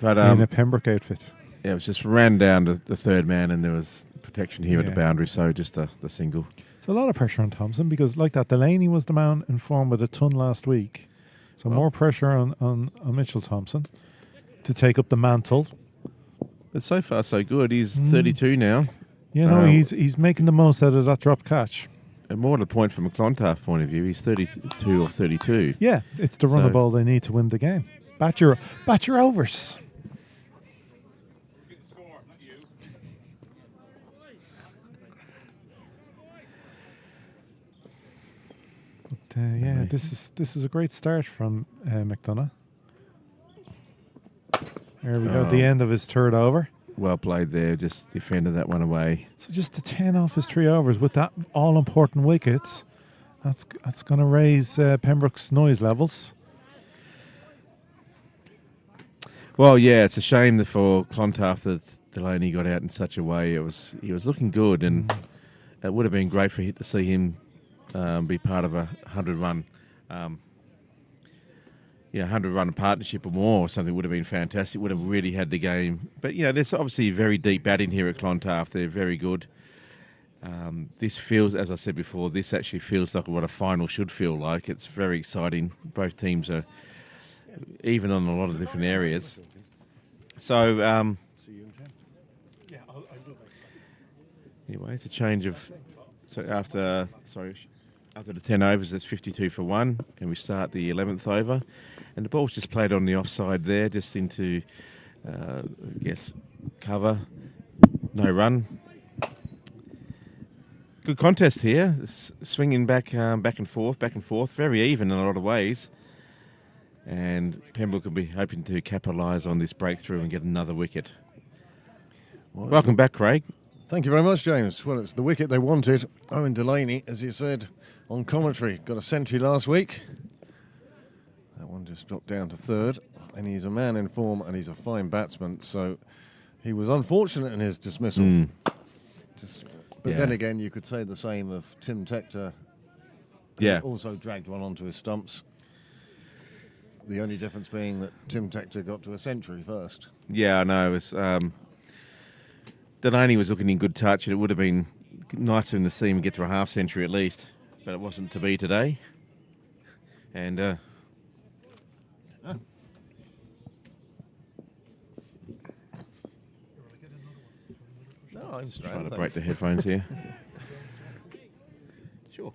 But in a Pembroke outfit. yeah, it was just ran down to the third man, and there was protection here at the Yeah. boundary. So just the single. It's a lot of pressure on Thompson because, like that, Delaney was the man in form with a ton last week. So more pressure on Mitchell Thompson to take up the mantle. But so far, so good. He's 32 now. You know, he's making the most out of that drop catch. And more to the point from a Clontarf point of view, he's 32 or 32. Yeah, it's the run So- of ball they need to win the game. Bat your overs. But yeah, this is a great start from McDonough. There we go, the end of his third over. Well played there, just defended that one away. So just the 10 off his 3 overs with that all-important wickets. That's going to raise Pembroke's noise levels. Well, yeah, it's a shame that for Clontarf that Delaney got out in such a way. He was looking good, and it would have been great for to see him be part of a 100-run, 100-run partnership or more, or something would have been fantastic. Would have really had the game. But there's obviously very deep batting here at Clontarf. They're very good. This feels, as I said before, this actually feels like what a final should feel like. It's very exciting. Both teams are even on a lot of different areas. So, anyway, it's a change of. So after the 10 overs, that's 52 for 1, and we start the 11th over, and the ball's just played on the offside there, just into, I guess, cover. No run. Good contest here. Swinging back and forth, very even in a lot of ways. And Pembroke will be hoping to capitalise on this breakthrough and get another wicket. Welcome back, Craig. Thank you very much, James. Well, it's the wicket they wanted. Owen Delaney, as you said on commentary, got a century last week. That one just dropped down to third. And he's a man in form and he's a fine batsman. So he was unfortunate in his dismissal. But then again, you could say the same of Tim Tector. Yeah. Also dragged one onto his stumps. The only difference being that Tim Tector got to a century first. Yeah, I know. It was, Delaney was looking in good touch, and it would have been nicer to see him get to a half century at least, but it wasn't to be today. And No, I'm trying to break the headphones here. Sure.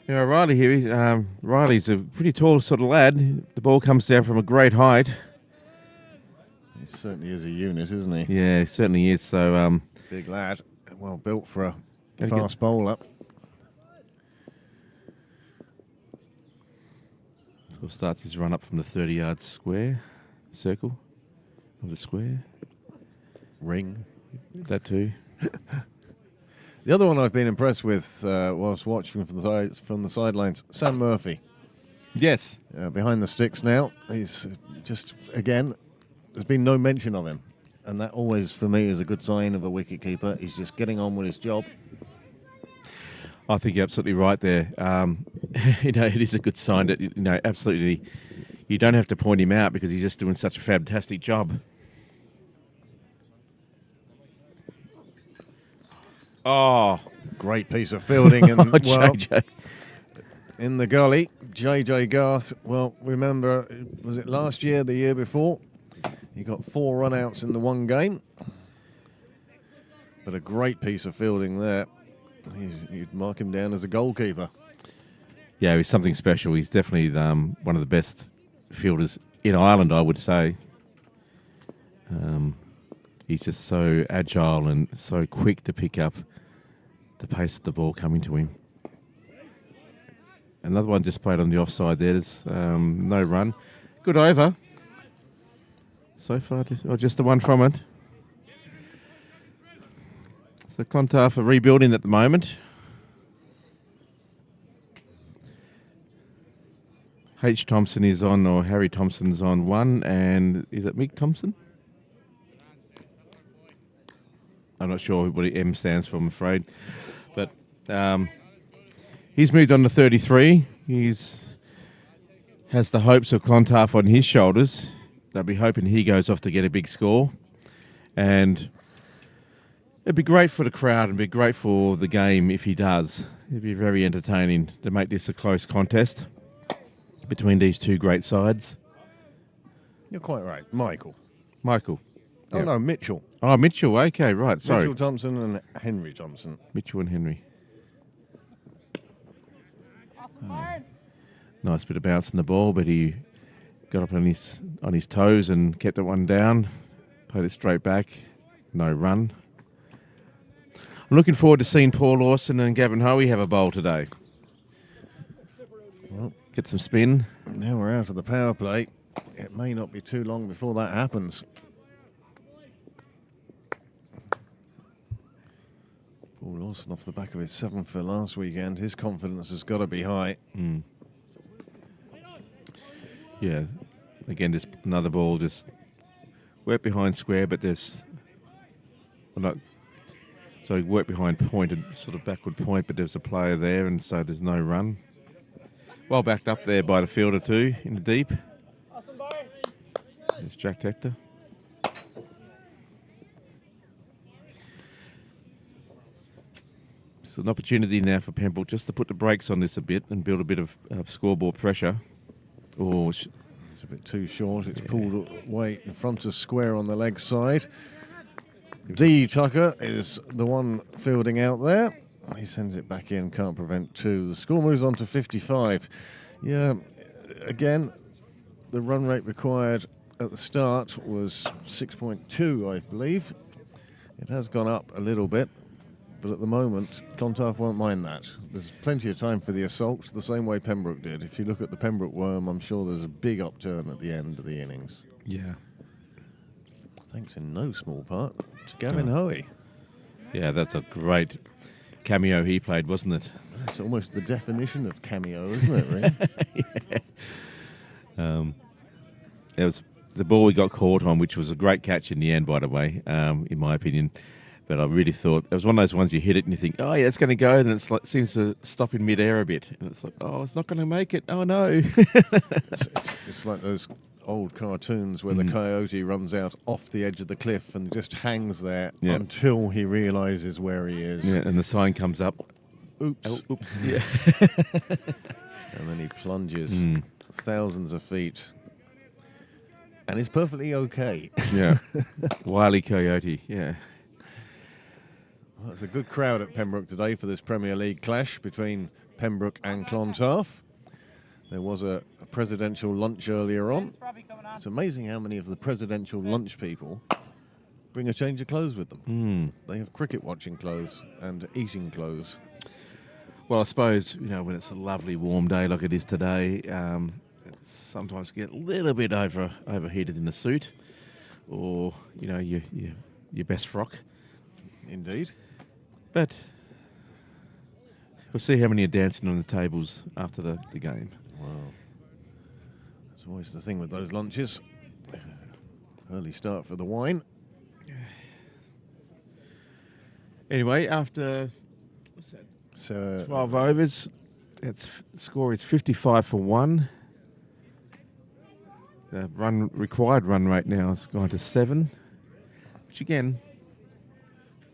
Riley here. Riley's a pretty tall sort of lad. The ball comes down from a great height. He certainly is a unit, isn't he? Yeah, he certainly is. So, Big lad, well built for a Gotta fast bowler. so starts his run up from the 30-yard square circle of the square. Ring. That too. The other one I've been impressed with whilst watching from the sidelines, Sam Murphy. Yes. Behind the sticks now. He's just, again, there's been no mention of him. And that always, for me, is a good sign of a wicketkeeper. He's just getting on with his job. I think you're absolutely right there. It is a good sign that, absolutely, you don't have to point him out because he's just doing such a fantastic job. Oh, Great piece of fielding. And, JJ. in the gully, JJ Garth, well, remember, was it last year, the year before? He got 4 run-outs in the one game. But a great piece of fielding there. You'd mark him down as a goalkeeper. Yeah, he's something special. He's definitely one of the best fielders in Ireland, I would say. He's just so agile and so quick to pick up the pace of the ball coming to him. Another one just played on the offside there. There's no run. Good over. So far, just the one from it. So Clontarf are rebuilding at the moment. H. Thompson is on, or Harry Thompson's on one, and is it Mick Thompson? I'm not sure what M stands for, I'm afraid. But he's moved on to 33. He's has the hopes of Clontarf on his shoulders. They'll be hoping he goes off to get a big score. And it'd be great for the crowd and be great for the game if he does. It'd be very entertaining to make this a close contest between these two great sides. You're quite right. Michael. Oh, No, Mitchell. Oh, Mitchell. Okay, right. Sorry. Mitchell Thompson and Henry Thompson. Mitchell and Henry. Nice bit of bouncing the ball, but he got up on his toes and kept that one down. Played it straight back. No run. I'm looking forward to seeing Paul Lawson and Gavin Hoey have a bowl today. Well, get some spin. Now we're out of the power play. It may not be too long before that happens. Paul Lawson off the back of his 7th for last weekend. His confidence has got to be high. Yeah. Again, just another ball just work behind square, but there's... So work behind point and sort of backward point, but there's a player there, and so there's no run. Well backed up there by the fielder too, in the deep. There's Jack Hector. It's an opportunity now for Pembroke just to put the brakes on this a bit and build a bit of scoreboard pressure. It's a bit too short. It's pulled away in front of square on the leg side. D. Tucker is the one fielding out there. He sends it back in, can't prevent 2. The score moves on to 55. Yeah, again, the run rate required at the start was 6.2, I believe. It has gone up a little bit, but at the moment, Clontarf won't mind that. There's plenty of time for the assault, the same way Pembroke did. If you look at the Pembroke worm, I'm sure there's a big upturn at the end of the innings. Yeah. Thanks in no small part to Gavin Hoey. Yeah, that's a great cameo he played, wasn't it? That's almost the definition of cameo, isn't it, really? Yeah. It was the ball we got caught on, which was a great catch in the end, by the way, in my opinion. But I really thought it was one of those ones you hit it and you think, oh yeah, it's going to go, and it's like seems to stop in midair a bit, and it's like, oh, it's not going to make it. Oh no! it's like those old cartoons where the coyote runs out off the edge of the cliff and just hangs there until he realizes where he is. Yeah, and the sign comes up. Oops. Oh, oops. Yeah. And then he plunges thousands of feet. And is perfectly okay. Yeah. Wily coyote, yeah. Well, it's a good crowd at Pembroke today for this Premier League clash between Pembroke and Clontarf. There was a presidential lunch earlier on. It's amazing how many of the presidential lunch people bring a change of clothes with them. They have cricket watching clothes and eating clothes. Well, I suppose, when it's a lovely warm day like it is today, sometimes get a little bit overheated in the suit or, your best frock. Indeed. But we'll see how many are dancing on the tables after the game. Wow. That's always the thing with those lunches. Early start for the wine. Anyway, after what's that? So 12 overs, score is 55 for 1. The required run rate now has gone to 7, which again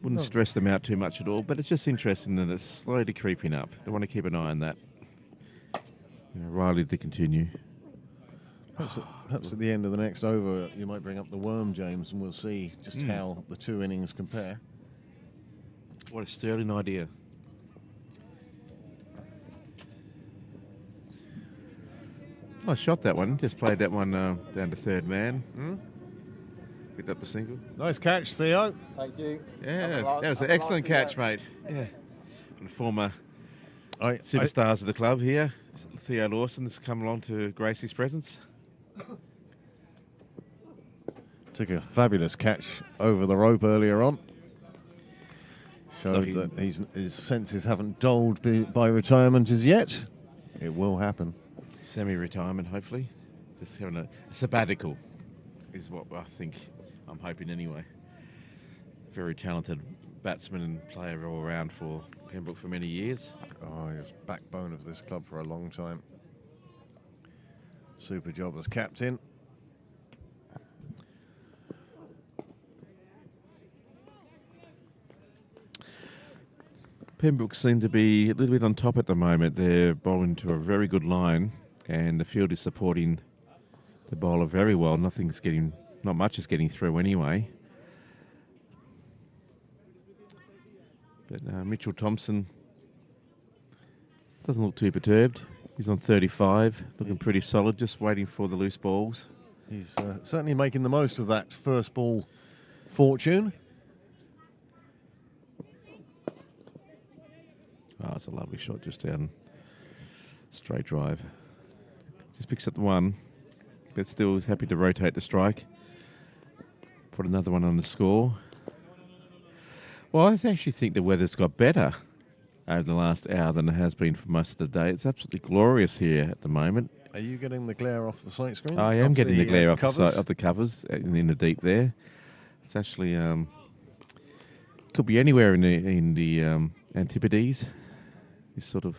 wouldn't stress them out too much at all. But it's just interesting that it's slowly creeping up. They want to keep an eye on that. Riley to continue. Perhaps at the end of the next over, you might bring up the worm, James, and we'll see just how the 2 innings compare. What a sterling idea. I shot that one. Just played that one down to third man. Picked up the single. Nice catch, Theo. Thank you. Yeah, that was an excellent catch, mate. Yeah. And the former superstars of the club here, Theo Lawson, has come along to grace his presence. Took a fabulous catch over the rope earlier on. Showed that his senses haven't dulled by retirement as yet. It will happen. Semi-retirement, hopefully. Just having a sabbatical is what I think I'm hoping anyway. Very talented batsman and player all around for Pembroke for many years. Oh, he was backbone of this club for a long time. Super job as captain. Pembroke seem to be a little bit on top at the moment. They're bowling to a very good line, and the field is supporting the bowler very well. Not much is getting through anyway. But Mitchell Thompson doesn't look too perturbed. He's on 35, looking pretty solid, just waiting for the loose balls. He's certainly making the most of that first ball fortune. Oh, it's a lovely shot just down straight drive. Just picks up the one, but still is happy to rotate the strike. Put another one on the score. Well, I actually think the weather's got better over the last hour than it has been for most of the day. It's absolutely glorious here at the moment. Are you getting the glare off the sight screen? I am getting the glare off the covers in the deep there. It's actually could be anywhere in the Antipodes. This sort of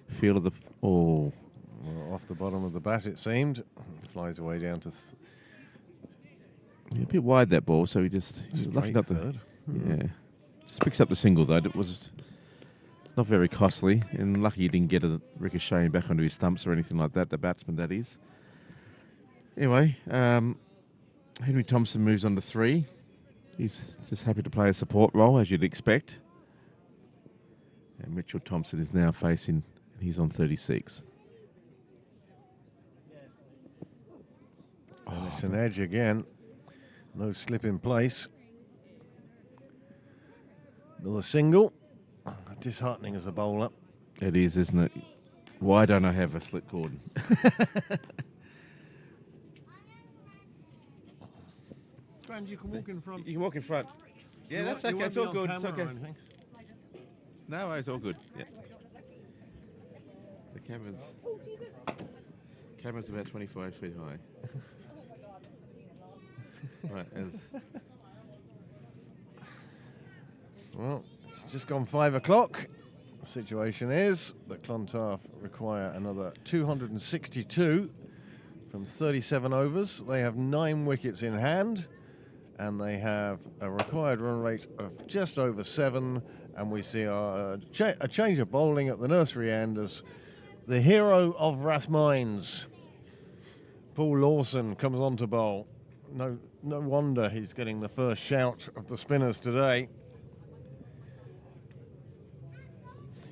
feel of the Well, off the bottom of the bat, it seemed. Flies away down to a bit wide that ball, so he just lucky up third. Yeah, just picks up the single though. It was not very costly, and lucky he didn't get a ricocheting back onto his stumps or anything like that. The batsman, that is. Anyway, Henry Thompson moves on to 3. He's just happy to play a support role, as you'd expect. And Mitchell Thompson is now facing, and he's on 36. Oh, it's an edge again. No slip in place. Another single. Disheartening as a bowler. It is, isn't it? Why don't I have a slip cord? Grand, you can walk in front. You can walk in front. Yeah, that's okay. It's all good. It's okay. No, it's all good. Yeah. The camera's about 25 feet high. Right, Well, it's just gone 5 o'clock. The situation is that Clontarf require another 262 from 37 overs. They have 9 wickets in hand, and they have a required run rate of just over 7. And we see a change of bowling at the nursery end as the hero of Rathmines, Paul Lawson, comes on to bowl. No wonder he's getting the first shout of the spinners today.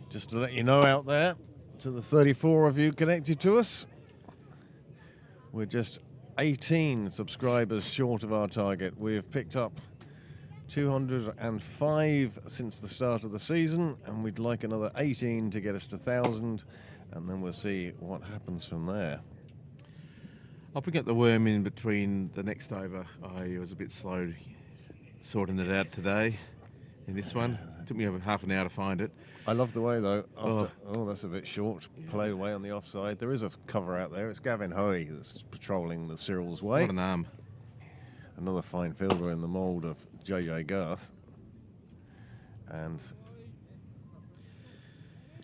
Just to let you know out there, to the 34 of you connected to us, we're just 18 subscribers short of our target. We've picked up 205 since the start of the season, and we'd like another 18 to get us to 1,000, and then we'll see what happens from there. I'll bring up the worm in between the next over. I was a bit slow sorting it out today in this one. It took me over half an hour to find it. I love the way, though, that's a bit short. Play away on the offside. There is a cover out there. It's Gavin Hoey that's patrolling the Cyril's way. What an arm. Another fine fielder in the mould of JJ Garth. And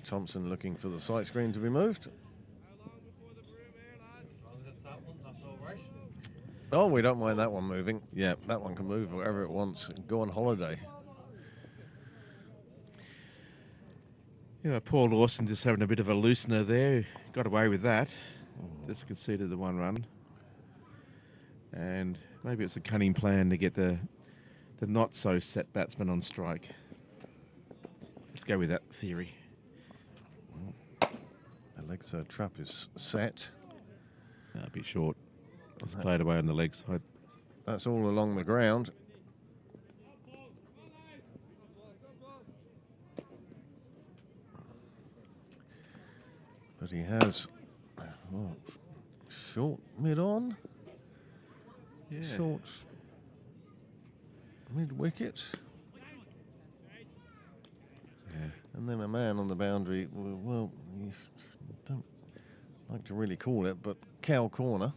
Thompson looking for the sight screen to be moved. Oh, we don't mind that one moving. Yeah. That one can move wherever it wants and go on holiday. Yeah, Paul Lawson just having a bit of a loosener there. Got away with that. Just conceded the 1 run. And maybe it's a cunning plan to get the not-so-set batsman on strike. Let's go with that theory. Alexa trap is set. A bit short. It's played away on the leg side. That's all along the ground. But he has short mid-on, Yeah. short mid-wicket. Yeah. And then a man on the boundary, well, you don't like to really call it, but cow corner.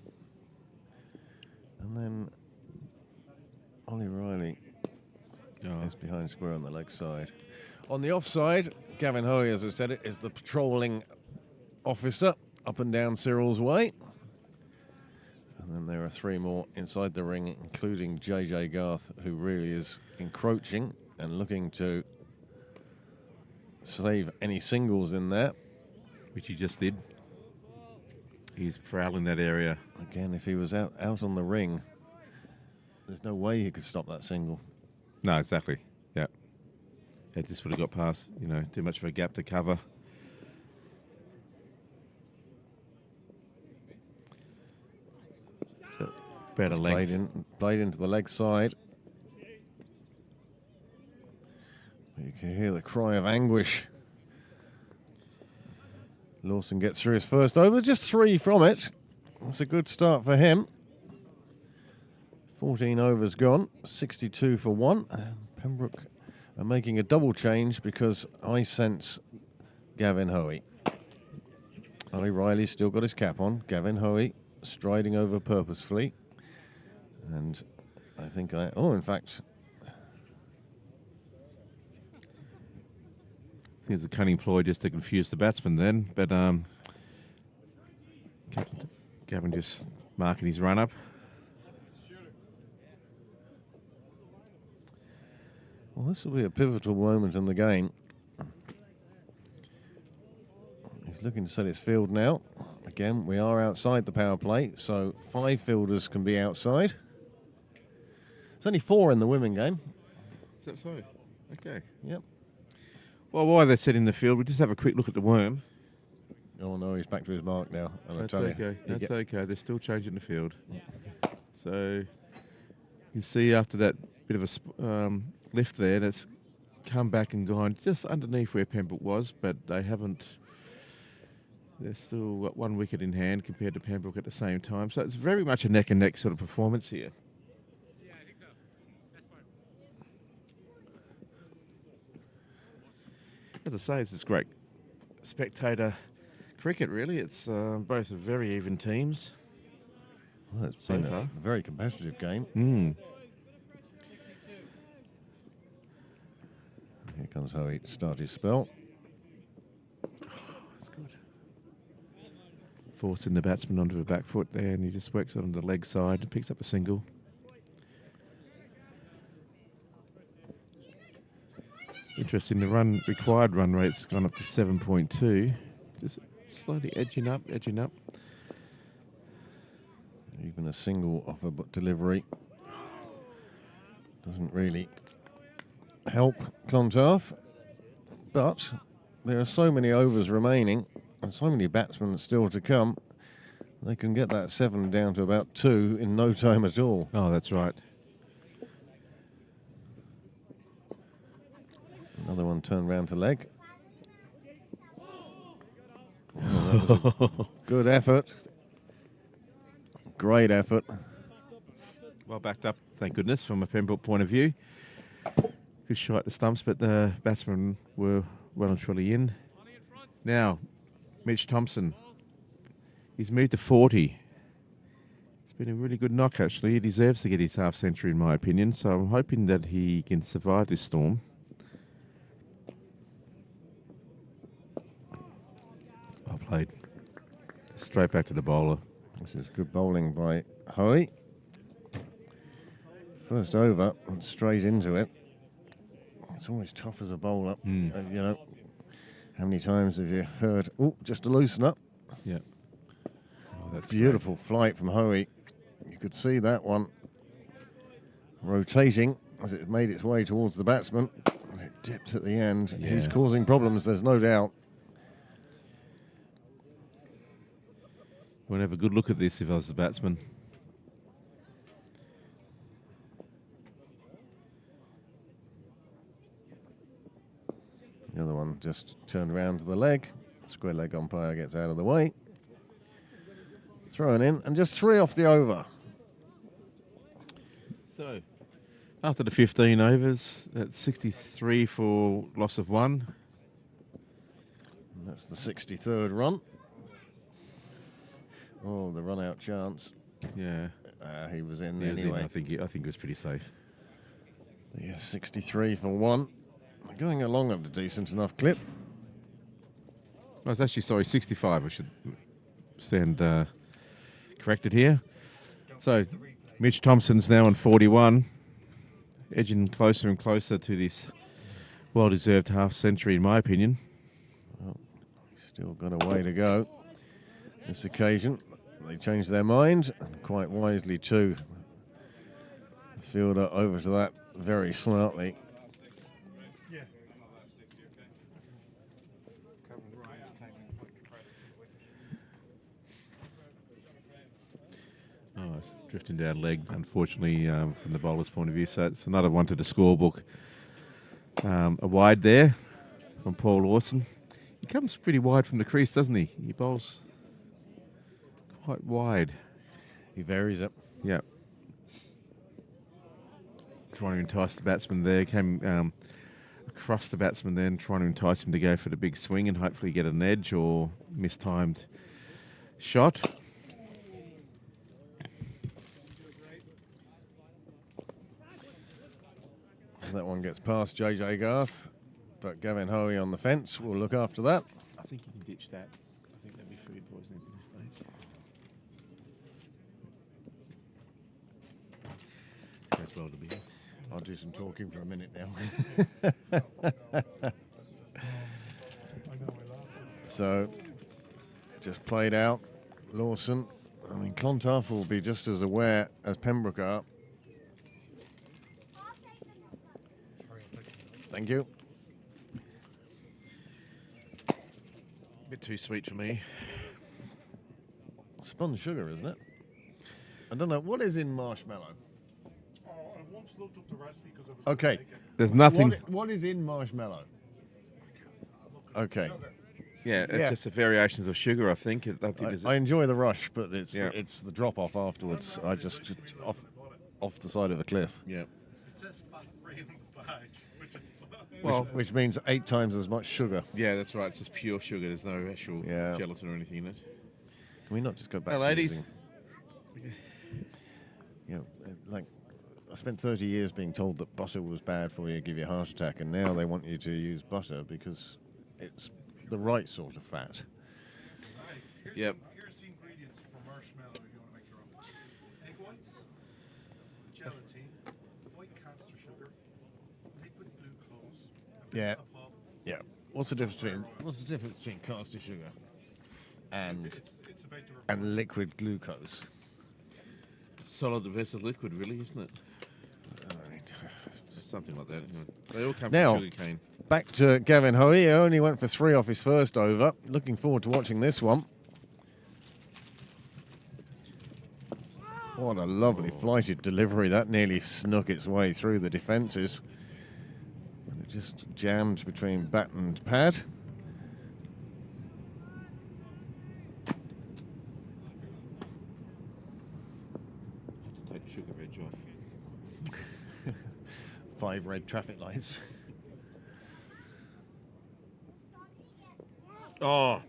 And then Ollie Riley is behind square on the leg side. On the offside, Gavin Hoey, as I said, it is the patrolling officer up and down Cyril's way. And then there are 3 more inside the ring, including JJ Garth, who really is encroaching and looking to save any singles in there. Which he just did. He's prowling that area. Again, if he was out on the ring, there's no way he could stop that single. No, exactly. Yeah. It just would have got past, too much of a gap to cover. So, better It's length. played into the leg side. But you can hear the cry of anguish. Lawson gets through his first over, just 3 from it. That's a good start for him. 14 overs gone, 62 for 1. And Pembroke are making a double change because I sense Gavin Hoey. Ollie Riley's still got his cap on. Gavin Hoey striding over purposefully. And I think in fact, It's a cunning ploy just to confuse the batsman then, but Gavin just marking his run up. well, this will be a pivotal moment in the game. He's looking to set his field now. Again, we are outside the power play, so 5 fielders can be outside. There's only 4 in the women game. Is that so? Okay. Yep. Well, while they're setting the field, we'll just have a quick look at the worm. Oh no, he's back to his mark now. And That's I tell okay. you, That's okay. They're still changing the field. So you can see after that bit of a lift there, that's come back and gone just underneath where Pembroke was, but they haven't. They're still got 1 wicket in hand compared to Pembroke at the same time. So it's very much a neck and neck sort of performance here. As I say, it's this great spectator cricket, really. It's both very even teams. well, it's So been far. a very competitive game. Here comes how he started his spell. That's good. Forcing the batsman onto the back foot there, and he just works on the leg side and picks up a single. Interesting, the required run rate's gone up to 7.2. Just slowly edging up. Even a single off a delivery doesn't really help Clontarf. But there are so many overs remaining and so many batsmen still to come. They can get that 7 down to about 2 in no time at all. Oh, that's right. Another one turned round to leg. Oh, that was a good effort. Great effort. Well backed up, thank goodness, from a Pembroke point of view. Good shot at the stumps, but the batsmen were well and truly in. Now, Mitch Thompson. He's moved to 40. It's been a really good knock, actually. He deserves to get his half century, in my opinion. So I'm hoping that he can survive this storm. Well played. Straight back to the bowler. This is good bowling by Hoey. First over and straight into it. It's always tough as a bowler. How many times have you heard, just to loosen up? Yeah. Oh, that's Beautiful flight from Hoey. You could see that one rotating as it made its way towards the batsman. And it dipped at the end. Yeah. He's causing problems, there's no doubt. Won't have a good look at this if I was the batsman. The other one just turned around to the leg. Square leg umpire gets out of the way. Thrown in, and just 3 off the over. So, after the 15 overs, that's 63 for loss of 1. And that's the 63rd run. Oh, the run-out chance. Yeah, He was in he was in. anyway. I think it was pretty safe. Yeah, 63 for 1. They're going along at a decent enough clip. I was actually sorry, 65. I should stand corrected here. So, Mitch Thompson's now on 41, edging closer and closer to this well-deserved half-century, in my opinion. Well, he's still got a way to go. This occasion, they changed their mind, and quite wisely too. The fielder over to that very smartly. Oh, it's drifting down leg, unfortunately, from the bowler's point of view. So it's another one to the scorebook. A wide there from Paul Lawson. He comes pretty wide from the crease, doesn't he? He bowls quite wide. He varies it. Yeah. Trying to entice the batsman there. Came across the batsman then, trying to entice him to go for the big swing and hopefully get an edge or mistimed shot. That one gets past JJ Garth, but Gavin Hoey on the fence will look after that. I think you can ditch that. I think that'd be food poisoning at this stage. That's well to be. I'll do some talking for a minute now. So, just played out. Lawson. I mean, Clontarf will be just as aware as Pembroke are. Thank you. Bit too sweet for me. Spun sugar, isn't it? I don't know. What is in marshmallow? Oh, I once looked up the recipe because I was Okay. There's nothing. What is in marshmallow? Okay. Yeah, it's Yeah. just the variations of sugar. I think. I enjoy the rush, but it's Yeah. it's the drop off afterwards. I just off the side of a cliff. Yeah. It says fat-free in the bag, which is... Well, Which means 8 times as much sugar. yeah, that's right. It's just pure sugar. There's no actual Yeah. gelatin or anything in it. Can we not just go back Hey, to ladies. using... You know, like, I spent 30 years being told that butter was bad for you, give you a heart attack, and now they want you to use butter because it's the right sort of fat. Yep. Here's the ingredients for marshmallow if you want to make your own. Egg whites, gelatin, white castor sugar, liquid glucose, a bit Yeah. of pop. Yeah. What's the difference between caster sugar and It's about the liquid glucose? Solid versus liquid, really, isn't it? Right. Something like that. Isn't it? They all come Now- from sugar cane. Back to Gavin Hoey. He only went for 3 off his first over. Looking forward to watching this one. What a lovely flighted delivery. That nearly snuck its way through the defences. And it just jammed between bat and pad. Take the sugar veg off. 5 red traffic lights. Oh,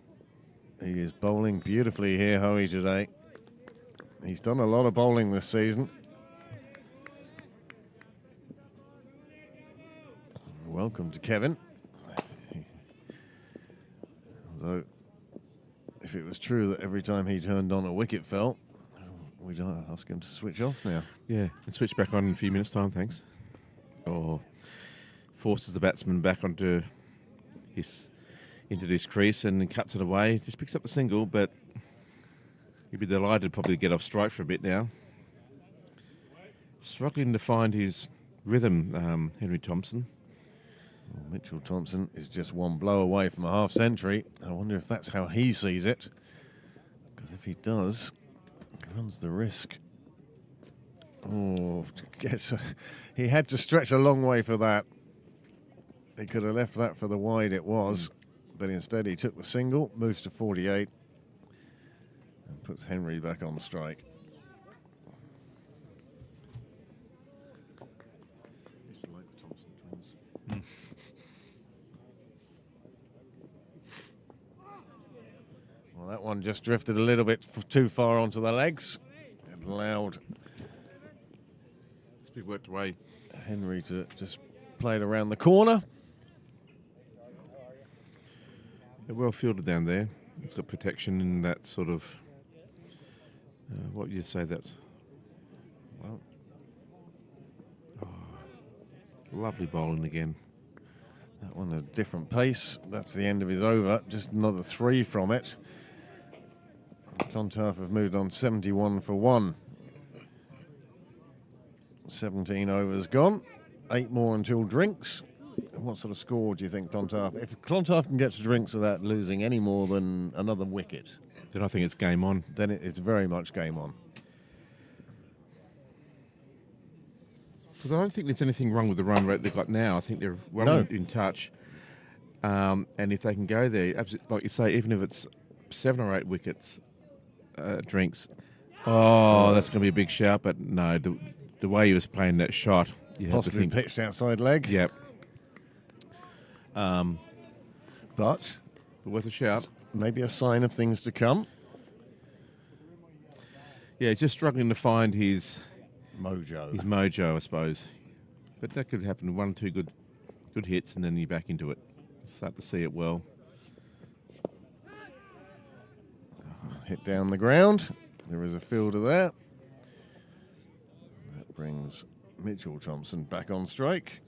He is bowling beautifully here, Hoey, today. He's done a lot of bowling this season. Welcome to Kevin. Although, if it was true that every time he turned on a wicket fell, we'd ask him to switch off now. yeah. And switch back on in a few minutes' time, thanks. Or forces the batsman back onto into this crease and cuts it away. Just picks up the single, but he'd be delighted probably to get off strike for a bit now. Struggling to find his rhythm, Henry Thompson. Well, Mitchell Thompson is just one blow away from a half century. I wonder if that's how he sees it. Because if If he does, he runs the risk. Oh, he had to stretch a long way for that. He could have left that for the wide it was, but instead he took the single, moves to 48, and puts Henry back on strike. Used to like the Thompson twins. Well, that one just drifted a little bit too far onto the legs. It allowed It's been worked away. Henry to just play it around the corner. They're well fielded down there. It's got protection in that sort of. What would you say that's? Well, Lovely bowling again. that one a different pace. That's the end of his over. Just another 3 from it. Clontarf have moved on 71 for 1. 17 overs gone. 8 more until drinks. And what sort of score do you think Clontarf? If Clontarf can get to drinks without losing any more than another wicket, Then I think it's game on. then it's very much game on. Because I don't think there's anything wrong with the run rate they've got now. I think they're well No. in touch. And if they can go there, like you say, even if it's 7 or 8 wickets, drinks, that's going to be a big shout. But no, the way he was playing that shot, you have to Possibly think. pitched outside leg. Yep. But Worth a shout. maybe a sign of things to come. Yeah, just struggling to find his Mojo. mojo, I suppose. But that could happen. 1 or 2 good hits, and then you're back into it. Start to see it well. Hit down the ground. There is a fielder there. That brings Mitchell Thompson back on strike.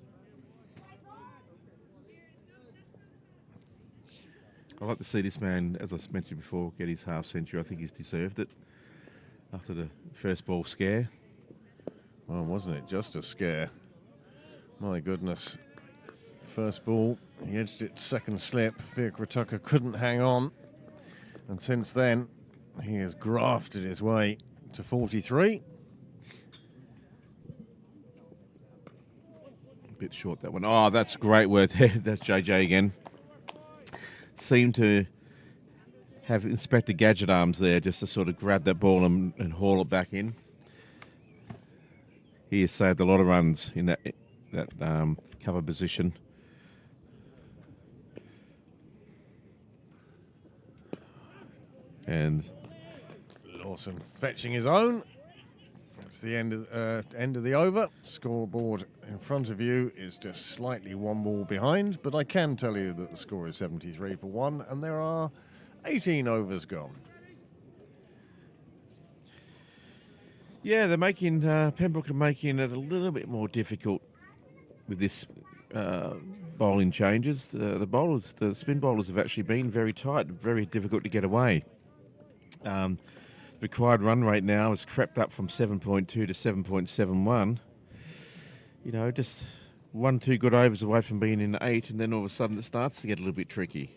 I'd like to see this man, as I mentioned before, get his half century. I think he's deserved it after the first ball scare. Well, wasn't it just a scare? My goodness. First ball, he edged it second slip. Veer-Kratuka couldn't hang on. And since then, he has grafted his way to 43. A bit short, that one. Oh, that's great work there. That's JJ again. Seemed to have Inspector Gadget arms there just to sort of grab that ball and haul it back in. He has saved a lot of runs in that cover position. And Lawson fetching his own. That's the end of the over. Scoreboard in front of you is just slightly 1 ball behind, but I can tell you that the score is 73 for 1, and there are 18 overs gone. yeah, they're making Pembroke are making it a little bit more difficult with this bowling changes. The spin bowlers have actually been very tight, very difficult to get away. Required run rate now has crept up from 7.2 to 7.71. You know, just 1, 2 good overs away from being in 8, and then all of a sudden it starts to get a little bit tricky.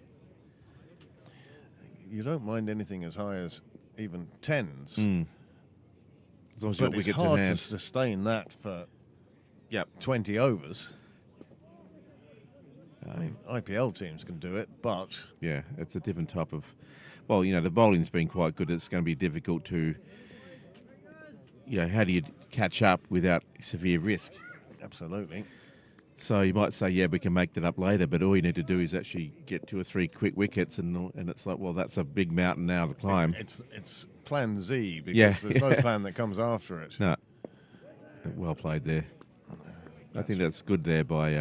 You don't mind anything as high as even 10s, As long as you've but got it's wickets in hard to hand. sustain that for Yep. 20 overs. I mean, IPL teams can do it, but Yeah, it's a different type of. Well, you know, the bowling's been quite good. It's going to be difficult to. You know, how do you catch up without severe risk? absolutely. So you might say, yeah, we can make that up later, but all you need to do is actually get 2 or 3 quick wickets, and it's like, well, that's a big mountain now to climb. It's plan Z because Yeah, there's no yeah. plan that comes after it. No, well played there. I think that's good there by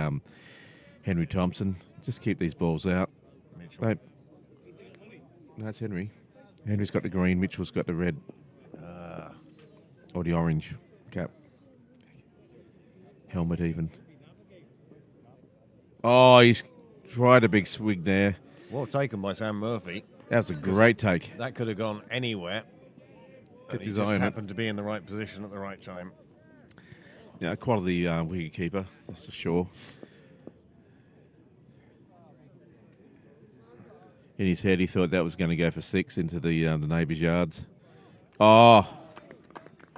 Henry Thompson. Just keep these balls out. Mitchell. No, it's Henry. Henry's got the green. Mitchell's got the red or the orange cap. Helmet even. Oh, he's tried a big swig there. Well taken by Sam Murphy. That's a great take. That could have gone anywhere. Kept He his just eye on it. happened to be in the right position at the right time. Yeah, quality wicket keeper, that's for sure. In his head, he thought that was going to go for 6 into the neighbours' yards. Oh,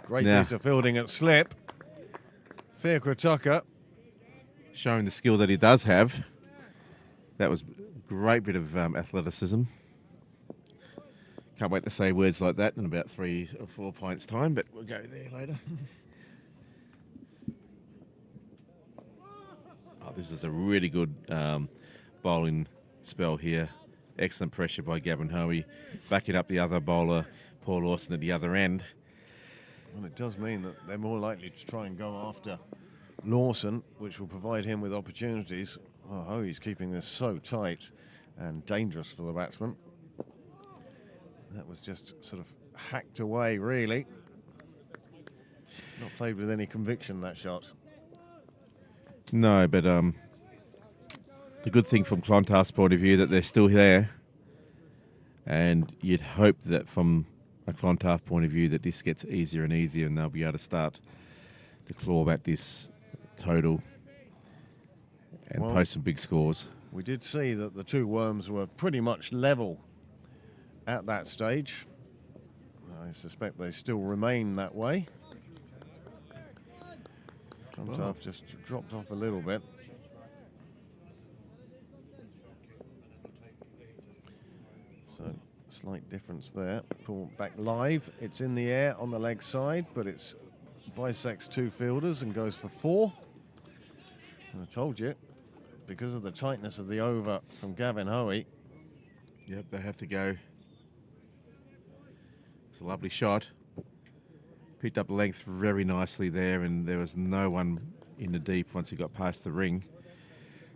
Great Yeah. piece of fielding at slip. Fiacre Tucker. showing the skill that he does have. That was a great bit of athleticism. Can't wait to say words like that in about 3 or 4 pints' time, but we'll go there later. Oh, this is a really good bowling spell here. Excellent pressure by Gavin Hoey, backing up the other bowler, Paul Lawson, at the other end. Well, it does mean that they're more likely to try and go after Lawson, which will provide him with opportunities. Oh, he's keeping this so tight and dangerous for the batsman. That was just sort of hacked away, really. Not played with any conviction, that shot. No, but the good thing from Clontarf's point of view that they're still there, and you'd hope that from a Clontarf point of view that this gets easier and easier, and they'll be able to start to claw back this total and Well, post some big scores. We did see that the two Worms were pretty much level at that stage. I suspect they still remain that way. Clontarf just dropped off a little bit. So, slight difference there. Pull back live. It's in the air on the leg side, but it's bisects 2 fielders and goes for 4. And I told you, because of the tightness of the over from Gavin Hoey. Yep, they have to go. It's a lovely shot. Picked up the length very nicely there, and there was no one in the deep once he got past the ring.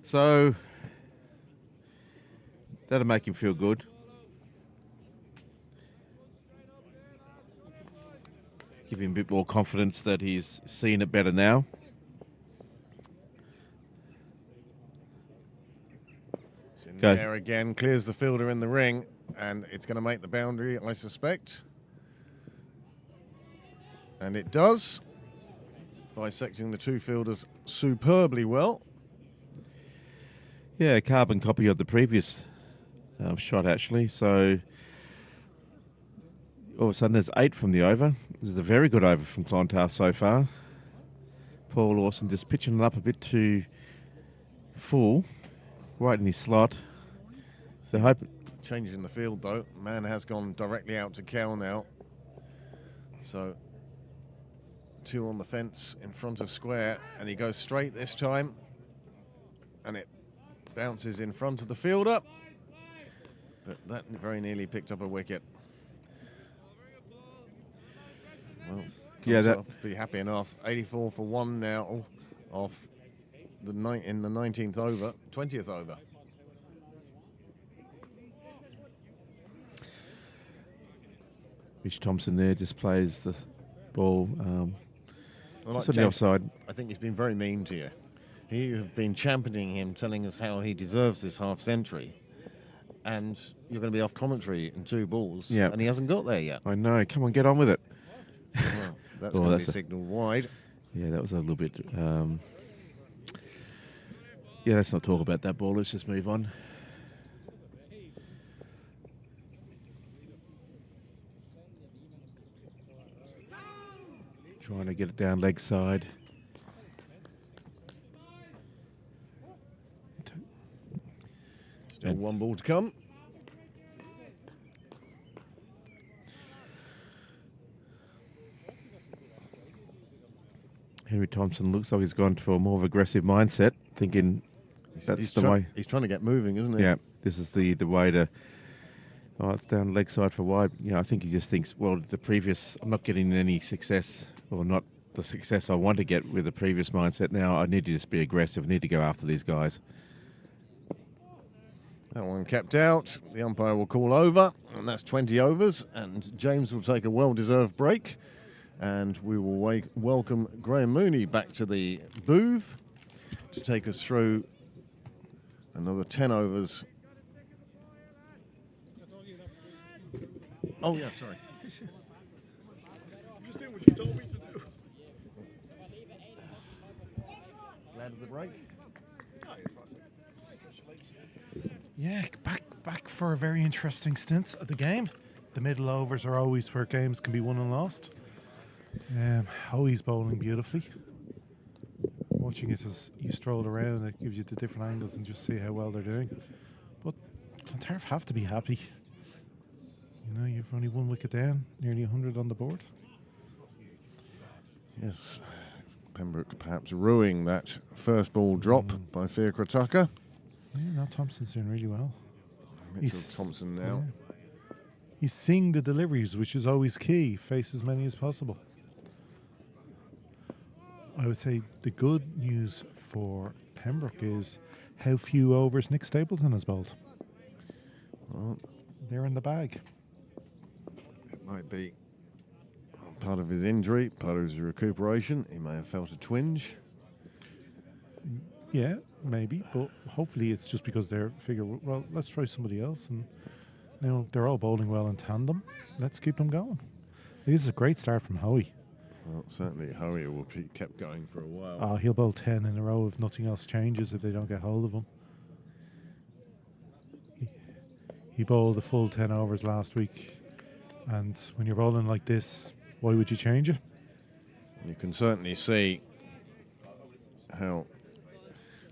So that'll make him feel good. Give him a bit more confidence that he's seeing it better now. It's in Goes. the air again, clears the fielder in the ring, and it's going to make the boundary, I suspect. And it does, bisecting the 2 fielders superbly well. Yeah, a carbon copy of the previous shot, actually. So all of a sudden there's 8 from the over. This is a very good over from Clontarf so far. Paul Lawson just pitching it up a bit too full, right in his slot. So hope. Change in the field, though. Man has gone directly out to Kel now. So 2 on the fence in front of square, and he goes straight this time. And it bounces in front of the fielder. But that very nearly picked up a wicket. Well, Yeah, that- Clontarf be happy enough. 84 for 1 now off the in the 19th over, 20th over. Rich Thompson there just plays the ball Well, just like on the James, offside. I think he's been very mean to you. You have been championing him, telling us how he deserves this half century. And you're going to be off commentary in 2 balls. Yeah. And he hasn't got there yet. I know, come on, get on with it. Well, that's Oh, going to that's be a- signalled wide. Yeah, that was a little bit... yeah, let's not talk about that ball. Let's just move on. Trying to get it down leg side. Still And- 1 ball to come. Henry Thompson looks like he's gone to a more of aggressive mindset, thinking that's the way. He's trying to get moving, isn't he? Yeah, this is the way to... Oh, it's down leg side for wide. Yeah, I think he just thinks, well, the previous... I'm not getting any success, or not the success I want to get with the previous mindset. Now I need to just be aggressive, need to go after these guys. That one kept out. The umpire will call over, and that's 20 overs. And James will take a well-deserved break. And we will welcome Graham Mooney back to the booth to take us through another 10 overs. Oh, yeah, sorry. Just doing what you told me to do. Glad of the break? Yeah, back for a very interesting stint at the game. The middle overs are always where games can be won and lost. Hoey's bowling beautifully. Watching it as you stroll around, it gives you the different angles and just see how well they're doing. But Clontarf have to be happy. You know, you've only 1 wicket down, nearly 100 on the board. Yes, Pembroke perhaps ruining that first ball drop by Fiacre Tucker. Yeah, now Thompson's doing really well. Mitchell Thompson now. Yeah. He's seeing the deliveries, which is always key. Face as many as possible. I would say the good news for Pembroke is how few overs Nick Stapleton has bowled. Well, they're in the bag. it might be part of his injury, part of his recuperation. He may have felt a twinge. Yeah, maybe, but hopefully it's just because they're figure, well, let's try somebody else. And you know, they're all bowling well in tandem. Let's keep them going. It is a great start from Hoey. Well, certainly Hoey will be kept going for a while. Oh, he'll bowl 10 in a row if nothing else changes, if they don't get hold of him. He bowled a full 10 overs last week. And when you're bowling like this, why would you change it? You can certainly see how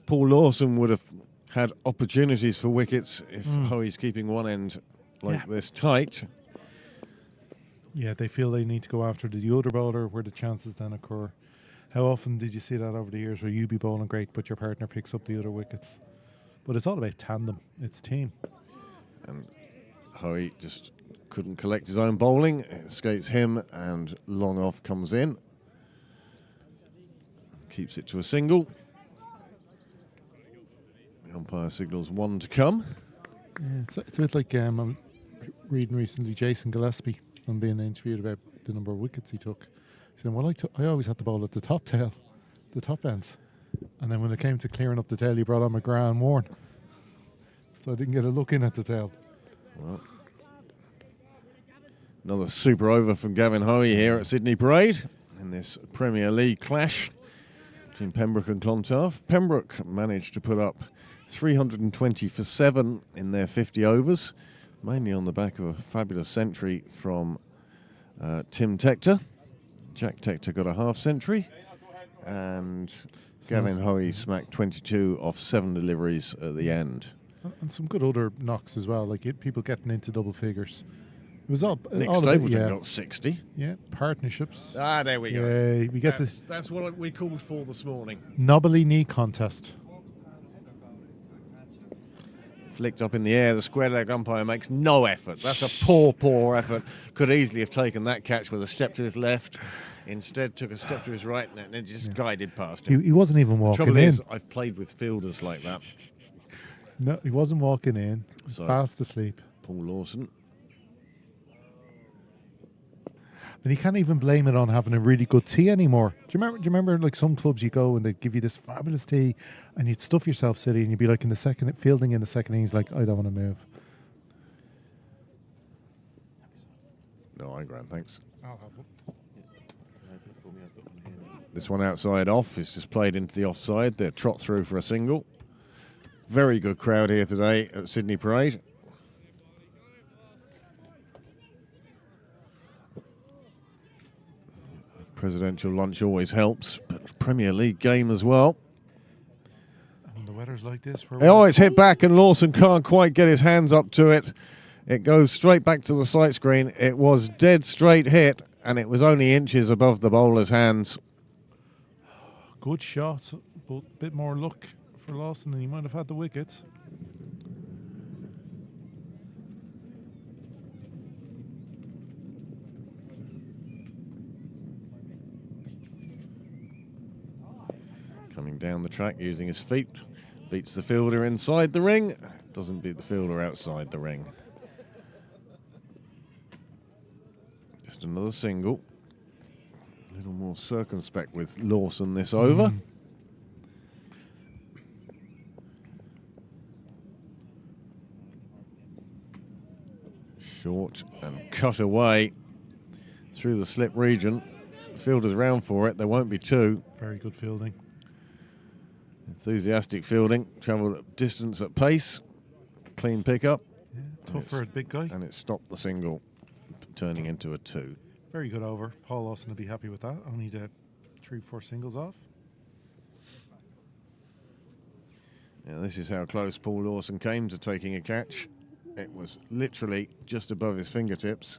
Paul Lawson would have had opportunities for wickets if Hoey's keeping one end like this tight. Yeah, they feel they need to go after the other bowler where the chances then occur. How often did you see that over the years where you be bowling great but your partner picks up the other wickets? But it's all about tandem. It's team. And Hoey just couldn't collect his own bowling. It escapes him and long off comes in. Keeps it to a single. The umpire signals 1 to come. Yeah, it's a bit like I'm reading recently Jason Gillespie and being interviewed about the number of wickets he took. He said, well, I always had to bowl at the top tail, the top ends. And then when it came to clearing up the tail, he brought on McGrath and Warren. So I didn't get a look in at the tail. Well, another super over from Gavin Hoey here at Sydney Parade in this Premier League clash between Pembroke and Clontarf. Pembroke managed to put up 320 for 7 in their 50 overs, mainly on the back of a fabulous century from Tim Tector. Jack Tector got a half century, and Gavin Hoey smacked 22 off 7 deliveries at the end. And some good other knocks as well, like people getting into double figures. It was all Nick all Stapleton got 60. Yeah, partnerships. Ah, there we go. Yeah, we get this. That's what we called for this morning. Knobbly knee contest. Flicked up in the air, the square leg umpire makes no effort. That's a poor effort. Could easily have taken that catch with a step to his left. Instead took a step to his right and it just guided past him. He wasn't even walking Trouble in. is, I've played with fielders like that. No, he wasn't walking in. So, fast asleep. Paul Lawson. And you can't even blame it on having a really good tee anymore. Do you remember like some clubs you go and they give you this fabulous tee and you'd stuff yourself silly and you'd be like in the second fielding in the second innings like, I don't want to move. No, I'm grand, thanks. I'll have one. This one outside off is just played into the offside. They're trot through for a single. Very good crowd here today at Sydney Parade. Presidential lunch always helps, but Premier League game as well. When the weather's like this, Oh, it's hit back and Lawson can't quite get his hands up to it. It goes straight back to the sight screen. It was dead straight hit and it was only inches above the bowler's hands. good shot, but a bit more luck for Lawson and he might have had the wickets. Coming down the track using his feet, beats the fielder inside the ring, doesn't beat the fielder outside the ring. Just another single. A little more circumspect with Lawson this over. Short and cut away through the slip region. Fielders round for it, there won't be two. Very good fielding. Enthusiastic fielding, travelled distance at pace, clean pickup. Tough for a big guy. And it stopped the single, turning into a 2. Very good over. Paul Lawson will be happy with that. Only the 3-4 singles off. Now, this is how close Paul Lawson came to taking a catch. It was literally just above his fingertips.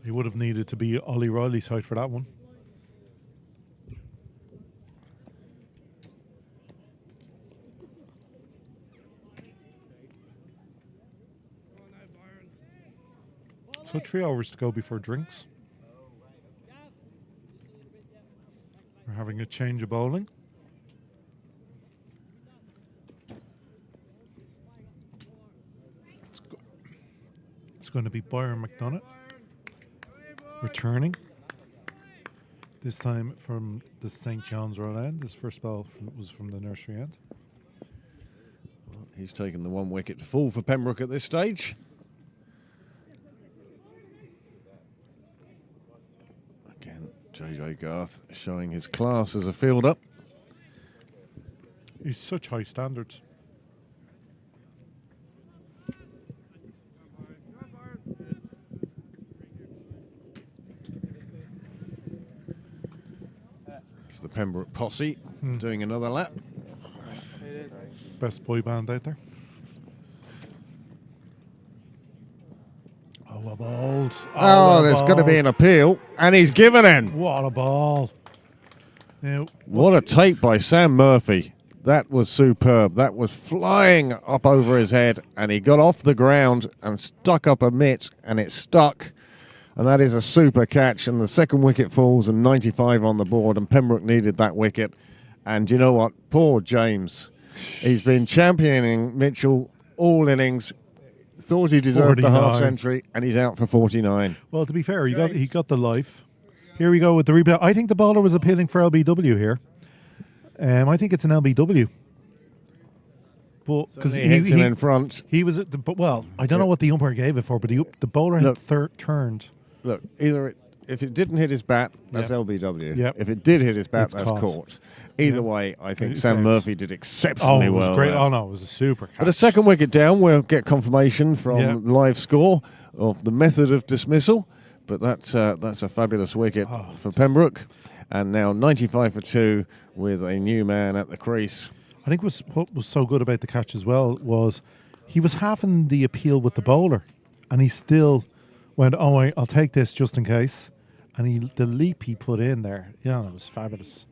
He would have needed to be Ollie Riley's height for that one. So 3 hours to go before drinks. We're having a change of bowling. It's going to be Byron McDonough returning. This time from the St. John's Road end. His first ball was from the nursery end. Well, he's taken the 1 wicket full for Pembroke at this stage. Again, JJ Garth showing his class as a fielder. He's such high standards. It's the Pembroke posse doing another lap. Best boy band out there. Oh, a ball. Oh, there's going to be an appeal, and he's given in. What a ball. Now, What a take by Sam Murphy. That was superb. That was flying up over his head, and he got off the ground and stuck up a mitt, and it stuck. And that is a super catch, and the second wicket falls, and 95 on the board, and Pembroke needed that wicket. And you know what? Poor James. He's been championing Mitchell all innings. Thought he deserved the 49. half century, and he's out for 49. well, to be fair, he got the life. Here we go with the replay. I think the bowler was appealing for LBW here. I think it's an LBW. But because He hits him in front. he was, well, I don't know what the umpire gave it for, but the bowler had turned. Look, either if it didn't hit his bat, that's Yep. LBW. Yep. If it did hit his bat, It's that's caught. caught. Either Yep. way, I think It's Sam out. Murphy did Oh, exceptionally it was well great. there. Oh, no, it was a super catch. But a second wicket down, we'll get confirmation from Yep. live score of the method of dismissal. But that's a fabulous wicket for Pembroke. And now 95 for 2 with a new man at the crease. I think what was so good about the catch as well was he was having the appeal with the bowler, and he still went, "Oh, I'll take this just in case." And the leap he put in there, it was fabulous.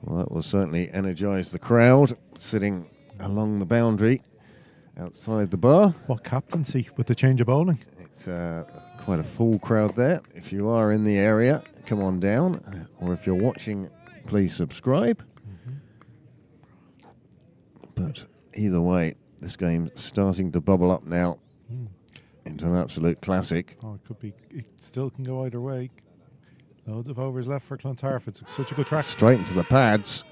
Well, that will certainly energise the crowd sitting along the boundary outside the bar. What captaincy with the change of bowling? It's quite a full crowd there. If you are in the area, come on down. Or if you're watching, please subscribe. But either way, this game's starting to bubble up now into an absolute classic. Oh, it still can go either way. Loads of overs left for Clontarf. It's such a good track. Straight into the pads.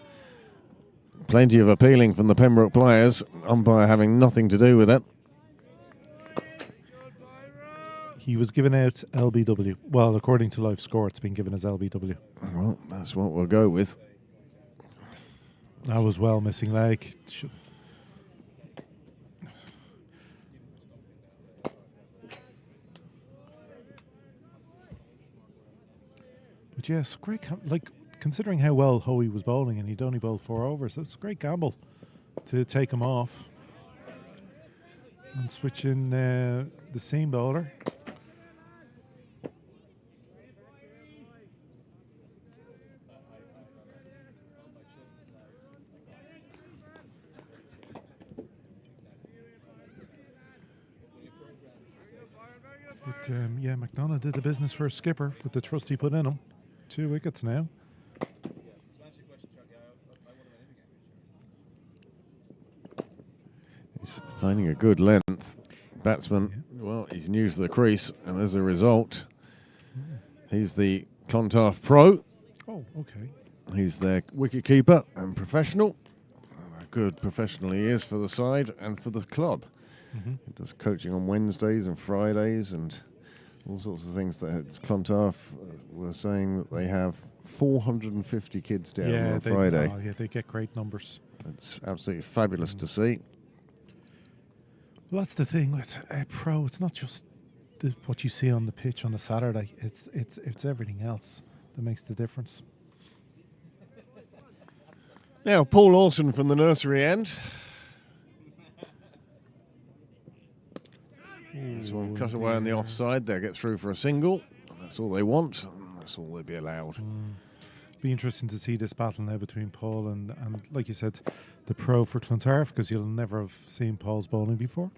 Plenty of appealing from the Pembroke players. Umpire having nothing to do with it. He was given out LBW. Well, according to live score, it's been given as LBW. Well, that's what we'll go with. That was well missing leg. But yes, great. Considering how well Hoey was bowling, and he'd only bowled 4 overs, it's a great gamble to take him off and switch in the seam bowler. But yeah, McDonough did the business for a skipper with the trust he put in him. 2 wickets now. He's finding a good length. Batsman, well, he's new to the crease, and as a result, he's the Clontarf Pro. Oh, okay. He's their wicketkeeper and professional. And a good professional he is for the side and for the club. He does coaching on Wednesdays and Fridays and all sorts of things. That Clontarf were saying that they have 450 kids down on Friday. Yeah, they get great numbers. It's absolutely fabulous to see. Well, that's the thing with a pro. It's not just what you see on the pitch on a Saturday. It's everything else that makes the difference. Now, Paul Lawson from the nursery end. This one cut away on the offside. They'll get through for a single. That's all they want. And that's all they'll be allowed. Be interesting to see this battle now between Paul and like you said, the pro for Clontarf, because you'll never have seen Paul's bowling before.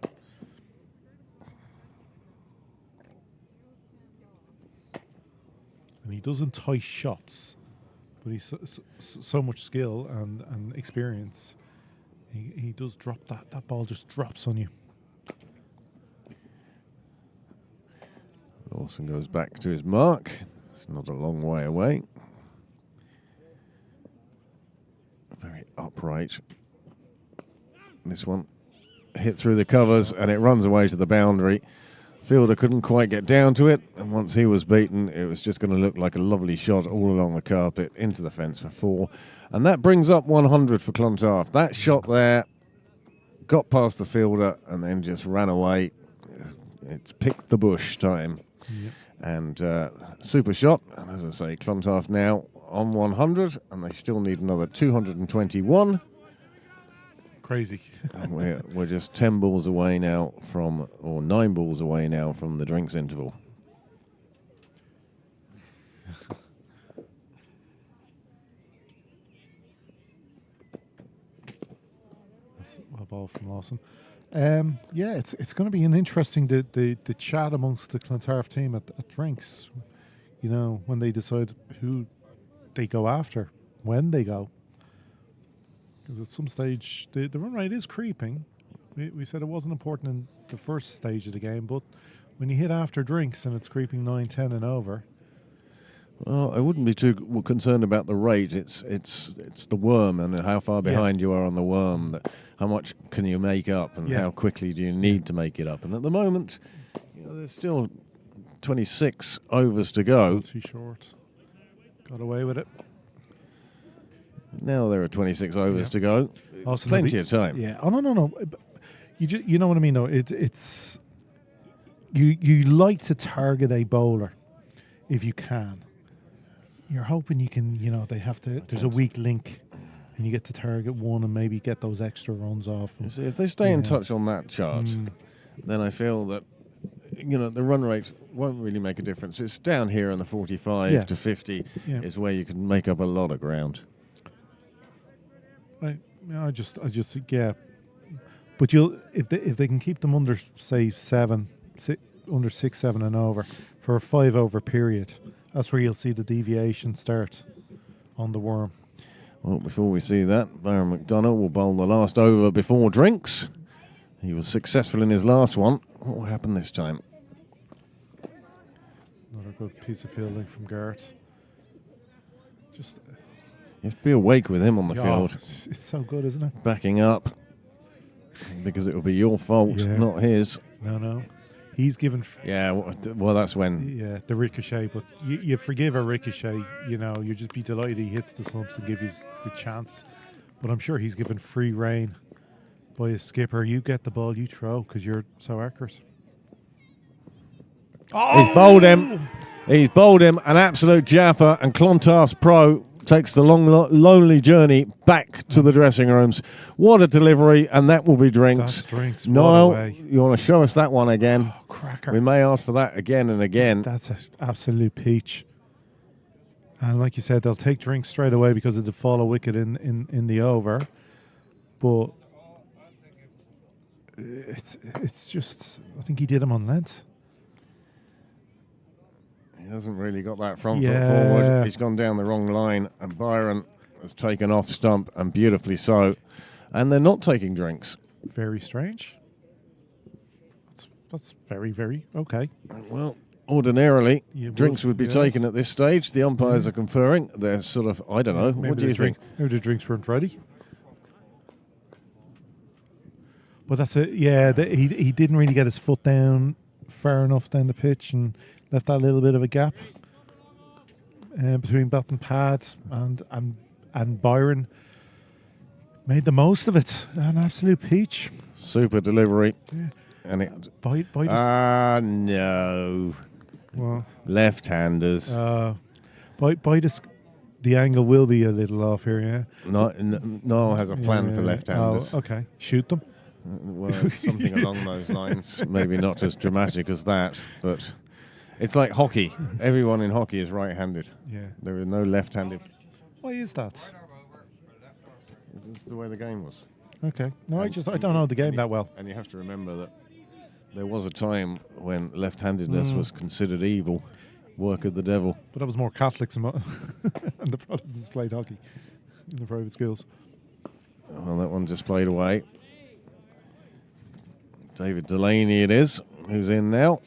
And he does entice shots, but he's so much skill and experience. He does drop that ball just drops on you. Lawson goes back to his mark. It's not a long way away. Very upright. This one hit through the covers and it runs away to the boundary. Fielder couldn't quite get down to it, and once he was beaten, it was just going to look like a lovely shot all along the carpet into the fence for 4. And that brings up 100 for Clontarf. That shot there got past the fielder and then just ran away. It's pick the bush time. Yep. And super shot. And as I say, Clontarf now on 100, and they still need another 221. Crazy. And we're just 10 balls away now from, or 9 balls away now from the drinks interval. That's a ball from Lawson. Yeah, it's going to be an interesting the chat amongst the Clontarf team at drinks. You know, when they decide who they go after, when they go. Because at some stage, the run rate is creeping. We said it wasn't important in the first stage of the game, but when you hit after drinks and it's creeping 9, 10 and over. Well, I wouldn't be too concerned about the rate. It's the worm and how far behind you are on the worm. That how much can you make up, and how quickly do you need to make it up? And at the moment, you know, there's still 26 overs to go. Too short. Got away with it. Now there are 26 overs to go. Also Plenty of time. Yeah. Oh no. You know what I mean though. It's you like to target a bowler if you can. You're hoping you can. You know, they have to. There's a weak link, and you get to target one and maybe get those extra runs off. You see, if they stay in touch on that chart, then I feel that, you know, the run rate won't really make a difference. It's down here in the 45 to 50 is where you can make up a lot of ground. I just But if they can keep them under say under 6, 7 and over for a 5 over period, that's where you'll see the deviation start on the worm. Well, before we see that, Byron McDonough will bowl the last over before drinks. He was successful in his last one. What will happen this time? Another good piece of fielding from Garrett. Just You have to be awake with him on the field. It's so good, isn't it? Backing up, because it will be your fault, not his. No. He's given... well, that's when... the ricochet, but you forgive a ricochet, you know, you just be delighted he hits the slumps and give you the chance. But I'm sure he's given free rein by his skipper. You get the ball, you throw, because you're so accurate. Oh! He's bowled him. He's bowled him, an absolute japper, and Clontarf's pro takes the long, lonely journey back to the dressing rooms. What a delivery, and that will be drinks. That's drinks. Noel, you want to show us that one again? Oh, cracker. We may ask for that again and again. That's an absolute peach. And like you said, they'll take drinks straight away because of the follow wicket in the over. But it's just, I think he did him on length. He hasn't really got that front foot forward. He's gone down the wrong line, and Byron has taken off stump, and beautifully so. And they're not taking drinks. Very strange. That's very, very okay. Well, ordinarily, Yeah, drinks would be taken at this stage. The umpires are conferring. They're sort of, I don't know. Maybe What do you think? Maybe the drinks weren't ready. But that's it. Yeah, he didn't really get his foot down far enough down the pitch and left that little bit of a gap between bat and pad and Byron. Made the most of it. An absolute peach. Super delivery. Yeah. And it. Bite the No. well, Left-handers. the angle will be a little off here, yeah. Noel has a plan for left-handers. Oh, okay. Shoot them. Well, something along those lines. Maybe not as dramatic as that, but it's like hockey. Everyone in hockey is right-handed. Yeah. There are no left-handed. Why is that? That's the way the game was. Okay. No, I don't know the game that well. And you have to remember that there was a time when left-handedness was considered evil, work of the devil. But that was more Catholics and the Protestants played hockey in the private schools. Well, that one just played away. David Delaney it is, who's in now.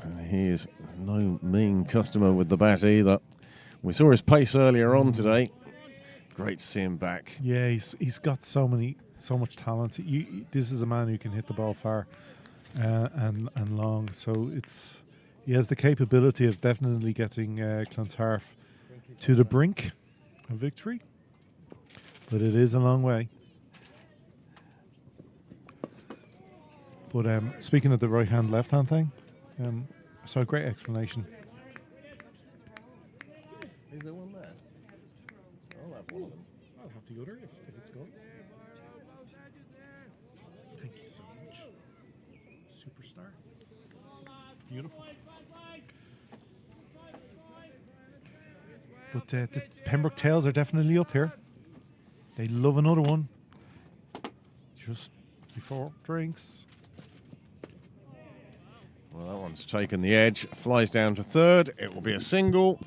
And he is no mean customer with the bat either. We saw his pace earlier on today. Great to see him back. Yeah, he's got so much talent. This is a man who can hit the ball far and long. So he has the capability of definitely getting Clontarf to the brink of victory. But it is a long way. But speaking of the right hand, left hand thing, so a great explanation. Is there one there? I'll have one of them. I'll have the other if it's gone. Thank you so much. Superstar. Beautiful. But the Pembroke Tails are definitely up here. They love another one. Just before drinks. Well, that one's taken the edge. Flies down to third. It will be a single.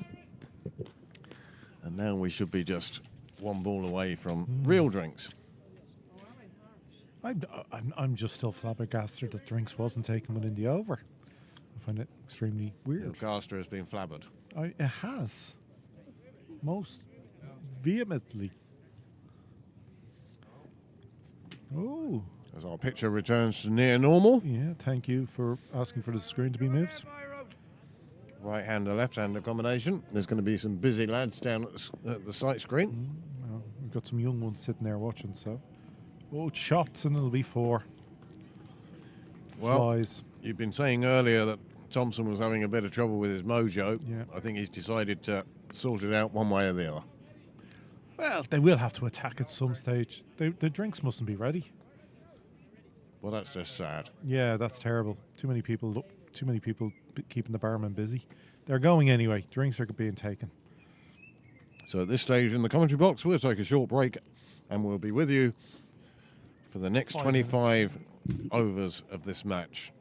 And now we should be just one ball away from real drinks. I'm just still flabbergasted that drinks wasn't taken within the over. I find it extremely weird. Caster has been flabbered. It has. Most vehemently. Oh. As our pitcher returns to near normal. Yeah, thank you for asking for the screen to be moved. Right-hander, left-hander combination. There's going to be some busy lads down at the sight screen. Well, we've got some young ones sitting there watching, so. Oh, chops, and it'll be 4. Well, Flies. You've been saying earlier that Thompson was having a bit of trouble with his mojo. Yeah. I think he's decided to sort it out one way or the other. Well, they will have to attack at some stage. The drinks mustn't be ready. Well, that's just sad. Yeah, that's terrible. Too many people keeping the barman busy. They're going anyway. Drinks are being taken. So at this stage in the commentary box, we'll take a short break and we'll be with you for the next 25 overs of this match.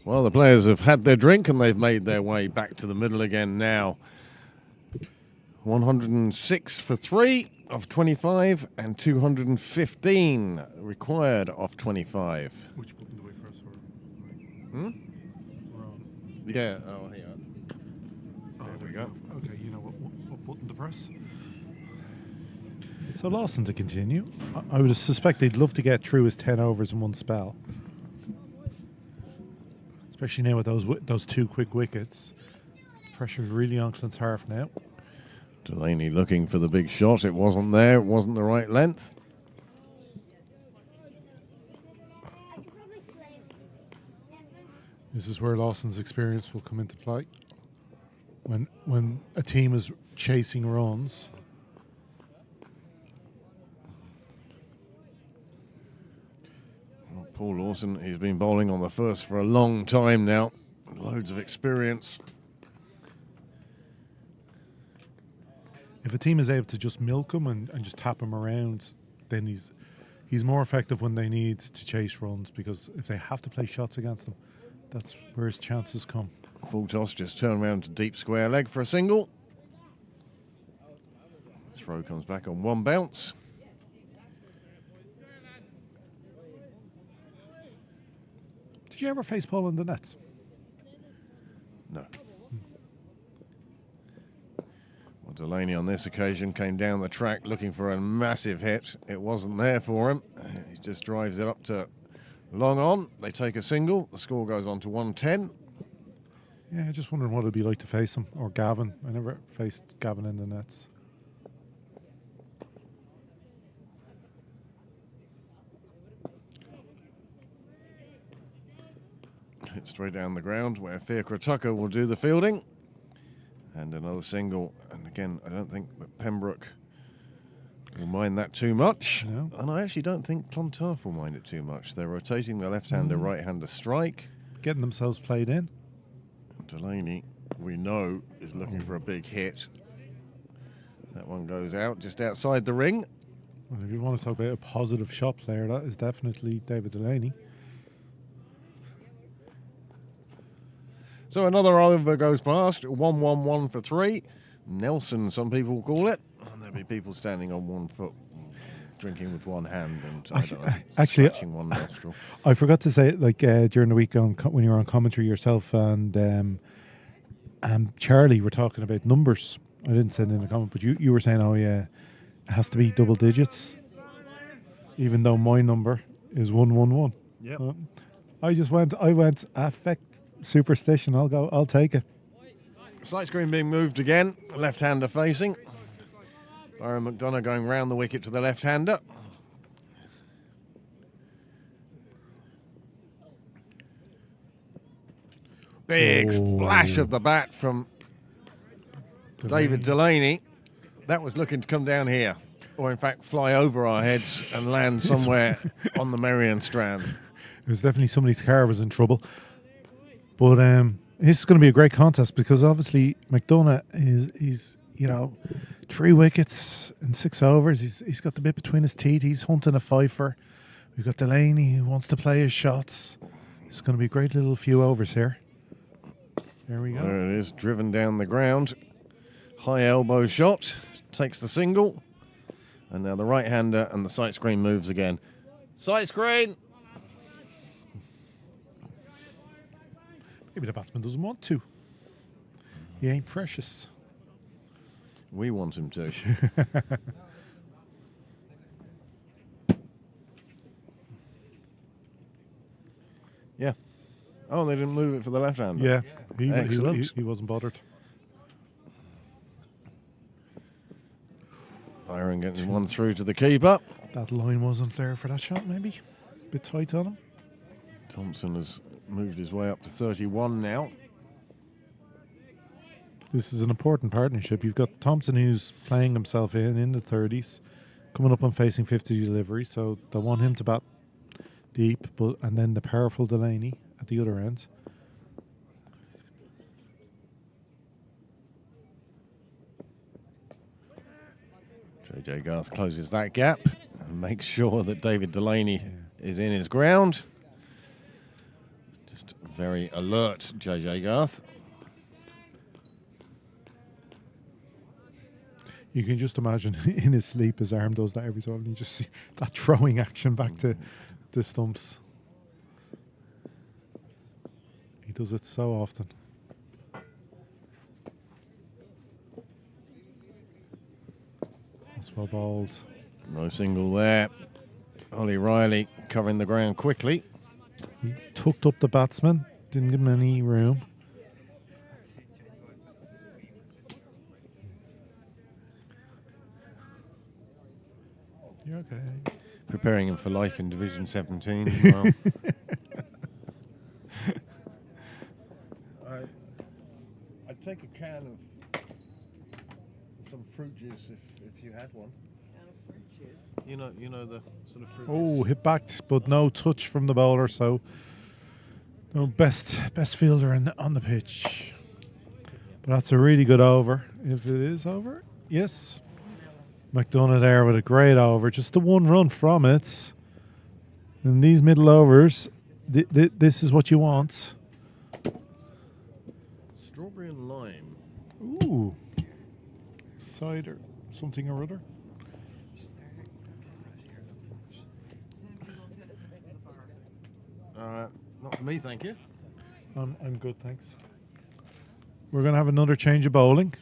Well, the players have had their drink and they've made their way back to the middle again now. 106 for 3 of 25 and 215 required of 25. Which button do I press? Hmm? Yeah, oh, here. There we go. Okay, you know what button to press? So Lawson to continue. I would suspect they'd love to get through his 10 overs in one spell. Especially now with those 2 quick wickets. Pressure's really on Clontarf now. Delaney looking for the big shot. It wasn't there. It wasn't the right length. This is where Lawson's experience will come into play. When a team is chasing runs, Well, Paul Lawson, he's been bowling on the first for a long time now. Loads of experience. if a team is able to just milk him and just tap him around, then he's more effective when they need to chase runs, because if they have to play shots against him, that's where his chances come. Full toss, just turn around to deep square leg for a single. Throw comes back on one bounce. Did you ever face Paul in the nets? No. Well, Delaney on this occasion came down the track looking for a massive hit. It wasn't there for him. He just drives it up to long on. They take a single. The score goes on to 110. Yeah, just wondering what it'd be like to face him, or Gavin. I never faced Gavin in the nets. Hit straight down the ground where Fiacre Tucker will do the fielding. And another single. And again, I don't think that Pembroke will mind that too much. No. And I actually don't think Clontarf will mind it too much. They're rotating the left-hander, right-hander strike. Getting themselves played in. Delaney, we know, is looking for a big hit. That one goes out just outside the ring. Well, if you want to talk about a positive shot player, that is definitely David Delaney. So another over goes past. 1-1-1 for 3. Nelson, some people call it. And there'll be people standing on 1 foot, drinking with one hand and Actually, scratching one nostril. I forgot to say, like during the week when you were on commentary yourself and Charlie were talking about numbers. I didn't send in a comment, but you were saying, oh yeah, it has to be double digits, even though my number is 111. Yep. I went affect superstition. I'll take it. Sight screen being moved again. Left-hander facing. Byron McDonough going round the wicket to the left-hander. Big flash of the bat from David Delaney. That was looking to come down here, or in fact fly over our heads and land somewhere on the Merrion Strand. It was definitely somebody's car was in trouble. But this is going to be a great contest, because obviously McDonough he's 3 wickets in 6 overs. He's got the bit between his teeth. He's hunting a fifer. We've got Delaney who wants to play his shots. It's going to be a great little few overs here. There we go. There it is, driven down the ground. High elbow shot, takes the single. And now the right-hander and the sight screen moves again. Sight screen! Maybe the batsman doesn't want to. He ain't precious. We want him to. Yeah. Oh, they didn't move it for the left-hander. Yeah, Excellent. he wasn't bothered. Byron getting one through to the keeper. That line wasn't there for that shot, maybe. Bit tight on him. Thompson has moved his way up to 31 now. This is an important partnership. You've got Thompson, who's playing himself in the 30s, coming up and facing 50 delivery, so they want him to bat deep, and then the powerful Delaney at the other end. JJ Garth closes that gap and makes sure that David Delaney is in his ground. Just very alert, JJ Garth. You can just imagine in his sleep his arm does that every time, and you just see that throwing action back to the stumps. He does it so often. That's well bowled. No single there. Ollie Riley covering the ground quickly. He tucked up the batsman, didn't give him any room. You're okay. Preparing him for life in Division 17 as well. I'd take a can of some fruit juice if you had one. You know the sort of fruit Oh, juice. hit back, but no touch from the bowler, so no best fielder on the pitch. But that's a really good over. If it is over, yes. McDonough there with a great over, just the one run from it. In these middle overs, this is what you want. Strawberry and lime. Ooh, cider, something or other. Not for me, thank you. I'm good, thanks. We're going to have another change of bowling.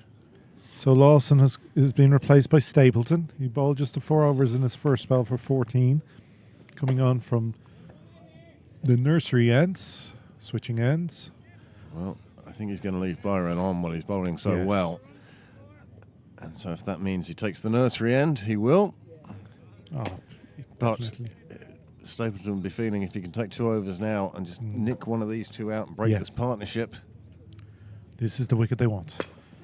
So Lawson has been replaced by Stapleton. He bowled just the 4 overs in his first spell for 14. Coming on from the nursery ends, switching ends. Well, I think he's going to leave Byron on while he's bowling so Yes. well. And so if that means he takes the nursery end, he will. Oh, But definitely. Stapleton will be feeling if he can take 2 overs now and just nick one of these 2 out and break Yeah. this partnership. This is the wicket they want.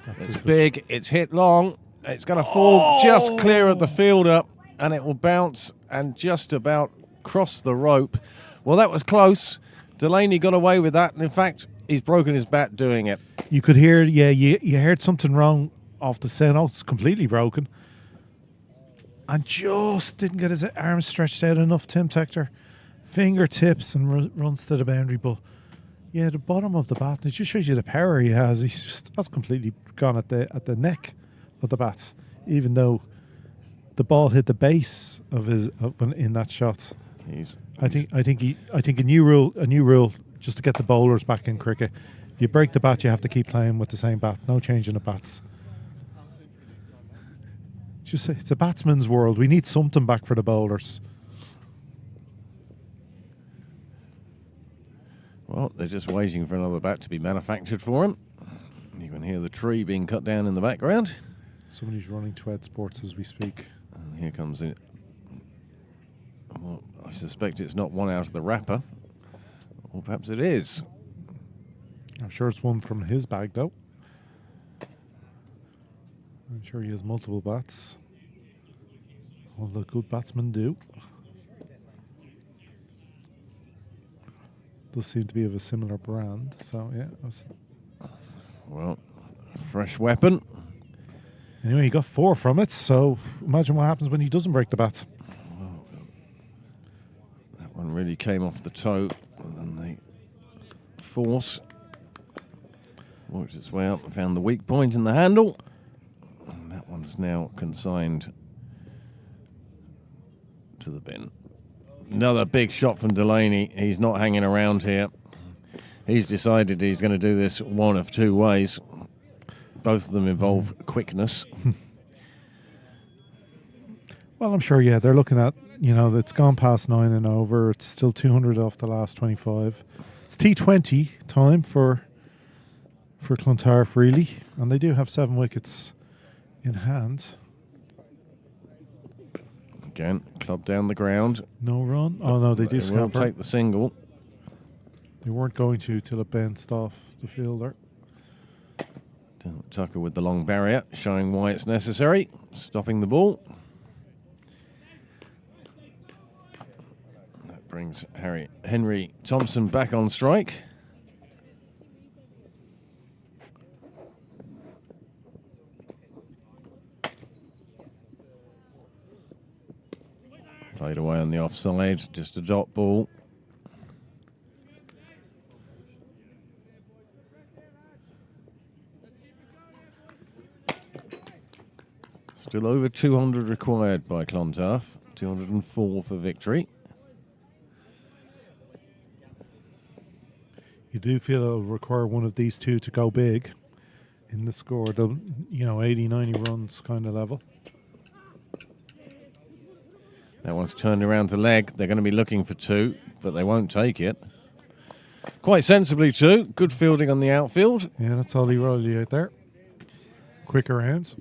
That's It's a good- big, it's hit long, it's going to fall just clear of the fielder, and it will bounce and just about cross the rope. Well, that was close. Delaney got away with that, and in fact, he's broken his bat doing it. You could hear, you heard something wrong off the sound. Oh, it's completely broken. And just didn't get his arms stretched out enough, Tim Tector. Fingertips and runs to the boundary. But yeah, the bottom of the bat, it just shows you the power he has. That's completely gone at the neck of the bat, even though the ball hit the base of his in that shot. I think a new rule just to get the bowlers back in cricket. You break the bat, you have to keep playing with the same bat. No changing the bats. It's a batsman's world. We need something back for the bowlers. Well, they're just waiting for another bat to be manufactured for him. You can hear the tree being cut down in the background. Somebody's running to Ed Sports as we speak. And here comes it. Well, I suspect it's not one out of the wrapper. Or perhaps it is. I'm sure it's one from his bag, though. I'm sure he has multiple bats. All the good batsmen do. Does seem to be of a similar brand. So, yeah. Well, fresh weapon. Anyway, he got 4 from it. So, imagine what happens when he doesn't break the bat. Well, that one really came off the toe. And then the force worked its way up and found the weak point in the handle. And that one's now consigned to the bin. Another big shot from Delaney. He's not hanging around here. He's decided he's going to do this one of 2 ways. Both of them involve quickness. Well, I'm sure, yeah, they're looking at, it's gone past 9 and over. It's still 200 off the last 25. It's T20 time for Clontarf, really. And they do have 7 wickets in hand. Again, club down the ground. No run. Oh, no, they do will scamper. take the single. They weren't going to till it bounced off the fielder. Tucker with the long barrier, showing why it's necessary. Stopping the ball. That brings Henry Thompson back on strike. Played away on the offside, just a dot ball. Still over 200 required by Clontarf. 204 for victory. You do feel it'll require one of these two to go big in the score, the 80, 90 runs kind of level. That one's turned around to leg. They're going to be looking for 2, but they won't take it. Quite sensibly too. Good fielding on the outfield. Yeah, that's Ollie Riley out there. Quicker hands.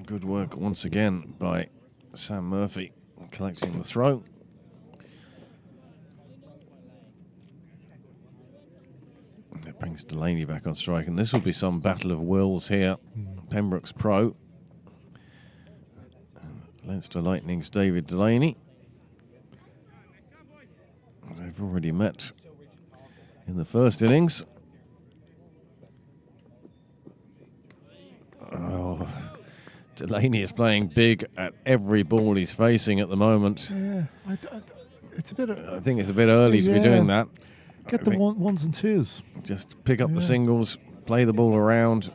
Good work once again by Sam Murphy collecting the throw. That brings Delaney back on strike, and this will be some battle of wills here. Pembroke's pro. Leinster Lightning's David Delaney. They've already met in the first innings. Oh, Delaney is playing big at every ball he's facing at the moment. Yeah, it's a bit. I think it's a bit early to be doing that. Get the ones and twos. Just pick up the singles, play the ball around.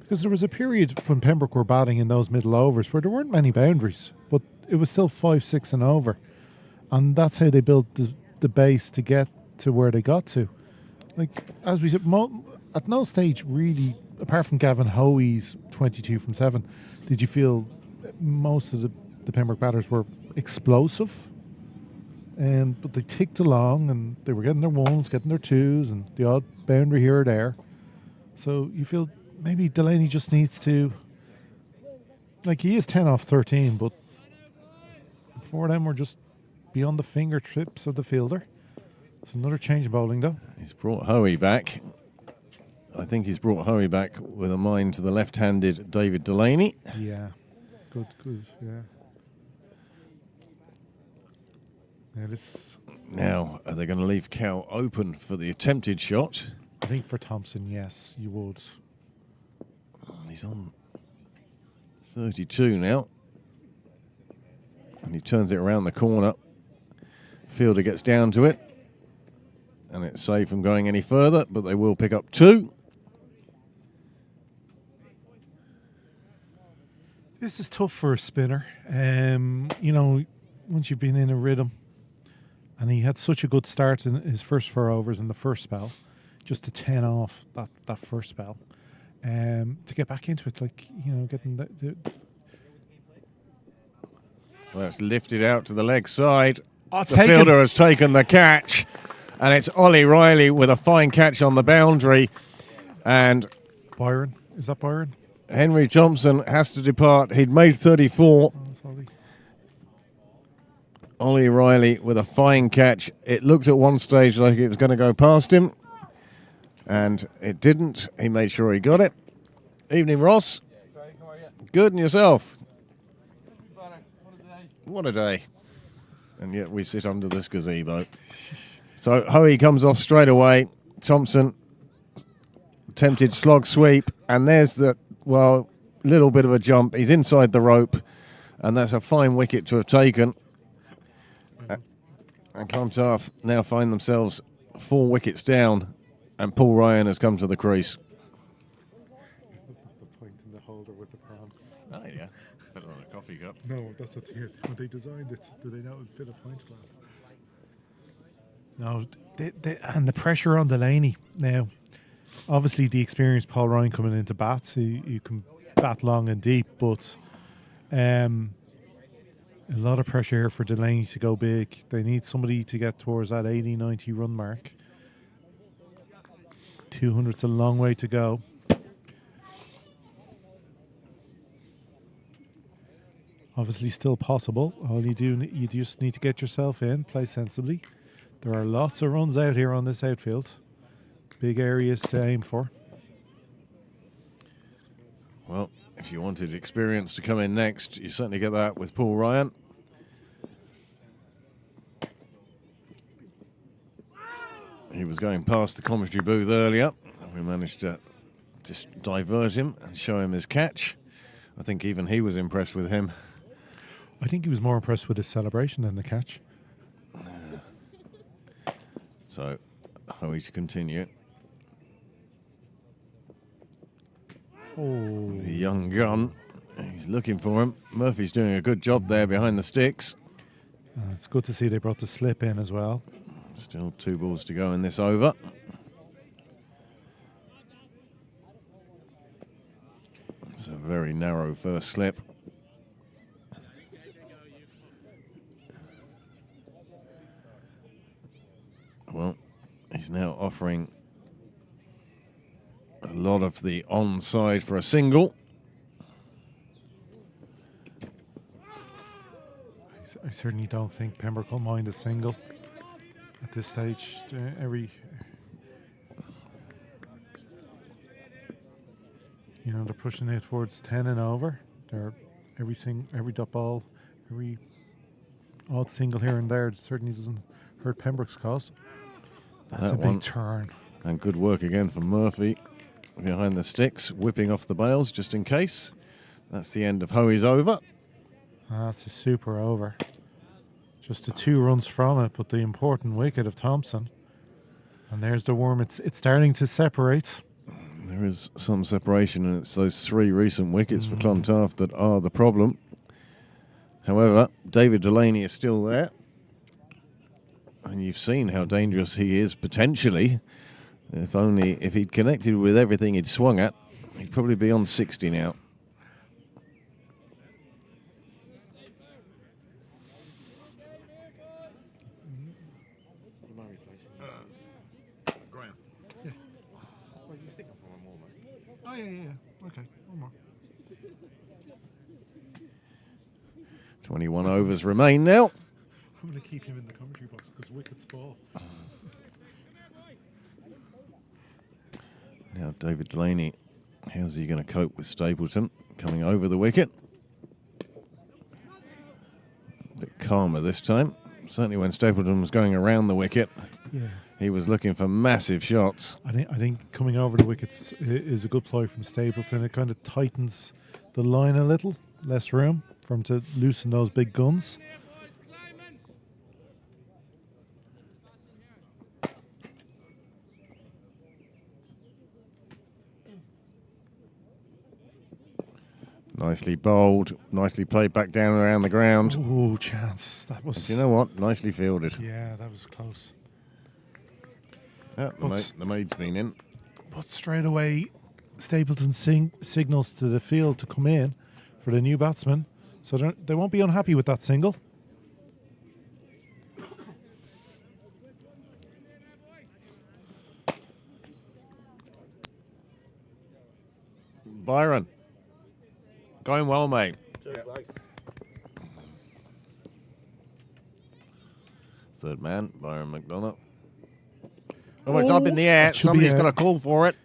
Because there was a period when Pembroke were batting in those middle overs where there weren't many boundaries, but it was still 5, 6 and over. And that's how they built the base to get to where they got to. Like, as we said, at no stage really, apart from Gavin Hoey's 22 from 7, did you feel most of the Pembroke batters were explosive? But they ticked along and they were getting their ones, getting their twos, and the odd boundary here or there. So you feel maybe Delaney just needs to, like, he is 10 off 13, but 4 of them were just beyond the fingertips of the fielder. It's another change in bowling, though. He's brought Hoey back. I think he's brought Hoey back with a mind to the left-handed David Delaney. Yeah. Good, yeah. Now, are they going to leave Cow open for the attempted shot? I think for Thompson, yes, you would. He's on 32 now. And he turns it around the corner. Fielder gets down to it. And it's safe from going any further, but they will pick up 2. This is tough for a spinner. Once you've been in a rhythm, and he had such a good start in his first 4 overs in the first spell, just a 10 off that first spell. To get back into it, getting Well, it's lifted out to the leg side. Oh, The fielder has taken the catch, and it's Ollie Riley with a fine catch on the boundary. And Byron, is that Byron? Henry Thompson has to depart. He'd made 34. Oh, that's Ollie. Ollie Riley with a fine catch. It looked at one stage like it was going to go past him, and it didn't. He made sure he got it. Evening, Ross. Good, and yourself? What a day. And yet we sit under this gazebo. So Hoey comes off straight away. Thompson, attempted slog sweep, and there's the, little bit of a jump. He's inside the rope, and that's a fine wicket to have taken. And Clontarf now find themselves 4 wickets down, and Paul Ryan has come to the crease. The point in the holder with the prawn. Oh, yeah. Put it on a coffee cup. No, that's what they did. When they designed it, did they know it would fit a pint glass? No, and the pressure on Delaney now. Obviously, the experienced Paul Ryan coming into bats, you can bat long and deep, but a lot of pressure here for Delaney to go big. They need somebody to get towards that 80, 90 run mark. 200's a long way to go. Obviously still possible. All you just need to get yourself in, play sensibly. There are lots of runs out here on this outfield. Big areas to aim for. Well, if you wanted experience to come in next, you certainly get that with Paul Ryan. He was going past the commentary booth earlier, and we managed to just divert him and show him his catch. I think even he was impressed with him. I think he was more impressed with his celebration than the catch. So, Hoey to continue. Oh. The young gun He's looking for him. Murphy's doing a good job there behind the sticks. It's good to see they brought the slip in as well. Still 2 balls to go in this over. It's a very narrow first slip. Well, he's now offering a lot of the onside for a single. I certainly don't think Pembroke will mind a single at this stage. They're pushing it towards 10 and over. They're every dot ball, every odd single here and there certainly doesn't hurt Pembroke's cause. That's a big turn. And good work again from Murphy behind the sticks, whipping off the bails just in case. That's the end of Hoey's over. That's a super over. Just the 2 runs from it, but the important wicket of Thompson. And there's the worm. It's starting to separate. There is some separation, and it's those 3 recent wickets for Clontarf that are the problem. However, David Delaney is still there. And you've seen how dangerous he is potentially. If he'd connected with everything he'd swung at, he'd probably be on 60 now. Graham. Yeah. Well, you stick up for one more, mate. Oh, yeah. Okay, one more. 21 overs remain now. I'm going to keep him in the commentary box because wickets fall. Now David Delaney, how's he going to cope with Stapleton coming over the wicket? A bit calmer this time. Certainly when Stapleton was going around the wicket, he was looking for massive shots. I think coming over the wickets is a good ploy from Stapleton. It kind of tightens the line a little, less room for him to loosen those big guns. Nicely bowled, nicely played back down around the ground. Oh, chance. That was... But you know what? Nicely fielded. Yeah, that was close. Yeah, the maid's been in. But straight away, Stapleton signals to the field to come in for the new batsman. So they won't be unhappy with that single. Byron. Going well, mate. Third man, Byron McDonough. Oh, it's up in the air. Somebody's got a call for it.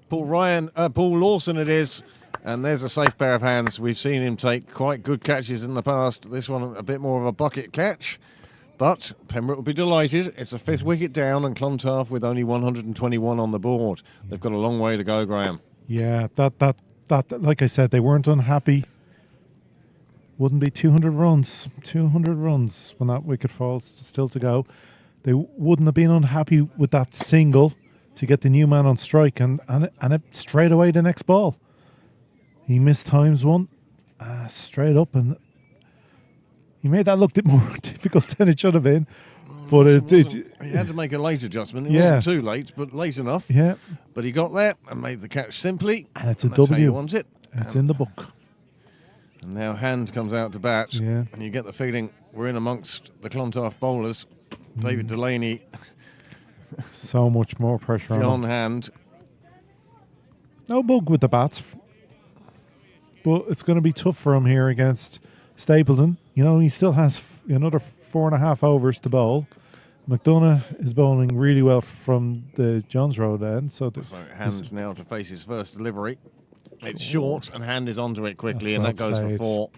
Paul Lawson it is. And there's a safe pair of hands. We've seen him take quite good catches in the past. This one a bit more of a bucket catch. But Pembroke will be delighted. It's a 5th wicket down, and Clontarf with only 121 on the board. They've got a long way to go, Graham. Yeah, that like I said, they weren't unhappy. Wouldn't be 200 runs. 200 runs when that wicket falls still to go. They wouldn't have been unhappy with that single to get the new man on strike and it straight away the next ball. He missed times one straight up, and he made that look a bit more difficult than it should have been. But he had to make a late adjustment. It wasn't too late, but late enough. Yeah. But he got there and made the catch simply. And it's a that's W. how you want it. It's in the book. And now Hand comes out to bat. Yeah. And you get the feeling we're in amongst the Clontarf bowlers. David Delaney. So much more pressure on Fionn him. Hand. No bug with the bats. But it's going to be tough for him here against Stapleton. You know, he still has another 4.5 overs to bowl. McDonough is bowling really well from the Johns Road end. So Hand's now to face his first delivery. It's short, and Hand is onto it quickly, and That's that goes well for 4.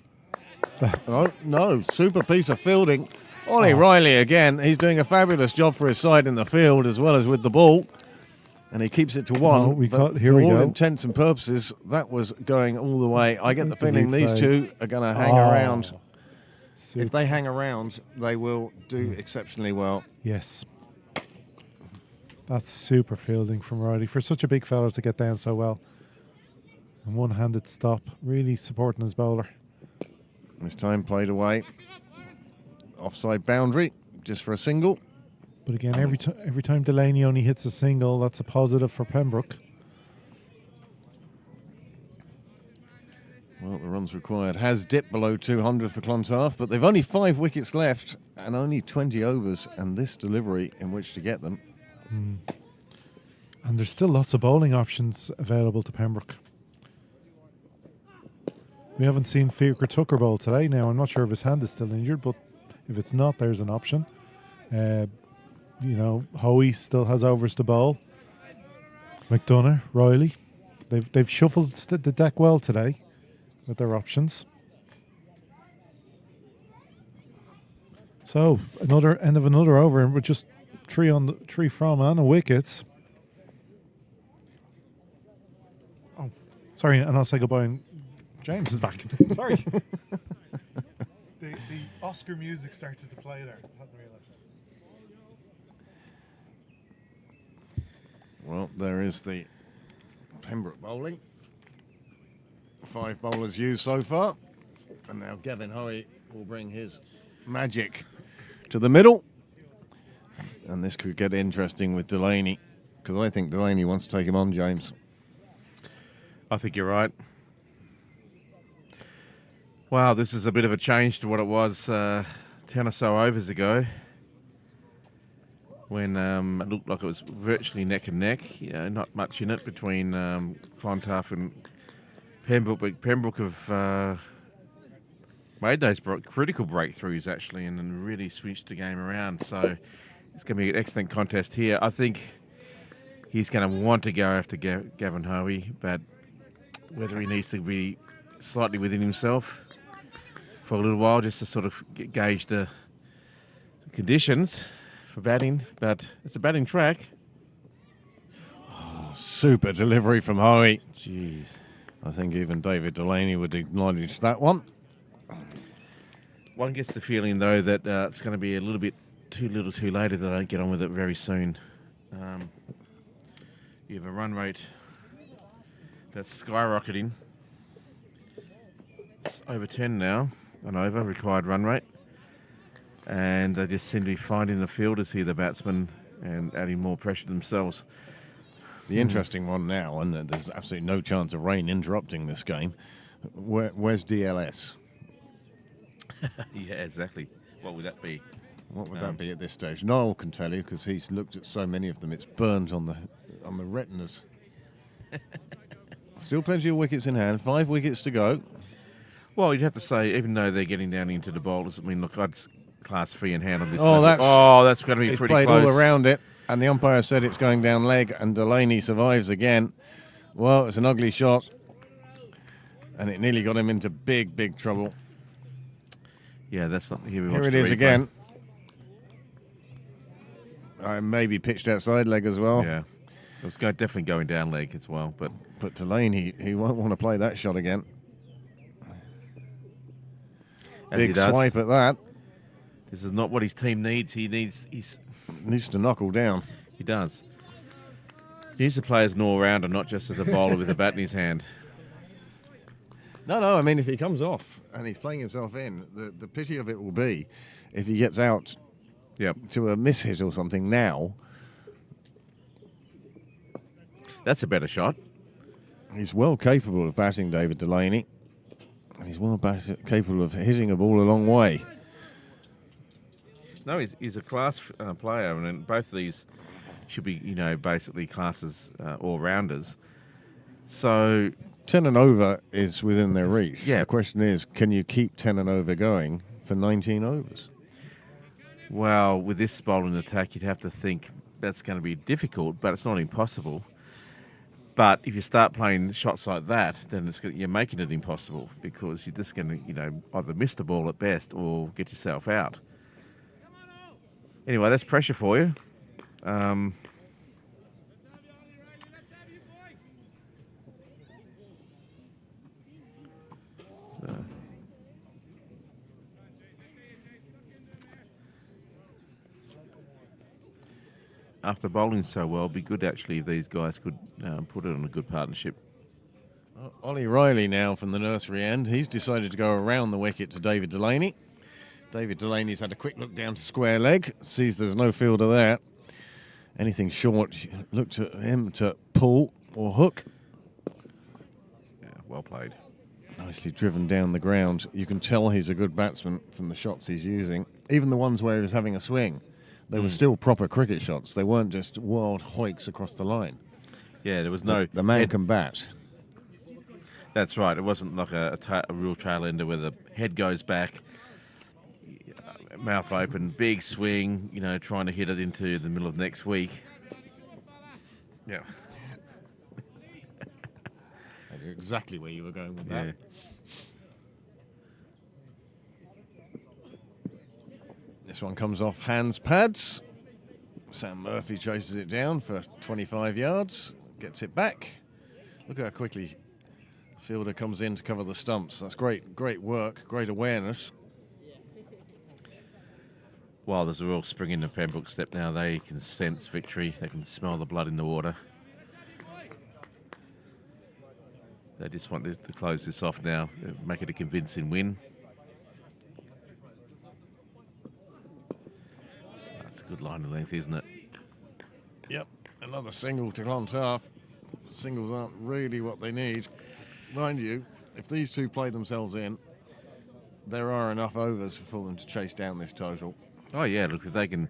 played. Oh, no, super piece of fielding. Ollie Riley again. He's doing a fabulous job for his side in the field as well as with the ball. And he keeps it to 1. But here for we all go. intents and purposes, that was going all the way. I get the feeling these play. two are going to hang around. Super. If they hang around, they will do exceptionally well. Yes. That's super fielding from Riley for such a big fella to get down so well. and one-handed stop, really supporting his bowler. This time played away. Offside boundary, just for a single. But again, every time Delaney only hits a single, that's a positive for Pembroke. Well, the runs required has dipped below 200 for Clontarf, but they've only 5 wickets left and only 20 overs, and this delivery in which to get them. And there's still lots of bowling options available to Pembroke. We haven't seen Fiacre Tucker bowl today. Now, I'm not sure if his hand is still injured, but if it's not, there's an option. Hoey still has overs to bowl. McDonough, Riley. They've shuffled the deck well today with their options. So another end of another over, and with just three from and a wickets. Oh, sorry, and I'll say goodbye. And James is back. Sorry. the Oscar music started to play there. I hadn't realised. Well, there is the Pembroke bowling. 5 bowlers used so far. And now Gavin Hoey will bring his magic to the middle. And this could get interesting with Delaney, because I think Delaney wants to take him on, James. I think you're right. Wow, this is a bit of a change to what it was 10 or so overs ago, when it looked like it was virtually neck and neck. Not much in it between Clontarf and Pembroke, but Pembroke have made those critical breakthroughs actually, and then really switched the game around. So it's going to be an excellent contest here. I think he's going to want to go after Gavin Hoey, but whether he needs to be slightly within himself for a little while just to sort of gauge the conditions for batting, but it's a batting track. Oh, super delivery from Hoey. Jeez. I think even David Delaney would acknowledge that one. One gets the feeling, though, that it's going to be a little bit too late if they don't get on with it very soon. You have a run rate that's skyrocketing. It's over 10 now, an over required run rate. And they just seem to be finding the fielders here, the batsmen, and adding more pressure themselves. The interesting one now, and there's absolutely no chance of rain interrupting this game. Where's DLS? Yeah, exactly. What would that be? What would that be at this stage? Noel can tell you, because he's looked at so many of them. It's burnt on the retinas. Still plenty of wickets in hand. 5 wickets to go. Well, you'd have to say, even though they're getting down into the bowlers, I mean, look, I'd class fee in hand on this. Oh, that's going to be it's pretty played close. all around it, and the umpire said it's going down leg, and Delaney survives again. Well, it's an ugly shot, and it nearly got him into big trouble. Yeah, that's not. Here it is again. Maybe pitched outside leg as well. Yeah, it was definitely going down leg as well. But Delaney, he won't want to play that shot again. Big swipe at that. This is not what his team needs. He needs to knuckle down. He does. He needs to play as an all-rounder, not just as a bowler with a bat in his hand. No, I mean, if he comes off and he's playing himself in, the pity of it will be if he gets out to a mishit or something now. That's a better shot. He's well capable of batting, David Delaney. And he's well capable of hitting a ball a long way. No, he's a class player, and both of these should be, basically classes all-rounders. So 10 and over is within their reach. Yeah. The question is, can you keep 10 and over going for 19 overs? Well, with this bowling attack, you'd have to think that's going to be difficult, but it's not impossible. But if you start playing shots like that, then you're making it impossible, because you're just going to, either miss the ball at best or get yourself out. Anyway, that's pressure for you. After bowling so well, it'd be good actually if these guys could put it on a good partnership Ollie Riley now from the nursery end. He's decided to go around the wicket to David Delaney. David Delaney's had a quick look down to square leg, sees there's no fielder there. Anything short, looked at him to pull or hook. Yeah, well played. Nicely driven down the ground. You can tell he's a good batsman from the shots he's using. Even the ones where he was having a swing, they were still proper cricket shots. They weren't just wild hoiks across the line. Yeah, there was no... The man head- can bat. That's right. It wasn't like a real trail ender where the head goes back, mouth open, big swing, trying to hit it into the middle of next week. Yeah. I knew exactly where you were going with that. Yeah. This one comes off hands pads. Sam Murphy chases it down for 25 yards, gets it back. Look how quickly the fielder comes in to cover the stumps. That's great work, great awareness. While there's a real spring in the Pembroke step now, they can sense victory. They can smell the blood in the water. They just want to close this off now, make it a convincing win. That's a good line of length, isn't it? Yep, another single to Clontarf. Singles aren't really what they need. Mind you, if these two play themselves in, there are enough overs for them to chase down this total. Oh yeah, look, if they can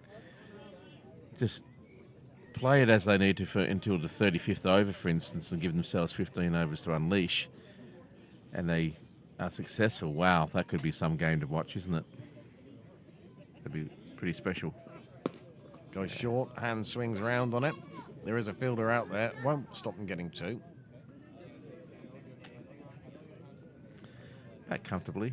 just play it as they need to until the 35th over, for instance, and give themselves 15 overs to unleash, and they are successful, wow, that could be some game to watch, isn't it? That'd be pretty special. Goes short, hand swings round on it. There is a fielder out there, won't stop them getting two. Back comfortably.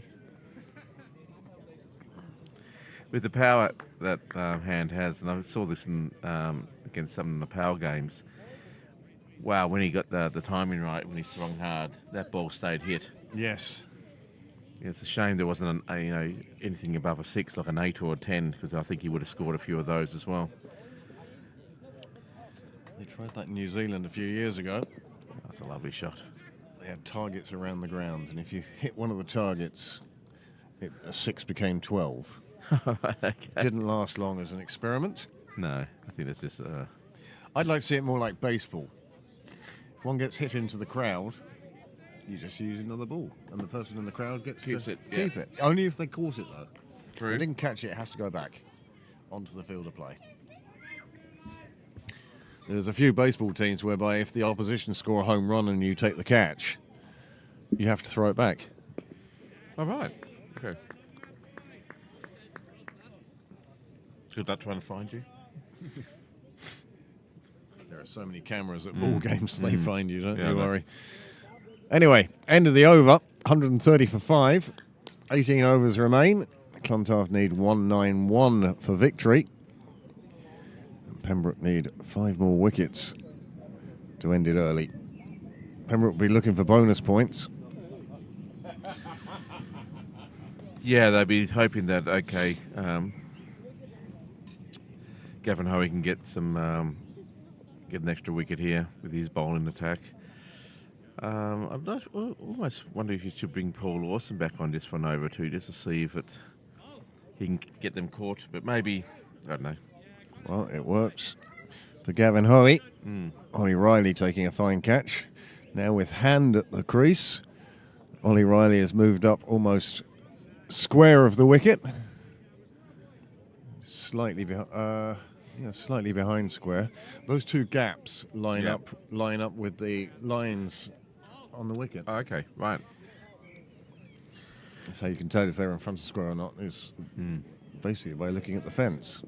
With the power that Hand has, and I saw this in against some of the power games. Wow, when he got the timing right, when he swung hard, that ball stayed hit. Yes. Yeah, it's a shame there wasn't anything above a 6, like an 8 or a 10, because I think he would have scored a few of those as well. They tried that in New Zealand a few years ago. That's a lovely shot. They had targets around the ground, and if you hit one of the targets, a 6 became 12. Okay. Didn't last long as an experiment. No, I think that's just... I'd like to see it more like baseball. If one gets hit into the crowd, you just use another ball, and the person in the crowd gets Keeps to it, keep yeah. it. Only if they caught it, though. True. If they didn't catch it, it has to go back onto the field of play. There's a few baseball teams whereby if the opposition score a home run and you take the catch, you have to throw it back. All right. Okay. Good luck trying to find you. There are so many cameras at ball games, they find you, don't Yeah, I you know. worry. Anyway, end of the over, 130 for 5. 18 overs remain. Clontarf need 191 for victory. And Pembroke need 5 more wickets to end it early. Pembroke will be looking for bonus points. Yeah, they'd be hoping that, Gavin Hoey can get get an extra wicket here with his bowling attack. I almost wonder if you should bring Paul Lawson back on just for an over two, just to see if he can get them caught. But maybe, I don't know. Well, it works for Gavin Hoey. Mm. Ollie Riley taking a fine catch. Now with Hand at the crease. Ollie Riley has moved up almost square of the wicket. Slightly behind square. Those two gaps line up with the lines on the wicket. Oh, okay, right. That's how you can tell if they're in front of square or not, is basically by looking at the fence.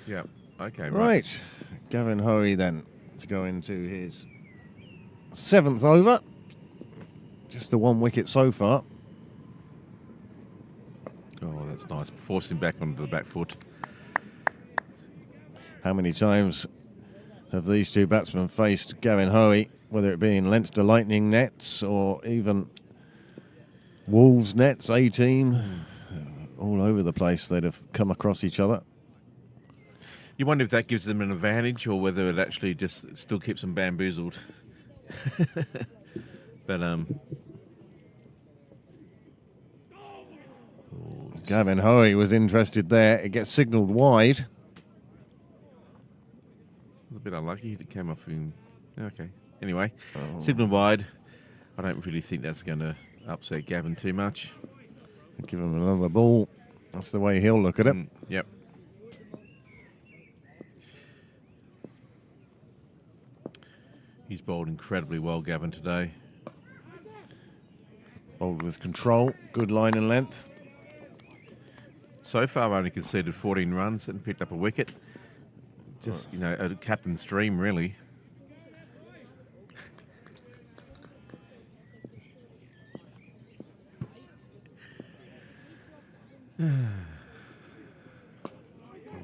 Yeah, okay, Right. Gavin Hoey then to go into his 7th over. Just the 1 wicket so far. Oh, that's nice. Forced him back onto the back foot. How many times have these two batsmen faced Gavin Hoey, whether it be in Leinster Lightning nets or even Wolves nets, A-team, all over the place they'd have come across each other. You wonder if that gives them an advantage or whether it actually just still keeps them bamboozled. But Gavin Hoey was interested there. It gets signalled wide. it was a bit unlucky. It came off in. Okay. Anyway, signal wide. I don't really think that's going to upset Gavin too much. Give him another ball. That's the way he'll look at it. Yep. He's bowled incredibly well, Gavin, today. Bowled with control. Good line and length. So far, only conceded 14 runs and picked up a wicket. Just, a captain's dream, really. Oh,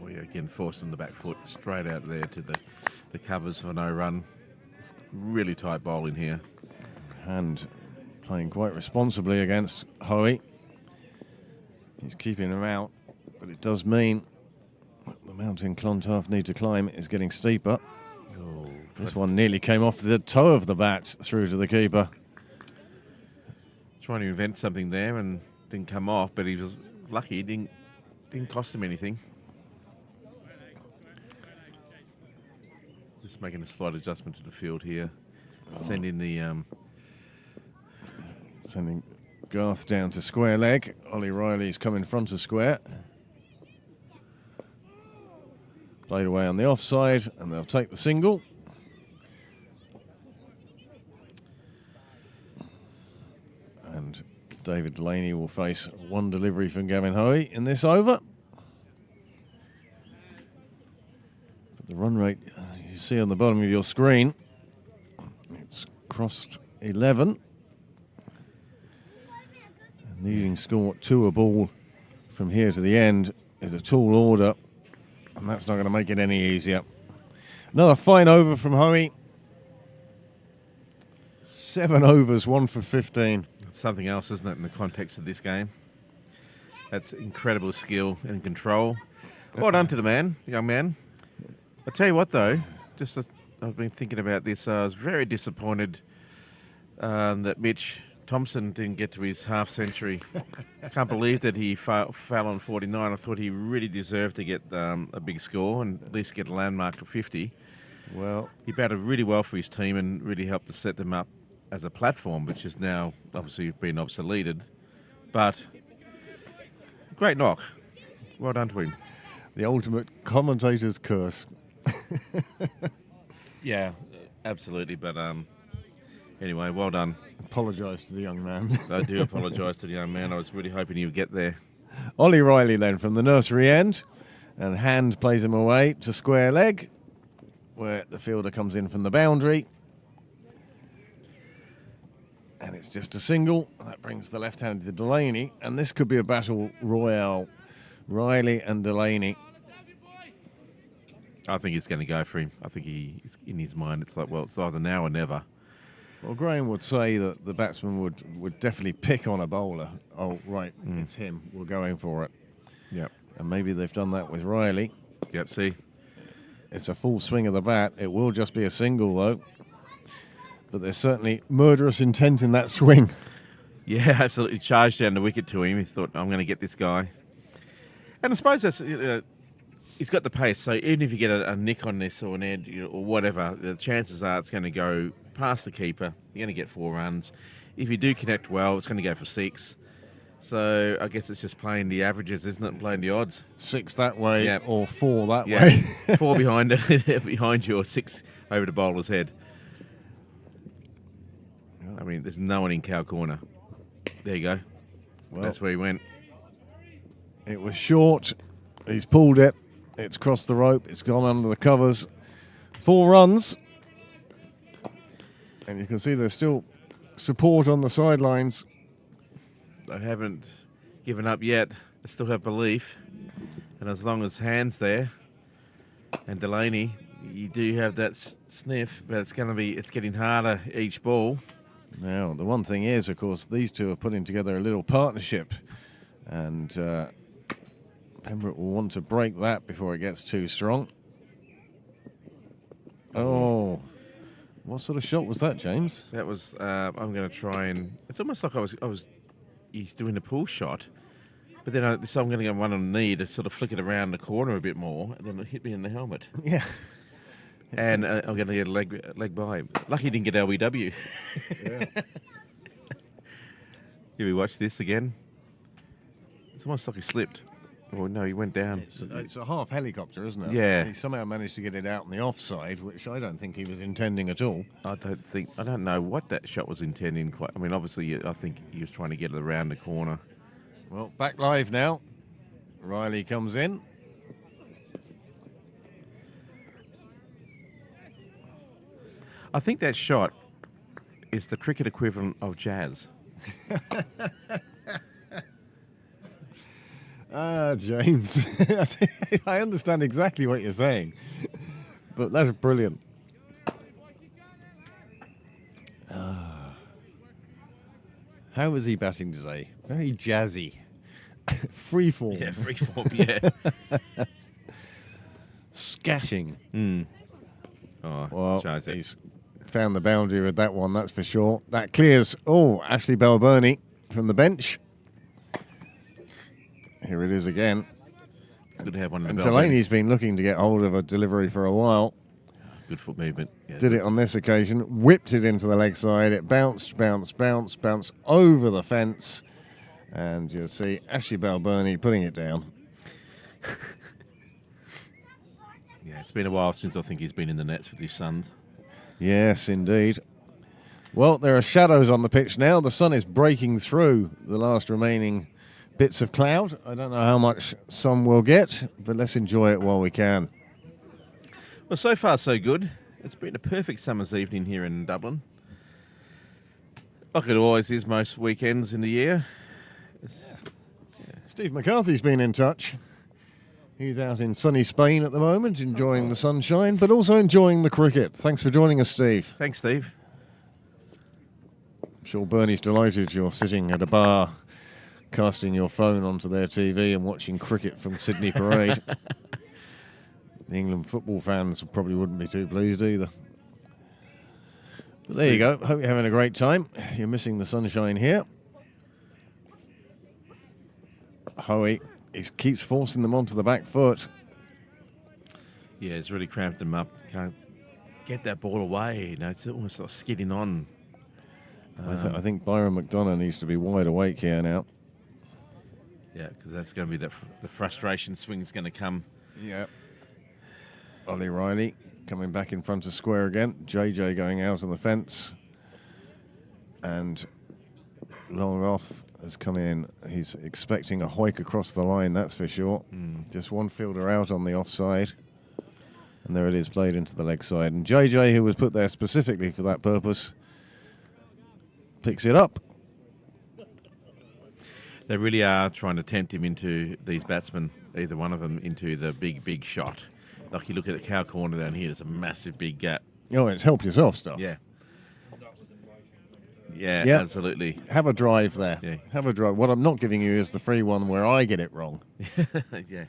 yeah, again, forced on the back foot, straight out there to the covers for no run. It's really tight bowling here. And playing quite responsibly against Hoey. He's keeping him out, but it does mean the mountain Clontarf need to climb is getting steeper. Oh, This one nearly came off the toe of the bat through to the keeper. trying to invent something there and didn't come off, but he was lucky. It didn't cost him anything. Just making a slight adjustment to the field here. Sending Garth down to square leg. Ollie Riley's come in front of square. Played away on the offside, and they'll take the single. And David Delaney will face one delivery from Gavin Hoey in this over. But the run rate you see on the bottom of your screen, it's crossed 11. Needing score 2 a ball from here to the end is a tall order, and that's not going to make it any easier. Another fine over from Hoey. 7 overs, 1 for 15. It's something else, isn't it, in the context of this game? That's incredible skill and control. Well done to the young man. I tell you what, though, I've been thinking about this. I was very disappointed that Mitch Thompson didn't get to his half century. I can't believe that he fell on 49. I thought he really deserved to get a big score and at least get a landmark of 50. Well, He batted really well for his team and really helped to set them up as a platform, which is now obviously been obsoleted. But great knock. Well done to him. the ultimate commentator's curse. Yeah, absolutely. But anyway, well done. Apologise to the young man. I do apologise to the young man. I was really hoping he would get there. Ollie Riley then from the nursery end, and Hand plays him away to square leg, where the fielder comes in from the boundary. And it's just a single. That brings the left-handed to Delaney, and this could be a battle royale. Riley and Delaney. I think he's going to go for him. I think he's in his mind. It's like, well, it's either now or never. Well, Graham would say that the batsman would definitely pick on a bowler. Oh, right, it's him. We're going for it. Yep. And maybe they've done that with Riley. Yep, see? It's a full swing of the bat. It will just be a single, though. But there's certainly murderous intent in that swing. Yeah, absolutely. Charged down the wicket to him. He thought, I'm going to get this guy. And I suppose that's... he's got the pace, so even if you get a nick on this or an edge or whatever, the chances are it's going to go past the keeper. You're going to get 4 runs. If you do connect well, it's going to go for 6. So I guess it's just playing the averages, isn't it? And playing the odds. 6 that way, Yep. or 4 that Yeah, way. 4 behind you or 6 over the bowler's head. I mean, there's no one in cow corner. There you go. Well, That's where he went. it was short. He's pulled it. It's crossed the rope. It's gone under the covers. 4 runs. And you can see there's still support on the sidelines. I haven't given up yet. I still have belief. And as long as Hand's there and Delaney, you do have that sniff, but it's getting harder each ball. Now, the one thing is, of course, these two are putting together a little partnership. And Pembroke will want to break that before it gets too strong. Oh, What sort of shot was that, James? That was. I'm going to try and. It's almost like I was. He's doing a pull shot, but then I'm going to go one on the knee to sort of flick it around the corner a bit more, and then it hit me in the helmet. Yeah. And I'm going to get a leg by. Lucky he didn't get LBW. Yeah. Here we watch this again. It's almost like he slipped. Well, no, he went down. It's a half helicopter, isn't it? Yeah. He somehow managed to get it out on the offside, which I don't think he was intending at all. I don't know what that shot was intending quite. I mean, obviously, I think he was trying to get it around the corner. Well, back live now. Riley comes in. I think that shot is the cricket equivalent of jazz. James, I understand exactly what you're saying, but that's brilliant. How was he batting today? Very jazzy. Freeform. Yeah, freeform, yeah. Scatting. Oh, Well, charge it. he's found the boundary with that one, that's for sure. That clears, Ashley Balburney from the bench. Here it is again. It's good to have one in And the belt. Delaney's been looking to get hold of a delivery for a while. Good foot movement. Yeah. Did it on this occasion, whipped it into the leg side. It bounced over the fence. And you'll see Ashley Balburney putting it down. Yeah, it's been a while since I think he's been in the nets with his sons. Yes, indeed. Well, there are shadows on the pitch now. The sun is breaking through the last remaining bits of cloud. I don't know how much sun we'll get, but let's enjoy it while we can. Well, so far so good. It's been a perfect summer's evening here in Dublin. Like it always is most weekends in the year. Steve McCarthy's been in touch. He's out in sunny Spain at the moment, enjoying the sunshine, but also enjoying the cricket. Thanks for joining us, Steve. Thanks, Steve. I'm sure Bernie's delighted you're sitting at a bar, casting your phone onto their TV and watching cricket from Sydney Parade. The England football fans probably wouldn't be too pleased either. But there you go. Hope you're having a great time. You're missing the sunshine here. Hoey, he keeps forcing them onto the back foot. Yeah, it's really cramped him up. Can't get that ball away. You know, it's almost like skidding on. I think Byron McDonough needs to be wide awake here now. Yeah, because that's going to be the frustration swing's going to come. Yeah. Ollie Riley coming back in front of square again. JJ going out on the fence. And long off has come in. He's expecting a hoik across the line, that's for sure. Just one fielder out on the offside. And there it is, played into the leg side. And JJ, who was put there specifically for that purpose, picks it up. They really are trying to tempt him into, these batsmen, either one of them, into the big shot. Like you look at the cow corner down here, there's a massive big gap. Oh, it's help yourself stuff. Yeah. Yeah, Yep. absolutely. Have a drive there. Yeah. Have a drive. What I'm not giving you is the free one where I get it wrong. Yeah.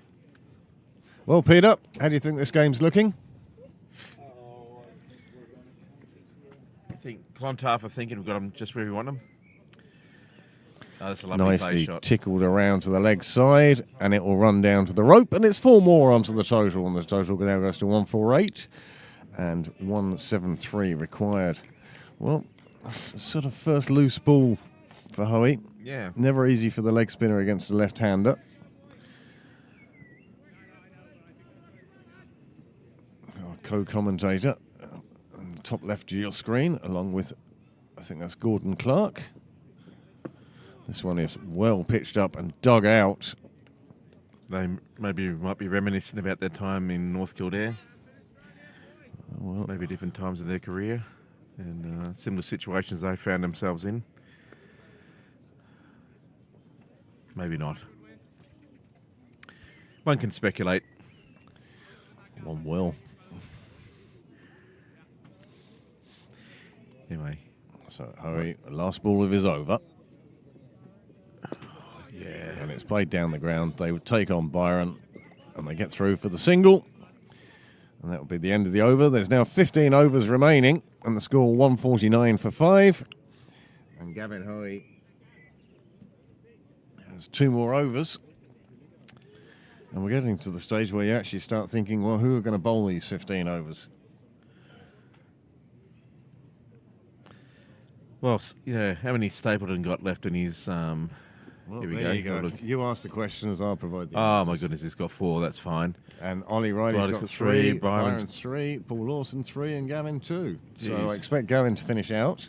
Well, Peter, how do you think this game's looking? I think Clontarf are thinking we've got them just where we want them. Oh, that's a lovely play Nicely shot. tickled around to the leg side, and it will run down to the rope, and it's 4 more onto the total, and the total now goes to 148, and 173 required. Well, that's sort of first loose ball for Hoey. Yeah. Never easy for the leg spinner against a left-hander. Our co-commentator on the top left of your screen, along with, I think that's Gordon Clark. This one is well pitched up and dug out. They might be reminiscent about their time in North Kildare. Well, Maybe different times of their career and similar situations they found themselves in. Maybe not. One can speculate. one will. Anyway. So Hoey, the last ball of his over. Yeah. And it's played down the ground. They would take on Byron, and they get through for the single. And that will be the end of the over. There's now 15 overs remaining, and the score 149 for 5. And Gavin Hoey has 2 more overs. And we're getting to the stage where you actually start thinking, well, who are going to bowl these 15 overs? Well, how many Stapleton got left in his... Well, here we there go. you go. Oh, look. You ask the questions, I'll provide the Oh, answers. my goodness, he's got 4. That's fine. And Ollie Riley's Riley's got got 3, three, Byron's 3, Paul Lawson 3, and Gavin 2. So Jeez. I expect Gavin to finish out.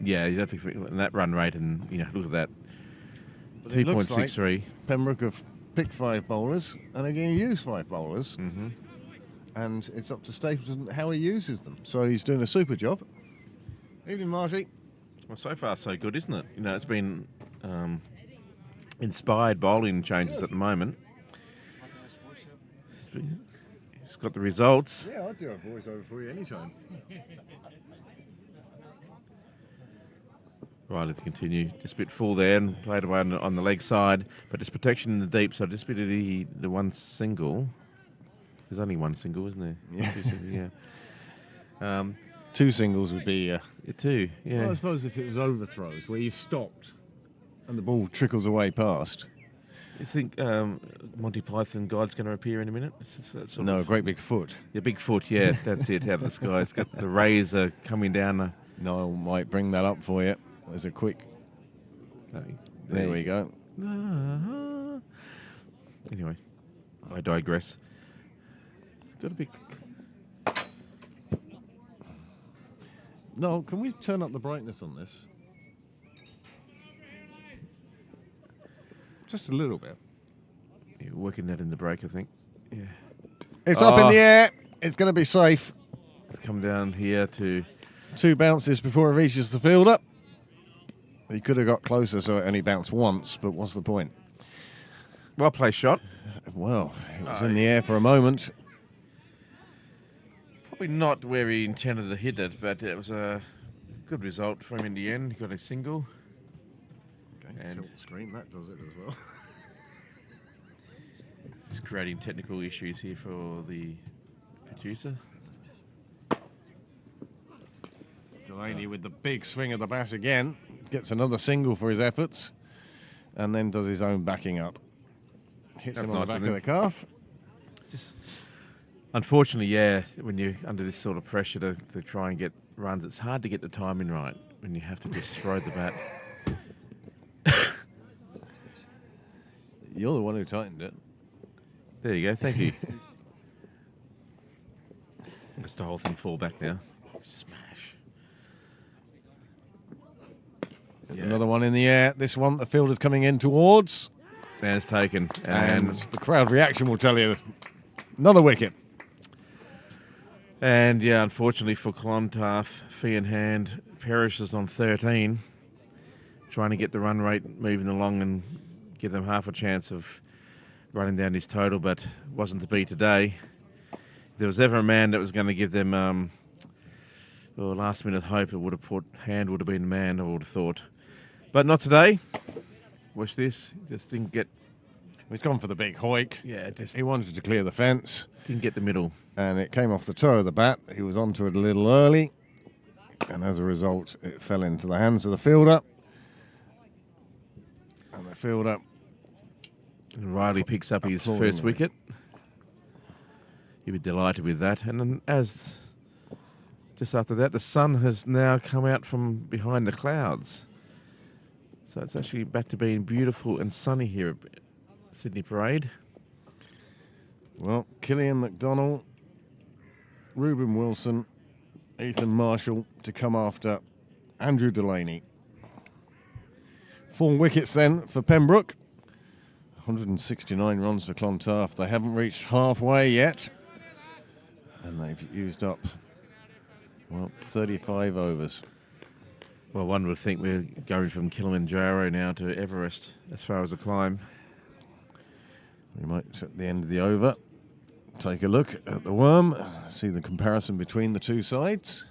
Yeah, you don't think and that run rate and, look at that. But it looks like 2.63. Pembroke have picked 5 bowlers, and they're going to use 5 bowlers. Mm-hmm. And it's up to Stapleton how he uses them. So he's doing a super job. Evening, Marty. Well, so far so good, isn't it? It's been inspired bowling changes at the moment. He's got the results. Yeah, I'd do a voiceover for you anytime. Riley to continue. Just a bit full there and played away on the leg side, but it's protection in the deep, so just a bit of the one single. There's only one single, isn't there? Yeah. 2 singles, yeah. 2 singles would be... 2, yeah. Well, I suppose if it was overthrows, where you've stopped and the ball trickles away past. You think Monty Python Guide's going to appear in a minute? No, a great big foot. Yeah, big foot, yeah, that's it, out of the sky. It's got the razor coming down. Niall might bring that up for you. There's a quick... There we go. Anyway, I digress. It's got a big... No, can we turn up the brightness on this? Just a little bit. Yeah, working that in the break, I think. Yeah. It's up in the air. It's going to be safe. It's come down here to... 2 bounces before it reaches the fielder. He could have got closer, so it only bounced once, but what's the point? Well placed shot. Well, it was in the air for a moment. Probably not where he intended to hit it, but it was a good result for him in the end. He got a single. Okay, And- tilt the screen, that does it as well. It's creating technical issues here for the producer. Delaney with the big swing of the bat again. Gets another single for his efforts. And then does his own backing up. Hits That's him on nice the of back of him. the calf. Just unfortunately, yeah, when you're under this sort of pressure to try and get runs, it's hard to get the timing right when you have to just throw the bat. You're the one who tightened it. There you go, thank you. Just the whole thing fall back now. Smash. Yeah. Another one in the air. This one, the fielder's coming in towards. And it's taken. And the crowd reaction will tell you. Another wicket. And yeah, unfortunately for Clontarf, fee in hand, perishes on 13, trying to get the run rate moving along and give them half a chance of running down his total, but wasn't to be today. If there was ever a man that was going to give them last minute hope, it would have been the man, I would have thought. But not today. Watch this. Just didn't get... He's gone for the big hoik. Yeah, just He wanted to clear the fence. didn't get the middle. And it came off the toe of the bat. He was onto it a little early. And as a result, it fell into the hands of the fielder. And the fielder... And Riley picks up his Applauding first him. wicket. He'll be delighted with that. And then just after that, the sun has now come out from behind the clouds. So it's actually back to being beautiful and sunny here at Sydney Parade. Well, Killian McDonnell, Reuben Wilson, Ethan Marshall to come after Andrew Delaney. 4 wickets then for Pembroke. 169 runs for Clontarf. They haven't reached halfway yet. And they've used up, 35 overs. Well, one would think we're going from Kilimanjaro now to Everest as far as the climb. We might, at the end of the over, take a look at the worm, see the comparison between the two sides.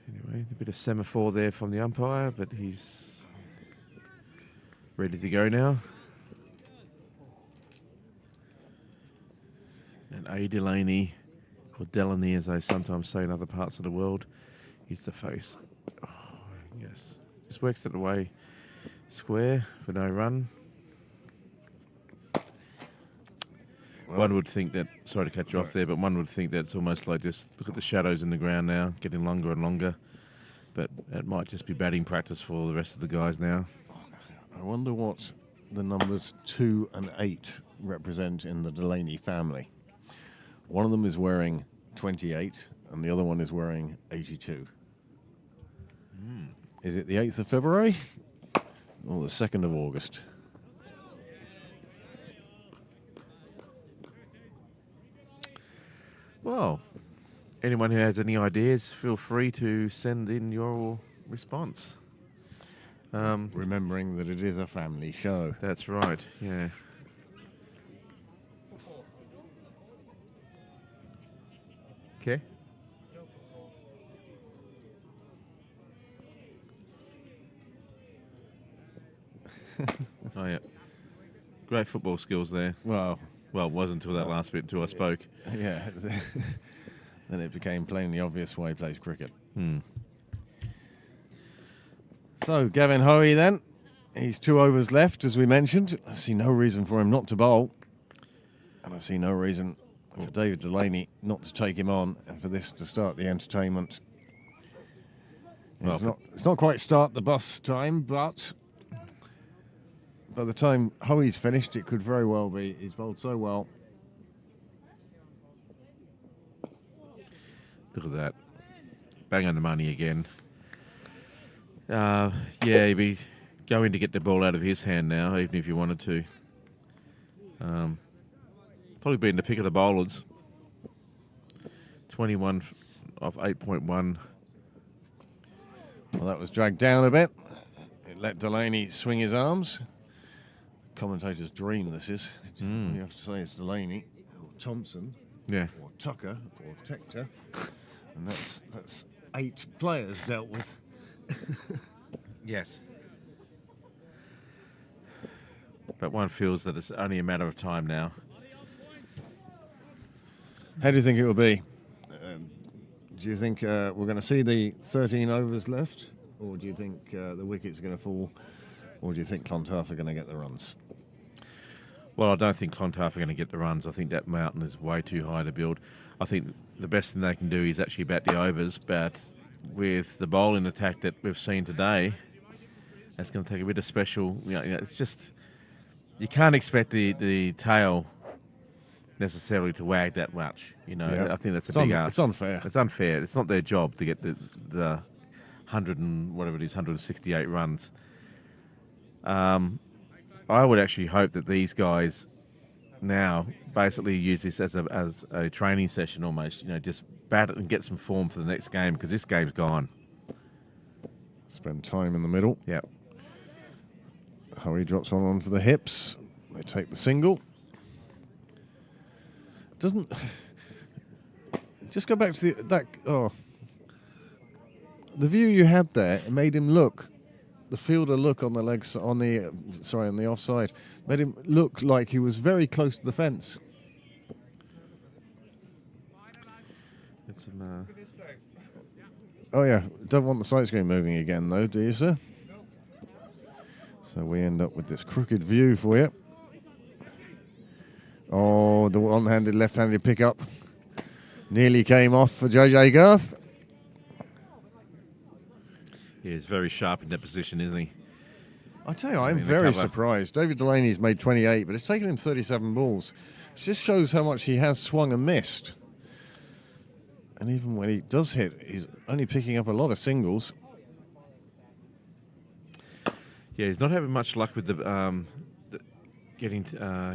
Anyway, a bit of semaphore there from the umpire, but he's ready to go now. And A. Delaney, or Delaney as they sometimes say in other parts of the world, is the face. Oh, yes. Just works it away square for no run. Well, One would think that, sorry to cut you off sorry. there, but one would think that it's almost like just look at the shadows in the ground now, getting longer and longer. But it might just be batting practice for the rest of the guys now. I wonder what the numbers 2 and 8 represent in the Delaney family. One of them is wearing 28 and the other one is wearing 82. Is it the 8th of February or the 2nd of August? Well, anyone who has any ideas, feel free to send in your response. Remembering that it is a family show. That's right, yeah. Okay. Oh, yeah. Great football skills there. Well, Well, it wasn't until that last bit until I spoke. yeah. Then it became plainly obvious why he plays cricket. So, Gavin Hoey then. He's 2 overs left, as we mentioned. I see no reason for him not to bowl. And I see no reason for David Delaney not to take him on and for this to start the entertainment. Well, It's not quite start the bus time, but by the time Hoey's finished, it could very well be. He's bowled so well. Look at that. Bang on the money again. Yeah, he'd be going to get the ball out of his hand now, even if you wanted to. Probably been the pick of the bowlers. 21 off 8.1. Well, that was dragged down a bit. It let Delaney swing his arms. Commentator's dream, this is. You have to say it's Delaney or Thompson Yeah. or Tucker or Tector. And that's 8 players dealt with. Yes. But one feels that it's only a matter of time now. How do you think it will be? Do you think we're going to see the 13 overs left? Or do you think the wicket's going to fall? Or do you think Clontarf are going to get the runs? Well, I don't think Clontarf are going to get the runs. I think that mountain is way too high to build. I think the best thing they can do is actually bat the overs, but with the bowling attack that we've seen today, that's going to take a bit of special. It's just you can't expect the tail necessarily to wag that much. Yeah. I think that's a big ask. It's unfair. It's unfair. It's not their job to get the 100 and whatever it is, 168 runs. I would actually hope that these guys now basically use this as a training session almost. Just bat it and get some form for the next game because this game's gone. Spend time in the middle. Yep. Hoey drops one onto the hips. They take the single. Doesn't just go back to the view you had there. It made him look. The fielder look on the legs on the offside made him look like he was very close to the fence. Oh yeah, don't want the sight screen moving again though, do you, sir? So we end up with this crooked view for you. Oh, the one-handed, left-handed pickup nearly came off for JJ Garth. Yeah, he's very sharp in that position, isn't he? I tell you, I'm In the very cover. surprised. David Delaney's made 28, but it's taken him 37 balls. It just shows how much he has swung and missed. And even when he does hit, he's only picking up a lot of singles. Yeah, he's not having much luck with getting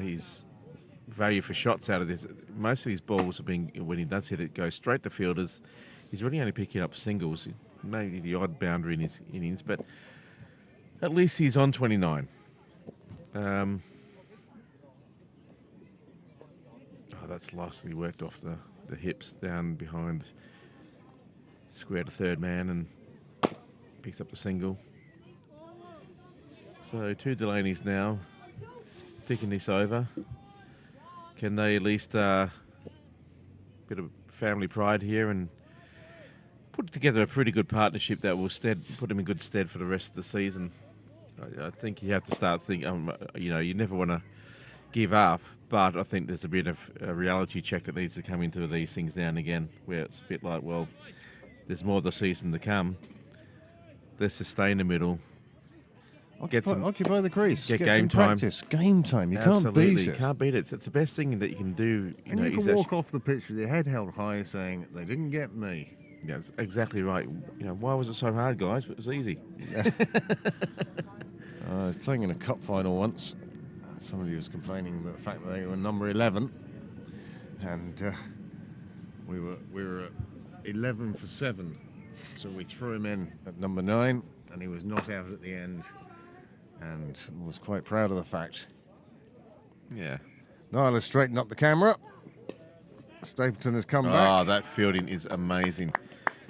his value for shots out of this. Most of his balls have been, when he does hit it, go straight to fielders. He's really only picking up singles, maybe the odd boundary in his innings, but at least he's on 29. That's nicely worked off the hips down behind square to third man and picks up the single. So 2 Delaney's now ticking this over. Can they at least bit of family pride here and put together a pretty good partnership that will put them in good stead for the rest of the season. I think you have to start thinking, you never want to give up, but I think there's a bit of a reality check that needs to come into these things now and again, where it's a bit like, well, there's more of the season to come. Let's just stay in the middle. Occupy the crease. Get Get game some time. practice. Game time. You Absolutely, can't beat you it. can't beat it. It's the best thing that you can do. And you can walk off the pitch with your head held high saying, they didn't get me. Yeah, that's exactly right. Why was it so hard, guys? It was easy. I was playing in a cup final once. Somebody was complaining the fact that they were number 11, and we were at 11 for 7, so we threw him in at number 9, and he was not out at the end, and was quite proud of the fact. Yeah. Now let's straighten up the camera. Stapleton has come Oh, back. that fielding is amazing.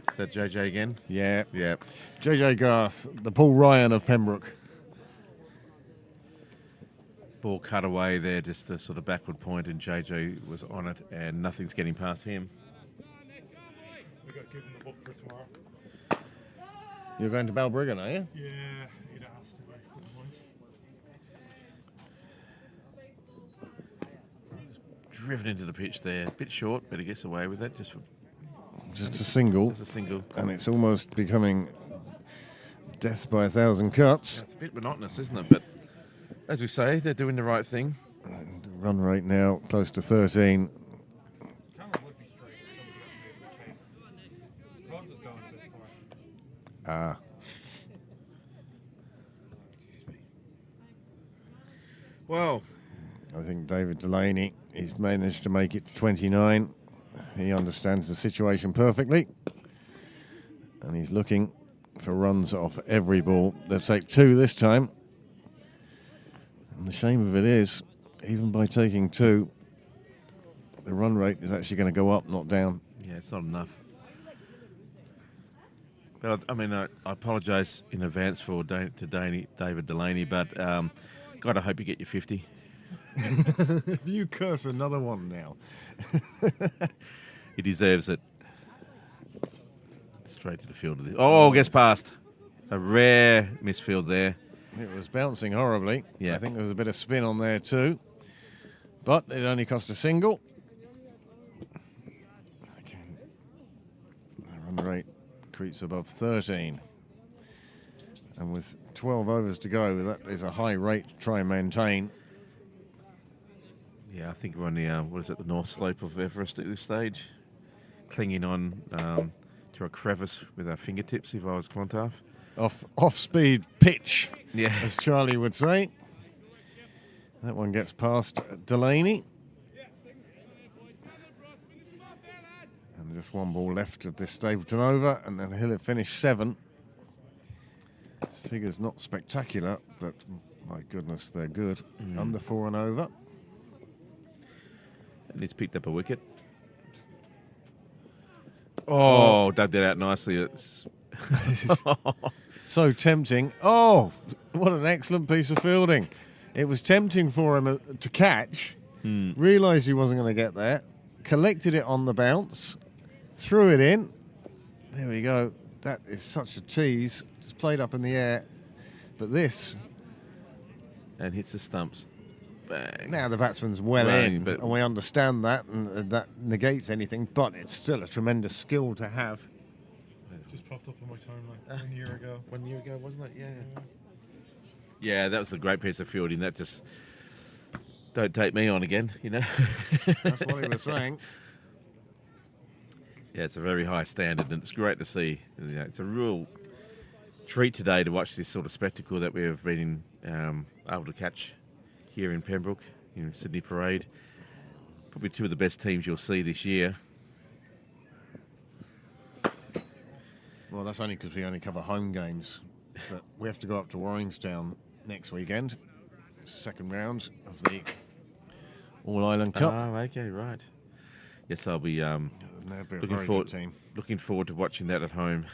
Is that JJ again? Yeah, Yeah. JJ Garth, the Paul Ryan of Pembroke. Ball cut away there, just a sort of backward point, and JJ was on it, and nothing's getting past him. We got given the book for tomorrow. You're going to Balbriggan, are you? Yeah, he'd asked if I couldn't mind. Driven into the pitch there, a bit short, but he gets away with it. Just A single, a single. and it's almost becoming death by 1,000 cuts. It's a bit monotonous, isn't it? But as we say, they're doing the right thing. And run rate now close to 13. Camera would be straight if somebody hadn't made a mistake. Rod was going a bit far. Ah, Well, I think David Delaney, he's managed to make it to 29. He understands the situation perfectly. And he's looking for runs off every ball. They'll take 2 this time. And the shame of it is, even by taking 2, the run rate is actually going to go up, not down. yeah, it's not enough. But I apologise in advance for David Delaney, but God, I hope you get your 50. If you curse another one now. He deserves it. Straight to the field of this. Oh, gets past. A rare misfield there. It was bouncing horribly. Yeah. I think there was a bit of spin on there too. But it only cost a single. Again, the run rate creeps above 13. And with 12 overs to go, that is a high rate to try and maintain. Yeah, I think we're on the, the north slope of Everest at this stage. Clinging on to a crevice with our fingertips if I was Clontarf. Off-speed pitch, Yeah. as Charlie would say. That one gets past Delaney. And just one ball left of this Stapleton over, and then he'll have finished 7. His figure's not spectacular, but my goodness, they're good. Under 4 and over. And he's picked up a wicket. Oh, dug that out nicely. It's So tempting. Oh, what an excellent piece of fielding. It was tempting for him to catch, realised he wasn't going to get there, collected it on the bounce, threw it in. There we go. That is such a tease. It's played up in the air. But this, and hits the stumps. Bang. now the batsman's well Right, in, but- and we understand that, and that negates anything, but it's still a tremendous skill to have. Just popped up on my timeline 1 year ago. 1 year ago, wasn't it? Yeah. Yeah, that was a great piece of fielding. That just don't take me on again, you know. That's what he was saying. Yeah, it's a very high standard, and it's great to see. You know, it's a real treat today to watch this sort of spectacle that we have been able to catch here in Pembroke, in Sydney Parade. Probably 2 of the best teams you'll see this year. Well, that's only because we only cover home games. But we have to go up to Warringstown next weekend. Second round of the All-Ireland Cup. Oh, okay, right. Yes, I'll be That'd be a looking very forward good team looking forward to watching that at home.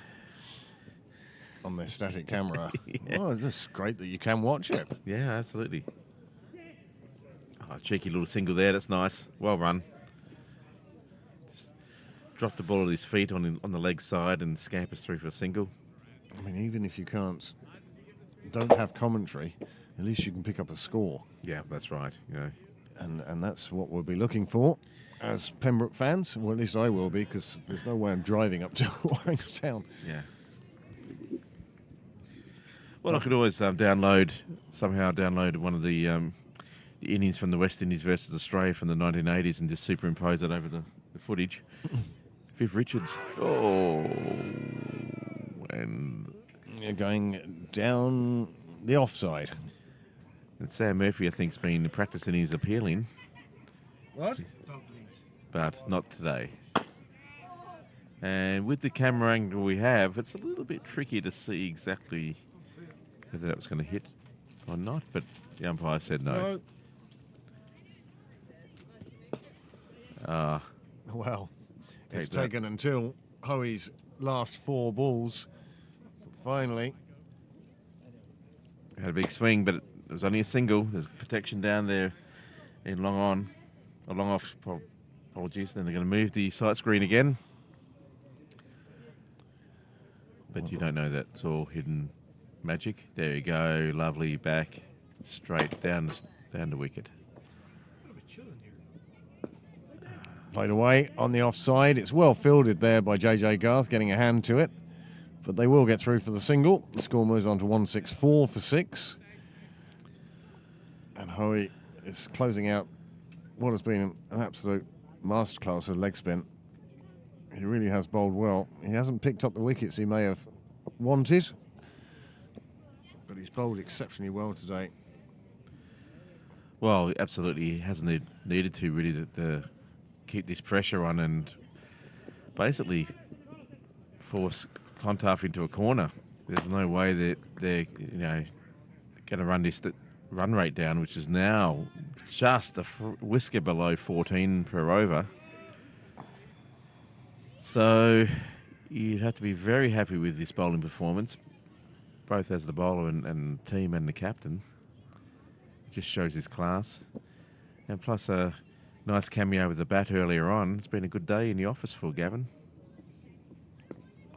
on their static camera. Yeah. Oh, that's great that you can watch it. Yeah, absolutely. Oh, cheeky little single there. That's nice. Well run. Just drop the ball at his feet on the leg side and scampers through for a single. I mean, even if you don't have commentary, at least you can pick up a score. Yeah, that's right. You know, And that's what we'll be looking for as Pembroke fans. Well, at least I will be, because there's no way I'm driving up to Warringstown. yeah. Well, I could always download one of the innings from the West Indies versus Australia from the 1980s and just superimpose it over the footage. Viv Richards. Oh, and You're going down the offside. Sam Murphy, I think, has been practicing his appealing, What? but not today. And with the camera angle we have, it's a little bit tricky to see exactly whether that was going to hit or not, but the umpire said no. Well, Take it's that. taken until Hoey's last 4 balls. Finally, Had a big swing, but it was only a single. There's protection down there in long on, or long off. Apologies. Then they're going to move the sight screen again. But you don't know that. It's all hidden magic. There you go. Lovely back, straight down the wicket. played away on the offside. It's well fielded there by JJ Garth, getting a hand to it. But they will get through for the single. The score moves on to 164 for 6. And Hoey is closing out what has been an absolute masterclass of leg spin. He really has bowled well. He hasn't picked up the wickets he may have wanted, but he's bowled exceptionally well today. Well, absolutely, he hasn't needed to really to keep this pressure on and basically force Clontarf into a corner. There's no way that they're going to run this run rate down, which is now just a whisker below 14 per over. So you'd have to be very happy with this bowling performance, both as the bowler and team and the captain. It just shows his class. And plus a nice cameo with the bat earlier on. It's been a good day in the office for Gavin.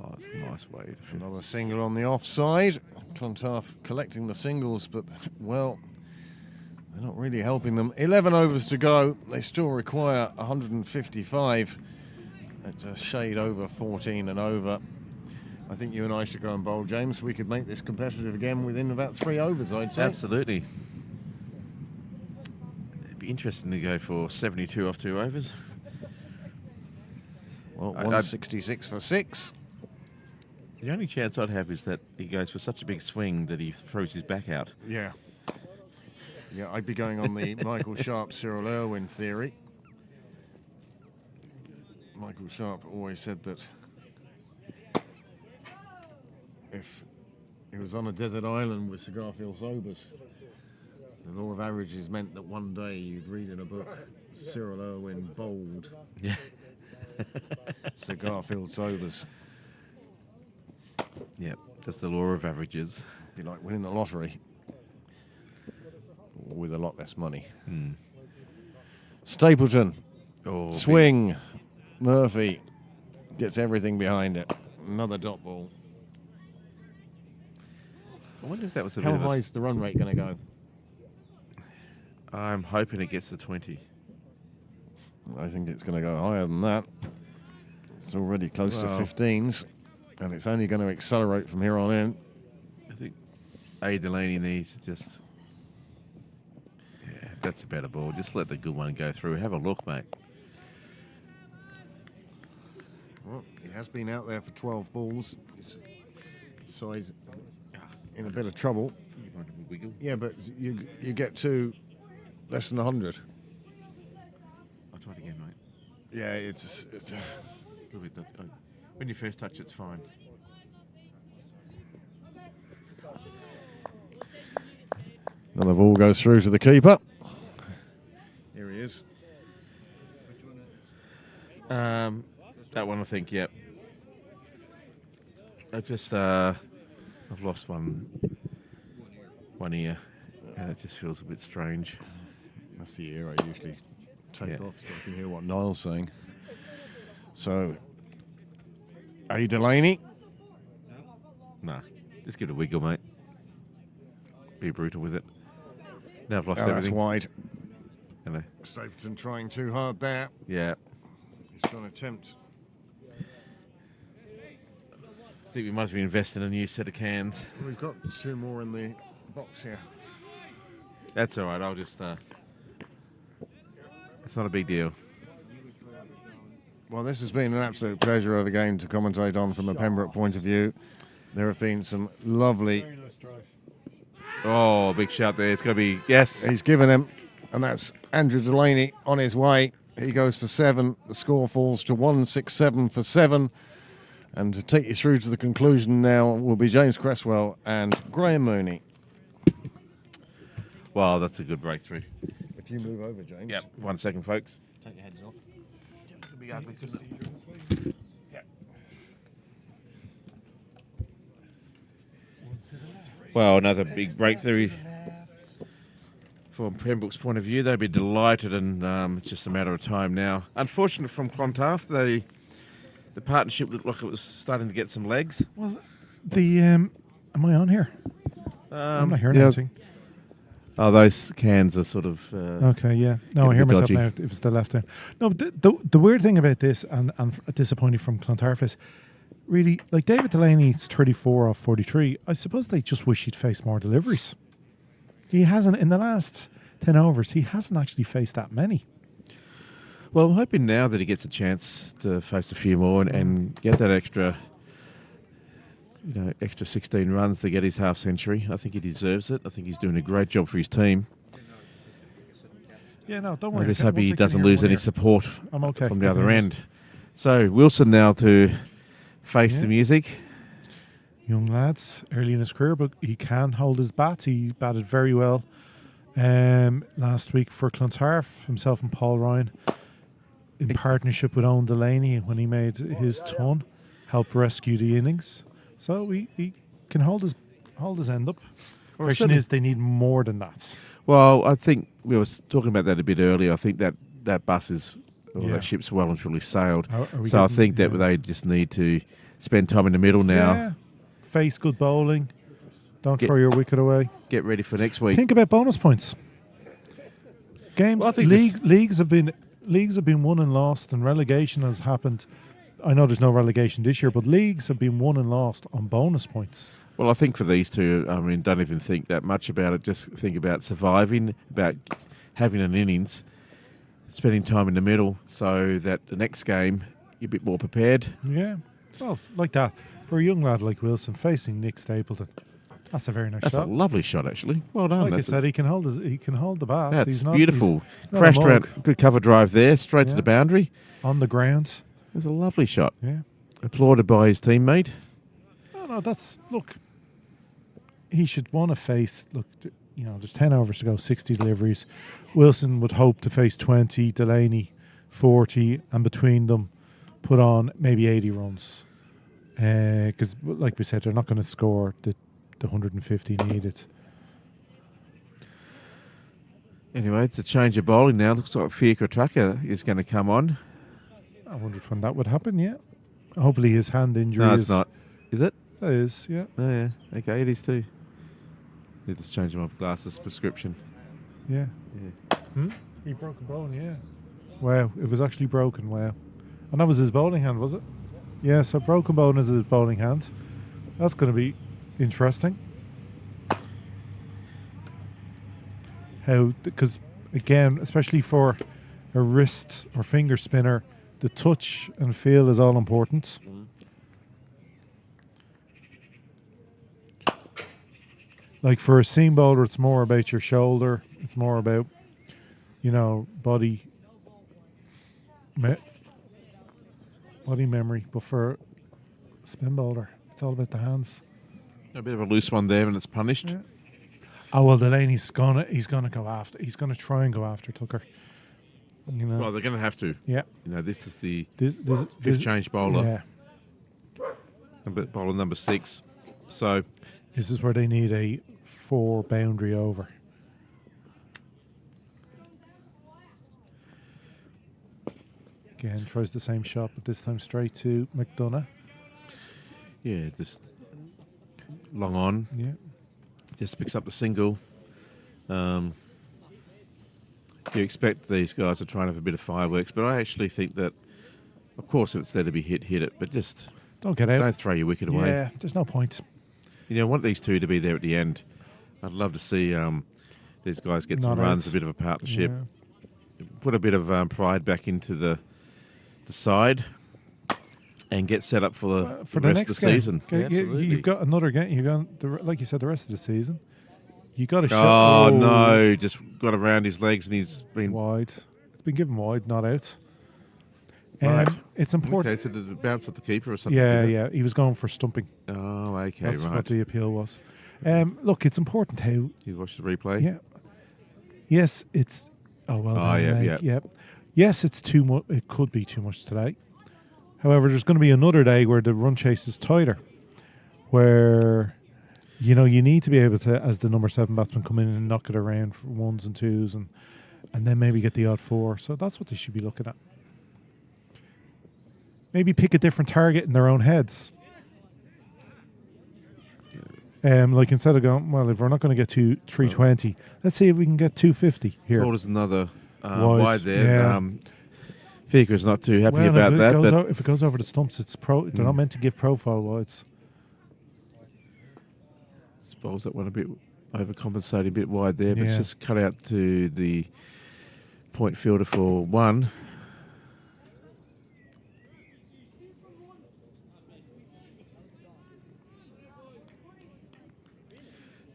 Oh, it's a nice way. Another single on the offside. Clontarf collecting the singles, but, well, they're not really helping them. 11 overs to go. They still require 155. It's a shade over 14 and over. I think you and I should go and bowl, James. We could make this competitive again within about 3 overs, I'd say. Absolutely. It'd be interesting to go for 72 off 2 overs. Well, 166 for 6. The only chance I'd have is that he goes for such a big swing that he throws his back out. Yeah. Yeah, I'd be going on the Michael Sharp, Cyril Irwin theory. Michael Sharp always said that if he was on a desert island with Sir Garfield Sobers, the law of averages meant that one day you'd read in a book Cyril Irwin bowled Yeah. Sir Garfield Sobers. Yep, just the law of averages. Be like winning the lottery with a lot less money. Stapleton, Oh, swing. Murphy gets everything behind it. Another dot ball. I wonder if that was a How bit of high a... is the run rate going to go? I'm hoping it gets to 20. I think it's going to go higher than that. It's already close to 15s, and it's only going to accelerate from here on in. I think A. Delaney needs to just... Yeah, that's a better ball. Just let the good one go through. Have a look, mate. Well, he has been out there for 12 balls. His side in a bit of trouble. You want a wiggle? Yeah, but you get to less than 100. I'll try it again, mate. Yeah, it's A little bit, when you first touch, it's fine. another ball goes through to the keeper. Here he is. That one, I think, yep. I just, I've lost one ear, and it just feels a bit strange. That's the ear I usually take off so I can hear what Niall's saying. So A. Delaney. Nah, just give it a wiggle, mate. Be brutal with it. Now I've lost Oh, that's everything. wide. You know, Stapleton trying too hard there. yeah. He's going to attempt. I think we might have been investing in a new set of cans. We've got 2 more in the box here. That's all right. I'll just. It's not a big deal. Well, this has been an absolute pleasure of a game to commentate on from a Pembroke point of view. There have been some lovely... Oh, big shout there. It's going to be... Yes. He's given him, and that's Andrew Delaney on his way. He goes for 7. The score falls to 1-6-7 for 7. And to take you through to the conclusion now will be James Cresswell and Graham Mooney. Wow, that's a good breakthrough. If you move over, James. Yep. 1 second, folks. Take your heads off. Well, another big breakthrough from Pembroke's point of view. They'd be delighted, and it's just a matter of time now. Unfortunately, from Clontarf, the partnership looked like it was starting to get some legs. Well, am I on here? I'm not hearing anything. Oh, those cans are sort of... Okay, yeah. No, getting I a hear bit myself dodgy. now. If it's the left hand. No, but the weird thing about this, and disappointing from Clontarf, is really, like David Delaney's 34 off 43. I suppose they just wish he'd faced more deliveries. He hasn't, in the last 10 overs, he hasn't actually faced that many. Well, I'm hoping now that he gets a chance to face a few more and get that extra 16 runs to get his half century. I think he deserves it. I think he's doing a great job for his team. Yeah, no, don't I worry. just Once hope I he can doesn't hear lose one any ear. support I'm okay. from the I other can end. So Wilson now to face Yeah. the music. Young lads, early in his career, but he can hold his bat. He batted very well last week for Clontarf, himself and Paul Ryan, in partnership with Owen Delaney when he made his ton, helped rescue the innings. So he can hold his end up. Well, Question certainly- is, they need more than that. Well, I think we were talking about that a bit earlier. I think that bus is, or Yeah. that ship's well and truly sailed. Are we So I getting- think that yeah. they just need to spend time in the middle now. Yeah. Face good bowling. Don't Get- throw your wicket away. Get ready for next week. Think about bonus points. Games, Well, I think leagues have been won and lost, and relegation has happened. I know there's no relegation this year, but leagues have been won and lost on bonus points. Well, I think for these two, I mean, don't even think that much about it. Just think about surviving, about having an innings, spending time in the middle, so that the next game you're a bit more prepared. Yeah, well, like that for a young lad like Wilson facing Nick Stapleton. That's a very nice That's shot. a lovely shot, actually. Well done. Like I That's said, he can hold the bat. that's He's not, beautiful. he's not a Crashed mug. around, good cover drive there, straight to Yeah. the boundary. On the ground. It was a lovely shot. Yeah. Applauded by his teammate. No, look. He should want to face. Look, there's 10 overs to go, 60 deliveries. Wilson would hope to face 20, Delaney 40, and between them, put on maybe 80 runs. Because, like we said, they're not going to score the 150 needed. Anyway, it's a change of bowling now. Looks like Fiacre Tracker is going to come on. I wondered when that would happen. Yeah, hopefully his hand injury. No, is it's not. Is it? That is, yeah. Oh, yeah. Okay, it is too. Need to change my glasses prescription. Yeah. He broke a bone, yeah. Wow, it was actually broken, wow. And that was his bowling hand, was it? Yeah, so broken bone is his bowling hand. That's going to be interesting. Because, again, especially for a wrist or finger spinner, the touch and feel is all important. Like for a seam bowler, it's more about your shoulder. It's more about, body memory. But for a spin bowler, it's all about the hands. A bit of a loose one there, and it's punished. Yeah. Oh well, Delaney's gonna go after. He's gonna try and go after Tucker. Well, they're going to have to. Yeah. This is the This fifth change bowler, Yeah. bowler number 6. So This is where they need a 4 boundary over. Again, tries the same shot, but this time straight to McDonough. Yeah, just long on. Yeah. Just picks up the single. You expect these guys to try and have a bit of fireworks, but I actually think that, of course, if it's there to be hit it, but just Don't get out. don't throw your wicket away. Yeah, there's no point. You know, I want these two to be there at the end. I'd love to see these guys get some Not runs, out. a bit of a partnership, Yeah. put a bit of pride back into the side, and get set up for the For rest the next of the game. season. Okay, Yeah, absolutely. you've got another game. You got like you said, the rest of the season. You got a Oh, shot. no, just got around his legs and he's been... Wide. It's been given wide, not out. Right. It's important. Okay, so did it bounce at the keeper or something? Yeah, did it? yeah. He was going for stumping. Oh, okay, That's right. what the appeal was. Look, it's important how. You watched the replay? Yeah. Yes, it's. Oh well. Oh, done, yeah, Meg. yeah. Yep. Yes, it's too much. It could be too much today. However, there's going to be another day where the run chase is tighter, where you need to be able to, as the number 7 batsman, come in and knock it around for 1s and 2s, and then maybe get the odd 4. So that's what they should be looking at. Maybe pick a different target in their own heads. Like instead of going, well, if we're not going to get to 320, let's see if we can get 250 here. Ball is another Wide, wide there. yeah. Faker's not too happy Well, about that. But if it goes over the stumps, it's they're not meant to give profile wides. suppose that one a bit overcompensating, a bit wide there, but Yeah. it's just cut out to the point fielder for 1.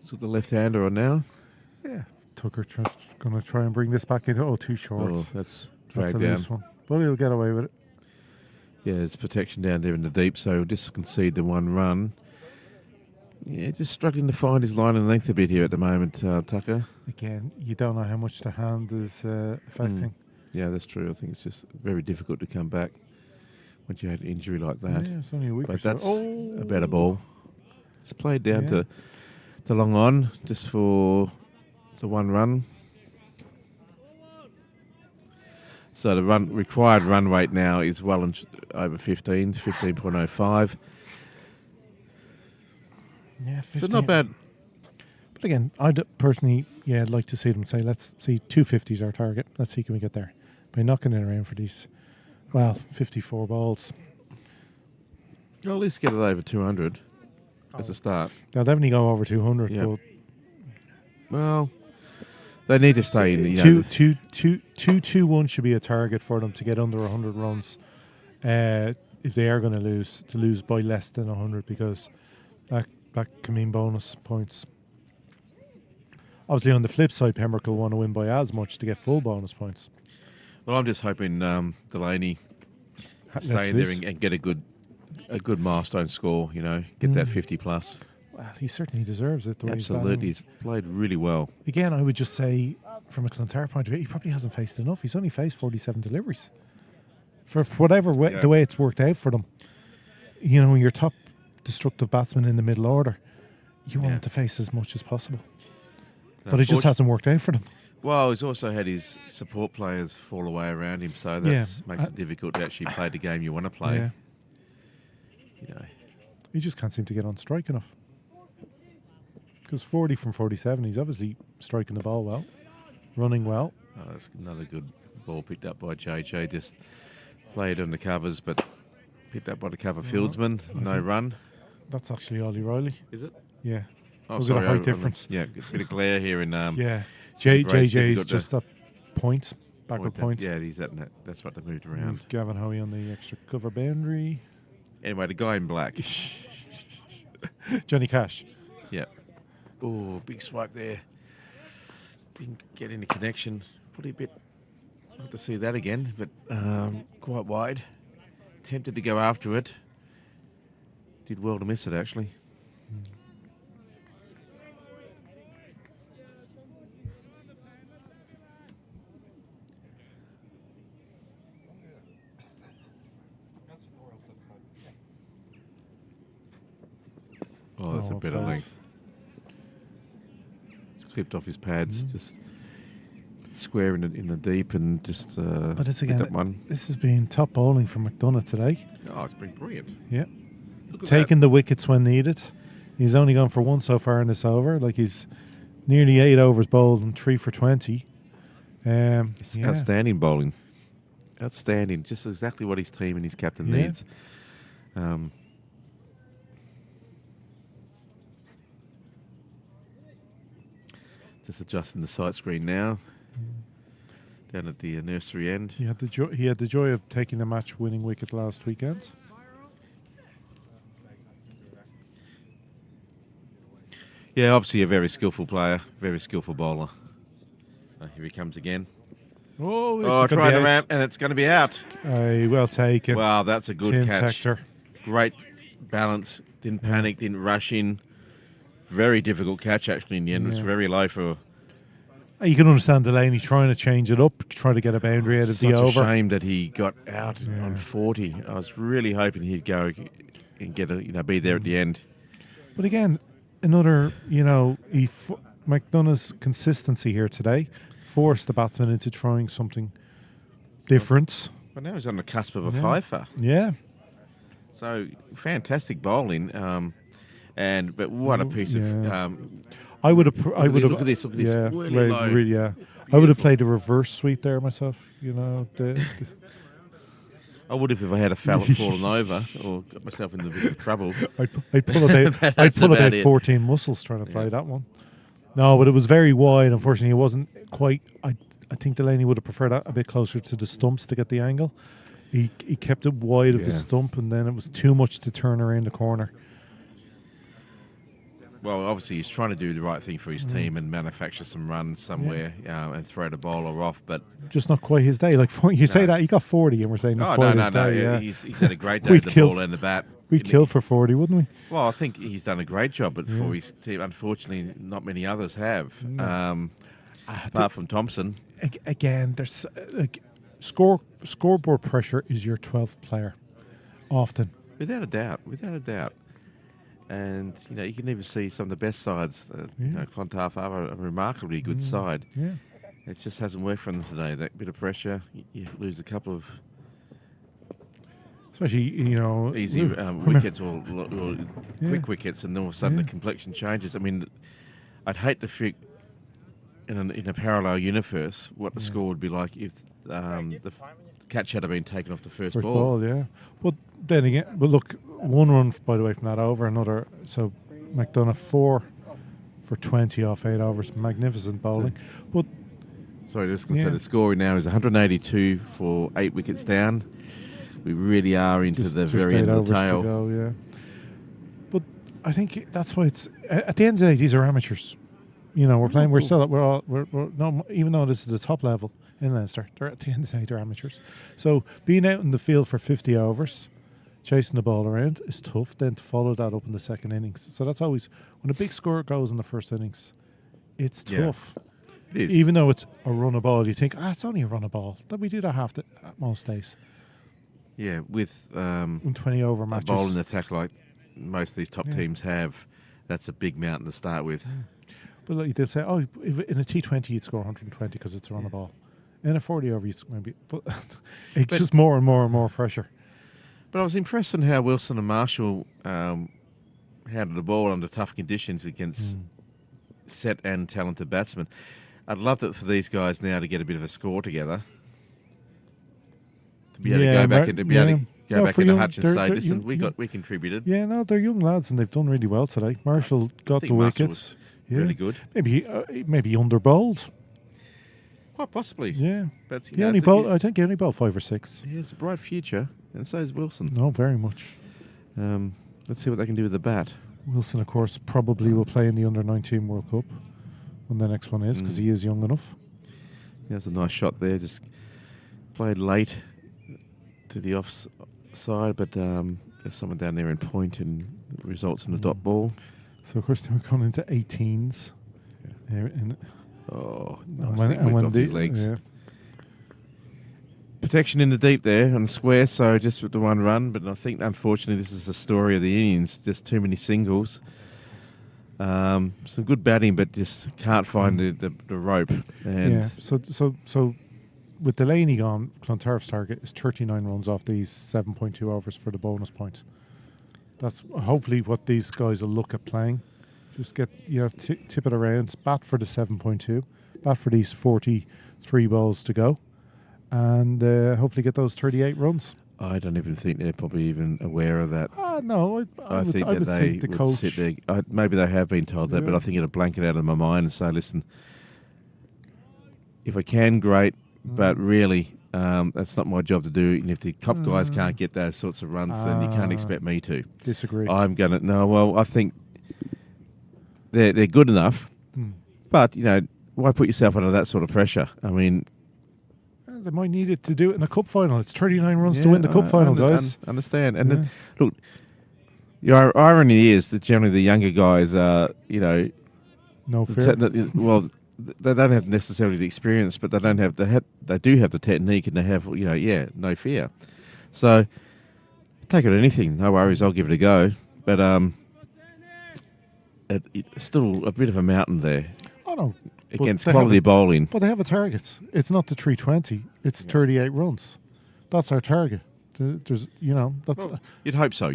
So the left-hander on now. Yeah. Tucker just going to try and bring this back into. Too short. Oh, that's That's dragged a down. loose one. But he'll get away with it. Yeah, there's protection down there in the deep, so he'll just concede the 1 run. Yeah, just struggling to find his line and length a bit here at the moment, Tucker. Again, you don't know how much the hand is affecting. Yeah, that's true. I think it's just very difficult to come back once you had an injury like that. Yeah, it's only a week or But so. that's a better ball. It's played down Yeah. to long on just for the 1 run. So the required run rate now is well over 15.05. Yeah, So 15. not bad. But again, I'd personally, I'd like to see them say, let's see, 250 is our target. Let's see, can we get there? By knocking it around for these, 54 balls. Well, at least get it over 200 as a start. They'll definitely go over 200, Yeah. but Well, they need to stay in the... 2-2-1 should be a target for them to get under 100 runs. If they are going to lose by less than 100, because that can mean bonus points. Obviously, on the flip side, Pembroke will want to win by as much to get full bonus points. Well, I'm just hoping Delaney Let's stay in there lose. and get a good milestone score, get that 50 plus. Well, he certainly deserves it. The way Absolutely. He's He's played really well. again, I would just say, from a Clontarf point of view, he probably hasn't faced enough. He's only faced 47 deliveries. For whatever way, Yeah. the way it's worked out for them. Your top destructive batsman in the middle order, you want Yeah. him to face as much as possible. But it just hasn't worked out for them. Well, he's also had his support players fall away around him, so that makes it difficult to actually play the game you want to play. Yeah. He just can't seem to get on strike enough. Because 40 from 47, he's obviously striking the ball well, running well. Oh, that's another good ball picked up by JJ. Just played on the covers, but picked up by the cover fieldsman. No run. That's actually Ollie Riley. Is it? Yeah. Oh, Look at the height over on difference. Yeah, a bit of glare here in... Yeah. Steve Gray's JJ's difficult just to a point, backward point. Yeah, he's at that. That's what they moved around. Moved Gavin Hoey on the extra cover boundary. Anyway, the guy in black. Johnny Cash. Yeah. Oh, big swipe there. Didn't get any connection. Probably a bit... I'll have to see that again, but quite wide. Tempted to go after it. Did well to miss it, actually. Oh, that's a better close. length. Clipped off his pads, just square in the deep, and just But it's picked again, up one. this has been top bowling from McDonough today. Oh, it's been brilliant. Yeah. at taking the wickets when needed. He's only gone for one so far in this over. Like he's nearly 8 overs bowled and 3 for 20. It's Yeah. outstanding bowling. Outstanding. Just exactly what his team and his captain Yeah. needs. Just adjusting the sight screen now. Down at the nursery end. He had the joy of taking the match-winning wicket last weekend. Yeah, obviously a very skillful player, very skillful bowler. Here he comes again. Oh, Trying to ramp, and it's going to be out. Well taken. Wow, that's a good Tim catch. Tector. Great balance. Didn't panic, didn't rush in. Very difficult catch, actually, in the end. It was Yeah. very low for... You can understand Delaney trying to change it up, trying to get a boundary out of Such the a over. shame that he got out Yeah. on 40. I was really hoping he'd go and get be there at the end. But again, another, McDonough's consistency here today forced the batsman into trying something different. But now he's on the cusp of a Yeah. fifer. Yeah. So fantastic bowling. But what a piece Yeah. of... I would have. I would have. Look at this. Look at this. Yeah, Really low. yeah. I would have played the reverse sweep there myself. I would have if I had a fella fallen over or got myself into a bit of trouble. I'd pull about. I'd That's pull about about it. 14 muscles trying to play that one. No, but it was very wide. Unfortunately, it wasn't quite. I think Delaney would have preferred that a bit closer to the stumps to get the angle. He kept it wide of the Yeah. stump, and then it was too much to turn around the corner. Well, obviously he's trying to do the right thing for his team and manufacture some runs somewhere and throw the bowler off. But Just not quite his day. Like you say that he got 40, and we're saying not quite his day. yeah. Yeah. He's had a great day We'd with the kill- ball and the bat. We'd kill for 40, wouldn't we? Well, I think he's done a great job, but for his team, unfortunately, not many others have. Apart from Thompson. Again, there's scoreboard pressure is your 12th player, often. Without a doubt. And, you can even see some of the best sides. Clontarf are a remarkably good side. Yeah. It just hasn't worked for them today. That bit of pressure, you lose a couple of Especially, easy wickets or quick wickets, and all of a sudden the complexion changes. I mean, I'd hate to think in a parallel universe what the score would be like if the catch had been taken off the first ball. Yeah. But then again, look, one run, by the way, from that over, another. So McDonough 4 for 20 off 8 overs. Magnificent bowling. But Sorry, just going to say the scoring now is 182 for 8 wickets down. We really are into the very 8 end of overs the to tail. go, yeah. But I think that's why it's at the end of the day, these are amateurs. We're playing. We're still. We're no. Even though this is the top level in Leinster, they're at the end of the day they're amateurs. So being out in the field for 50 overs, chasing the ball around is tough. Then to follow that up in the second innings. So that's always when a big score goes in the first innings, it's tough. It is. Even though it's a run of ball, you think it's only a run of ball. That we do that most days. Yeah, with In 20 over a matches. bowling attack like most of these top teams have, that's a big mountain to start with. But like they'll say, if in a T20 you'd score 120 because it's a run of ball. In a 40 over, you'd maybe. But it's just more and more and more pressure. But I was impressed in how Wilson and Marshall handled the ball under tough conditions against set and talented batsmen. I'd love it for these guys now to get a bit of a score together. To be able to go back and to be able to go back into Hutch and say, listen, we contributed. Yeah, no, they're young lads and they've done really well today. Marshall got think the Marshall wickets. was really good. Maybe under bowled. Quite possibly. Yeah. But, He only bowled, I think he only bowled 5 or 6. He has a bright future, and so is Wilson. No, very much. Let's see what they can do with the bat. Wilson, of course, probably will play in the Under-19 World Cup when the next one is because he is young enough. That's a nice shot there. Just played late to the offside, but there's someone down there in point and it results in a dot ball. So, of course, they were going into 18s. Oh, And nice thing whipped off his legs. Protection in the deep there on the square, so just with the one run. But I think, unfortunately, this is the story of the innings. Just too many singles. Some good batting, but just can't find the rope. And So with Delaney gone, Clontarf's target is 39 runs off these 7.2 overs for the bonus point. that's hopefully what these guys will look at playing. Just get, tip it around, bat for the 7.2, bat for these 43 balls to go, and hopefully get those 38 runs. I don't even think they're probably even aware of that. No, I would think that they think the would coach. sit there. Maybe they have been told that, but Yeah. I think it'll blank it out of my mind and say, listen, if I can, great, but really, that's not my job to do. And if the top guys can't get those sorts of runs, then you can't expect me to. Disagree. I'm going to, no, well, I think they're good enough, but, why put yourself under that sort of pressure? I mean, They might need it to do it in a cup final. It's 39 runs to win the cup final, guys. Understand. And then, look, your irony is that generally the younger guys are, No fear. well, they don't have necessarily the experience, but they don't have they do have the technique, and they have, no fear. So take it anything, no worries. I'll give it a go. But it's still a bit of a mountain there Oh, no. against they quality have bowling. But they have a target. It's not the 320. It's 38 runs. That's our target. There's, that's Well, you'd hope so.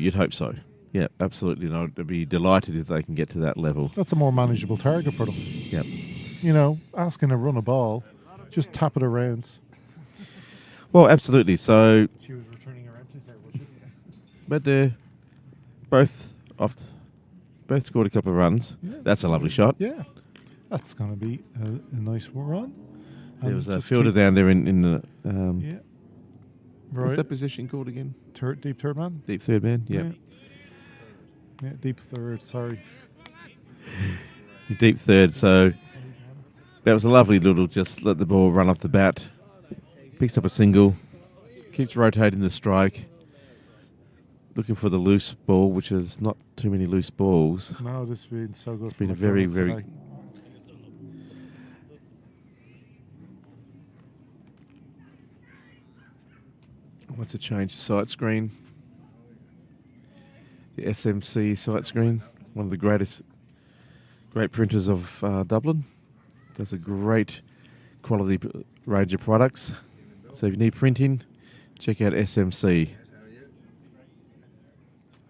Yeah, absolutely. And I'd be delighted if they can get to that level. that's a more manageable target for them. Yep. Asking to run a ball, just tap it around. Well, absolutely. So, She was returning her empties there, was she? but they're both scored a couple of runs. Yeah. That's a lovely shot. Yeah. That's going to be a nice run. There was a just fielder keep- down there in the Yeah. what's Right. that position called again? Deep third man? Deep third man. Yeah. Yeah, deep third, sorry. Deep third. So that was a lovely little, just let the ball run off the bat. Picks up a single. Keeps rotating the strike. Looking for the loose ball, which is not too many loose balls. No, this has been so good. It's been a very, very... What's a change? Sight screen. The SMC sight screen. One of the great printers of Dublin. Does a great quality range of products. So if you need printing, check out SMC.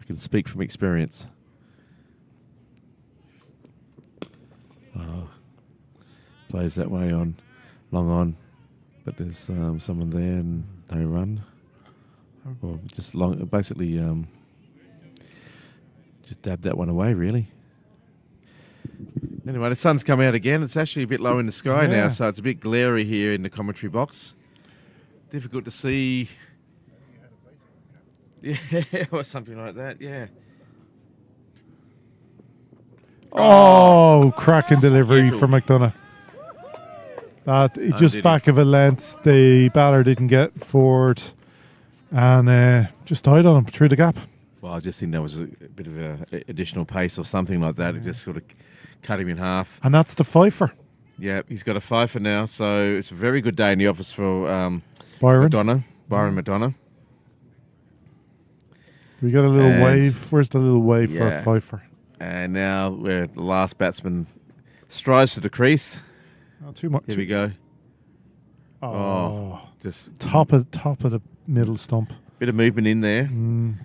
I can speak from experience. Plays that way on, long on, but there's someone there and no run. Well, just long, basically, just dab that one away, really. Anyway, the sun's come out again. It's actually a bit low in the sky now, so it's a bit glary here in the commentary box. Difficult to see. Yeah, or something like that, yeah. Oh, cracking delivery scheduled. for McDonough. Just did he? back of a length, the batter didn't get forward and just died on him through the gap. Well, I just think that was a bit of a additional pace or something like that. It just sort of cut him in half. And that's the fifer, Yeah, he's got a fifer now, so it's a very good day in the office for Byron. Byron McDonough. We got a little And- wave. Where's the little wave for Yeah. a fifer? And now where the last batsman strides to the crease. Not too much. Here we go. Oh, Just top of the middle stump. bit of movement in there.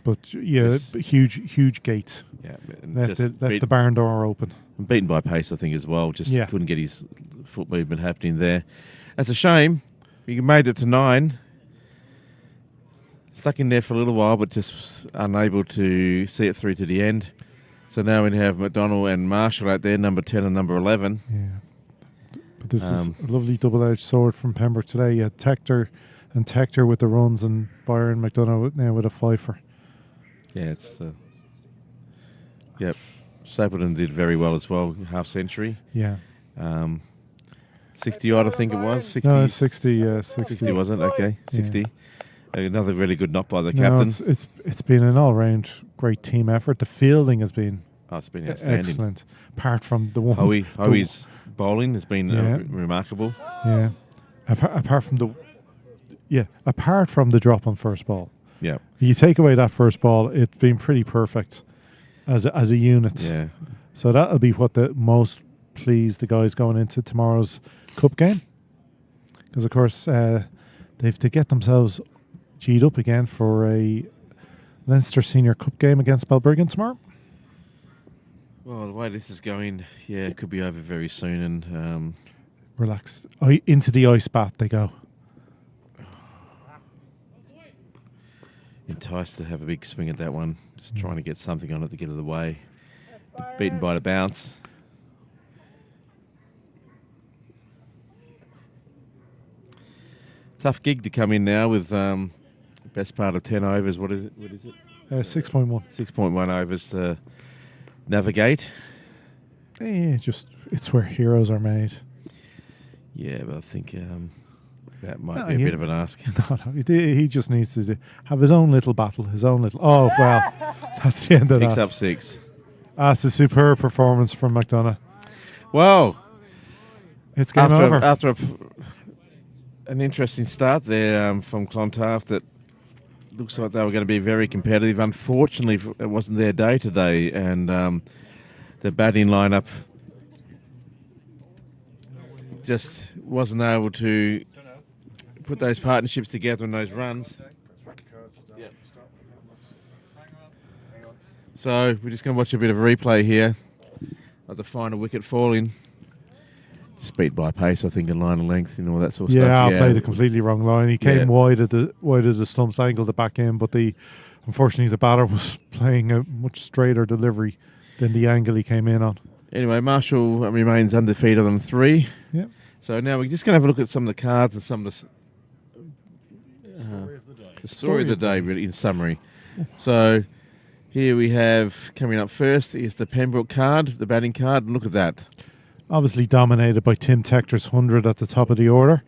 But yeah, Just- huge gate. Yeah, and Left just the barn door open. beaten by pace, I think, as well. Just Yeah. couldn't get his foot movement happening there. That's a shame. He made it to 9. Stuck in there for a little while, but just unable to see it through to the end. So now we have McDonald and Marshall out there, number 10 and number 11. Yeah. But this is a lovely double-edged sword from Pembroke today. You had Tector with the runs and Byron McDonough now with a fifer. Yeah, it's... yep. Stapleton did very well as well, half century. Yeah. 60 odd, I think it was. 60, No, 60. 60 wasn't it? Okay, Yeah. 60. Another really good knock by the No, captain. it's been an all-round great team effort. The fielding has been Oh, it's been outstanding. excellent. Apart from the one... Howie's bowling has been Yeah. remarkable. Yeah. Apart from the drop on first ball. Yeah. You take away that first ball, it's been pretty perfect as a unit. Yeah. So that'll be what the most pleased the guys going into tomorrow's cup game. Because, of course, they've to get themselves G'd up again for a Leinster Senior Cup game against Balbriggan tomorrow. Well, the way this is going, yeah, it could be over very soon. And Relax. Into the ice bath they go. enticed to have a big swing at that one. Just trying to get something on it to get it away. Beaten by the bounce. Tough gig to come in now with best part of 10 overs. What is it? 6.1. 6.1 overs to navigate. It's where heroes are made. Yeah, but I think that might be a bit of an ask. He just needs to have his own little battle, his own little... Oh, well, that's the end of Picks that. up 6. That's a superb performance from McDonough. Well, It's game over. After an interesting start there from Clontarf that looks like they were going to be very competitive. Unfortunately, it wasn't their day today, and the batting lineup just wasn't able to put those partnerships together and those runs. Yep. So we're just going to watch a bit of a replay here of the final wicket falling. Just beat by pace, I think, in line and length and all that sort of stuff. I played a completely wrong line. He came wide of the stumps, angled it back in, but unfortunately the batter was playing a much straighter delivery than the angle he came in on. Anyway, Marshall remains undefeated on 3. Yeah. So now we're just going to have a look at some of the cards and some of the story of the day, really, in summary. So here we have, coming up first, is the Pembroke card, the batting card, and look at that. Obviously dominated by Tim Tector's 100 at the top of the order.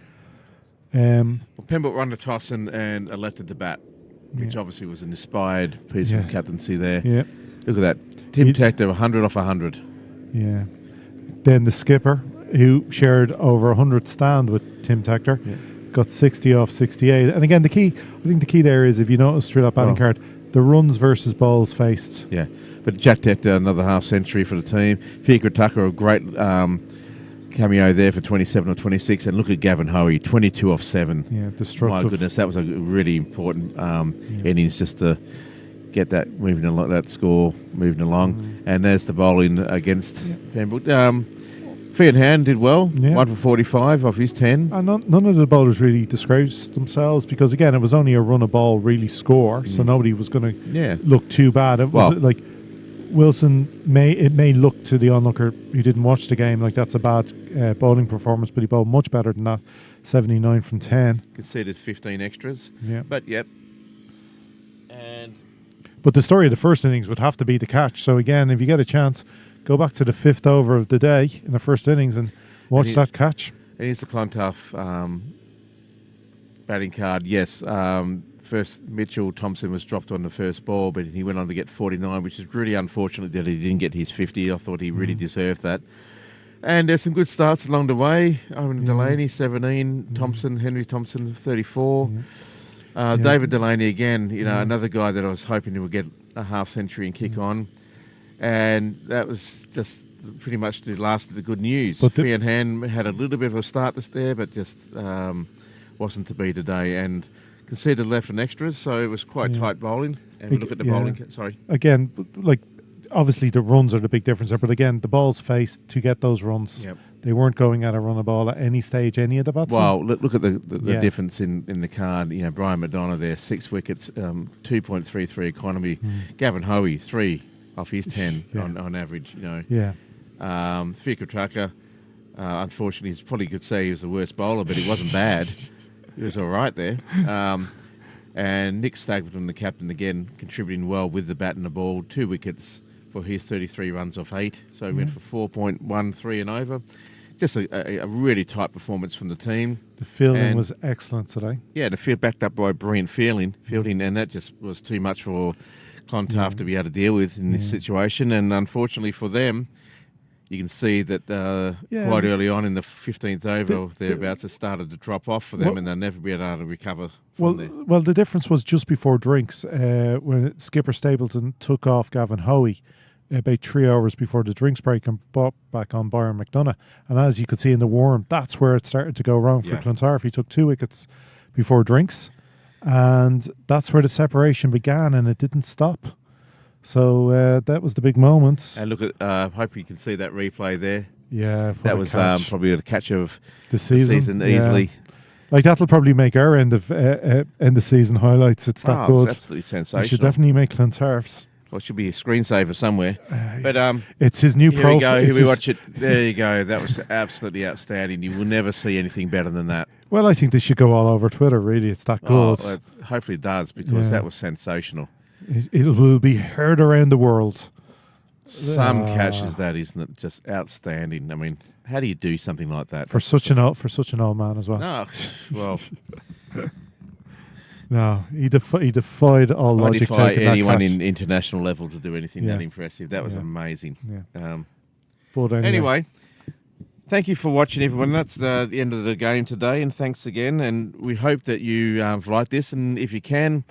Well, Pembroke won the toss and elected to bat, which obviously was an inspired piece of captaincy there. Yeah. Look at that. Tim Tector, 100 off 100. Yeah. Then the skipper, who shared over 100 stand with Tim Tector, got 60 off 68. And again, I think the key there is, if you notice through that batting card, the runs versus balls faced. Yeah. But Jack Tector, another half century for the team. Fiacre Tucker, a great cameo there for 27 or 26. And look at Gavin Hoey, 22 off 7. Yeah, destructive. My goodness, that was a really important innings just to get that moving along, that score moving along. And there's the bowling against Pembroke. Fee and Hand did well, 1 for 45 off his 10. And none of the bowlers really disgraced themselves, because again, it was only a run a ball really score, so nobody was going to look too bad. It was like Wilson may look to the onlooker who didn't watch the game like that's a bad bowling performance, but he bowled much better than that. 79 from 10. Conceded 15 extras. Yeah. But But the story of the first innings would have to be the catch. So again, if you get a chance, go back to the 5th over of the day in the first innings and watch that catch. And here's the Clontarf batting card. Yes, first Mitchell Thompson was dropped on the first ball, but he went on to get 49, which is really unfortunate that he didn't get his 50. I thought he really deserved that. And there's some good starts along the way. Owen Delaney, 17. Henry Thompson, 34. David Delaney again, another guy that I was hoping he would get a half century and kick on. And that was just pretty much the last of the good news. Fee and Hand had a little bit of a start this there, but just wasn't to be today. And conceded left and extras, so it was quite tight bowling. And we look at the bowling. Sorry. Again, like, obviously the runs are the big difference there, but again, the balls faced to get those runs. Yep. They weren't going at a run a ball at any stage, any of the batsmen. Well, look at the difference in the card. Brian McDonough there, 6 wickets, 2.33 economy. Gavin Hoey, 3 off his 10 on average. Fiacre Tucker, unfortunately, you probably could say he was the worst bowler, but he wasn't bad. He was all right there. And Nick Stagleton, the captain, again, contributing well with the bat and the ball. 2 wickets for his 33 runs off 8. So he went for 4.13 and over. Just a really tight performance from the team. The fielding was excellent today. Yeah, the field backed up by brilliant fielding, and that just was too much for Clontarf to be able to deal with in this situation. And unfortunately for them, you can see that quite early on in the 15th over, thereabouts, it started to drop off for them, and they'll never be able to recover from there. Well, the difference was just before drinks, when skipper Stapleton took off Gavin Hoey about 3 hours before the drinks break and brought back on Byron McDonough. And as you could see in the warm, that's where it started to go wrong for Clontarf. He took 2 wickets before drinks. And that's where the separation began, and it didn't stop. So that was the big moment. And look at, hope you can see that replay there. Yeah, for That the was catch. probably the catch of The season, yeah. easily. Like that'll probably make our end of season highlights. It's that Oh, good. it's absolutely We sensational. should definitely make Clontarf's. Well, it should be a screensaver somewhere. But It's his new here profile. we go. Here we watch it. There you go. That was absolutely outstanding. You will never see anything better than that. Well, I think this should go all over Twitter. Really, it's that Oh, good. well, hopefully it does, because Yeah. that was sensational. It will be heard around the world. Some Ah. catches, that isn't it? Just outstanding. I mean, how do you do something like that? For such an old man as well. No, well, No, he defied all I logic. defy taking that anyone catch. in international level to do anything Yeah. that impressive. That was Yeah. amazing. Yeah. But Anyway, thank you for watching, everyone. That's the end of the game today, and thanks again. And we hope that you like this, and if you can,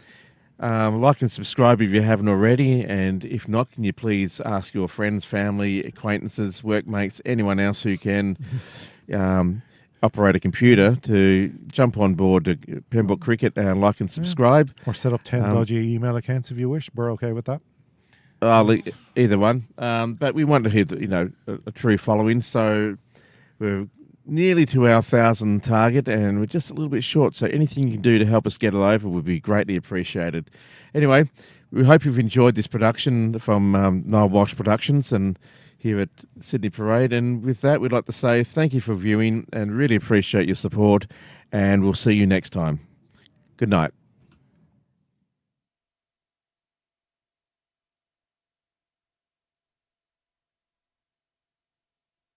like and subscribe if you haven't already. And if not, can you please ask your friends, family, acquaintances, workmates, anyone else who can operate a computer to jump on board to Pembroke Cricket and like and subscribe. or set up 10 dodgy email accounts if you wish. We're okay with that. Either one. But we want to hit, a true following. So we're nearly to our 1,000 target, and we're just a little bit short. So anything you can do to help us get it over would be greatly appreciated. Anyway, we hope you've enjoyed this production from Niall Walsh Productions and here at Sydney Parade. And with that, we'd like to say thank you for viewing and really appreciate your support. And we'll see you next time. Good night.